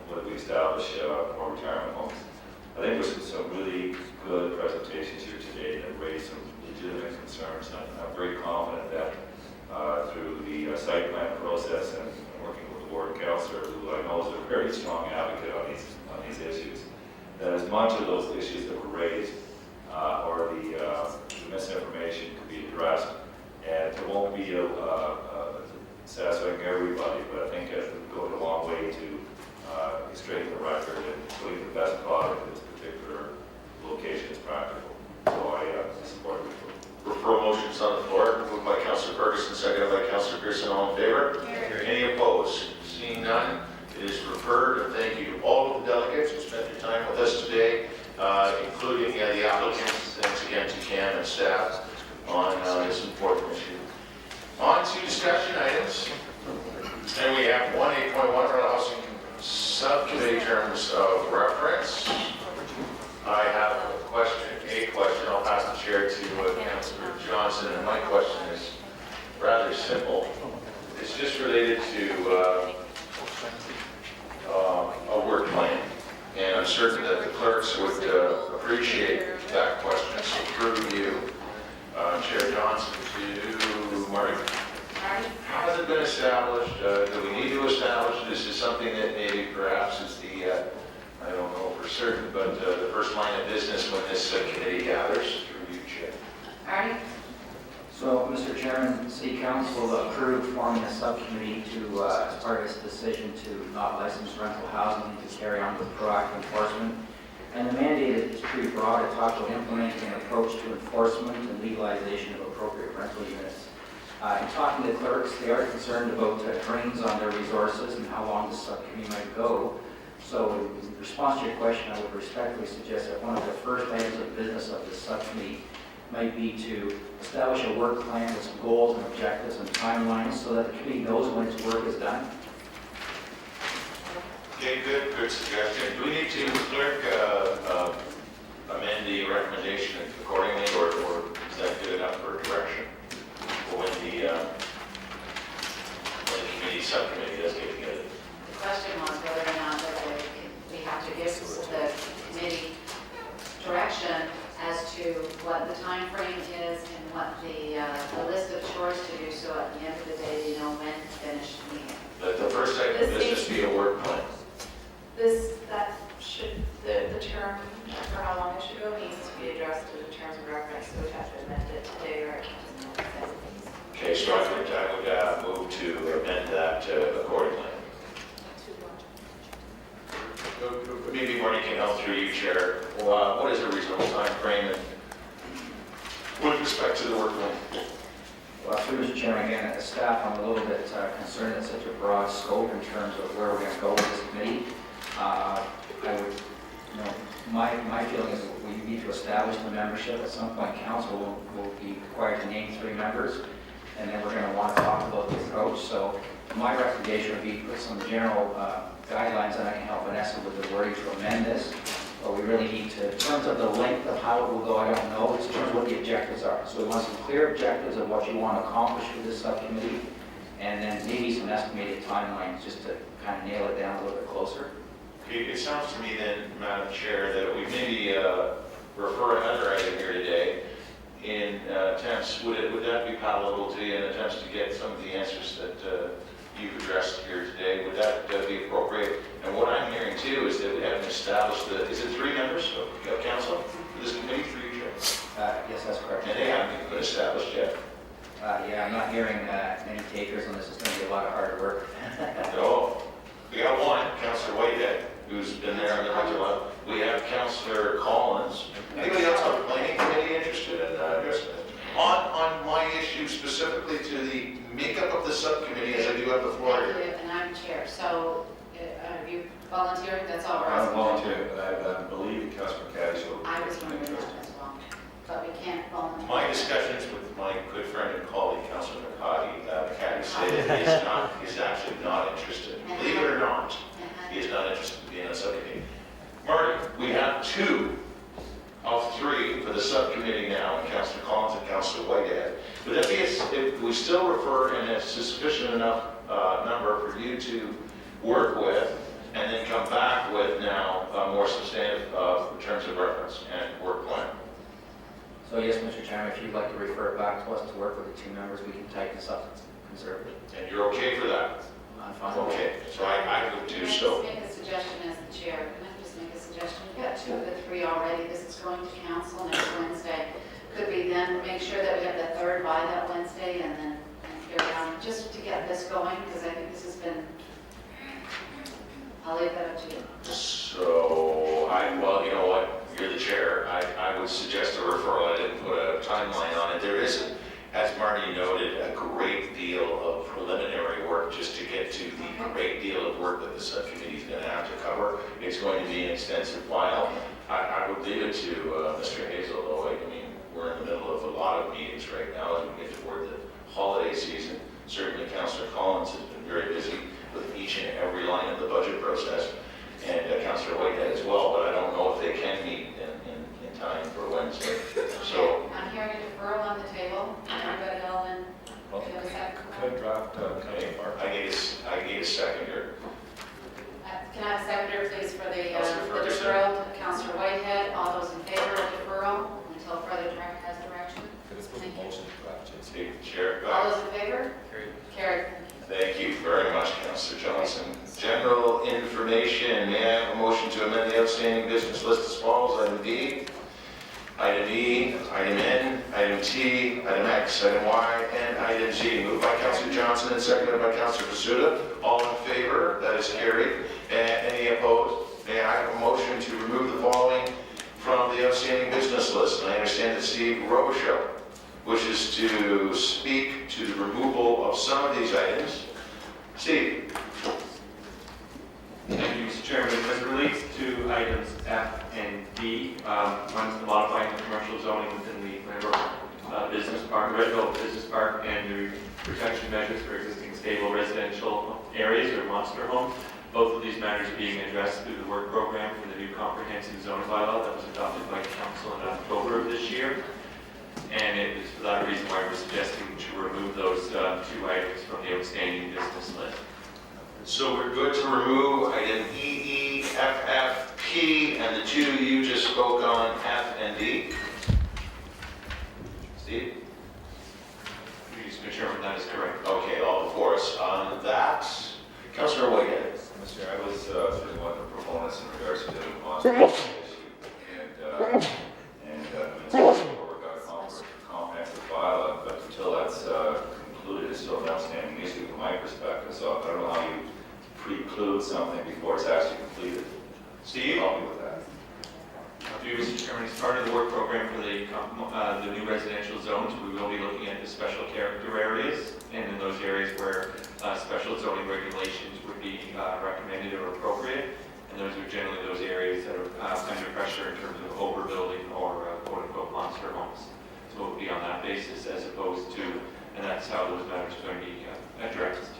whether we establish more retirement homes. I think there's some really good presentations here today that raise some legitimate concerns. I'm very confident that through the site plan process and working with the board councilor, who I know is a very strong advocate on these issues, that as much of those issues that were raised or the misinformation could be addressed, and to won't be satisfying everybody, but I think it would go a long way to straighten the record and putting the best product in this particular location is practical. So I support it. Referral motions on the floor, moved by Councillor Ferguson, seconded by Councillor Pearson. All in favor? Any opposed? Seeing none, it is referred. And thank you to all of the delegates who spent their time with us today, including the applicants. Thanks again to Cam and staff on this important issue. On to discussion items. And we have 8.1 rental housing subcommittee terms of reference. I have a question. I'll pass the chair to Councillor Johnson, and my question is rather simple. It's just related to a work plan, and I'm certain that the clerks would appreciate that question. So through you, Chair Johnson, to Marty. Has it been established? Do we need to establish this? Is something that maybe perhaps is the I don't know for certain, but the first line of business when this committee gathers? Through you, Chair. Artie? So, Mr. Chairman, City Council approved forming a subcommittee to, as part of its decision to not license rental housing to carry on with proactive enforcement. And the mandate is pretty broad. It talks about implementing an approach to enforcement and legalization of appropriate rental units. In talking to clerks, they are concerned about drains on their resources and how long the subcommittee might go. So in response to your question, I would respectfully suggest that one of the first items of business of this subcommittee might be to establish a work plan with some goals and objectives and timelines so that the committee knows when its work is done. Okay, good suggestion. Do we need to, clerk, amend the recommendation accordingly, or is that good enough for direction for when the subcommittee does get together? The question was whether or not that we have to give the committee direction as to what the time frame is and what the list of chores to do, so at the end of the day, you know when to finish the meeting. But the first item of business be a work plan. That should, the term for how long it should go needs to be addressed in the terms of reference, so we'd have to amend it today or it can't. Okay, so I would move to amend that accordingly. Maybe Marty can help through you, Chair. What is a reasonable time frame with respect to the work plan? Well, through Mr. Chairman, again, as staff, I'm a little bit concerned at such a broad scope in terms of where we're going to go with this committee. I would, my feeling is that we need to establish the membership. At some point, council will be required to name 3 members, and then we're going to want to talk about the approach. So my recommendation would be to put some general guidelines, and I can help Vanessa with the wording to amend this. But we really need to, in terms of the length of how it will go, I don't know. It's in terms of what the objectives are. So we want some clear objectives of what you want to accomplish with this subcommittee, and then maybe some estimated timelines just to kind of nail it down a little bit closer. Okay, it sounds to me then, Madam Chair, that we maybe refer another item here today in attempts, would that be palatable to you, in attempts to get some of the answers that you've addressed here today? Would that be appropriate? And what I'm hearing too is that we haven't established is it 3 members of council for this committee, 3 chairs? Yes, that's correct. And they haven't been established yet. Yeah, I'm not hearing many takers on this. It's going to be a lot of hard work. No, we got one, Councillor Whitehead, who's been there on the budget a lot. We have Councillor Collins. Anybody else on the planning committee interested in addressing it? On my issue specifically to the makeup of the subcommittee, as I do have the floor here. And I'm chair, so are you volunteering? That's all we're asking. I'm volunteering, but I believe Councillor Caddy will. I was wondering that as well, but we can't volunteer. My discussions with my good friend and colleague, Councillor McCaddy, say that he's actually not interested. Believe it or not, he is not interested in being on the subcommittee. Marty, we have 2 of 3 for the subcommittee now, Councillor Collins and Councillor Whitehead. Would that be, if we still refer, and it's a sufficient enough number for you to work with, and then come back with now more substantive terms of reference and work plan? So yes, Mr. Chairman, if you'd like to refer it back to us to work with the 2 members, we can type this up conservatively. And you're okay for that? I'm fine. Okay, so I would do so. Can I just make a suggestion as the chair? Can I just make a suggestion? We've got 2 of the 3 already. This is going to council next Wednesday. could we then make sure that we have the third by that Wednesday and then carry on, just to get this going, because I think this has been, I'll leave that up to you. So, well, you know what, you're the chair, I would suggest a referral. I didn't put a timeline on it. There is, as Marty noted, a great deal of preliminary work just to get to the great deal of work that the subcommittee is going to have to cover. It's going to be an extensive file. I would leave it to Mr. Hazel, though. I mean, we're in the middle of a lot of meetings right now as we get toward the holiday season. Certainly, Councillor Collins has been very busy with each and every line of the budget process, and Councillor Whitehead as well, but I don't know if they can meet in time for Wednesday. So, I'm hearing a deferral on the table. Everybody all in? Good draft, I need a seconder. Can I have a seconder, please, for the Councillor Ferguson. deferral? Councillor Whitehead, all those in favor of deferral until further direction? Thank you. Chair. All those in favor? Carried. Thank you very much, Councillor Johnson. General information, may I have a motion to amend the outstanding business list as follows? Item D, item E, item N, item T, item X, item Y, and item Z. Moved by Councillor Johnson and seconded by Councillor Pasuta. All in favor? That is carried. Any opposed? May I have a motion to remove the following from the outstanding business list? And I understand that Steve Robichaud wishes to speak to the removal of some of these items. Steve. Thank you, Mr. Chairman. As it relates to items F and D, one's modifying the commercial zoning within the Glenbrook Business Park, Redville Business Park, and the protection measures for existing stable residential areas or monster homes. Both of these matters are being addressed through the work program for the new comprehensive zoning bylaw that was adopted by Council in October of this year. And it is for that reason why we're suggesting to remove those two items from the outstanding business list. So we're good to remove item E, F, F, P, and the two you just spoke on, F and D. Steve? Mr. Chairman, that is correct. Okay, all before us on that. Councillor Whitehead. Mr. Chair, I was certainly one of the proponents in regards to the monster issue, and comprehensive bylaw, but until that's concluded, it's still an outstanding issue from my perspective. So I don't know how you preclude something before it's actually completed. Steve? Help me with that. Mr. Chairman, as part of the work program for the new residential zones, we will be looking at the special character areas, and in those areas where special zoning regulations would be recommended or appropriate. And those are generally those areas that are under pressure in terms of overbuilding or quote-unquote monster homes. So it will be on that basis as opposed to, and that's how those matters are going to be addressed.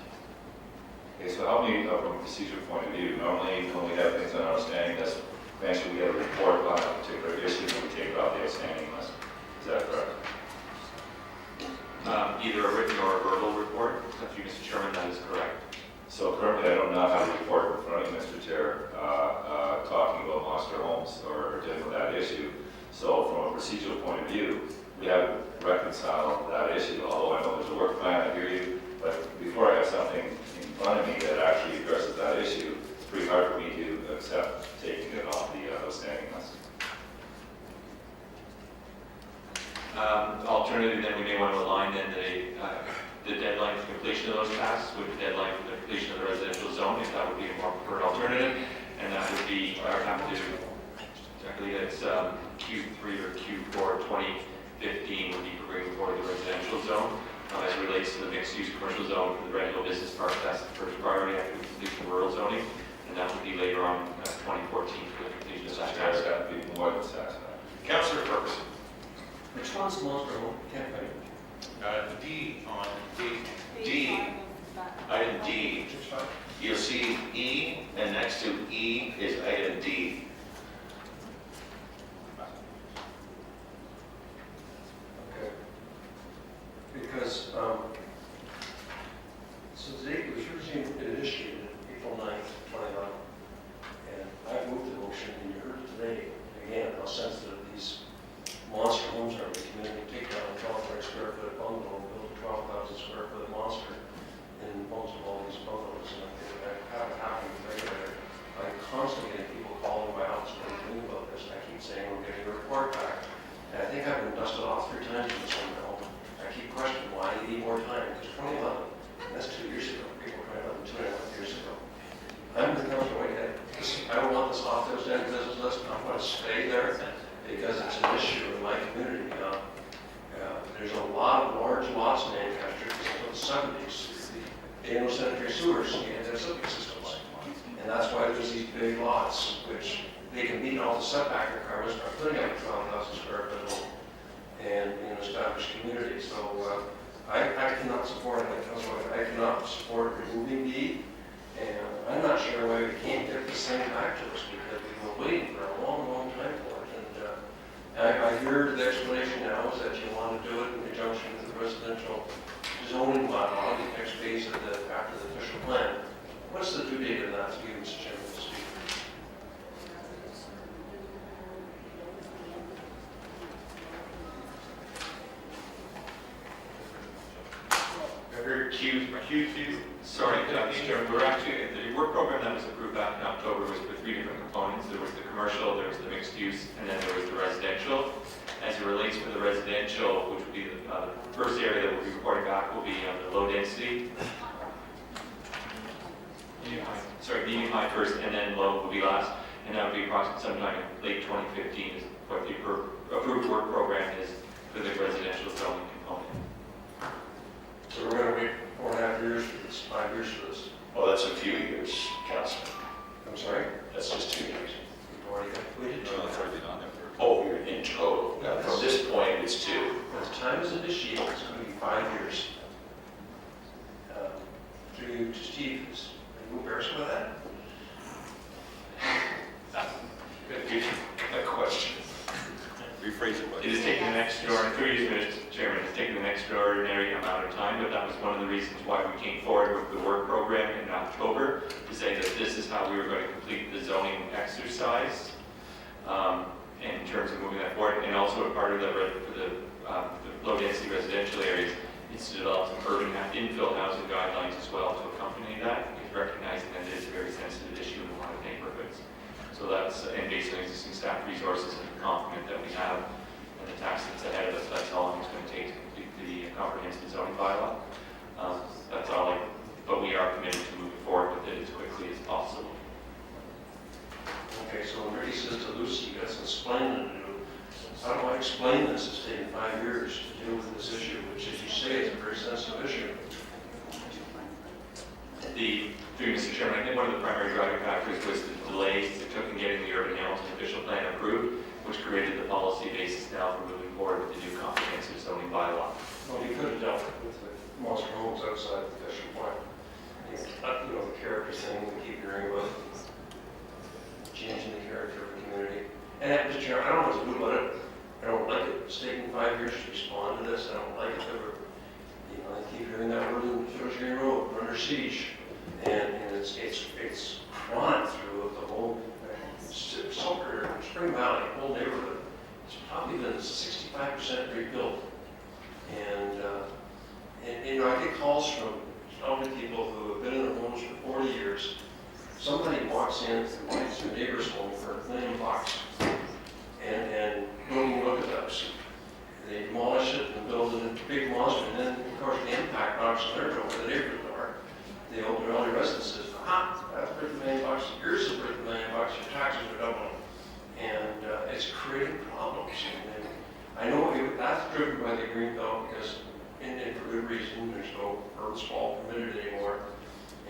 Okay, so help me from a procedure point of view. Normally, when we have things on outstanding list, eventually we get a report on a particular issue and we take it off the outstanding list. Is that correct? Either a written or a verbal report. If you, Mr. Chairman, that is correct. So currently, I do not have a report in front of you, Mr. Chair, talking about monster homes or dealing with that issue. So from a procedural point of view, we haven't reconciled that issue, although I know there's a work plan, I hear you, but before I have something in front of me that actually addresses that issue, it's pretty hard for me to accept taking it off the outstanding list. Alternatively, then we may want to align then the deadline for completion of those tasks with the deadline for the completion of the residential zone, if that would be a more preferred alternative, and that would be, have to, exactly, it's Q3 or Q4 2015 would be bringing forward the residential zone. As it relates to the mixed-use commercial zone for the Redville Business Park, that's the first priority after the completion of rural zoning, and that would be later on 2014 for the completion of that task. That would be more than satisfactory. Councillor Ferguson. Which one's monster home? Can't find it. D on D. Item D. You'll see E, and next to E is item D. Okay. Because, so it was originally initiated April 9th, 2009, and I moved the motion, and you heard it today, again, how sensitive these monster homes are in the community. Take down a 1200 square foot bungalow, build a 12,000 square foot monster in most of all these bungalows, and I have it happening regularly. I'm constantly getting people calling my need more time, because 2011, that's 2 years ago, April 2011, 2.5 years ago. I'm the Councilor Whitehead. I don't want this off the standard business list. I want to stay there because it's an issue in my community. There's a lot of large lots in Lancaster because of the 70s. The annual sanitary sewers and their septic systems. And that's why there's these big lots, which they can meet all the setback requirements by putting up a 12,000 square foot home and in an established community. So I cannot support it. I cannot support removing D. And I'm not sure why we can't get this thing back to us because we've been waiting for a long, long time for it. And I hear the explanation now is that you want to do it in conjunction with the residential zoning bylaw, the next phase of after the official plan. What's the due date of that to you, Mr. Chairman, to speak? Sorry, Mr. Chairman, we're actually, the work program that was approved back in October was for 3 different components. There was the commercial, there was the mixed use, and then there was the residential. As it relates to the residential, which would be the first area that we'll be reporting back will be on the low density. Medium high first, and then low will be last. And that would be approximately sometime in late 2015 is what the approved work program is for the residential zoning component. So we're going to wait 4.5 years for this, 5 years for this. Well, that's a few years, Councilman. I'm sorry? That's just 2 years. We've already completed. Oh, you're in total. Now, from this point, it's 2. By the time it's initiated, it's going to be 5 years. Through you to Steve, are you embarrassed by that? Good question. Rephrase it. It is taking an extraordinary, Mr. Chairman, it's taking an extraordinary amount of time, but that was one of the reasons why we came forward with the work program in October to say that this is how we were going to complete the zoning exercise in terms of moving that forward. And also a part of the low density residential areas is to develop some urban infill housing guidelines as well to accompany that, recognizing that it is a very sensitive issue in a lot of neighborhoods. So that's, and based on existing staff resources and the complement that we have and the task that's ahead of us, that's how long it's going to take to complete the comprehensive zoning bylaw. That's all but we are committed to moving forward with it as quickly as possible. Okay, so when Ricky says to Lucy, you got some explaining to do. How do I explain this? It's taken 5 years to deal with this issue, which, as you say, is a very sensitive issue. Through Mr. Chairman, I think one of the primary driving factors was the delays it took in getting the urban Hamilton official plan approved, which created the policy basis now for moving forward with the new comprehensive zoning bylaw. Well, we could have dealt with the monster homes outside the official plan. You know, the character thing we keep hearing about, changing the character of the community. And Mr. Chairman, I don't know what to do about it. I don't like it. It's taking 5 years to respond to this. I don't like it that we're, I keep hearing that word in Treasury Road, we're under siege. And it's run through the whole Sumter, Spring Valley, whole neighborhood. It's probably been 65% rebuilt. And I get calls from elderly people who have been in their homes for 40 years. Somebody walks in and buys their neighbor's home for $1 million and don't even look at those. They demolish it and build it into a big monster, and then, of course, the impact knocks on their door, where the neighbors are. The elderly residents says, that's worth $1 million, yours is worth $1 million, your taxes are doubling. And it's creating problems. And I know that's driven by the Green Belt because, and for good reason, there's no urban sprawl permitted anymore.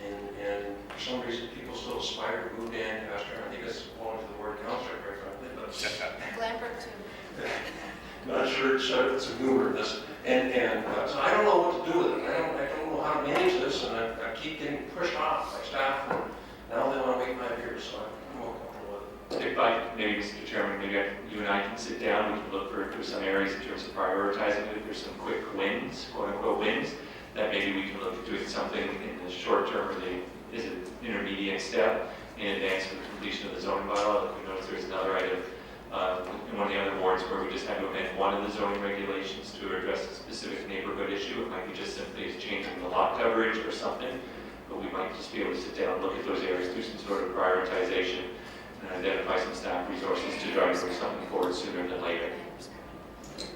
And for some reason, people still aspire to move to Lancaster. I think that's belongs to the word council, quite frankly. Lambert too. Not sure it's a newer this. And so I don't know what to do with it. I don't know how to manage this, and I keep getting pushed off by staff. And now they want to wait 5 years, so I'm more comfortable with it. If I, maybe Mr. Chairman, maybe you and I can sit down, we can look for some areas in terms of prioritizing it. If there's some quick wins, quote unquote wins, that maybe we can look at doing something in the short term, or is an intermediate step in advance of the completion of the zoning bylaw. If you notice, there's another item in one of the other wards where we just had to amend one of the zoning regulations to address a specific neighborhood issue. It might be just simply changing the lot coverage or something, but we might just be able to sit down and look at those areas, do some sort of prioritization, and identify some staff resources to try to bring something forward sooner than later.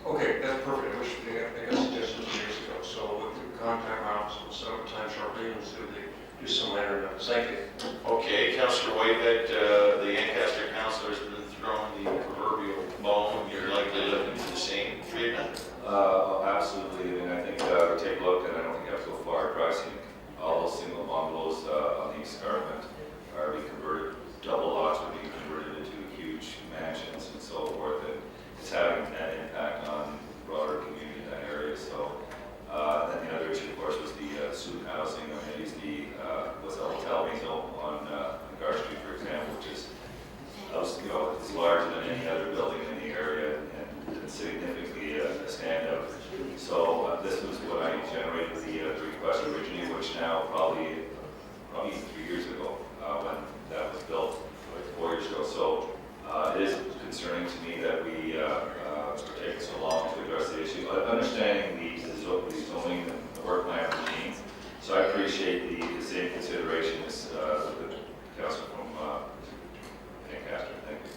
Okay, that's perfect. I got suggestions years ago. So contact my office, we'll set up a time shortly and see if they do some minor notes. Thank you. Okay, Councillor Whitehead, the Ancaster councillor has been throwing the proverbial bone. You're likely looking for the same treatment? Absolutely. I mean, I think we take a look, and I don't think I have to go far. I've seen all those single bungalows on the escarpment are being converted, double lots are being converted into huge mansions and so forth. And it's having an impact on the broader community in that area. So then the other issue, of course, was the student housing. I mean, at least the what's the hotel Maison on Gar Street, for example, which is it's larger than any other building in the area and significantly a standout. So this was what I generated the request originally, which now probably 3 years ago when that was built, 4 years ago. So it is concerning to me that we are taking so long to address the issue. Understanding the zoning and the work plan regime. So I appreciate the same consideration as the council from Ancaster. Thank you.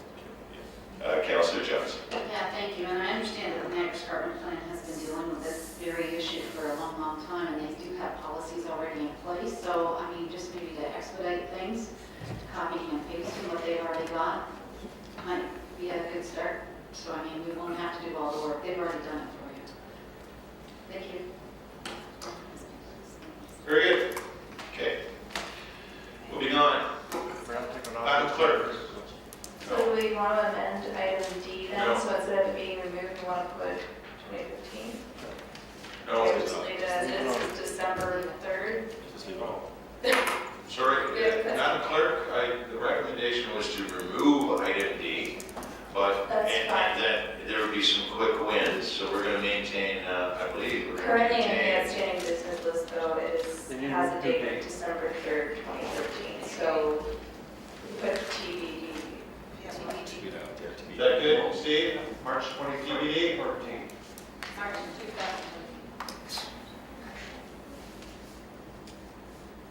Councillor Jones. Yeah, thank you, and I understand that the Niagara Escarpment Plan has been dealing with this very issue for a long, long time, and they do have policies already in place, so, I mean, just maybe to expedite things, copying and pasting what they've already got might be a good start. So, I mean, we won't have to do all the work, they've already done it for you. Thank you. Very good. Okay. Moving on. Madam Clerk. So do we want to amend item D then? No. So instead of it being removed, we want to put 2015? No, Or it's just not. leave it as is, December 3rd? Sorry, Yeah, Madam Clerk, the recommendation was to remove item D, but, That's and fine. then there would be some quick wins, so we're going to maintain, I believe, we're going to Currently in the maintain. outstanding business list though, has a date of December 3rd, 2013. So we put TBD. Is that good, Steve? March 2014. TBD? March 2000.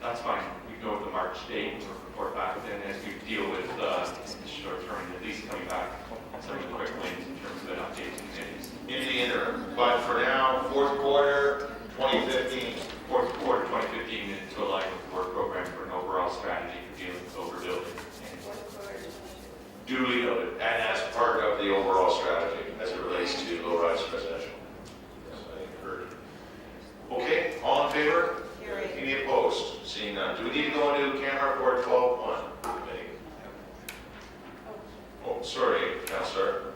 That's fine. We can go with the March date and report back then as we deal with the short term, at least coming back some of the quick wins in terms of an update to committees. In the interim, but for now, fourth quarter, 2015. Fourth quarter 2015 to align with the work program for an overall strategy for dealing with overbuilding. Duly noted, and as part of the overall strategy as it relates to low-rise residential. Yes, I heard. Okay, all in favor? Any opposed? Seeing none. Do we need to go into camera report 12-1? Oh, sorry, Councillor.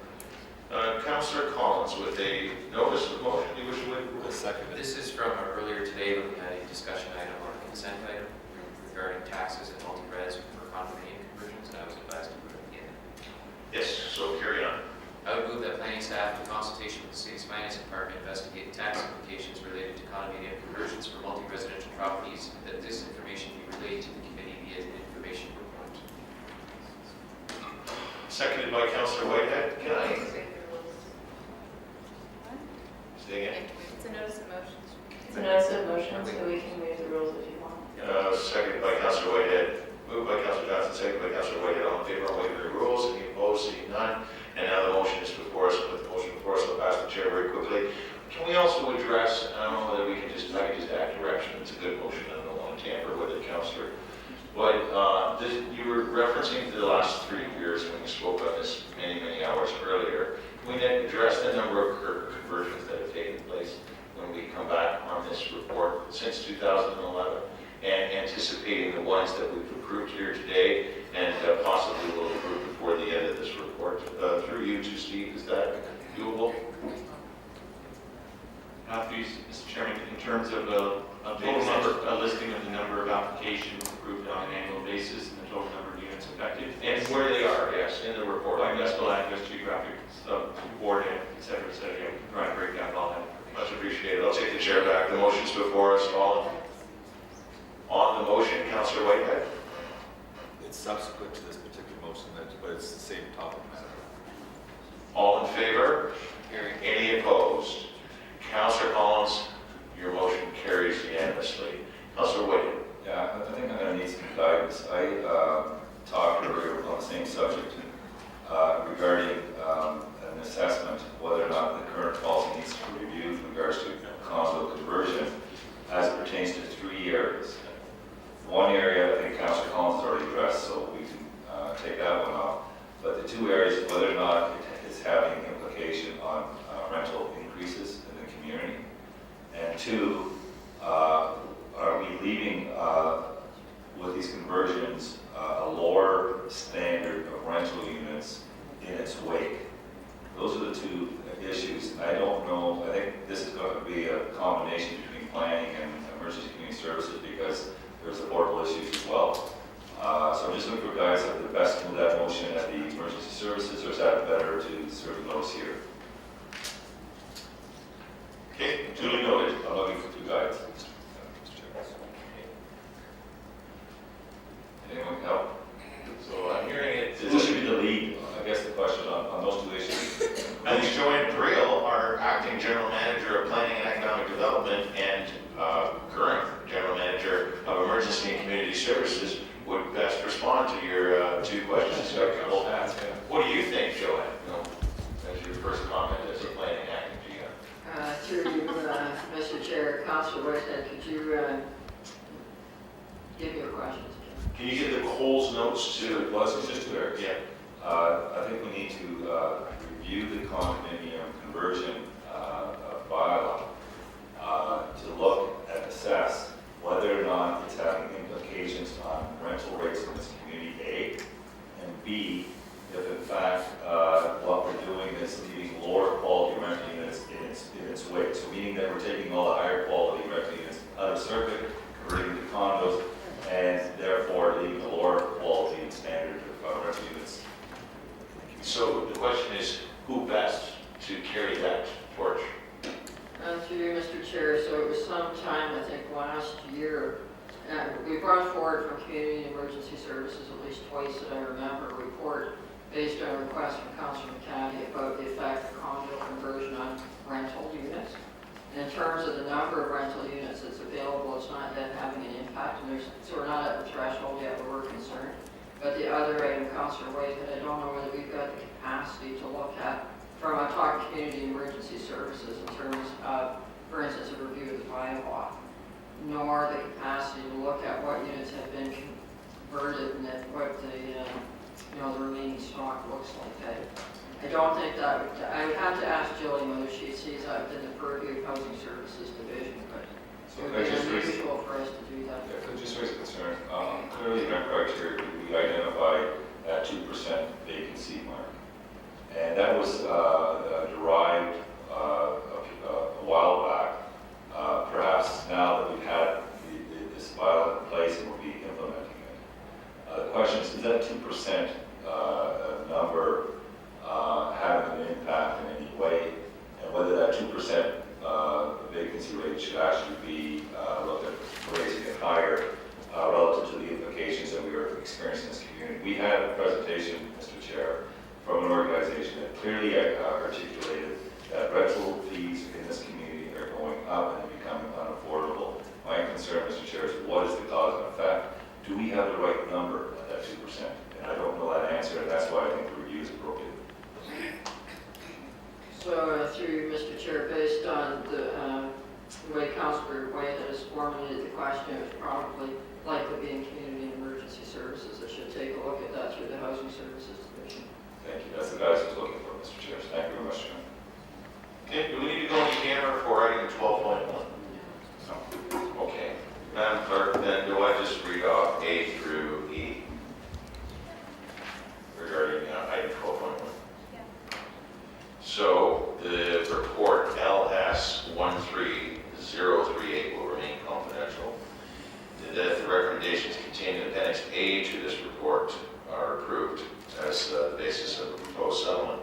Councillor Collins with a notice of motion. You wish to wait? This is from earlier today when we had a discussion item on a consent item regarding taxes and multi-res for condominium conversions, and I was advised to put it in. Yes, so carry on. I would move that planning staff, in consultation with the city's finance department, investigate tax implications related to condominium conversions for multi-residential properties, and that this information be relayed to the committee via an information report. Seconded by Councillor Whitehead. Can I? Say again. It's a notice of motion. It's a notice of motion, so we can move the rules if you want. Seconded by Councillor Whitehead. Moved by Councillor Johnson, seconded by Councillor Whitehead. All in favor of waiving the rules? Any opposed? Seeing none. And now the motion is before us. With the motion before us, I'll pass the chair very quickly. Can we also address, I don't know whether we can just, I can just act direction. It's a good motion. I don't want to tamper with it, Councillor. But you were referencing to the last 3 years when you spoke on this many, many hours earlier. Can we then address the number of conversions that have taken place when we come back on this report since 2011 and anticipating the ones that we've approved here today and possibly will approve before the end of this report? Through you to Steve, is that doable? Mr. Chairman, in terms of a listing of the number of applications approved on an annual basis and the total number of units affected. And where they are, yes, in the report. By municipal address, geographic subordinate, et cetera, yeah, we can try and break down all that. Much appreciated. I'll take the chair back. The motion's before us. All on the motion, Councillor Whitehead. It's subsequent to this particular motion, but it's the same topic matter. All in favor? Any opposed? Councillor Collins, your motion carries unanimously. Councillor Whitehead. Yeah, I think I'm going to need some guidance. I talked earlier on the same subject regarding an assessment whether or not the current policy needs to be reviewed in regards to condo conversion. ahead, could you give your questions? Can you get the Coles notes to? Well, it's just there. Yeah. I think we need to review the condominium conversion bylaw to look and assess whether or not it's having implications on rental rates in this community, A, and B, if in fact what we're doing is leaving lower quality rental units in its wake. So meaning that we're taking all the higher quality rental units out of circuit, converting them to condos, and therefore leaving a lower quality and standard of rental units. So the question is, who best to carry that torch? Through you, Mr. Chair, so it was sometime, I think, last year, we brought forward from Community and Emergency Services at least twice that I remember a report based on a request from Councilor McCandy about the effect of condo conversion on rental units. And in terms of the number of rental units that's available, it's not yet having an impact, and so we're not at the threshold yet where we're concerned. But the other item, Councilor Whitehead, I don't know whether we've got the capacity to look at, from a talk Community Emergency Services in terms of, for instance, a review of the bylaw, nor the capacity to look at what units have been converted and what the, the remaining stock looks like. I don't think that, I would have to ask Jillian whether she sees that within the purview of Housing Services Division, but it would be unusual for us to do that. Yeah, could just raise a concern. Clearly, in our criteria, we identified that 2% vacancy mark. And that was derived a while back. Perhaps now that we've had this bylaw in place and we'll be implementing it. The question is that 2% number having an impact in any way, and whether that 2% vacancy rate should actually be looked at raising it higher relative to the implications that we are experiencing in this community. We had a presentation, Mr. Chair, from an organization that clearly articulated that rental fees in this community are going up and becoming unaffordable. My concern, Mr. Chair, is what is the cause and effect? Do we have the right number at that 2%? And I don't know that answer, and that's why I think the review is appropriate. So through Mr. Chair, based on the way Councilor White has formulated the question, it was probably likely be in Community and Emergency Services that should take a look at that through the Housing Services Division. Thank you. That's the guys I was looking for, Mr. Chair. Thank you very much, John. Okay, do we need to go into camera for item 12.1? No. Okay. Madam Clerk, then do I just read off A through E regarding item 12.1? Yeah. So the report LS 13038 will remain confidential. That the recommendations contained in Appendix A to this report are approved as the basis of the proposed settlement.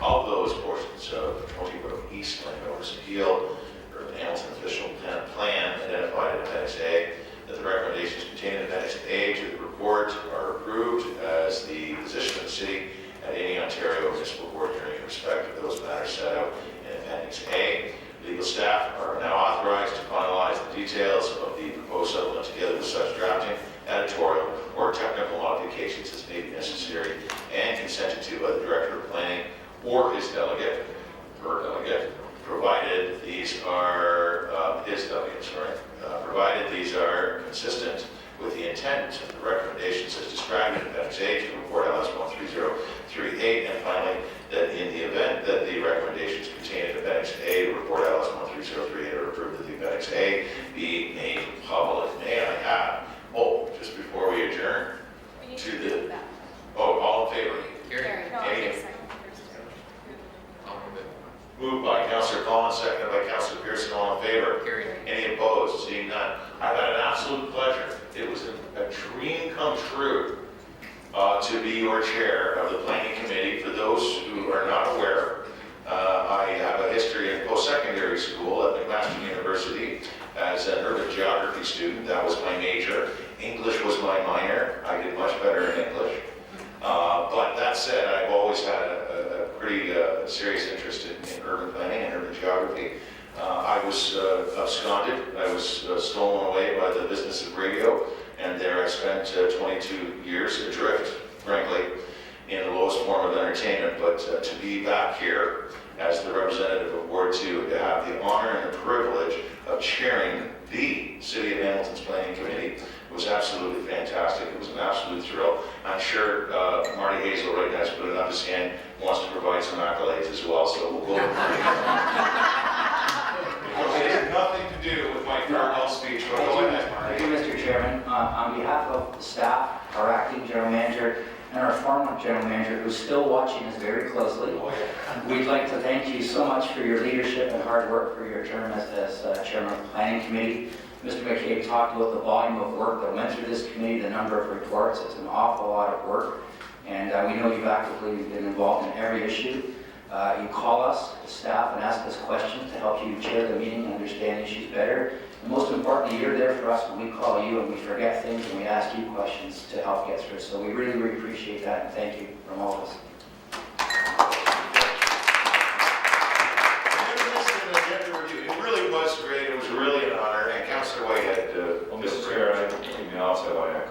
All of those portions of the 20 Road East Landowners Appeal or the Hamilton Official Plan identified in Appendix A, that the recommendations contained in Appendix A to the report are approved as the position of the city at any Ontario Municipal Board hearing in respect of those matters set out in Appendix A. Legal staff are now authorized to finalize the details of the proposed settlement together with such drafting, editorial, or technical modifications as may be necessary and consented to by the Director of Planning or his delegate, provided these are, provided these are consistent with the intent of the recommendations as described in Appendix A to the report LS 13038, and finally, that in the event that the recommendations contained in Appendix A to report LS 13038 are approved, that the Appendix A be made public. May I have, just before we adjourn, to the, all in favor? Carried. Any? Moved by Councillor Collins, seconded by Councillor Pearson, all in favor? Carried. Any opposed? Seeing none. I've had an absolute pleasure. It was a dream come true to be your chair of the Planning Committee. For those who are not aware, I have a history in post-secondary school at McMaster University as an urban geography student. That was my major. English was my minor. I did much better in English. But that said, I've always had a pretty serious interest in urban planning and urban geography. I was absconded. I was stolen away by the business of radio, and there I spent 22 years adrift, frankly, in the lowest form of entertainment. But to be back here as the representative of Ward 2, to have the honor and the privilege of chairing the City of Hamilton's Planning Committee. It was absolutely fantastic. It was an absolute thrill. I'm sure Marty Hazel right now has put it up his hand, wants to provide some accolades as well, so we'll go to Marty. It has nothing to do with my farewell speech, but go ahead, Marty. Thank you, Mr. Chairman. On behalf of the staff, our acting general manager, and our former general manager, who's still watching us very closely, we'd like to thank you so much for your leadership and hard work for your term as chairman of the planning committee. Mr. McCabe talked about the volume of work that went through this committee, the number of reports. It's an awful lot of work, and we know you've actively been involved in every issue. You call us, the staff, and ask us questions to help you chair the meeting and understand issues better. And most importantly, you're there for us when we call you and we forget things and we ask you questions to help get through. So we really, really appreciate that, and thank you from all of us. It really was great. It was really an honor. And Councillor Whitehead. Well, Mr. Chair, I think you also want to